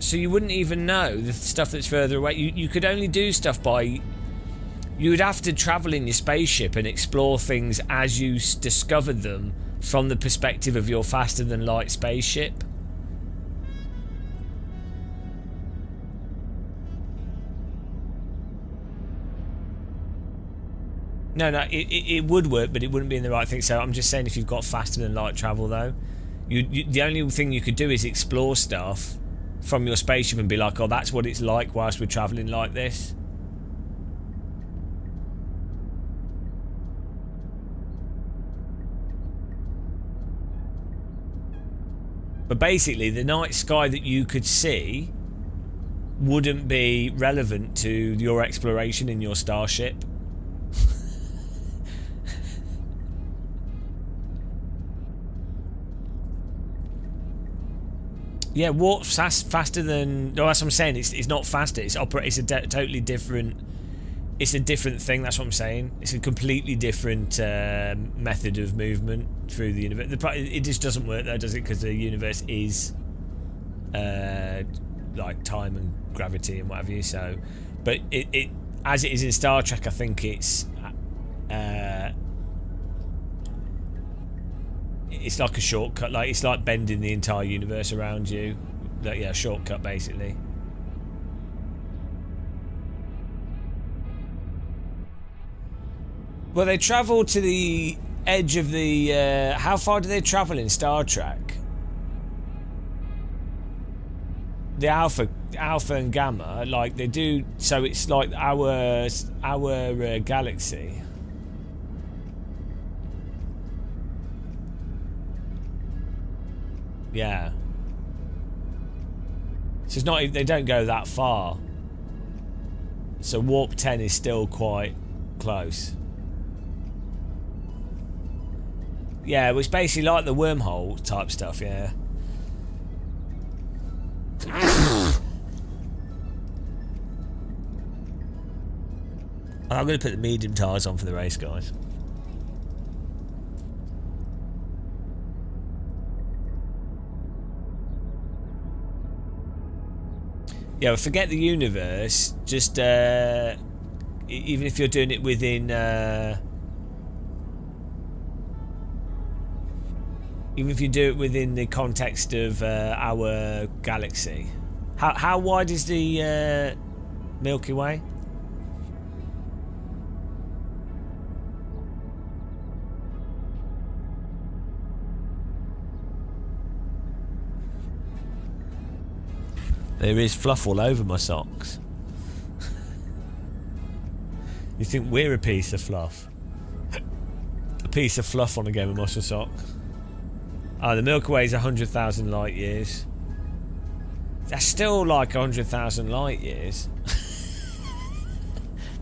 [SPEAKER 1] So you wouldn't even know the stuff that's further away. You could only do stuff by... You would have to travel in your spaceship and explore things as you discovered them from the perspective of your faster-than-light spaceship. No, it would work, but it wouldn't be in the right thing. So I'm just saying, if you've got faster-than-light travel, though, the only thing you could do is explore stuff from your spaceship and be like, oh, that's what it's like whilst we're travelling like this. But basically, the night sky that you could see wouldn't be relevant to your exploration in your starship. Yeah, warp's faster than... No, that's what I'm saying. It's not faster. It's totally different... It's a different thing, that's what I'm saying. It's a completely different method of movement through the universe. It just doesn't work though, does it? Because the universe is like time and gravity and what have you. So, but it as it is in Star Trek, I think it's like a shortcut. Like it's like bending the entire universe around you. Like, yeah, a shortcut basically. Well, they travel to the edge of the... how far do they travel in Star Trek? The Alpha and Gamma, like they do... So it's like our galaxy. Yeah. So it's not... They don't go that far. So warp 10 is still quite close. Yeah, it was basically like the wormhole type stuff, yeah. I'm going to put the medium tyres on for the race, guys. Yeah, well, forget the universe. Just, even if you're doing it within... even if you do it within the context of our galaxy. How wide is the Milky Way? There is fluff all over my socks. You think we're a piece of fluff? A piece of fluff on a game of muscle sock. Oh, the Milky Way is 100,000 light years. That's still like 100,000 light years.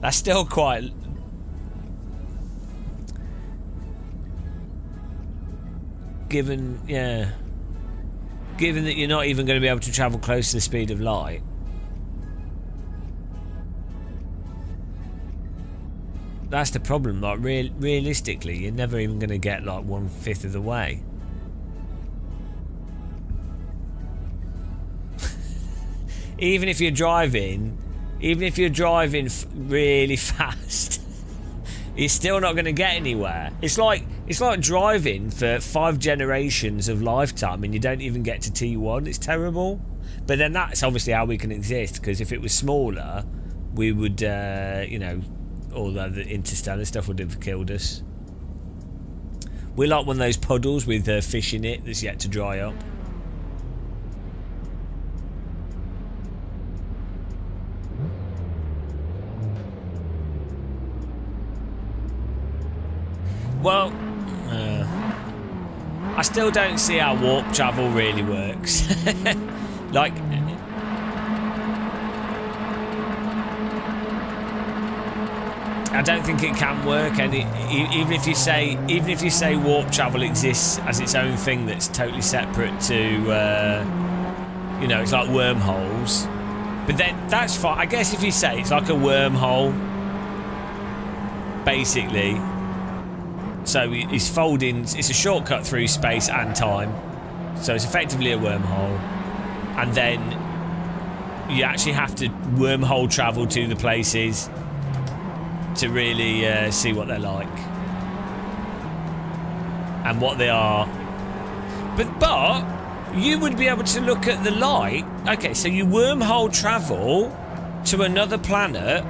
[SPEAKER 1] That's still quite... Given, yeah. Given that you're not even going to be able to travel close to the speed of light. That's the problem. Like, realistically, you're never even going to get like 1/5 of the way. Even if you're driving really fast, you're still not going to get anywhere. It's like driving for 5 generations of lifetime and you don't even get to T1. It's terrible. But then that's obviously how we can exist, because if it was smaller, we would, you know, all the interstellar stuff would have killed us. We're like one of those puddles with fish in it that's yet to dry up. Well, I still don't see how warp travel really works. Like, I don't think it can work. And even if you say warp travel exists as its own thing that's totally separate to, you know, it's like wormholes. But then that's fine. I guess if you say it's like a wormhole, basically. So it's folding, it's a shortcut through space and time. So it's effectively a wormhole. And then you actually have to wormhole travel to the places to really see what they're like and what they are. But you would be able to look at the light. Okay, so you wormhole travel to another planet,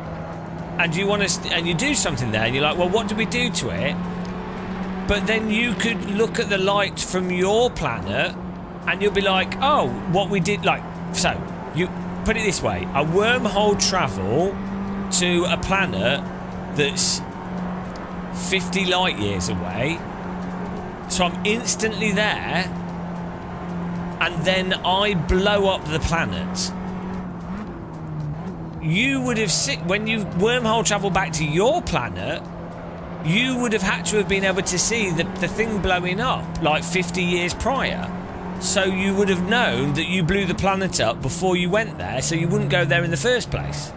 [SPEAKER 1] and you want to, and you do something there, and you're like, well, what do we do to it? But then you could look at the light from your planet, and you'll be like, oh, what we did, like, so you put it this way: a wormhole travel to a planet that's 50 light years away. So I'm instantly there, and then I blow up the planet. You would have when you wormhole travel back to your planet, you would have had to have been able to see the thing blowing up like 50 years prior. So you would have known that you blew the planet up before you went there, so you wouldn't go there in the first place.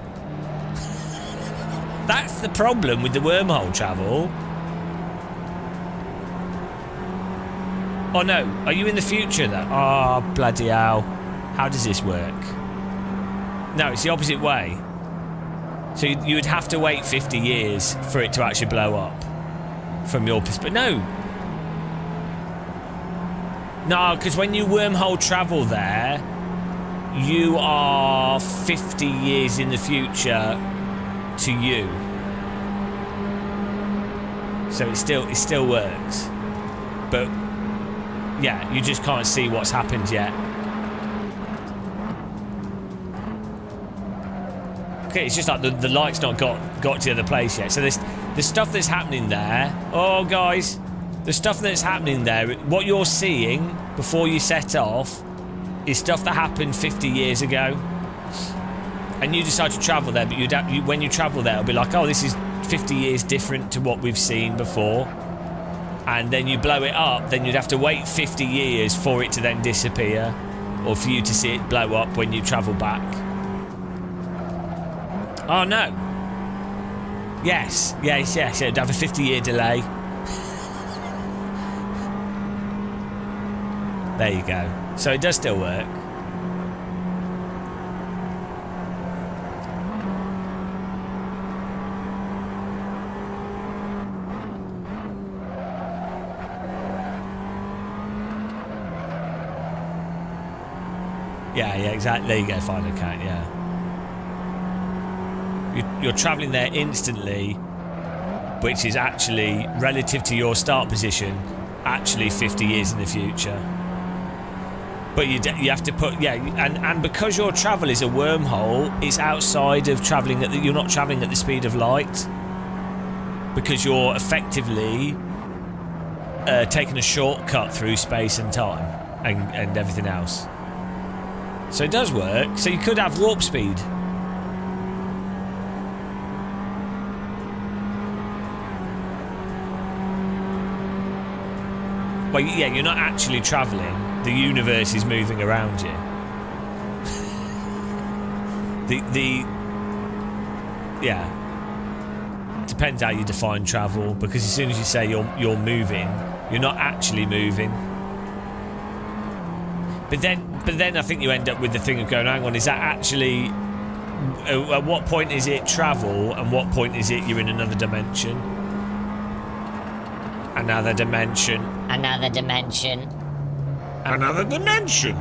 [SPEAKER 1] That's the problem with the wormhole travel. Oh no, are you in the future though? Oh, bloody hell. How does this work? No, it's the opposite way. So you would have to wait 50 years for it to actually blow up. From your perspective. No, because when you wormhole travel there, you are 50 years in the future to you. So it still works. But yeah, you just can't see what's happened yet. Okay, it's just like the light's not got to the other place yet. So the stuff that's happening there, oh guys, the stuff that's happening there, what you're seeing before you set off is stuff that happened 50 years ago. And you decide to travel there, but when you travel there, it'll be like, oh, this is 50 years different to what we've seen before. And then you blow it up, then you'd have to wait 50 years for it to then disappear, or for you to see it blow up when you travel back. Oh no. Yes, it'd have a 50-year delay. There you go. So it does still work. Yeah, exactly. There you go, final count, yeah. You're travelling there instantly, which is actually, relative to your start position, actually 50 years in the future. But you have to put, and because your travel is a wormhole, it's outside of travelling you're not travelling at the speed of light, because you're effectively taking a shortcut through space and time and everything else. So it does work. So you could have warp speed. Well, yeah, you're not actually travelling. The universe is moving around you. Depends how you define travel, because as soon as you say you're moving, you're not actually moving. But then I think you end up with the thing of going, hang on, is that actually, at what point is it travel and what point is it you're in another dimension? Another dimension.
[SPEAKER 8] Another dimension.
[SPEAKER 1] Another dimension.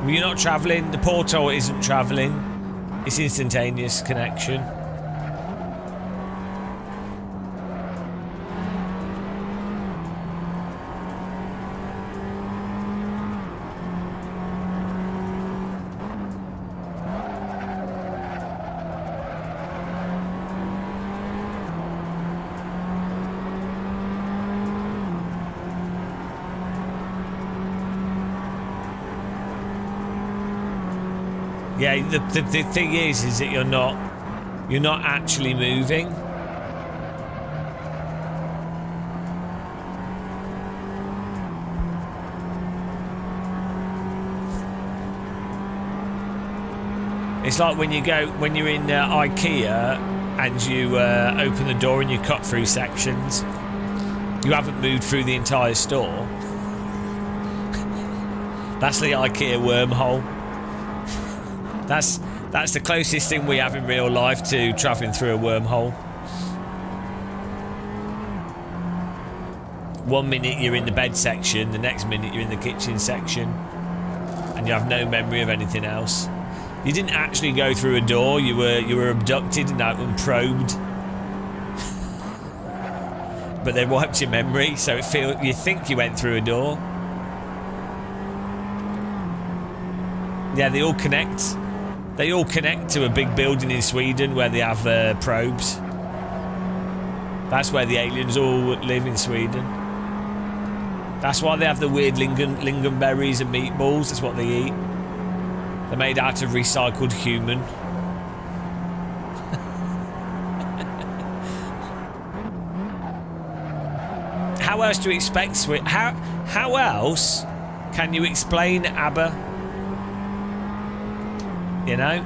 [SPEAKER 1] You're not travelling, the portal isn't travelling, it's instantaneous connection. Yeah, the thing is that you're not actually moving. It's like when you're in IKEA and you open the door and you cut through sections. You haven't moved through the entire store. That's the IKEA wormhole. That's the closest thing we have in real life to travelling through a wormhole. One minute you're in the bed section, the next minute you're in the kitchen section, and you have no memory of anything else. You didn't actually go through a door. You were abducted and probed, but they wiped your memory, so you think you went through a door. Yeah, they all connect. They all connect to a big building in Sweden where they have probes. That's where the aliens all live, in Sweden. That's why they have the weird lingonberries and meatballs. That's what they eat. They're made out of recycled human. How else do you expect how else can you explain ABBA? You know?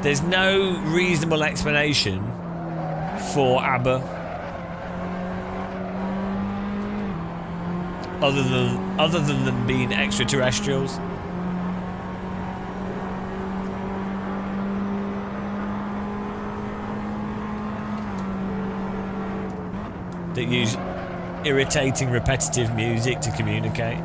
[SPEAKER 1] There's no reasonable explanation for ABBA other than them being extraterrestrials. That use irritating, repetitive music to communicate.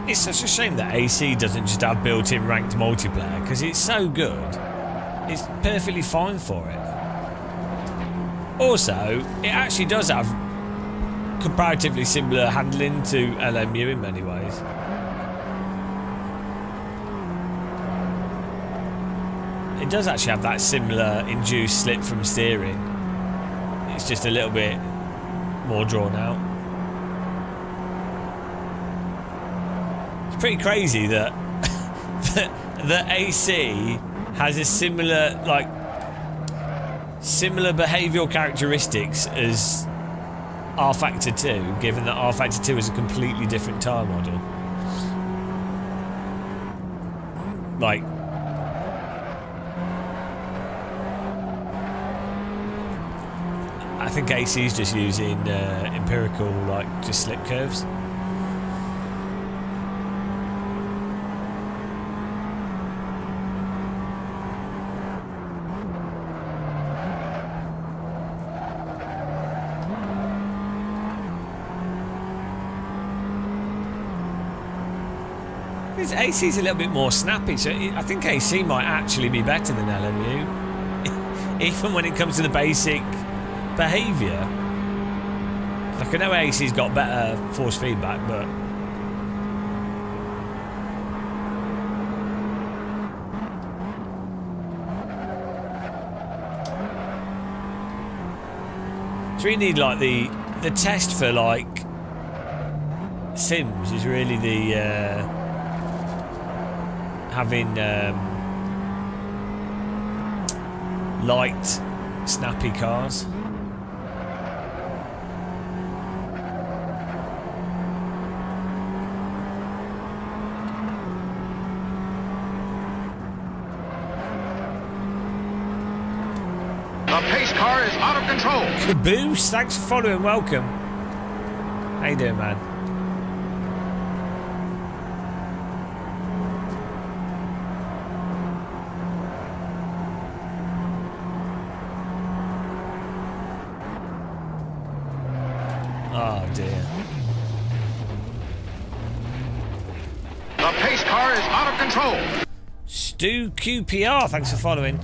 [SPEAKER 1] It's such a shame that AC doesn't just have built-in ranked multiplayer, because it's so good. It's perfectly fine for it. Also, it actually does have comparatively similar handling to LMU in many ways. It does actually have that similar induced slip from steering. It's just a little bit more drawn out. Pretty crazy that that AC has a similar behavioural characteristics as R Factor 2, given that R Factor 2 is a completely different tyre model. Like, I think AC is just using empirical, just slip curves. AC's a little bit more snappy, so I think AC might actually be better than LMU, even when it comes to the basic behaviour. Like, I know AC's got better force feedback, but so we need the test for Sims is really the having light, snappy cars.
[SPEAKER 2] The pace car is out of control.
[SPEAKER 1] Caboose, thanks for following. Welcome. How you doing, man? Oh dear.
[SPEAKER 2] The pace car is out of control.
[SPEAKER 1] Stu QPR, thanks for following.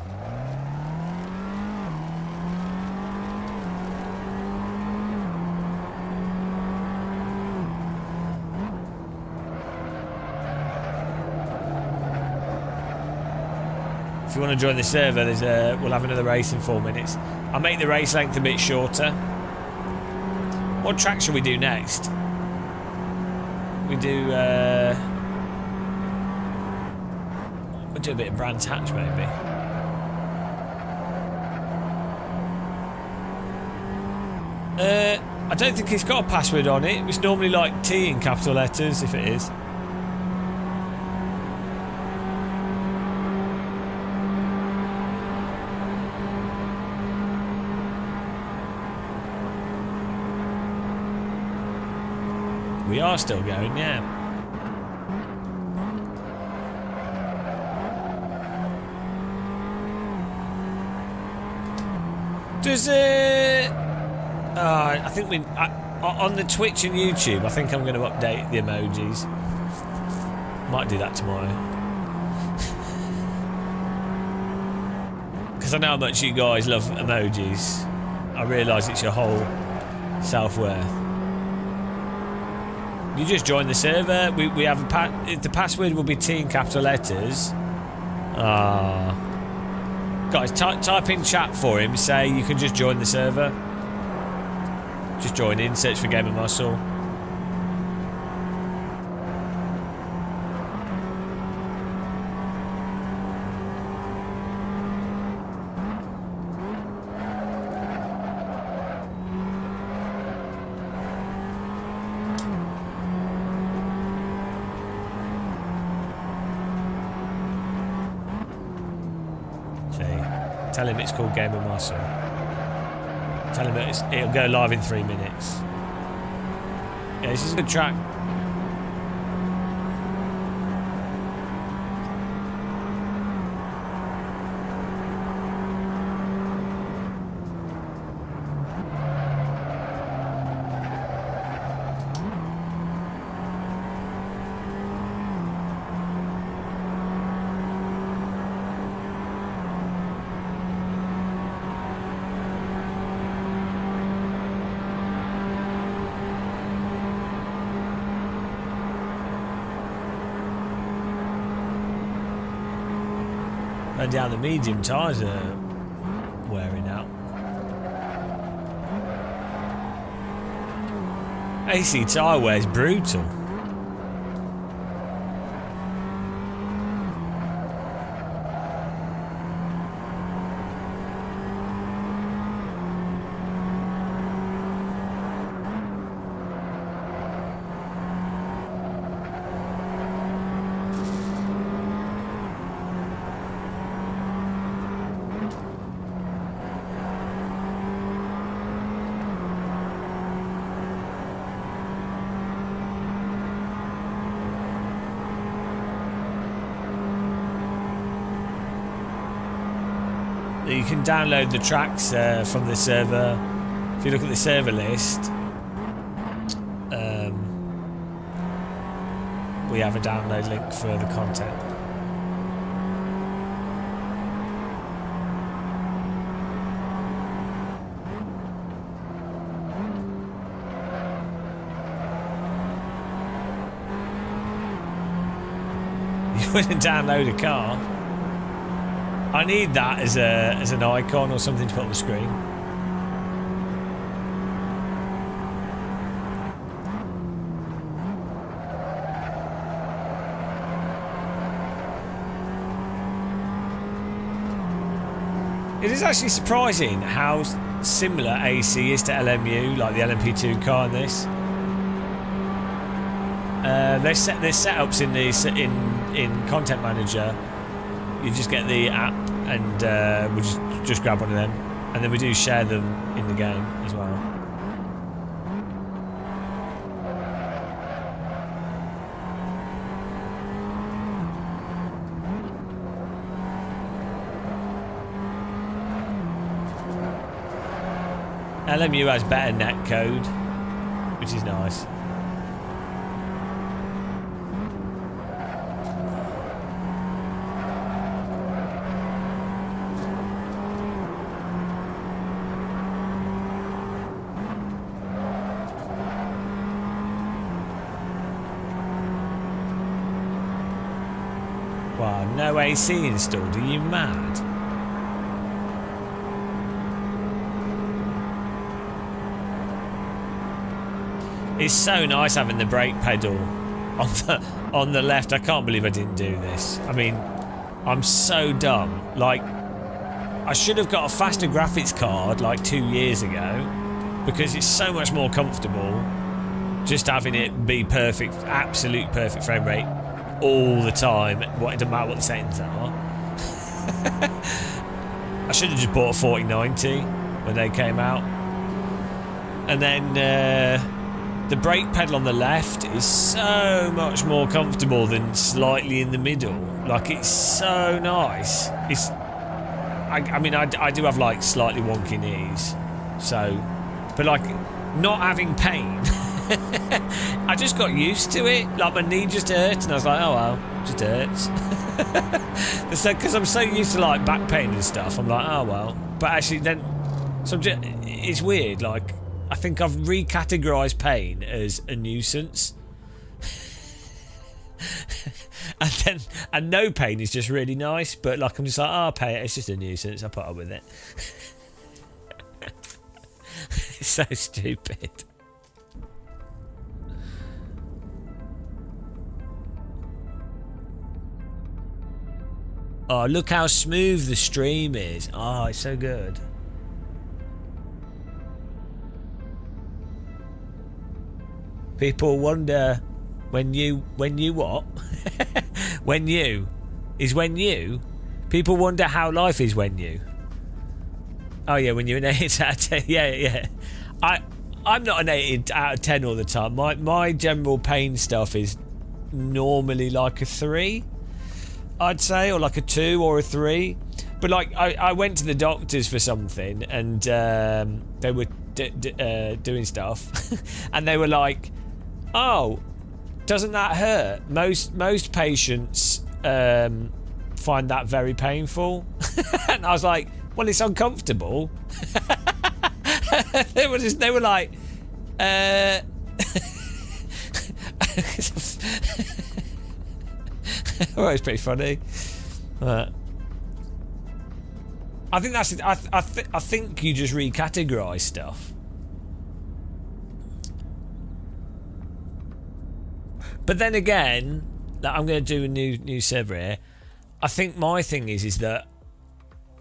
[SPEAKER 1] you want to join the server, we'll have another race in 4 minutes. I'll make the race length a bit shorter. What track should we do next? We do. We'll do a bit of Brands Hatch maybe. I don't think it's got a password on it. It's normally like T in capital letters, if it is. We are still going, yeah. Does it... I think on the Twitch and YouTube, I think I'm going to update the emojis. Might do that tomorrow. Because I know how much you guys love emojis. I realise it's your whole self-worth. You just join the server. We have the password will be T in capital letters. Guys, type in chat for him. Say you can just join the server. Just join in. Search for Game of Muscle. Tell him it's called Game of Muscle. Tell him that it'll go live in 3 minutes. Yeah, this is a good track. Down the medium tyres are wearing out. AC tyre wear is brutal. You can download the tracks from the server. If you look at the server list, we have a download link for the content. You wouldn't download a car? I need that as an icon or something to put on the screen. It is actually surprising how similar AC is to LMU, like the LMP2 car in this. There's setups in Content Manager. You just get the app and we just grab one of them, and then we do share them in the game as well. LMU has better net code, which is nice. No AC installed. Are you mad? It's so nice having the brake pedal on the left. I can't believe I didn't do this. I mean, I'm so dumb. Like, I should have got a faster graphics card like 2 years ago, because it's so much more comfortable just having it be perfect, absolute perfect frame rate all the time. It doesn't matter what the settings are. I should have just bought a 4090 when they came out. And then the brake pedal on the left is so much more comfortable than slightly in the middle. Like, it's so nice. I mean, I do have like slightly wonky knees, so, but like, not having pain, I just got used to it. Like, my knee just hurt, and I was like, oh well, it just hurts. Because I'm so used to like back pain and stuff, I'm like, oh well. But actually, then, it's weird. Like, I think I've recategorised pain as a nuisance. And no pain is just really nice, but like, I'm just like, oh, pain, it's just a nuisance, I put up with it. It's so stupid. Oh, look how smooth the stream is. Oh, it's so good. People wonder when you what? When you is when you. People wonder how life is when you. Oh yeah, when you're an 8 out of 10. Yeah. I'm not an 8 out of 10 all the time. My general pain stuff is normally like a 3, I'd say, or like a 2 or a 3. But like, I went to the doctors for something, and they were doing stuff, and they were like, "Oh, doesn't that hurt?" Most patients find that very painful. And I was like, well, it's uncomfortable. They were like, well, it's pretty funny. I think that's it. I think you just recategorize stuff. But then again, I'm going to do a new server here. I think my thing is that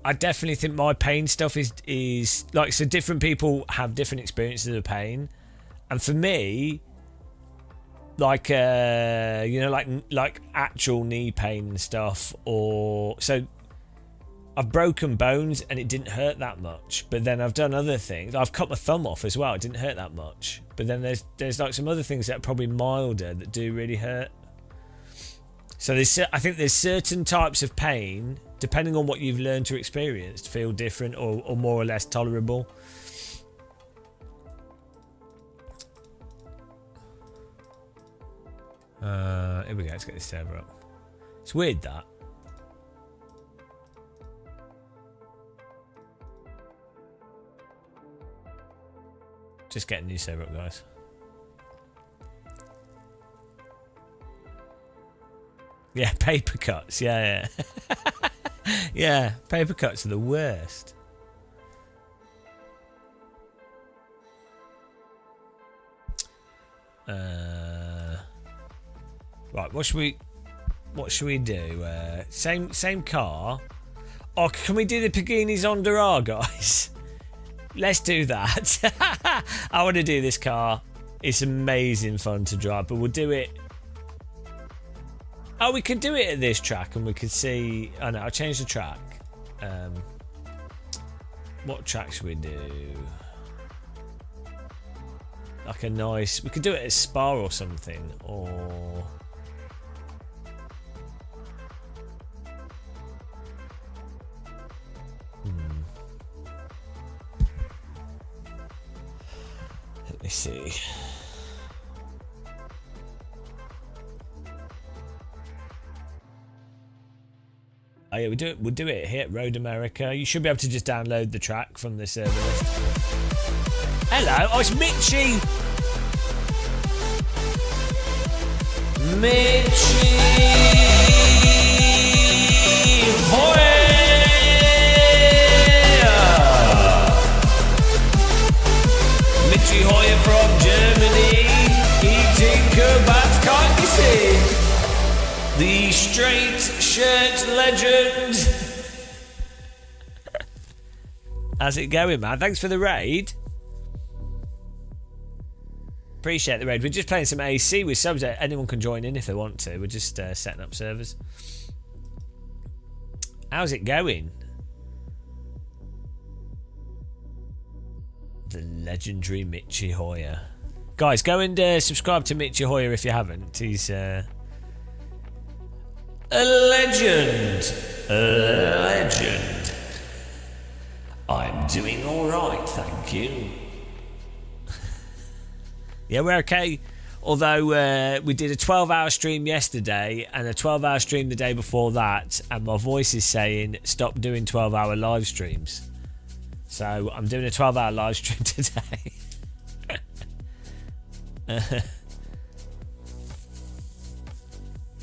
[SPEAKER 1] I definitely think my pain stuff is like, so different people have different experiences of pain, and for me, like you know, like actual knee pain and stuff, or so I've broken bones and it didn't hurt that much, but then I've done other things. I've cut my thumb off as well, it didn't hurt that much, but then there's like some other things that are probably milder that do really hurt. So I think there's certain types of pain, depending on what you've learned to experience, feel different or more or less tolerable. Here we go, let's get this server up. It's weird that. Just getting a new server up, guys. Yeah, paper cuts. Yeah. Yeah, paper cuts are the worst. Right, what should we do? Same car. Oh, can we do the Pagani's Honda R, guys? Let's do that. I want to do this car. It's amazing fun to drive, but we'll do it. Oh, we could do it at this track, and we could see. Oh no, I'll change the track. What track should we do? Like a nice. We could do it at Spa or something, or. Let me see. Oh yeah, we'll do it here at Road America. You should be able to just download the track from the server list. Hello, oh, it's Mitchie. Mitchie.
[SPEAKER 6] Mitchie Hoyer from Germany, eating kebabs, can't you see? The straight shirt legend.
[SPEAKER 1] How's it going, man? Thanks for the raid. Appreciate the raid. We're just playing some AC with subs. Anyone can join in if they want to. We're just setting up servers. How's it going? The legendary Mitchie Hoyer. Guys, go and subscribe to Mitchie Hoyer if you haven't. He's a legend. A legend. I'm doing alright, thank you. Yeah, we're okay. Although we did a 12-hour stream yesterday and a 12-hour stream the day before that, and my voice is saying stop doing 12-hour live streams. So I'm doing a 12-hour live stream today.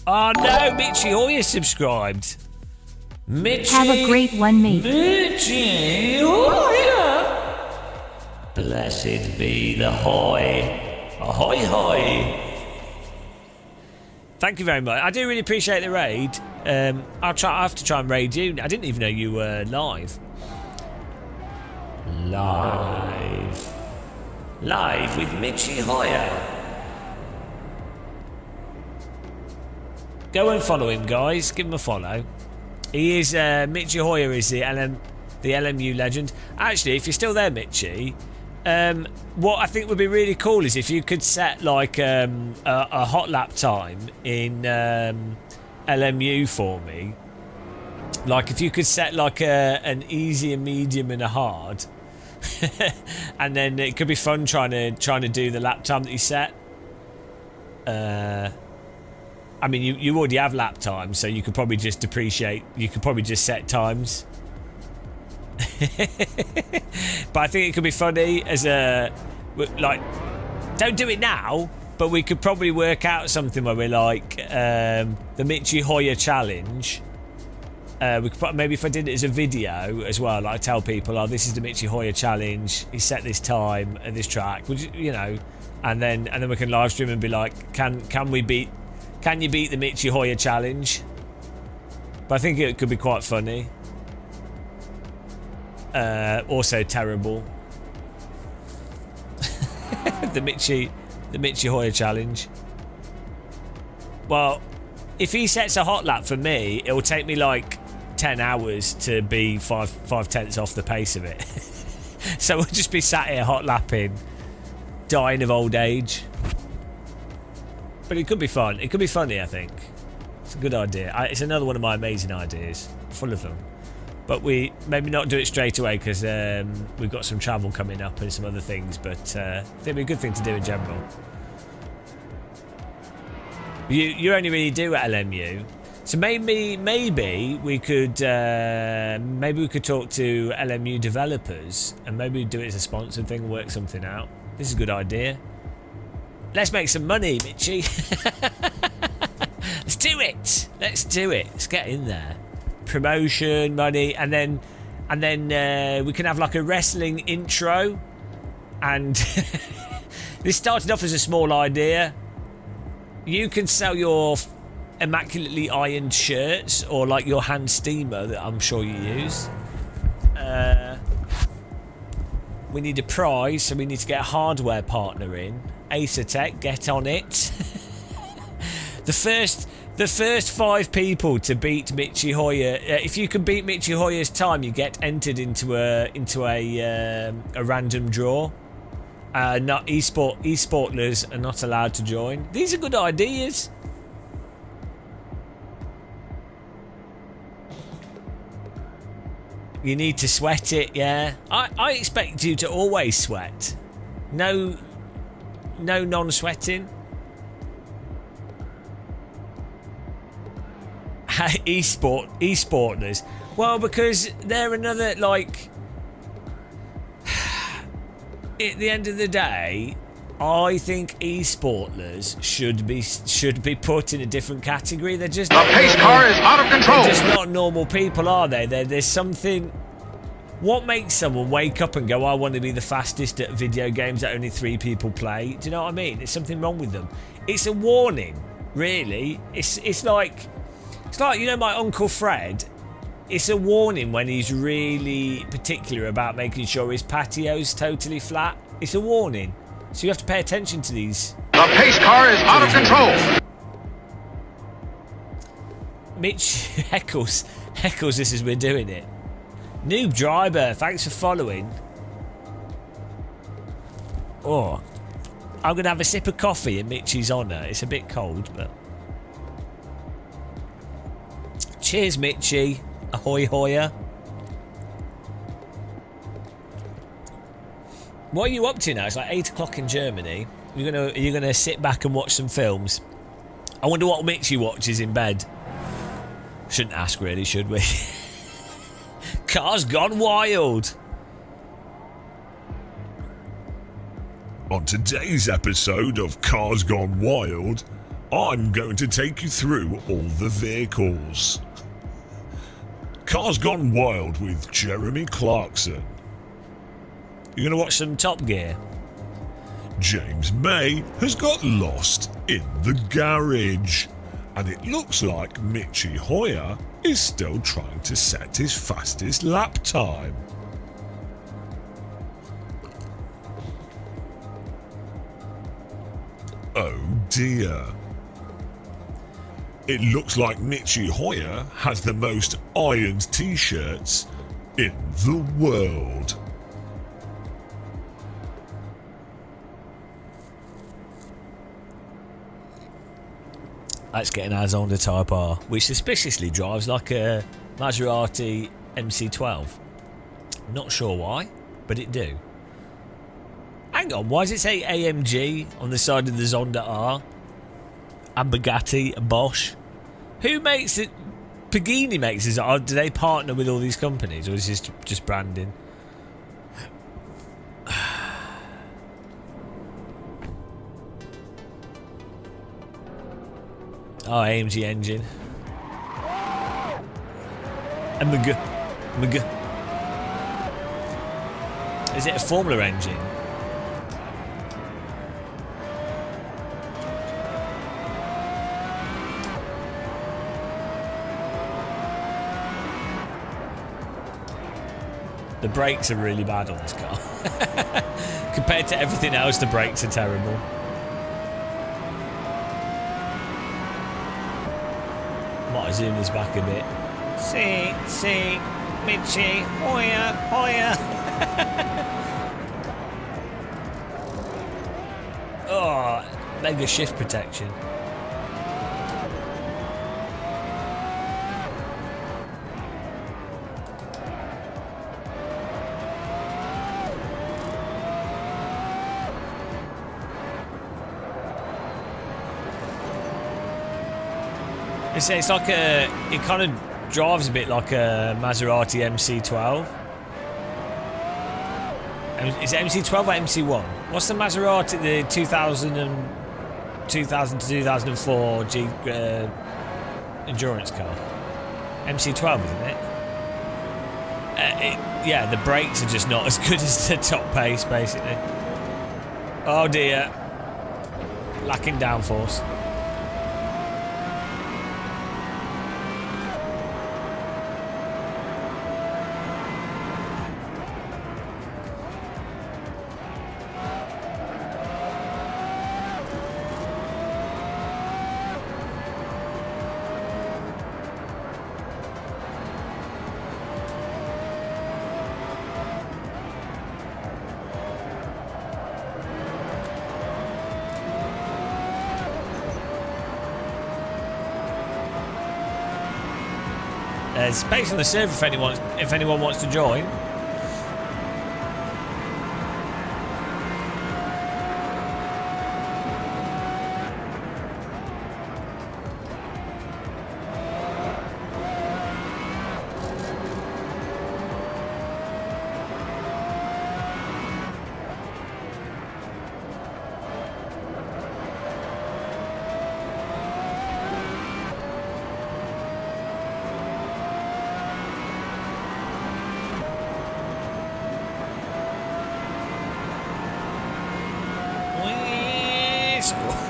[SPEAKER 1] Oh no, Mitchie Hoyer subscribed. Mitchie,
[SPEAKER 8] have a great one, mate.
[SPEAKER 6] Mitchie Hoyer. Blessed be the hoy. Ahoy hoy.
[SPEAKER 1] Thank you very much. I do really appreciate the raid. I have to try and raid you. I didn't even know you were live.
[SPEAKER 6] Live with Mitchie Hoyer.
[SPEAKER 1] Go and follow him, guys. Give him a follow. He is Mitchie Hoyer is the LMU legend. Actually, if you're still there, Mitchie, what I think would be really cool is if you could set like a hot lap time in LMU for me. Like if you could set like an easy, a medium, and a hard, and then it could be fun trying to do the lap time that you set. I mean, you already have lap time, so you could probably just depreciate. You could probably just set times. But I think it could be funny as a like. Don't do it now, but we could probably work out something where we're like the Mitchie Hoyer challenge. We could maybe if I did it as a video as well, like tell people, oh, this is the Mitchie Hoyer challenge. He set this time at this track, which you know, and then we can live stream and be like, can you beat the Mitchie Hoyer challenge? But I think it could be quite funny. Also terrible. the Mitchie Hoyer challenge. Well, if he sets a hot lap for me, it will take me like 10 hours to be 5/10 off the pace of it. So we'll just be sat here hot lapping, dying of old age. But it could be fun. It could be funny, I think. It's a good idea. It's another one of my amazing ideas. Full of them. But we maybe not do it straight away because we've got some travel coming up and some other things. But I think it'd be a good thing to do in general. You only really do at LMU. So maybe we could talk to LMU developers and maybe do it as a sponsored thing and work something out. This is a good idea. Let's make some money, Mitchie. Let's do it. Let's do it. Let's get in there. Promotion, money, and then we can have like a wrestling intro. And this started off as a small idea. You can sell your immaculately ironed shirts or like your hand steamer that I'm sure you use. We need a prize, so we need to get a hardware partner in. Acertech, get on it. The first 5 people to beat Mitchie Hoyer. If you can beat Mitchie Hoyer's time, you get entered into a random draw. Not esportlers are not allowed to join. These are good ideas. You need to sweat it, yeah. I expect you to always sweat. No non-sweating. Esportlers. Well, because they're another, like, at the end of the day, I think e-sportlers should be put in a different category. They're just
[SPEAKER 2] The pace car is out of control.
[SPEAKER 1] They're just not normal people, are they? There's something. What makes someone wake up and go, I want to be the fastest at video games that only 3 people play? Do you know what I mean? There's something wrong with them. It's a warning, really. It's like my Uncle Fred. It's a warning when he's really particular about making sure his patio's totally flat. It's a warning. So you have to pay attention to these.
[SPEAKER 2] The pace car is out of control.
[SPEAKER 1] Mitch heckles this as we're doing it. Noob driver, thanks for following. Oh, I'm going to have a sip of coffee in Mitchie's honour. It's a bit cold, but... Cheers, Mitchie. Ahoy, hoya. What are you up to now? It's like 8 o'clock in Germany. Are you gonna sit back and watch some films? I wonder what Mitchie watches in bed. Shouldn't ask really, should we? Cars Gone Wild.
[SPEAKER 7] On today's episode of Cars Gone Wild, I'm going to take you through all the vehicles. Cars Gone Wild with Jeremy Clarkson.
[SPEAKER 1] You're going to watch some Top Gear?
[SPEAKER 7] James May has got lost in the garage, and it looks like Mitchie Hoyer is still trying to set his fastest lap time. Oh dear. It looks like Mitchie Hoyer has the most ironed t-shirts in the world.
[SPEAKER 1] Let's get an Azonda Type R, which suspiciously drives like a Maserati MC12. Not sure why, but it do. Hang on, why does it say AMG on the side of the Zonda R? And Bugatti and Bosch? Who makes it? Pagani makes it. Or do they partner with all these companies, or is this just branding? Oh, AMG engine. And Mg. Is it a Formula engine? The brakes are really bad on this car. Compared to everything else, the brakes are terrible. Might zoom this back a bit. See, Mitchie, Hoya. Oh, mega shift protection. It's like it kind of drives a bit like a Maserati MC12. Is it MC12 or MC1? What's the Maserati, the 2000 to 2004 G endurance car? MC12, isn't it? Yeah, the brakes are just not as good as the top pace, basically. Oh dear. Lacking downforce. There's space on the server if anyone wants to join.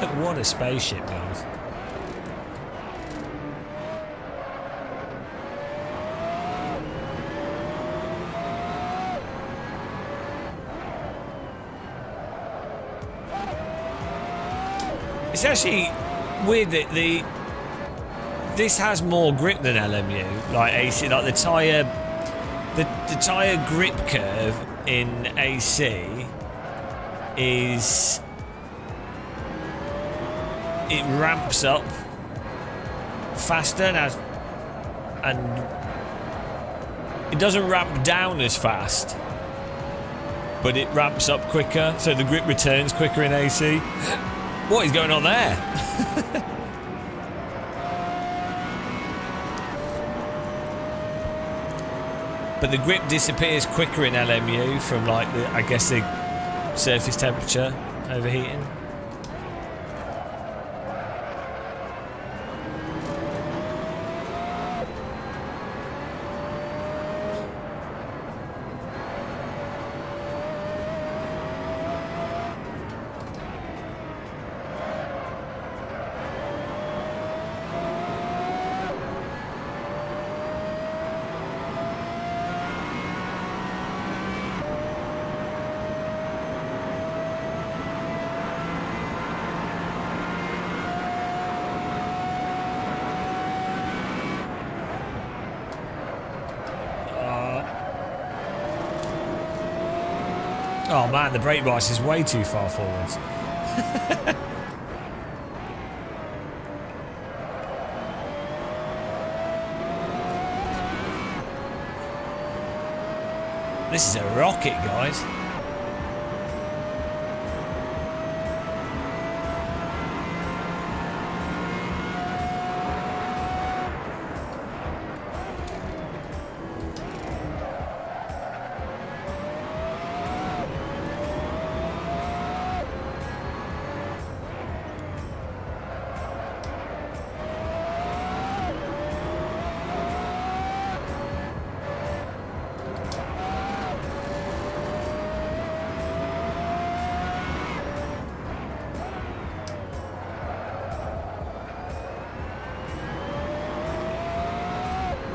[SPEAKER 1] What a spaceship, guys. It's actually weird that this has more grip than LMU, like AC, like the tyre grip curve in AC is, it ramps up faster and it doesn't ramp down as fast, but it ramps up quicker, so the grip returns quicker in AC. What is going on there? But the grip disappears quicker in LMU from like the, I guess, the surface temperature overheating. Oh man, the brake bias is way too far forwards. This is a rocket, guys.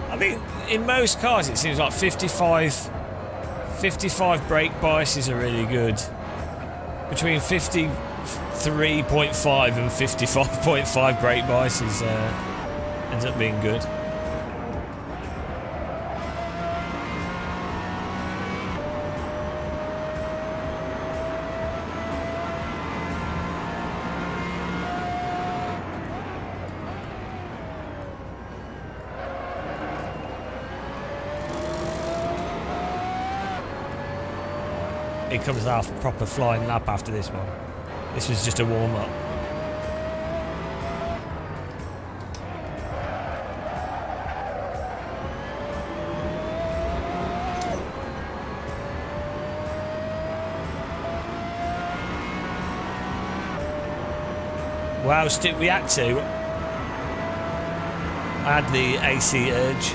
[SPEAKER 1] I think in most cars it seems like 55 brake biases are really good. Between 53.5 and 55.5 brake biases ends up being good. It comes off proper flying lap after this one. This was just a warm-up. Wow, we had to. I had the AC urge.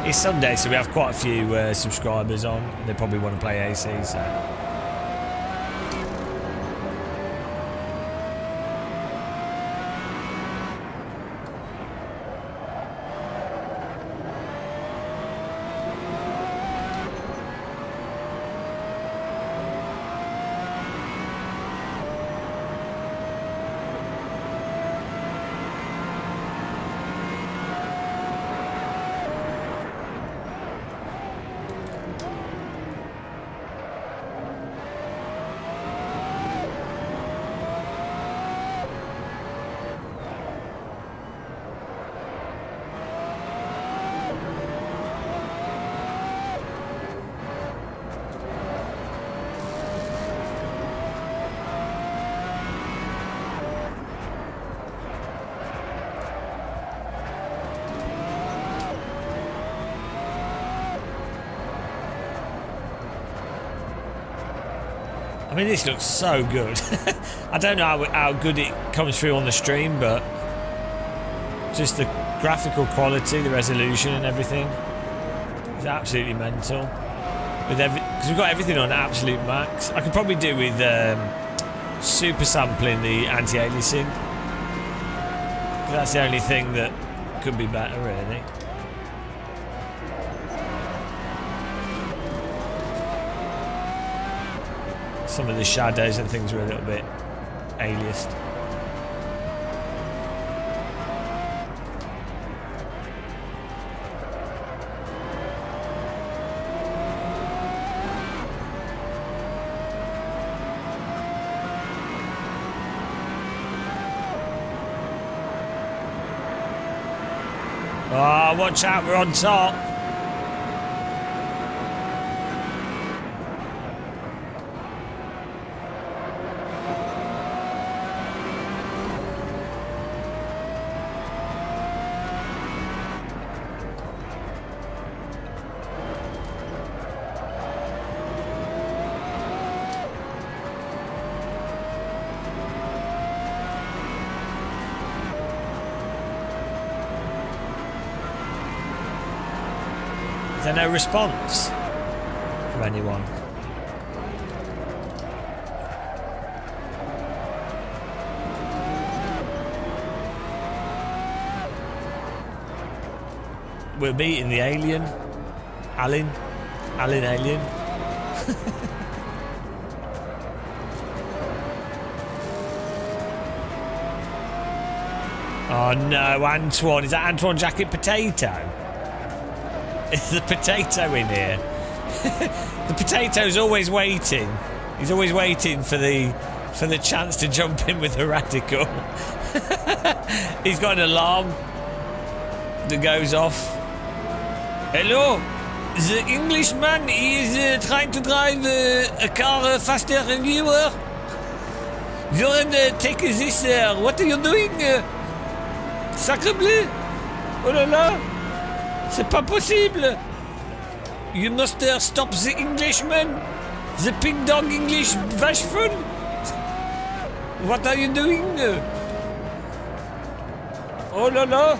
[SPEAKER 1] It's Sunday, so we have quite a few subscribers on. They probably want to play AC, so. I mean, this looks so good. I don't know how good it comes through on the stream, but just the graphical quality, the resolution and everything is absolutely mental. Because we've got everything on absolute max. I could probably do with super sampling the anti-aliasing. That's the only thing that could be better, really. Some of the shadows and things are a little bit aliased. Oh, watch out, we're on top. Is there no response from anyone? We're meeting the alien. Alien alien. Oh no, Antoine. Is that Antoine Jacket Potato? Is the potato in here? The potato's always waiting. He's always waiting for the chance to jump in with a radical. He's got an alarm that goes off. Hello, the Englishman is trying to drive a car faster than you are. You're take this. What are you doing? Sacre bleu! Oh là là! C'est pas possible! You must stop the Englishman! The pig dog English vashful! What are you doing? Oh là là!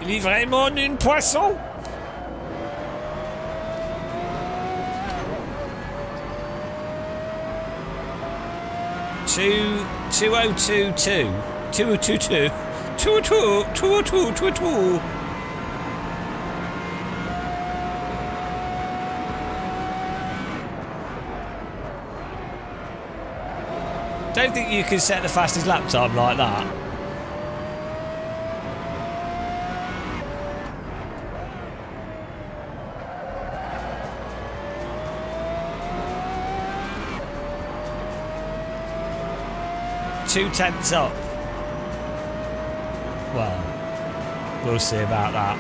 [SPEAKER 1] Il est vraiment un poisson! Two 2022 2022 22. Don't think you can set the fastest lap time like that. Two tenths up. Well, we'll see about that.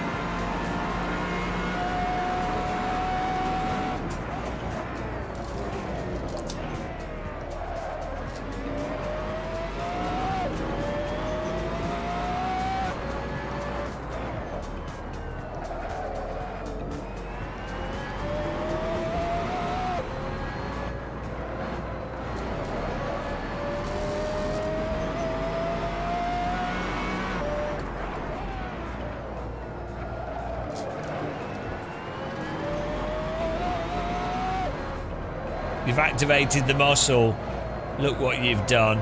[SPEAKER 1] You've activated the muscle. Look what you've done.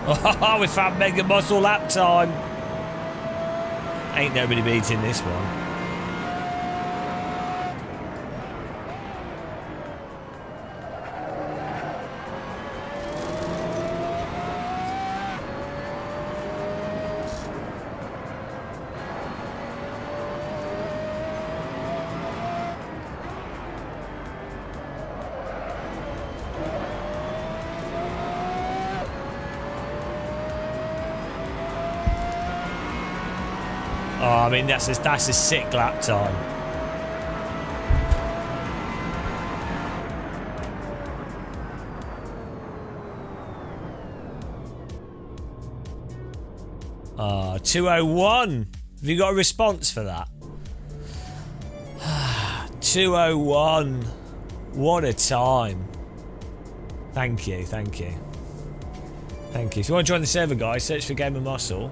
[SPEAKER 1] Oh, we found mega muscle lap time. Ain't nobody beating this one. Oh, I mean, that's a sick lap time. Ah, 201. Have you got a response for that? 201. What a time. Thank you, thank you. Thank you. If you want to join the server, guys, search for Game of Muscle.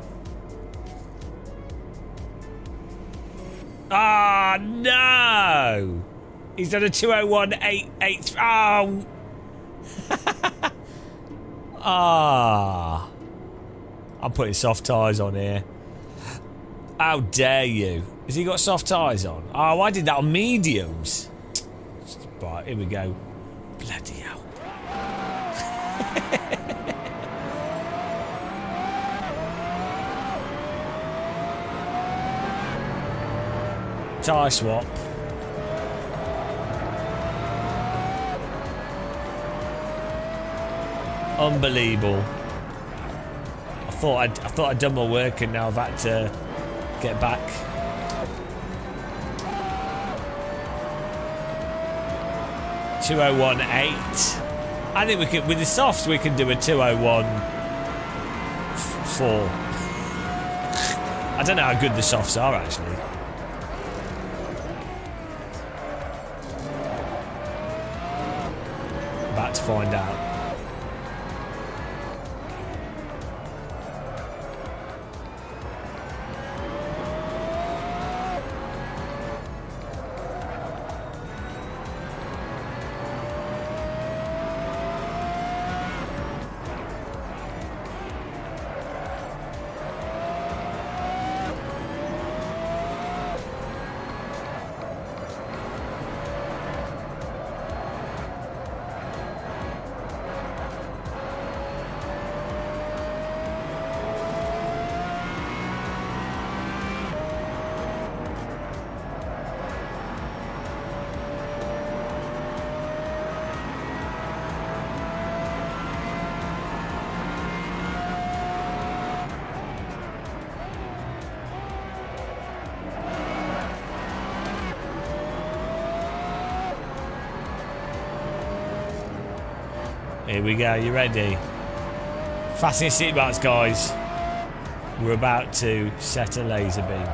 [SPEAKER 1] Ah, no! He's done a 201.883. Oh! Ah. I'm putting soft tyres on here. How dare you? Has he got soft tyres on? Oh, I did that on mediums. Right, here we go. Bloody hell. Tyre swap. Unbelievable. I thought I'd done my work and now I've had to get back. .201.8. I think we can, with the softs, we can do a 201.4. I don't know how good the softs are actually. About to find out. Here we go, you ready? Fasten your seatbelts, guys. We're about to set a laser beam.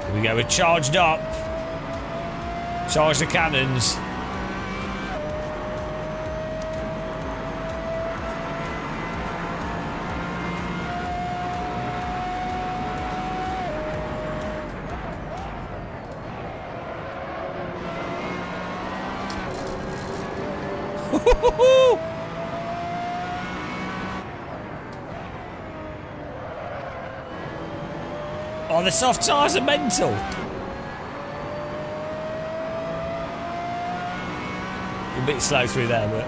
[SPEAKER 1] Here we go, we're charged up. Charge the cannons. Oh, the soft tyres are mental. A bit slow through there, but...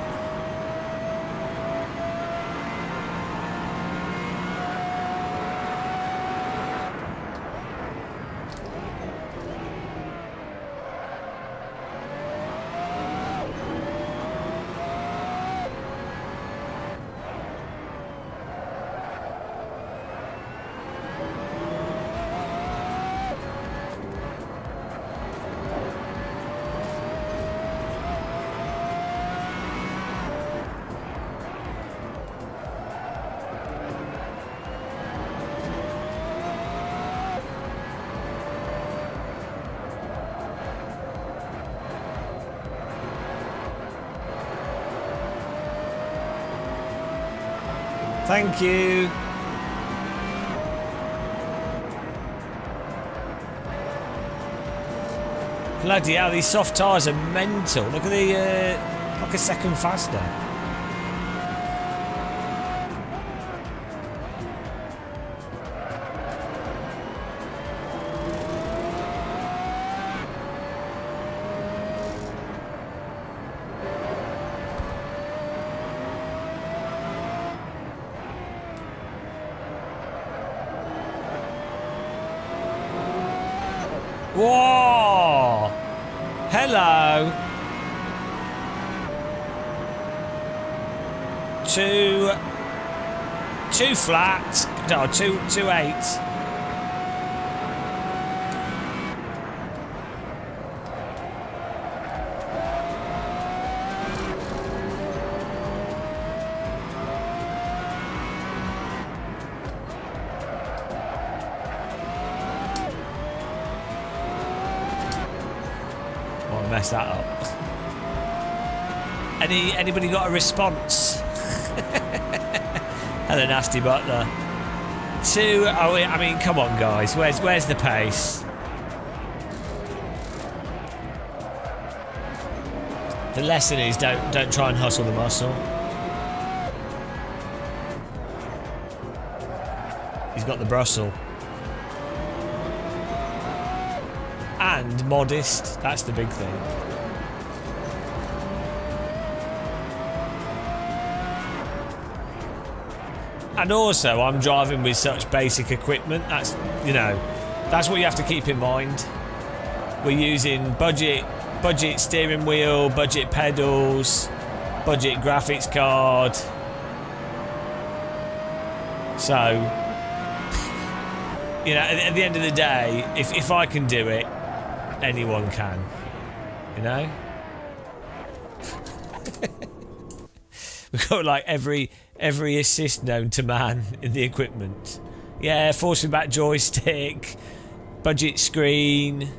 [SPEAKER 1] Thank you. Bloody hell, these soft tyres are mental. Look at the, like a second faster. Whoa! Hello. Two flat. No, two eight. mess that up. Anybody got a response? Hello, Nasty Butler. 2. Oh, I mean, come on, guys. Where's the pace? The lesson is don't try and hustle the muscle. He's got the Brussels. And modest. That's the big thing. And also, I'm driving with such basic equipment. That's, you know, that's what you have to keep in mind. We're using budget steering wheel, budget pedals, budget graphics card. So, you know, at the end of the day, if I can do it, anyone can. You know? We've got like every assist known to man in the equipment. Yeah, force feedback joystick, budget screen.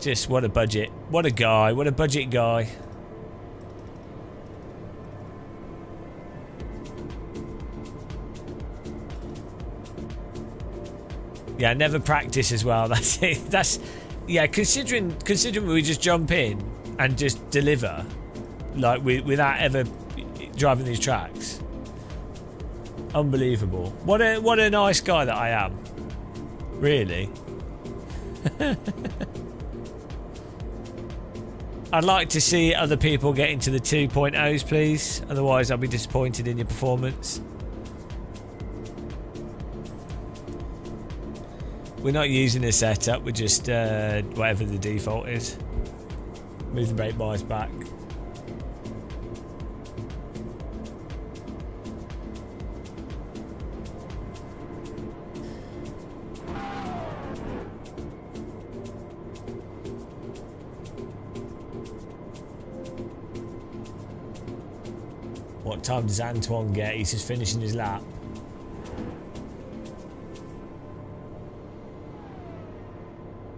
[SPEAKER 1] Just what a budget. What a guy. What a budget guy. Yeah, never practice as well. That's it. That's, yeah, considering we just jump in and just deliver, like without ever driving these tracks. Unbelievable. What a nice guy that I am. Really. I'd like to see other people get into the 2.0s, please. Otherwise, I'll be disappointed in your performance. We're not using a setup. We're just whatever the default is. Move the brake bars back. What time does Antoine get? He's just finishing his lap.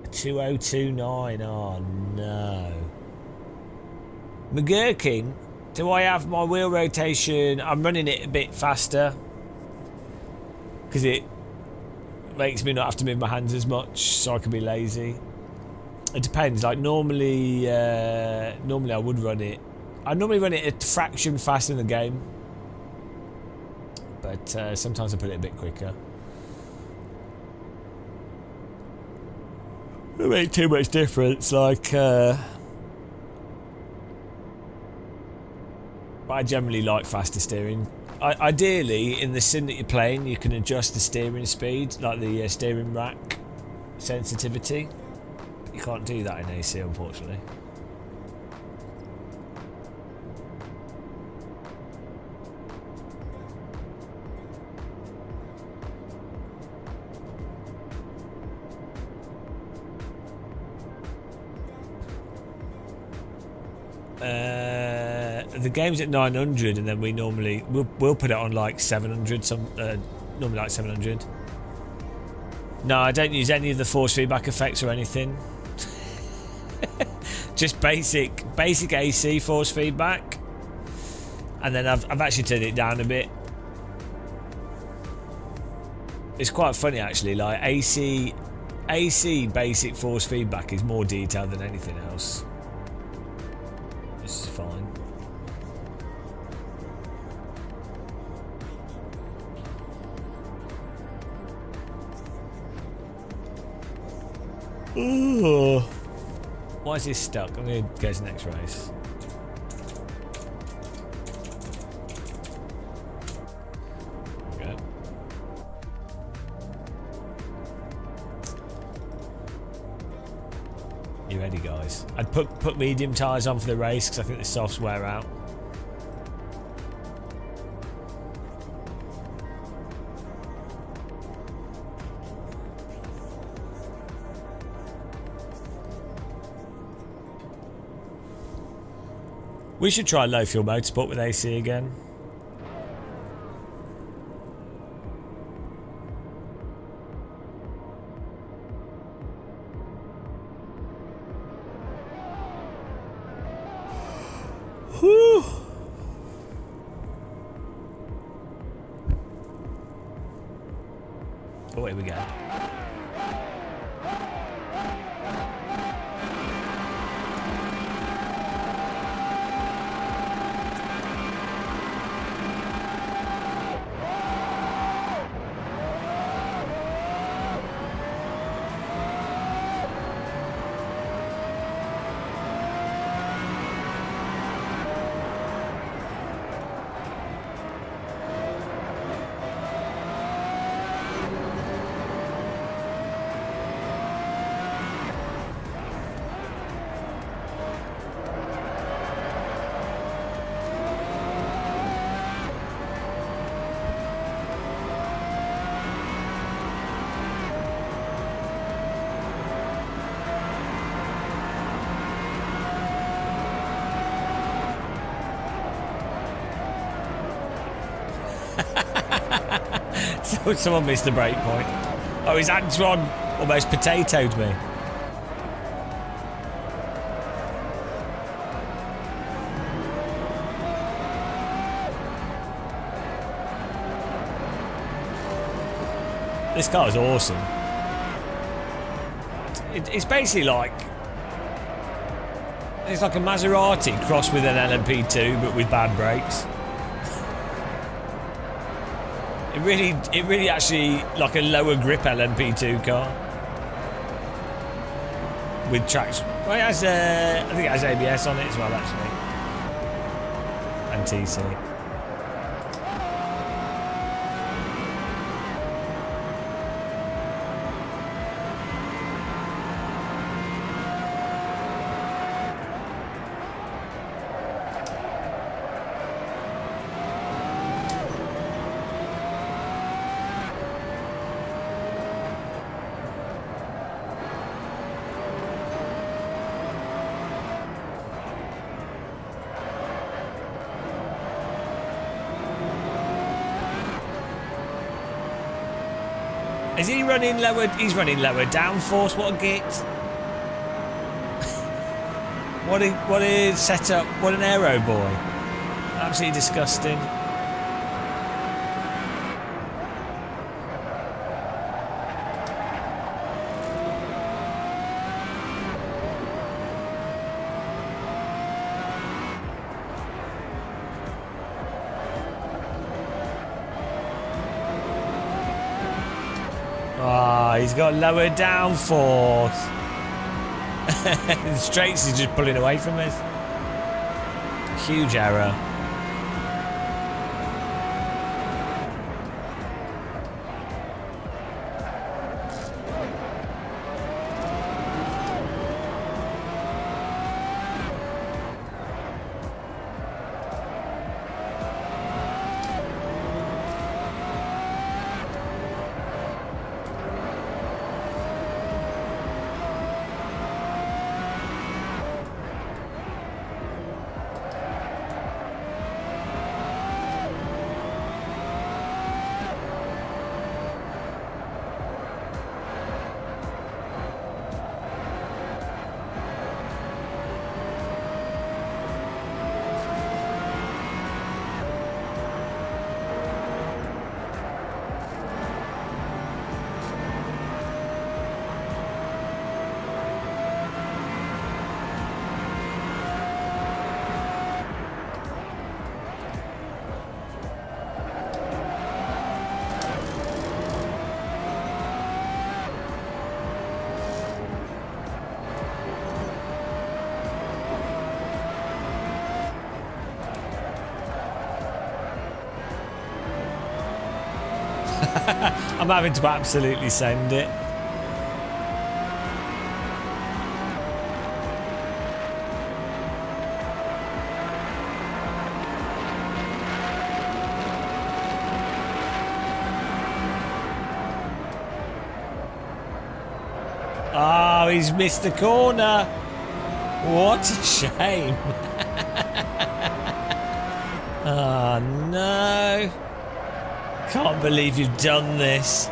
[SPEAKER 1] A 2029. Oh no. McGurking, do I have my wheel rotation? I'm running it a bit faster because it makes me not have to move my hands as much, so I can be lazy. It depends. Like normally I would run it. I normally run it a fraction faster in the game, but sometimes I put it a bit quicker. It doesn't make too much difference. Like, but I generally like faster steering. Ideally, in the sim that you're playing, you can adjust the steering speed, like the steering rack sensitivity. But you can't do that in AC, unfortunately. The game's at 900, and then we'll put it on like 700. Normally like 700. No, I don't use any of the force feedback effects or anything. Just basic AC force feedback, and then I've actually turned it down a bit. It's quite funny actually. Like AC basic force feedback is more detailed than anything else. This is fine. Ooh. Why is this stuck? I'm going to go to the next race. Okay. You ready, guys? I'd put medium tyres on for the race because I think the softs wear out. We should try low fuel motorsport with AC again. So someone missed the break point. Oh, his Antron almost potatoed me. This car is awesome. It's basically like... It's like a Maserati crossed with an LMP2, but with bad brakes. It really actually like a lower grip LMP2 car with tracks. Well, it has, I think it has ABS on it as well, actually, and TC. Is he running lower? He's running lower downforce. What a git! what a setup! What an aero boy! Absolutely disgusting. He's got lower downforce. The straights is just pulling away from us. Huge error. I'm having to absolutely send it. Oh, he's missed the corner. What a shame. Oh, no. Can't believe you've done this.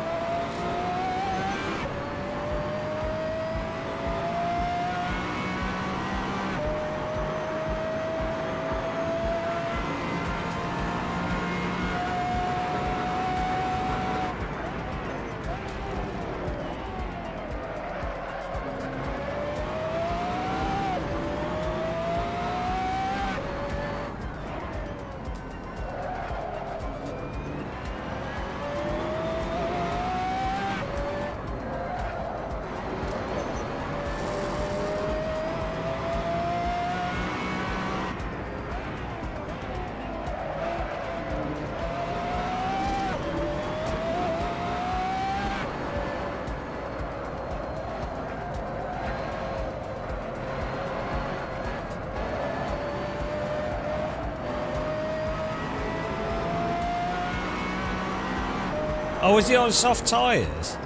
[SPEAKER 1] Oh, was he on soft tyres?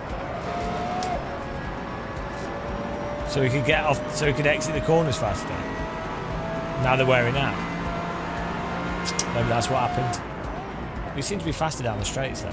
[SPEAKER 1] So he could get off, so he could exit the corners faster. Now they're wearing out. Maybe that's what happened. We seem to be faster down the straights though.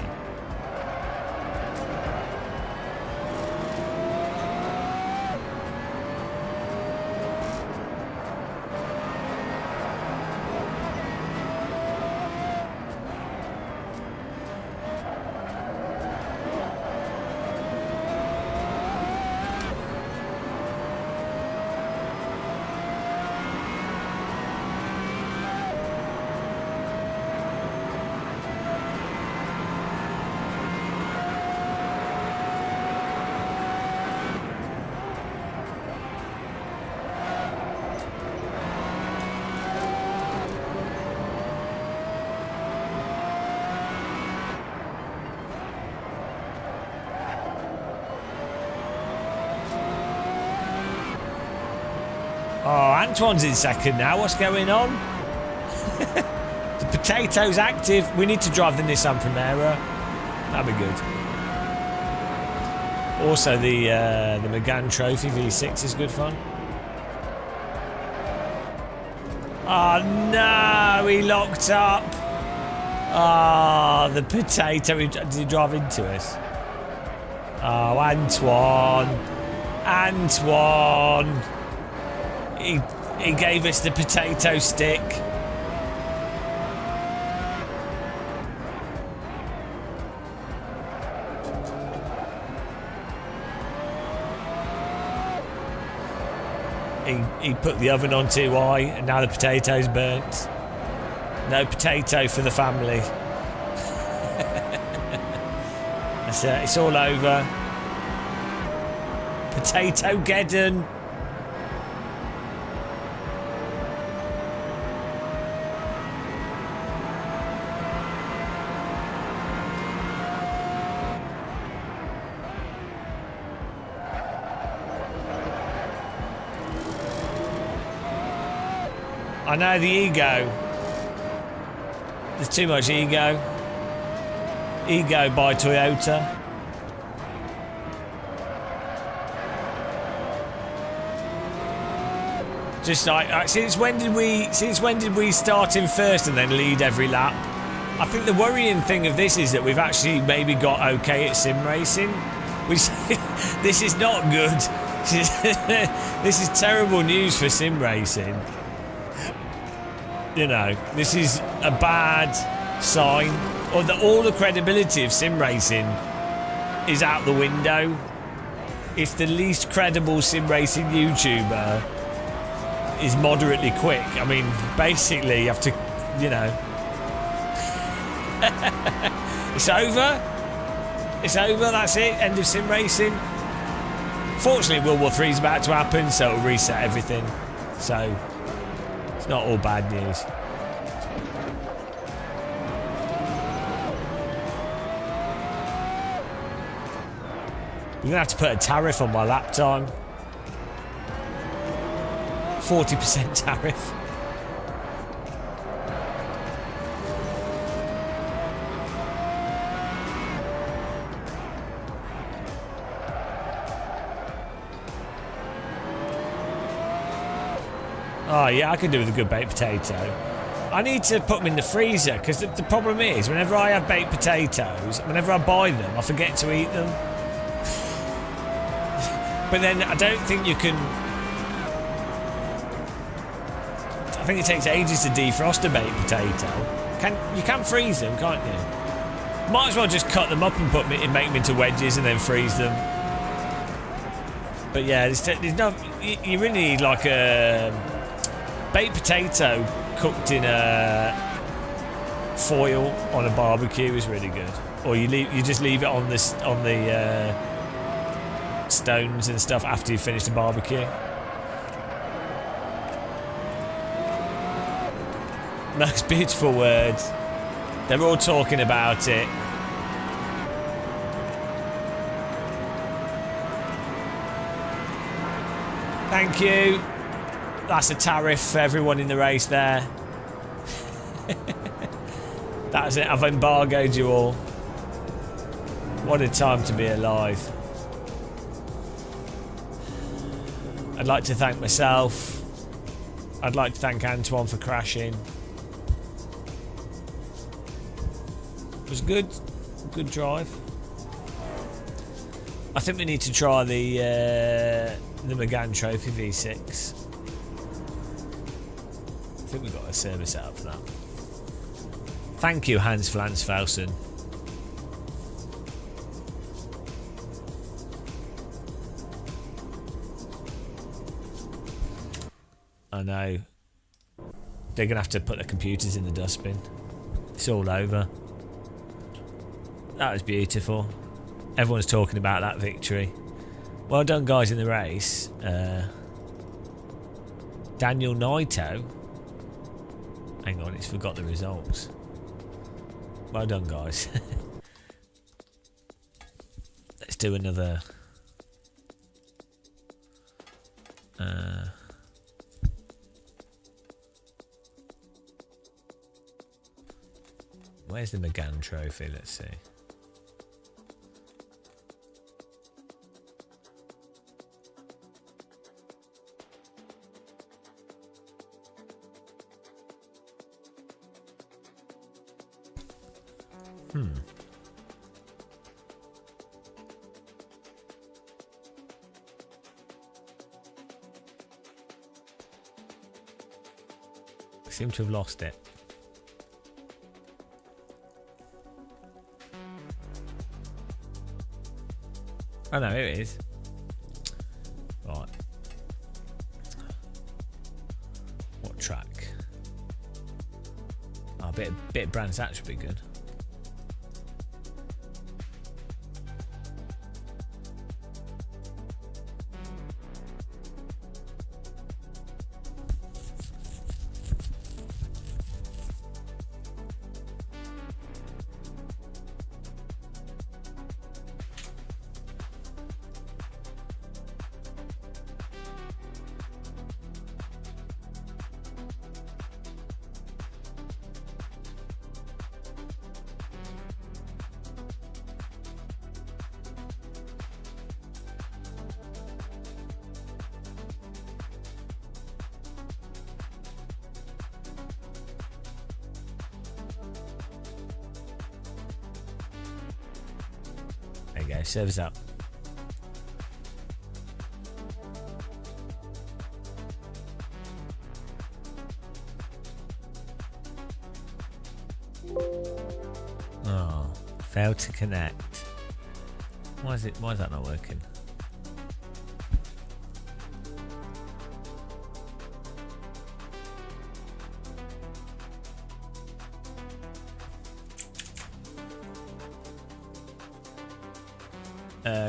[SPEAKER 1] Oh, Antoine's in second now. What's going on? The potato's active. We need to drive the Nissan Primera. That'd be good. Also, the Megane Trophy V6 is good fun. Oh no, he locked up. Oh, the potato. Did he drive into us? Oh, Antoine. Antoine. He gave us the potato stick. He put the oven on too high and now the potato's burnt. No potato for the family. That's it, it's all over. Potato Geddon. I know, the ego. There's too much ego. Ego by Toyota. Just like since when did we start in first and then lead every lap? I think the worrying thing of this is that we've actually maybe got okay at sim racing. This is not good. This is terrible news for sim racing. You know, this is a bad sign. Or that all the credibility of sim racing is out the window. If the least credible sim racing YouTuber is moderately quick, I mean, basically you have to, you know. It's over. It's over, that's it. End of sim racing. Fortunately, World War III is about to happen, so it'll reset everything. So it's not all bad news. We're gonna have to put a tariff on my lap time. 40% tariff. Oh yeah, I could do with a good baked potato. I need to put them in the freezer because the problem is whenever I have baked potatoes, whenever I buy them, I forget to eat them. But then I don't think you can. I think it takes ages to defrost a baked potato. You can freeze them, can't you? Might as well just cut them up and make them into wedges and then freeze them. But yeah, there's no. You really need like a baked potato cooked in a foil on a barbecue is really good. Or you just leave it on the stones and stuff after you've finished the barbecue. Most beautiful words. They're all talking about it. Thank you. That's a tariff for everyone in the race there. That's it. I've embargoed you all. What a time to be alive. I'd like to thank myself. I'd like to thank Antoine for crashing. It was good. Good drive. I think we need to try the Megane Trophy V6. I think we've got a service set up for that. Thank you, Hans Flansfelsen. I know. They're going to have to put the computers in the dustbin. It's all over. That was beautiful. Everyone's talking about that victory. Well done, guys, in the race. Daniel Naito. Hang on, it's forgot the results. Well done, guys. Let's do another. Where's the McGann trophy? Let's see. Seem to have lost it. Oh no, here it is. Right. What track? Oh, a bit of Brands Hatch would be good. There you go, serves up. Oh, failed to connect. Why is that not working?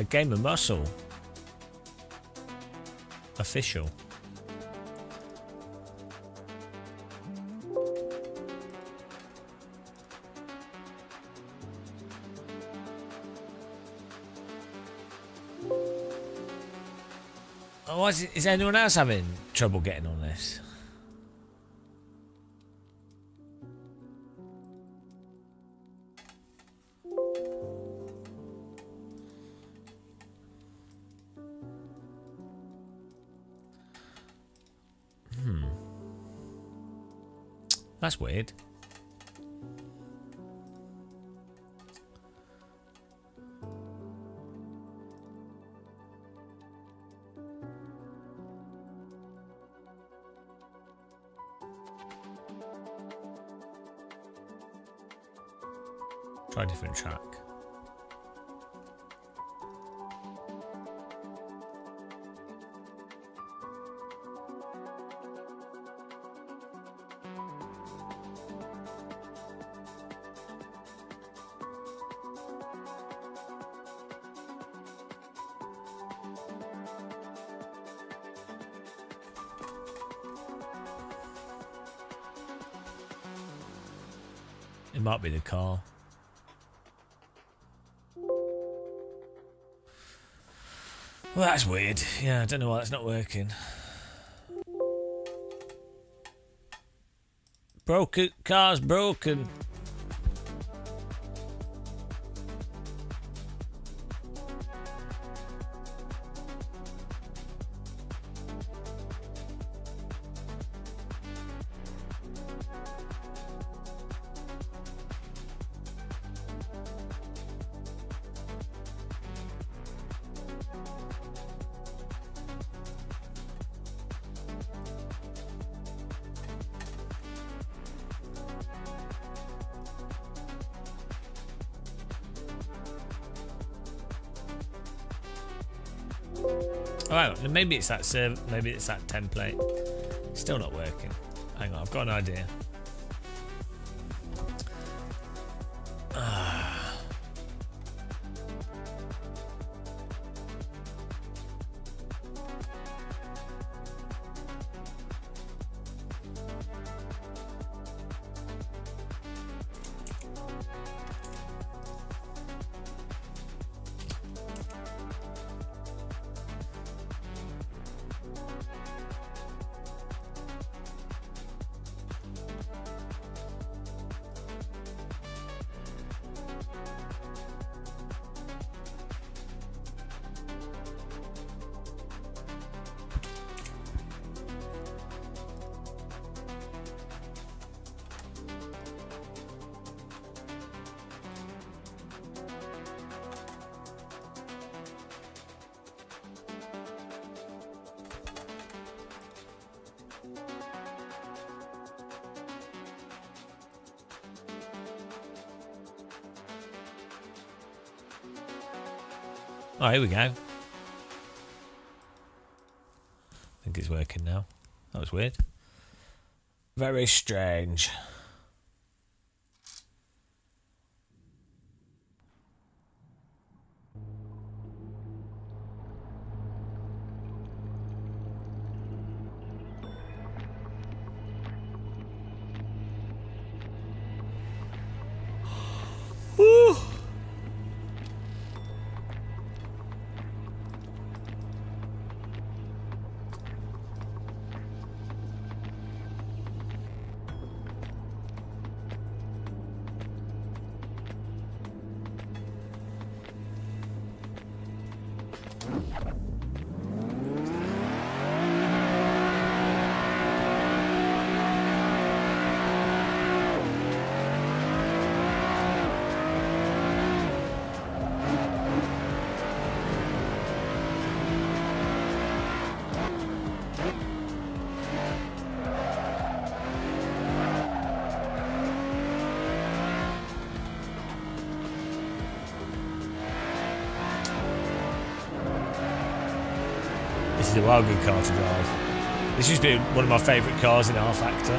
[SPEAKER 1] Game of Muscle. Official. Oh, is anyone else having trouble getting on this? That's weird. Try a different track. It might be the car. Well, that's weird. Yeah, I don't know why that's not working. Broken. Car's broken. Alright, maybe it's that maybe it's that template. Still not working. Hang on, I've got an idea. Oh, here we go. I think it's working now. That was weird. Very strange. Woo. This is a wild good car to drive. This used to be one of my favourite cars in R Factor.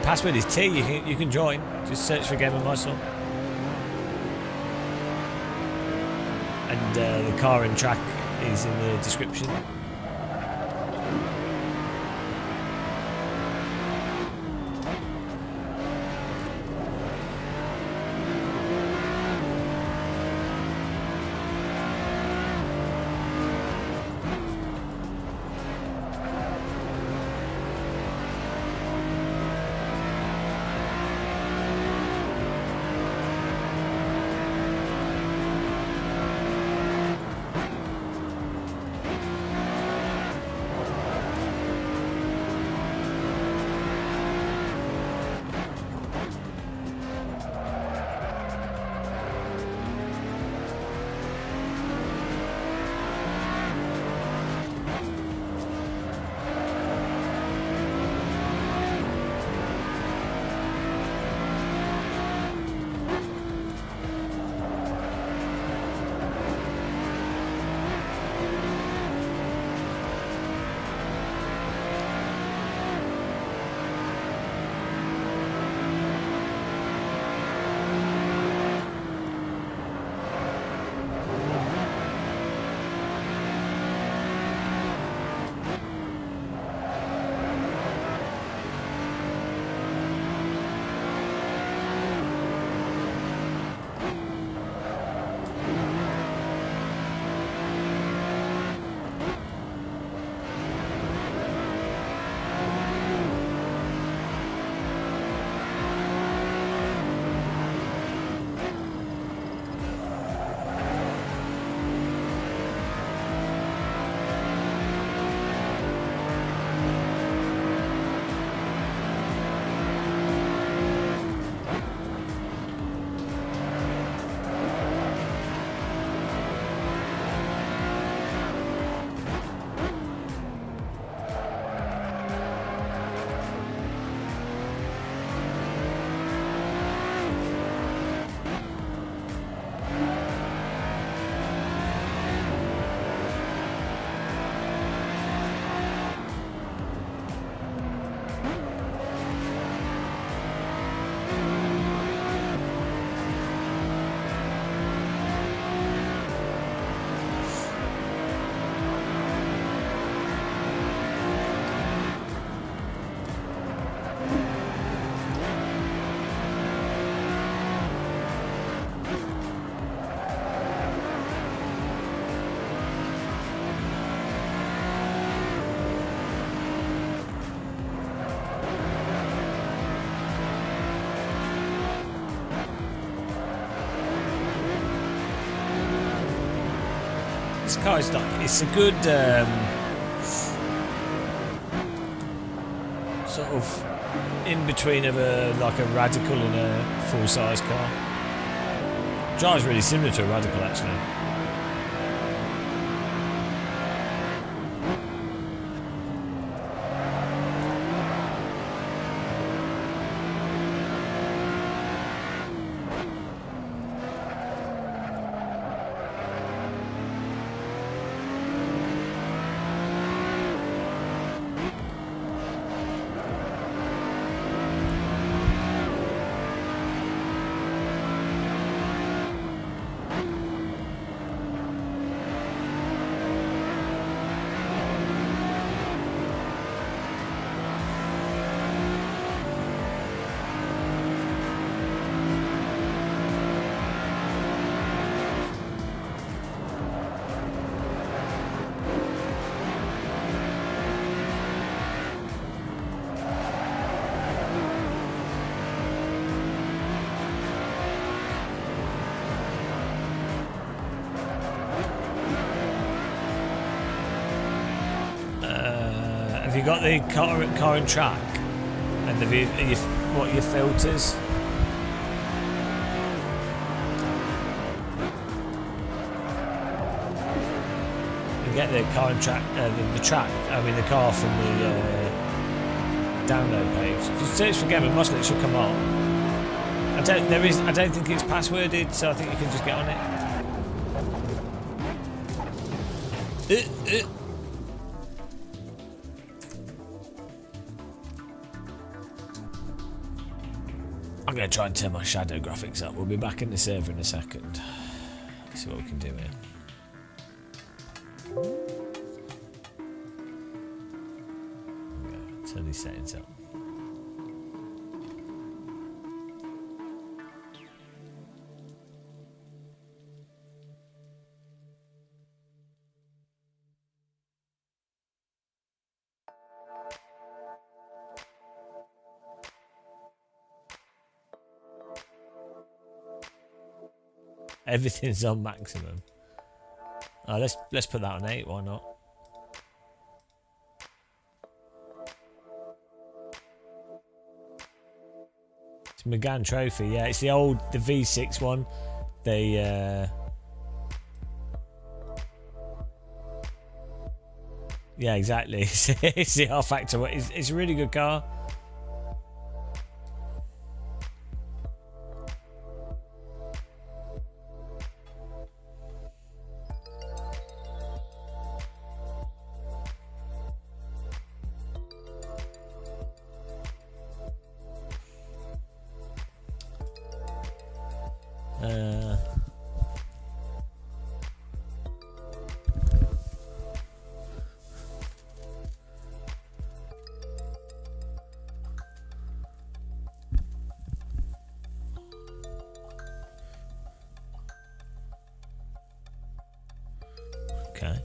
[SPEAKER 1] Password is T. You can join. Just search for Game of Muscle. And the car and track is in the description. This car is not. It's a good sort of in between of a radical and a full-size car. Drives really similar to a radical actually. Have you got the car and track? And what your filters? You get the car and track, the track. I mean the car from the download page. If you search for Game & Muscle, it should come on. I don't think it's passworded, so I think you can just get on it. I'm going to try and turn my shadow graphics up. We'll be back in the server in a second. See what we can do here. Okay, turn these settings up. Everything's on maximum. Oh, let's put that on 8. Why not? It's McGann Trophy. Yeah, it's the V6 one. They yeah, exactly. It's the R Factor. It's a really good car. Okay.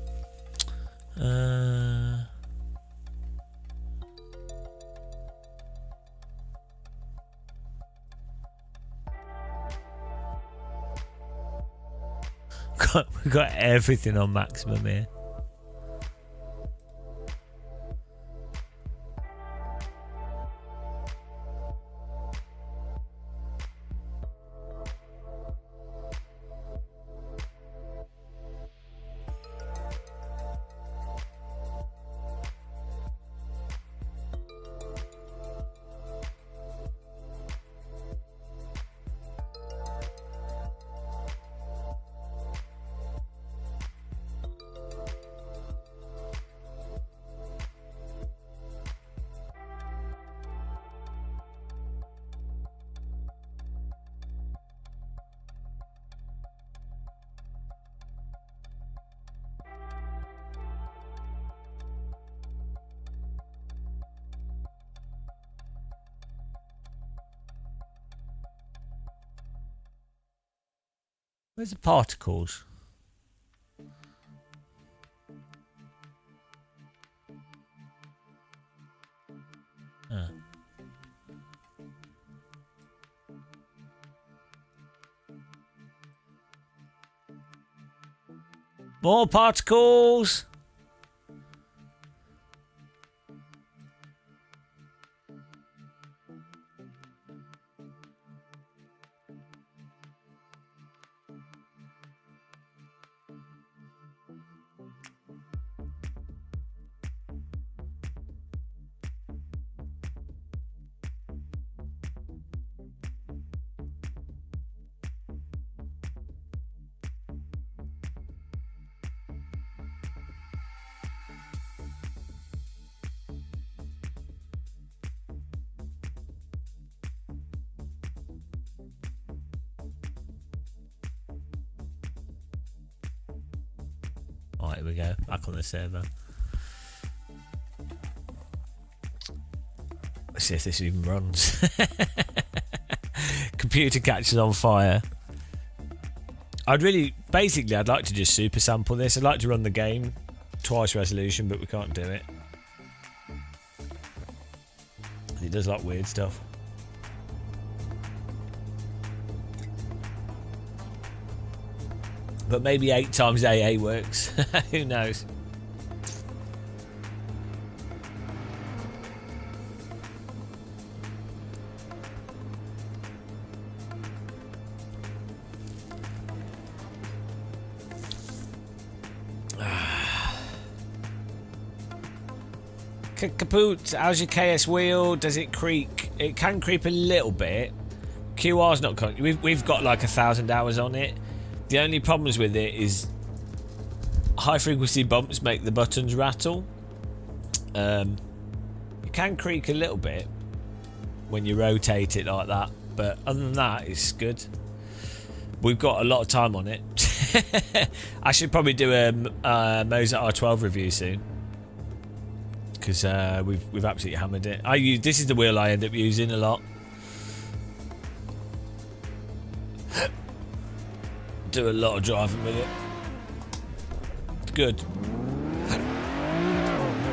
[SPEAKER 1] We've got everything on maximum here. Where's the particles? More particles! Alright, here we go. Back on the server. Let's see if this even runs. Computer catches on fire. I'd like to just super sample this. I'd like to run the game twice resolution, but we can't do it. It does like weird stuff. But maybe 8 times AA works. Who knows? Kaput, how's your KS wheel? Does it creak? It can creep a little bit. QR's not. We've got like 1,000 hours on it. The only problems with it is high frequency bumps make the buttons rattle. It can creak a little bit when you rotate it like that, but other than that, it's good. We've got a lot of time on it. I should probably do a Mozart R12 review soon, because we've absolutely hammered it. This is the wheel I end up using a lot. Do a lot of driving with it. Good.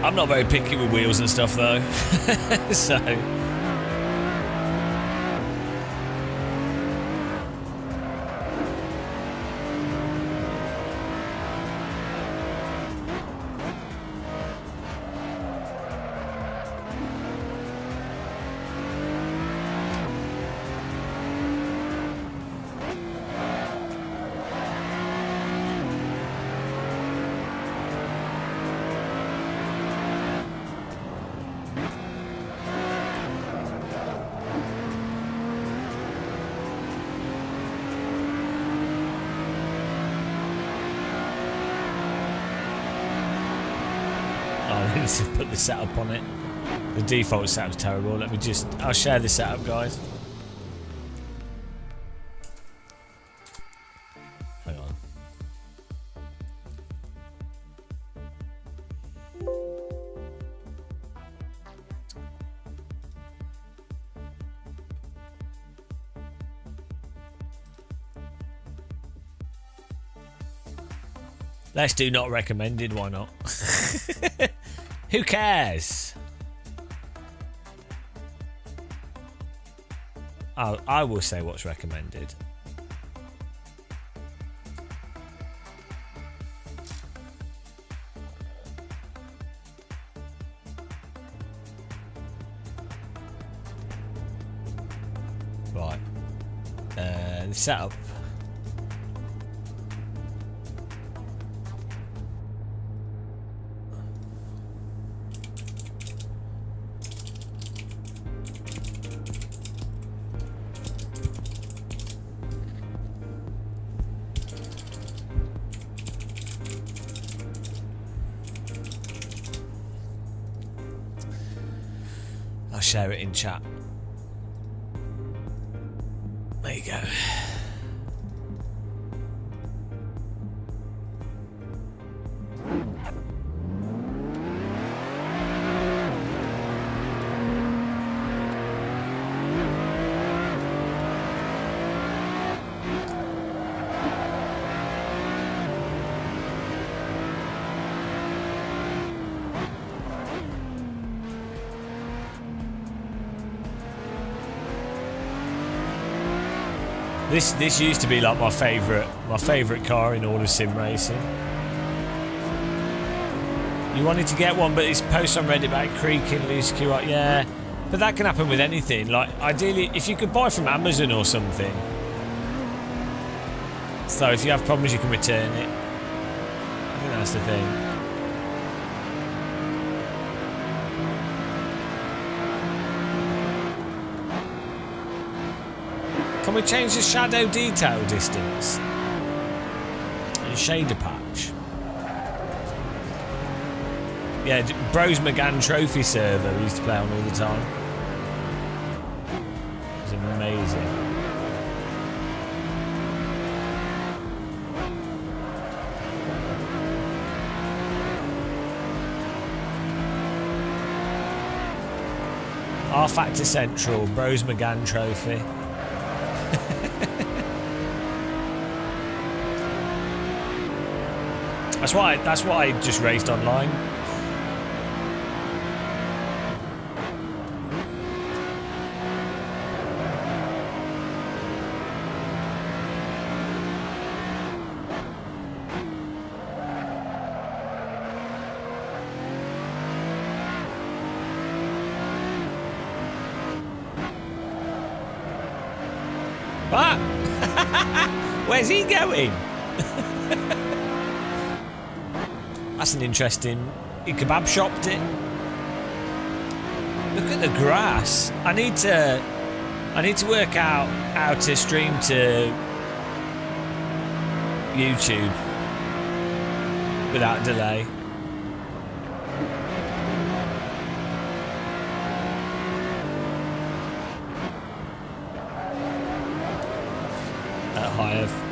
[SPEAKER 1] I'm not very picky with wheels and stuff though. So I need to put the setup on it. The default setup's terrible. I'll share the setup, guys. Hang on. Let's do not recommended, why not? Who cares? I will say what's recommended. Right. The setup. I'll share it in chat. There you go. This used to be like my favourite car in all of SimRacing. You wanted to get one, but it's posts on Reddit about creaking, loose QR. Yeah, but that can happen with anything. Like ideally, if you could buy from Amazon or something. So if you have problems, you can return it. I think that's the thing. Can we change the shadow detail distance and shader patch? Yeah, Bros McGann Trophy server we used to play on all the time. It was amazing. R-Factor Central, Bros McGann Trophy. That's what I just raced online. What? Where's he going? That's an interesting... He kebab shopped it. Look at the grass. I need to work out how to stream to YouTube without delay.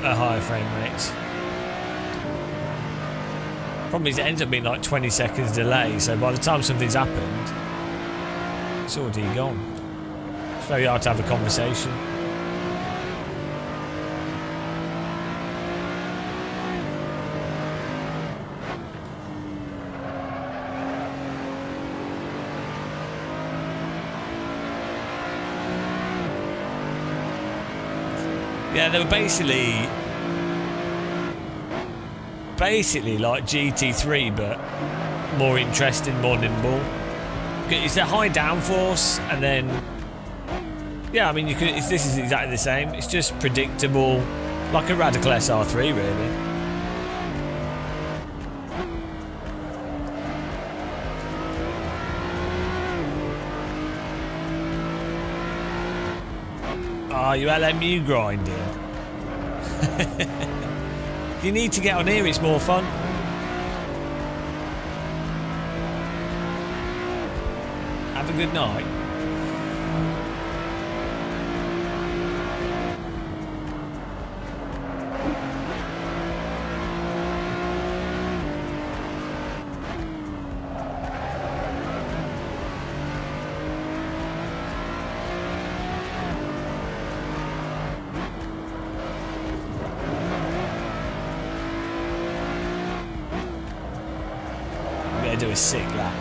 [SPEAKER 1] At higher frame rates. Problem is, it ends up being like 20 seconds delay, so by the time something's happened, it's already gone. It's very hard to have a conversation. Yeah, they were basically like GT3, but more interesting, more nimble. It's a high downforce, and then yeah, I mean, this is exactly the same. It's just predictable, like a Radical SR3, really. Are you LMU grinding? You need to get on here, it's more fun. Have a good night. Do a sick lap.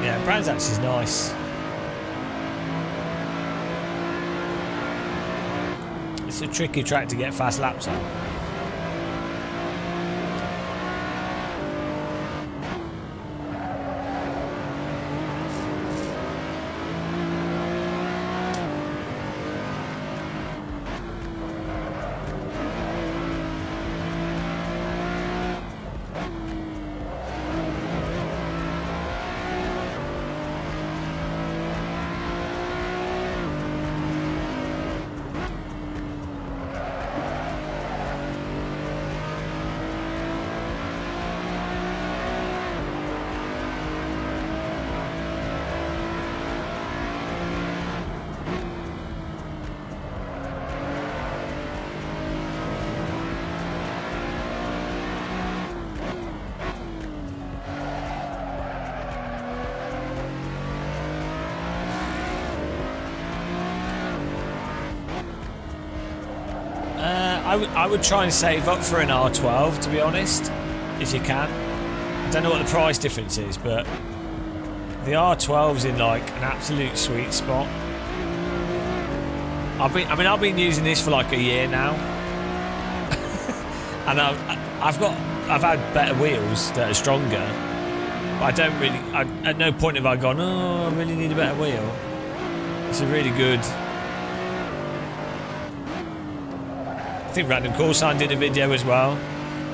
[SPEAKER 1] Yeah, Brands Hatch is nice. It's a tricky track to get fast laps on. I would try and save up for an R12, to be honest, if you can. I don't know what the price difference is, but the R12's in like an absolute sweet spot. I've been using this for like a year now, and I've had better wheels that are stronger. But I don't really. At no point have I gone, oh, I really need a better wheel. It's a really good. I think Random Callsign did a video as well.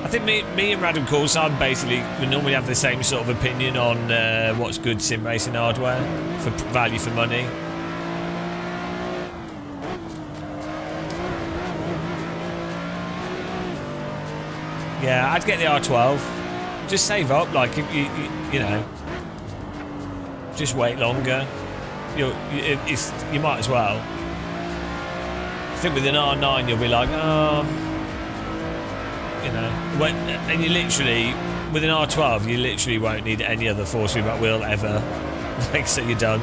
[SPEAKER 1] I think me and Random Callsign basically we normally have the same sort of opinion on what's good sim racing hardware for value for money. Yeah, I'd get the R12. Just save up, like you know, just wait longer. You might as well. I think with an R9 you'll be like, oh, you know, and you literally with an R12 you literally won't need any other force feedback wheel ever. Like, so you're done.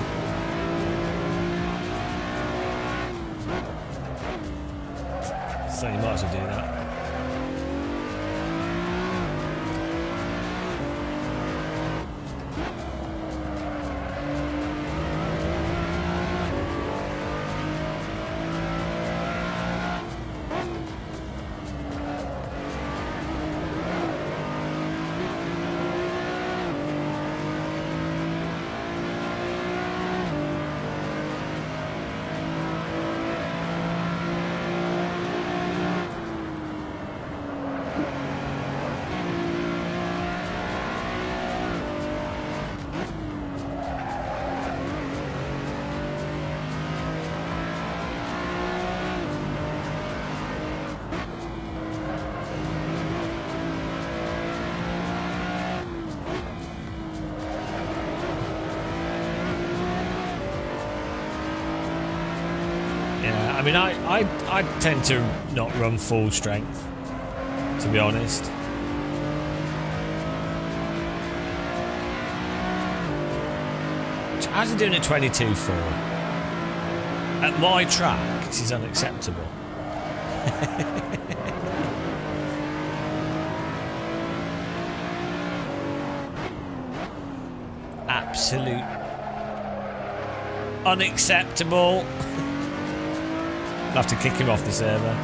[SPEAKER 1] So you might as well do that. I mean, I tend to not run full strength, to be honest. How's he doing at 22.4? At my track, this is unacceptable. Absolute unacceptable. I'll have to kick him off the server.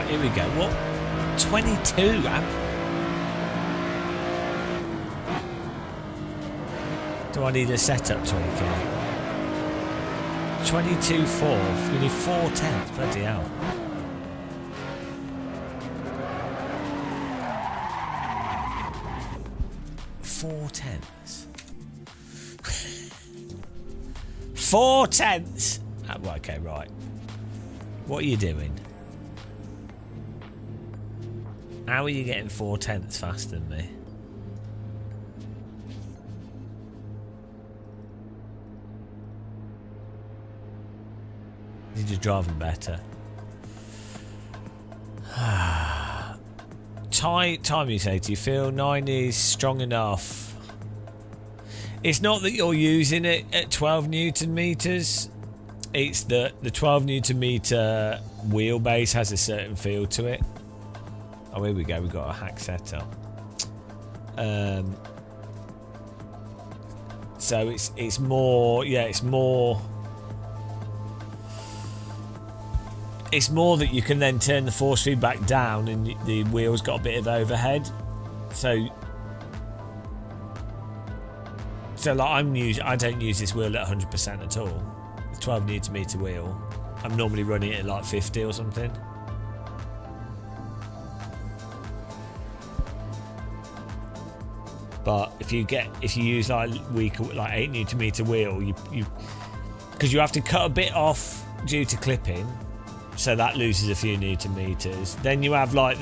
[SPEAKER 1] Here we go. What? 22? Do I need a setup 20k? 22.4. You need 4 tenths. Bloody hell. Four tenths. 4 tenths. Oh, okay, right. What are you doing? How are you getting 4 tenths faster than me? You're just driving better. Time you say, do you feel 9 is strong enough? It's not that you're using it at 12 Newton meters. It's that the 12 Newton meter wheelbase has a certain feel to it. Oh, here we go. We've got a hack setup. So it's more. Yeah, it's more. It's more that you can then turn the force feedback down, and the wheel's got a bit of overhead. So like I don't use this wheel at 100% at all. The 12 Newton meter wheel. I'm normally running it at like 50 or something. But if you use like weaker, like 8 Newton meter wheel, you because you have to cut a bit off due to clipping, so that loses a few Newton meters. Then you have like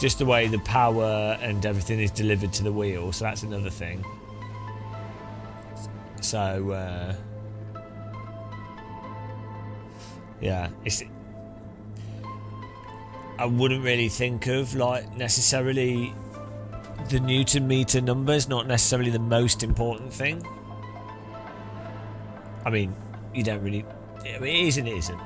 [SPEAKER 1] just the way the power and everything is delivered to the wheel, so that's another thing. So yeah, I wouldn't really think of like necessarily the Newton meter numbers, not necessarily the most important thing. I mean, you don't really. I mean, it is and it isn't.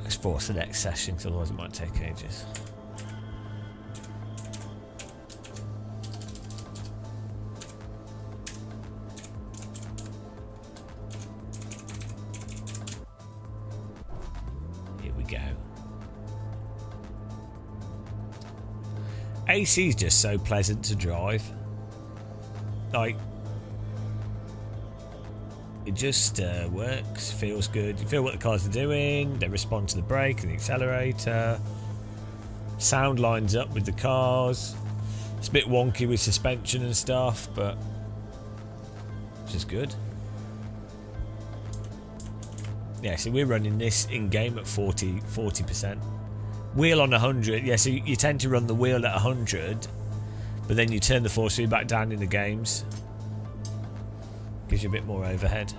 [SPEAKER 1] Let's force the next session, because otherwise it might take ages. AC is just so pleasant to drive. Like, it just works, feels good. You feel what the cars are doing, they respond to the brake and the accelerator. Sound lines up with the cars. It's a bit wonky with suspension and stuff, but it's just good. Yeah, so we're running this in-game at 40%. Wheel on 100, yeah, so you tend to run the wheel at 100, but then you turn the force feed back down in the games. Gives you a bit more overhead.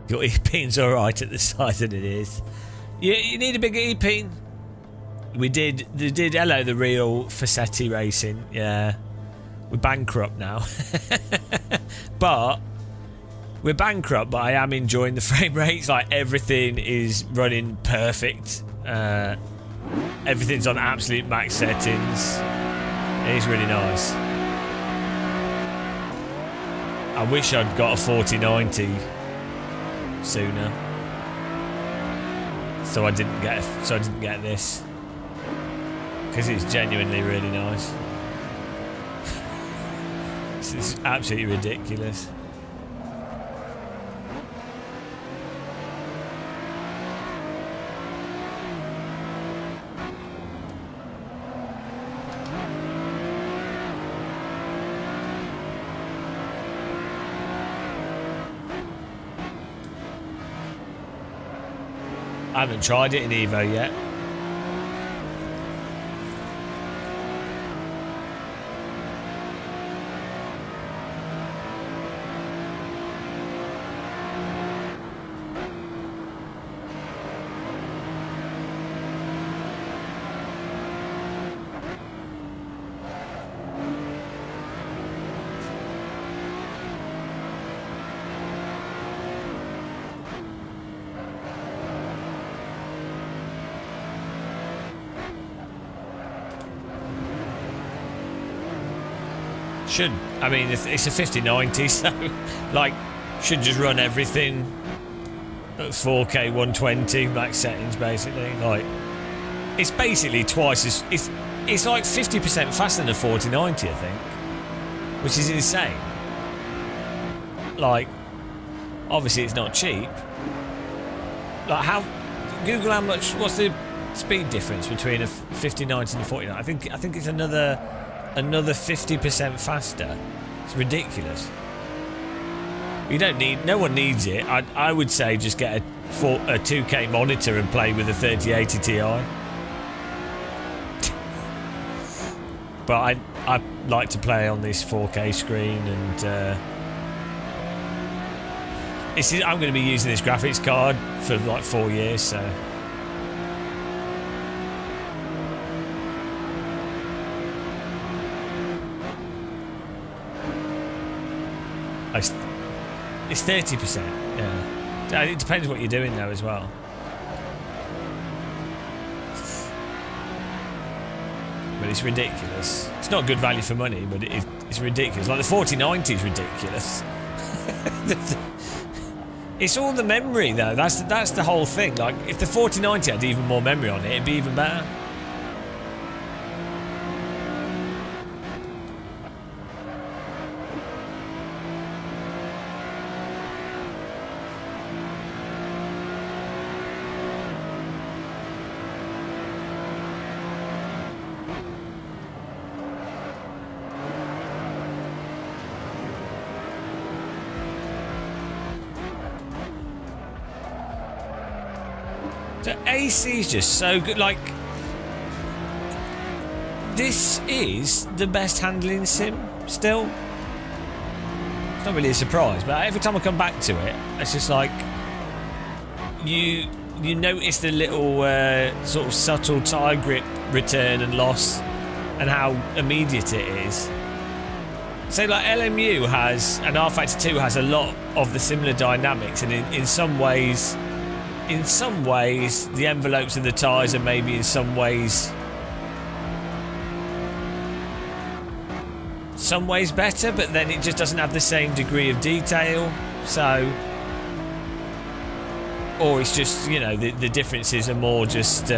[SPEAKER 1] Your E-pin's alright at the size that it is. You need a bigger E-pin. They did hello the real Facsetti Racing. Yeah. We're bankrupt now. But we're bankrupt, but I am enjoying the frame rates. Like, everything is running perfect. Everything's on absolute max settings. It is really nice. I wish I'd got a 4090 sooner, so I didn't get this, because it's genuinely really nice. This is absolutely ridiculous. I haven't tried it in Evo yet. Should, I mean, it's a 5090, so like, should just run everything at 4K 120 max settings, basically. Like, it's basically twice as it's like 50% faster than a 4090, I think, which is insane. Like, obviously it's not cheap. Like, Google how much, what's the speed difference between a 5090 and a 4090? I think it's another 50% faster. It's ridiculous. You don't need, no one needs it. I would say just get a 2K monitor and play with a 3080 Ti. But I like to play on this 4K screen, and I'm going to be using this graphics card for like 4 years, so. It's 30%, yeah. It depends what you're doing though as well. but it's ridiculous. It's not good value for money, but it's ridiculous. Like the 4090 is ridiculous. It's all the memory though. That's the whole thing. Like if the 4090 had even more memory on it, it'd be even better. So AC is just so good. Like, this is the best handling sim still. It's not really a surprise, but every time I come back to it, it's just like you notice the little sort of subtle tire grip return and loss, and how immediate it is. So like LMU has, and R Factor 2 has a lot of the similar dynamics, and in some ways, the envelopes of the tyres are maybe in some ways better, but then it just doesn't have the same degree of detail. So, or it's just, you know, the differences are more just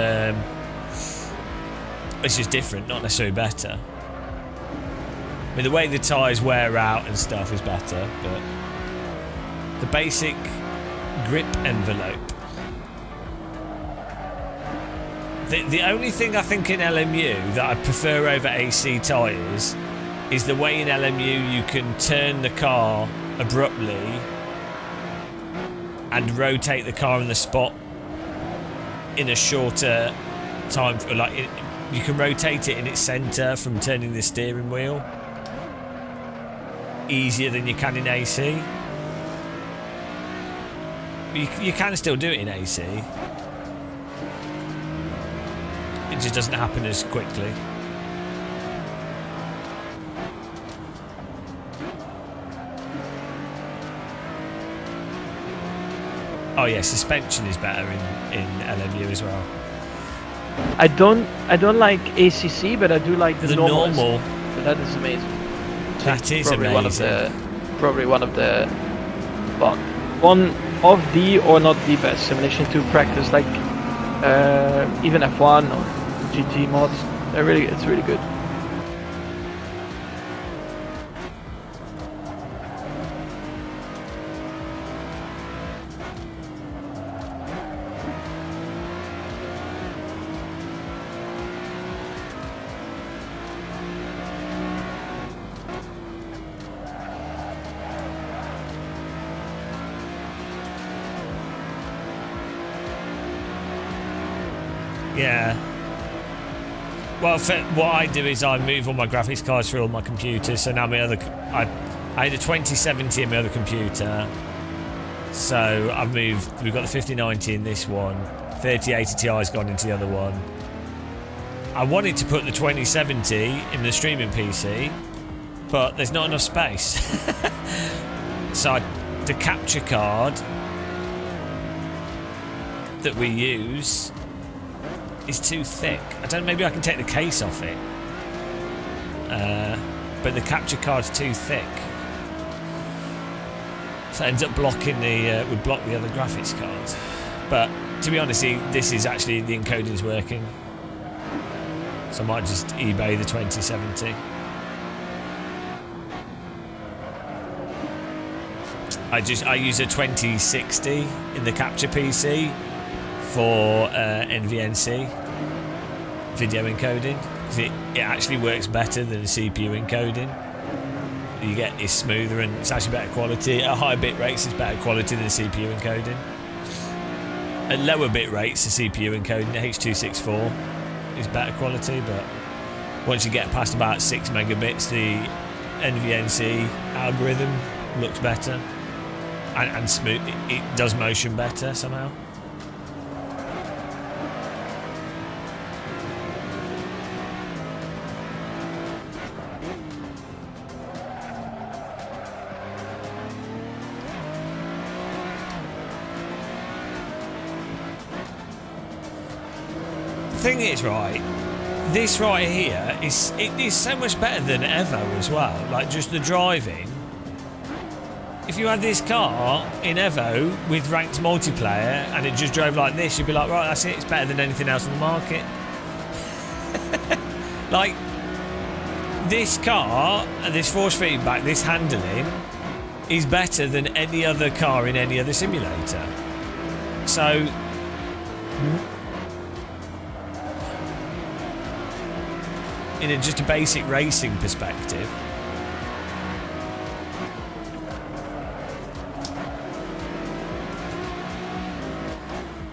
[SPEAKER 1] it's just different, not necessarily better. I mean, the way the tyres wear out and stuff is better, but the basic grip envelope. The only thing I think in LMU that I prefer over AC tyres is the way in LMU you can turn the car abruptly and rotate the car on the spot in a shorter time. Like you can rotate it in its centre from turning the steering wheel easier than you can in AC. You can still do it in AC. It just doesn't happen as quickly. Oh yeah, suspension is better in LMU as well.
[SPEAKER 5] I don't like ACC, but I do like the normal. So that is amazing.
[SPEAKER 1] That is
[SPEAKER 5] probably
[SPEAKER 1] amazing.
[SPEAKER 5] One of the one of the, or not the best simulation to practice, like even F1 or GT mods. It's really good.
[SPEAKER 1] Yeah. Well, what I do is I move all my graphics cards through all my computers. So now I had a 2070 in my other computer. So I've moved. We've got the 5090 in this one. 3080 Ti's gone into the other one. I wanted to put the 2070 in the streaming PC, but there's not enough space. So the capture card that we use is too thick. I don't know, maybe I can take the case off it. But the capture card's too thick. So it ends up blocking would block the other graphics cards. But to be honest, this is actually, the encoding's working. So I might just eBay the 2070. I use a 2060 in the capture PC for NVNC video encoding, because it actually works better than the CPU encoding. You get is smoother and it's actually better quality. At higher bit rates, it's better quality than the CPU encoding. At lower bit rates, the CPU encoding, the H.264, is better quality, but once you get past about 6 megabits, the NVNC algorithm looks better and smooth. It does motion better somehow. The thing is, right, this right here is so much better than Evo as well. Like just the driving. If you had this car in Evo with ranked multiplayer and it just drove like this, you'd be like, right, that's it. It's better than anything else on the market. Like this car, this force feedback, this handling is better than any other car in any other simulator. So in just a basic racing perspective,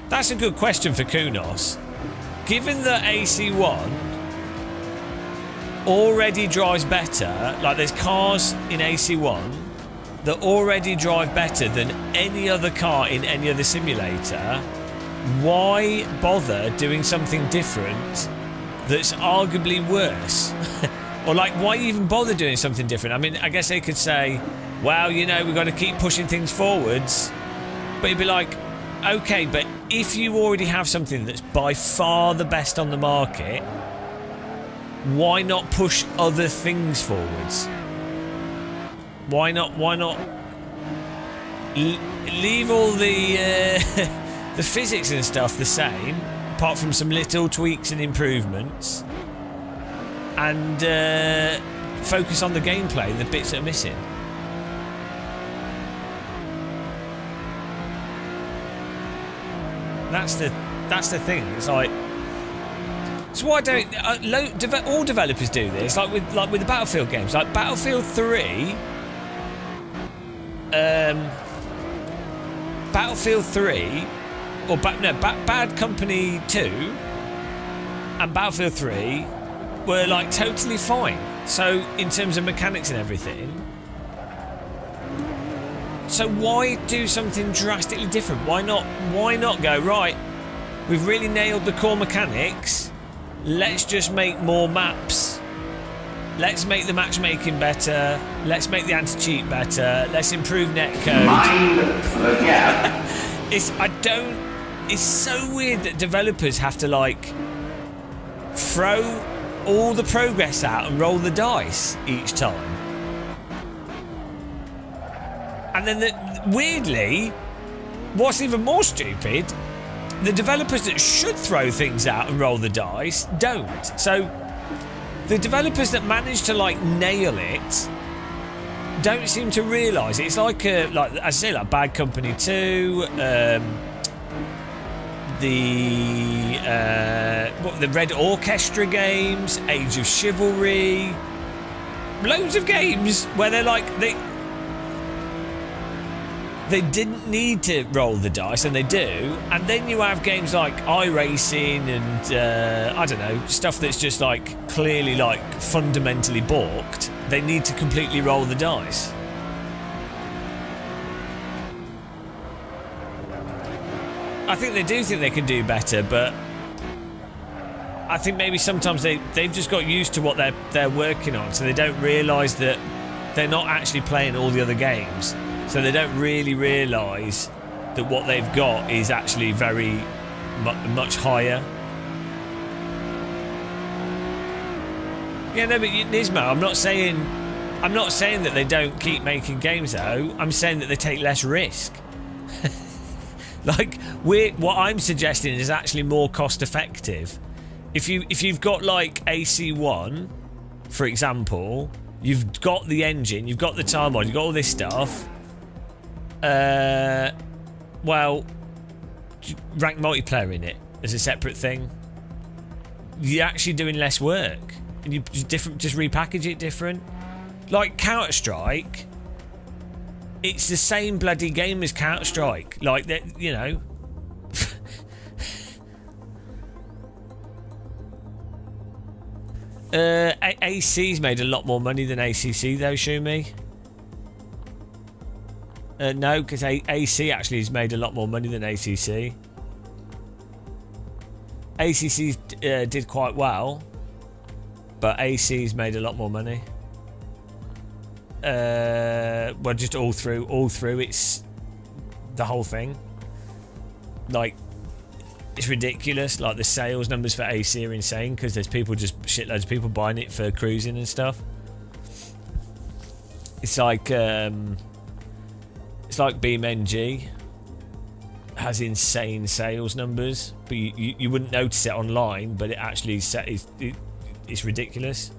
[SPEAKER 1] that's a good question for Kunos. Given that AC1 already drives better, like there's cars in AC1 that already drive better than any other car in any other simulator, why bother doing something different that's arguably worse? Or like, why even bother doing something different? I mean, I guess they could say, well, you know, we've got to keep pushing things forwards. But you'd be like, okay, but if you already have something that's by far the best on the market, why not push other things forwards? Why not leave all the the physics and stuff the same, apart from some little tweaks and improvements, and focus on the gameplay, the bits that are missing? That's the thing. It's like, so why don't all developers do this? Like with the Battlefield games, like Battlefield 3. Battlefield 3, or Bad Company 2 and Battlefield 3 were like totally fine. So in terms of mechanics and everything. So why do something drastically different? Why not go, right, we've really nailed the core mechanics, let's just make more maps. Let's make the matchmaking better. Let's make the anti-cheat better. Let's improve netcode.
[SPEAKER 8] Mind the gap.
[SPEAKER 1] It's so weird that developers have to like throw all the progress out and roll the dice each time. And then weirdly, what's even more stupid, the developers that should throw things out and roll the dice don't. So the developers that manage to like nail it don't seem to realise it. It's like as I say, like Bad Company 2, the Red Orchestra games, Age of Chivalry, loads of games where they're like they didn't need to roll the dice, and they do. And then you have games like iRacing and I don't know, stuff that's just like clearly like fundamentally balked. They need to completely roll the dice. I think they do think they can do better, but I think maybe sometimes they've just got used to what they're working on, so they don't realise that they're not actually playing all the other games. So they don't really realise that what they've got is actually very much higher. Yeah, no, but Nismo, I'm not saying that they don't keep making games though. I'm saying that they take less risk. Like what I'm suggesting is actually more cost effective. If you've got like AC1, for example, you've got the engine, you've got the time mod, you've got all this stuff. Well, rank multiplayer in it as a separate thing. You're actually doing less work, and you just repackage it different. Like Counter-Strike, it's the same bloody game as Counter-Strike. Like that, you know. AC's made a lot more money than ACC though, Shumi. No, because AC actually has made a lot more money than ACC. ACC did quite well, but AC's made a lot more money. Well, just all through, it's the whole thing. Like, It's ridiculous. Like the sales numbers for AC are insane because there's people, just shitloads of people buying it for cruising and stuff. It's like BeamNG has insane sales numbers, but you wouldn't notice it online, but it actually it's ridiculous.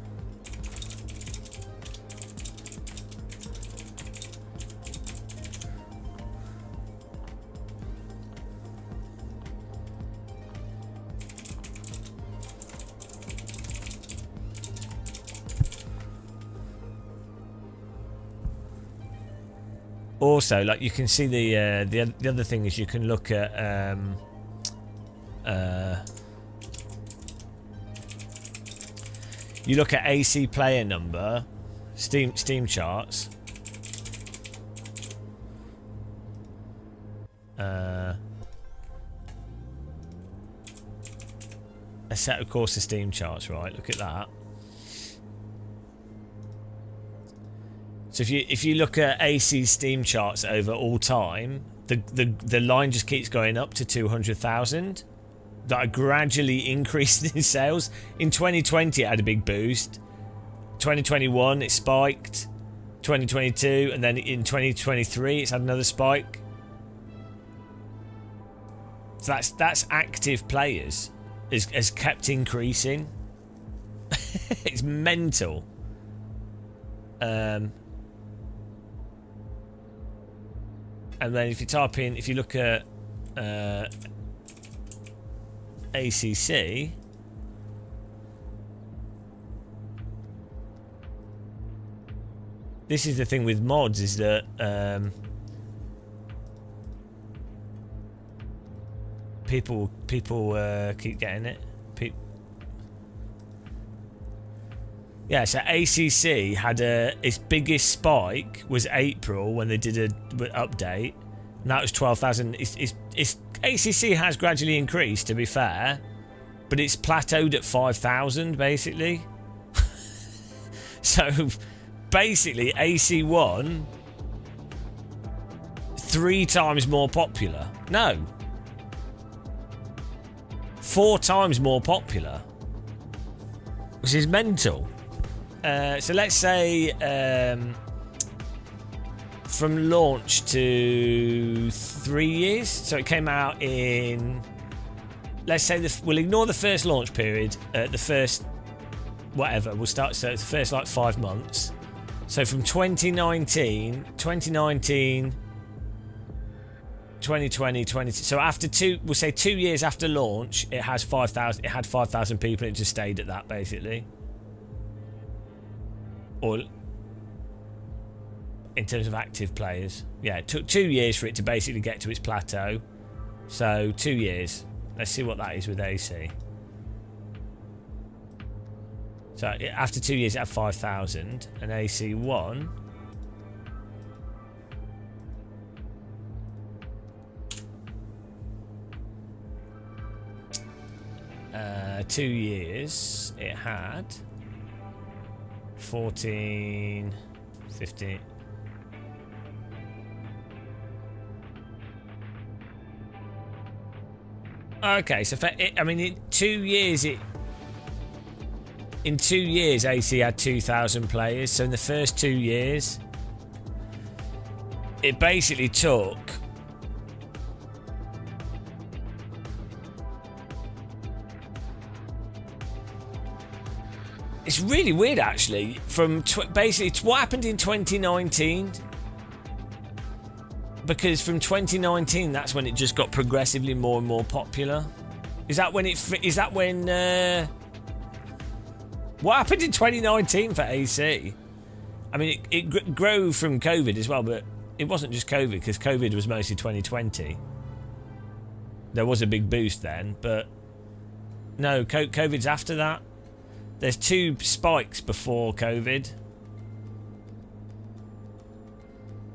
[SPEAKER 1] Also, like you can see the other thing is you can look at you look at AC player number, Steam charts. A set of course of Steam charts, right? Look at that. So if you look at AC Steam charts over all time, the line just keeps going up to 200,000. That are gradually increasing in sales. In 2020, it had a big boost. 2021, it spiked. 2022, and then in 2023, it's had another spike. So that's active players has kept increasing. It's mental. And then if you type in, if you look at ACC, this is the thing with mods, is that people keep getting it. Yeah, so ACC had its biggest spike was April when they did a update, and that was 12,000. It's ACC has gradually increased, to be fair, but it's plateaued at 5,000 basically. So basically, AC1 3 times more popular. No, 4 times more popular, which is mental. So let's say from launch to 3 years. So it came out in, let's say we'll ignore the first launch period. The first whatever we'll start. So it's the first like 5 months. So from 2019, 2020, 2020. So after we'll say 2 years after launch, it has 5,000. It had 5,000 people. It just stayed at that basically. Or in terms of active players, yeah, it took 2 years for it to basically get to its plateau. So 2 years. Let's see what that is with AC. So after 2 years, it had 5,000, and AC1 2 years, it had 14, 15. Okay, so I mean, in 2 years, in 2 years, AC had 2,000 players. So in the first 2 years, it basically took it's really weird, actually. From basically what happened in 2019, because from 2019, that's when it just got progressively more and more popular. Is that when what happened in 2019 for AC? I mean, it grew from COVID as well, but it wasn't just COVID, because COVID was mostly 2020. There was a big boost then, but no, COVID's after that. There's 2 spikes before COVID.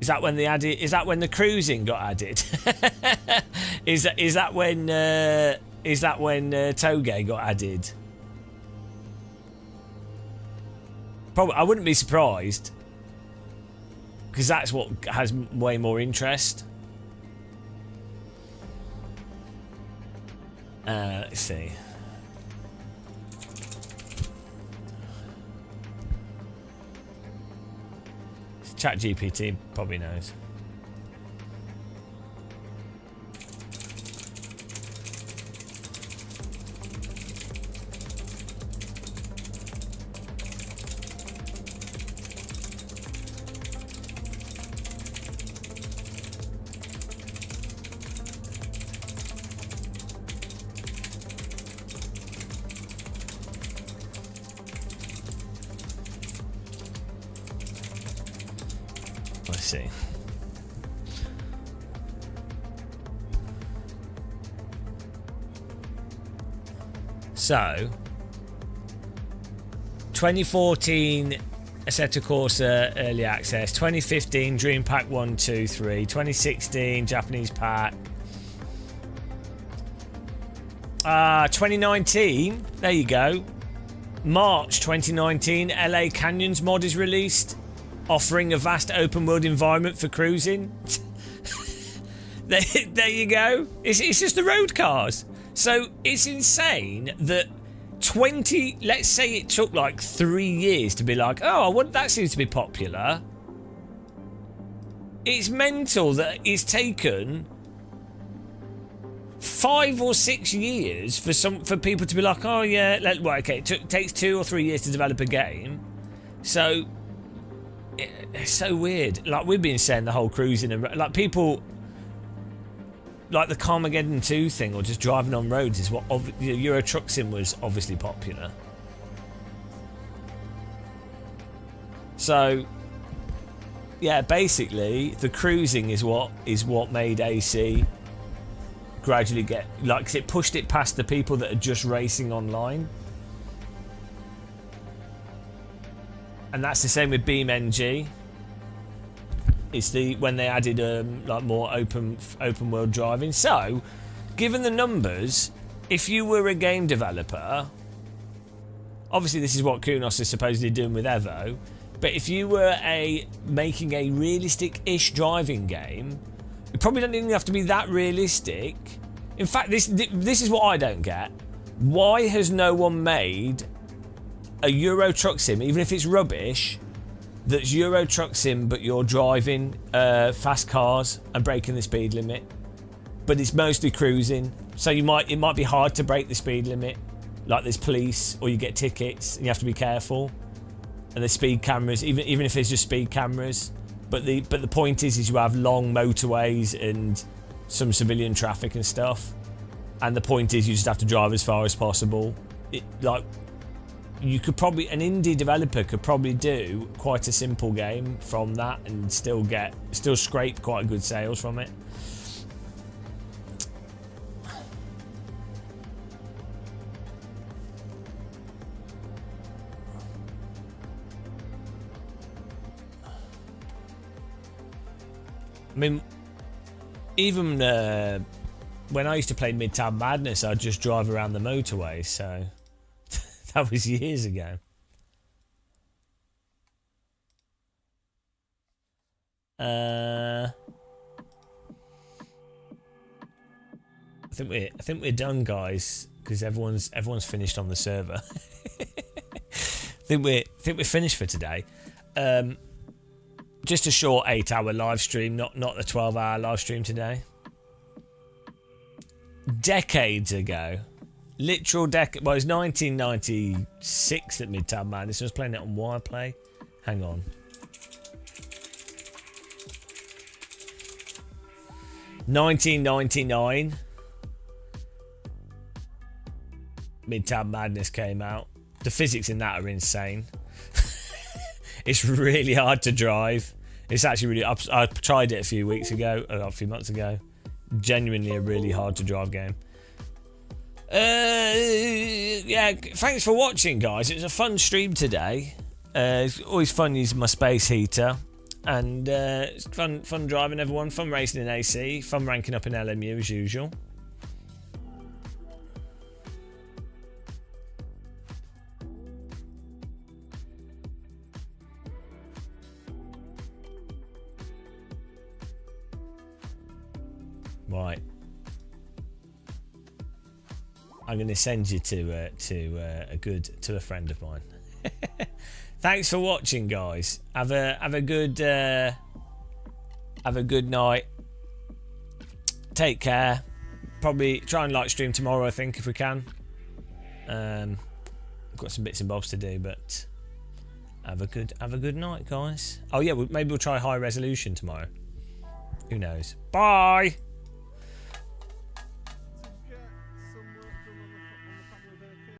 [SPEAKER 1] Is that when they added? Is that when the cruising got added? is that when Toge got added? Probably, I wouldn't be surprised, because that's what has way more interest. Let's see. ChatGPT probably knows. Let's see. So, 2014 Assetto Corsa Early Access, 2015 Dream Pack 1, 2, 3, 2016 Japanese Pack. 2019, there you go. March 2019, LA Canyons mod is released, offering a vast open world environment for cruising. there you go. It's just the road cars. So it's insane that let's say it took like 3 years to be like, oh, that seems to be popular. It's mental that it's taken 5 or 6 years for people to be like, oh yeah, okay, it takes 2 or 3 years to develop a game. So it's so weird. Like, we've been saying the whole cruising and like people like the Carmageddon 2 thing, or just driving on roads, is what Euro Truck Sim was obviously popular. So yeah, basically the cruising is what made AC gradually get, like, 'cause it pushed it past the people that are just racing online. And that's the same with BeamNG. It's when they added like more open world driving. So, given the numbers, if you were a game developer, obviously this is what Kunos is supposedly doing with Evo, but if you were making a realistic-ish driving game, it probably don't even have to be that realistic. In fact, this is what I don't get. Why has no one made a Euro Truck Sim, even if it's rubbish, that's Euro Truck Sim, but you're driving fast cars and breaking the speed limit, but it's mostly cruising, so it might be hard to break the speed limit, like there's police or you get tickets and you have to be careful, and there's speed cameras, even if it's just speed cameras, but the point is you have long motorways and some civilian traffic and stuff, and the point is you just have to drive as far as possible. You could probably, an indie developer could probably do quite a simple game from that and still scrape quite good sales from it. I mean, even when I used to play Midtown Madness, I'd just drive around the motorway, so that was years ago. I think we're done, guys, because everyone's finished on the server. I think we're finished for today. Just a short 8-hour live stream, not the 12-hour live stream today. Decades ago. Literal decade. Well, it was 1996 at Midtown Madness. I was playing it on Wireplay. Hang on. 1999. Midtown Madness came out. The physics in that are insane. It's really hard to drive. It's actually really... I tried it a few months ago. Genuinely a really hard to drive game. Yeah, thanks for watching, guys. It was a fun stream today. It's always fun using my space heater, and it's fun driving everyone, fun racing in AC, fun ranking up in LMU as usual. Right. I'm going to send you to a friend of mine. Thanks for watching, guys. Have a good night. Take care. Probably try and live stream tomorrow, I think, if we can. I've got some bits and bobs to do, but have a good night, guys. Oh yeah, maybe we'll try high resolution tomorrow. Who knows? Bye.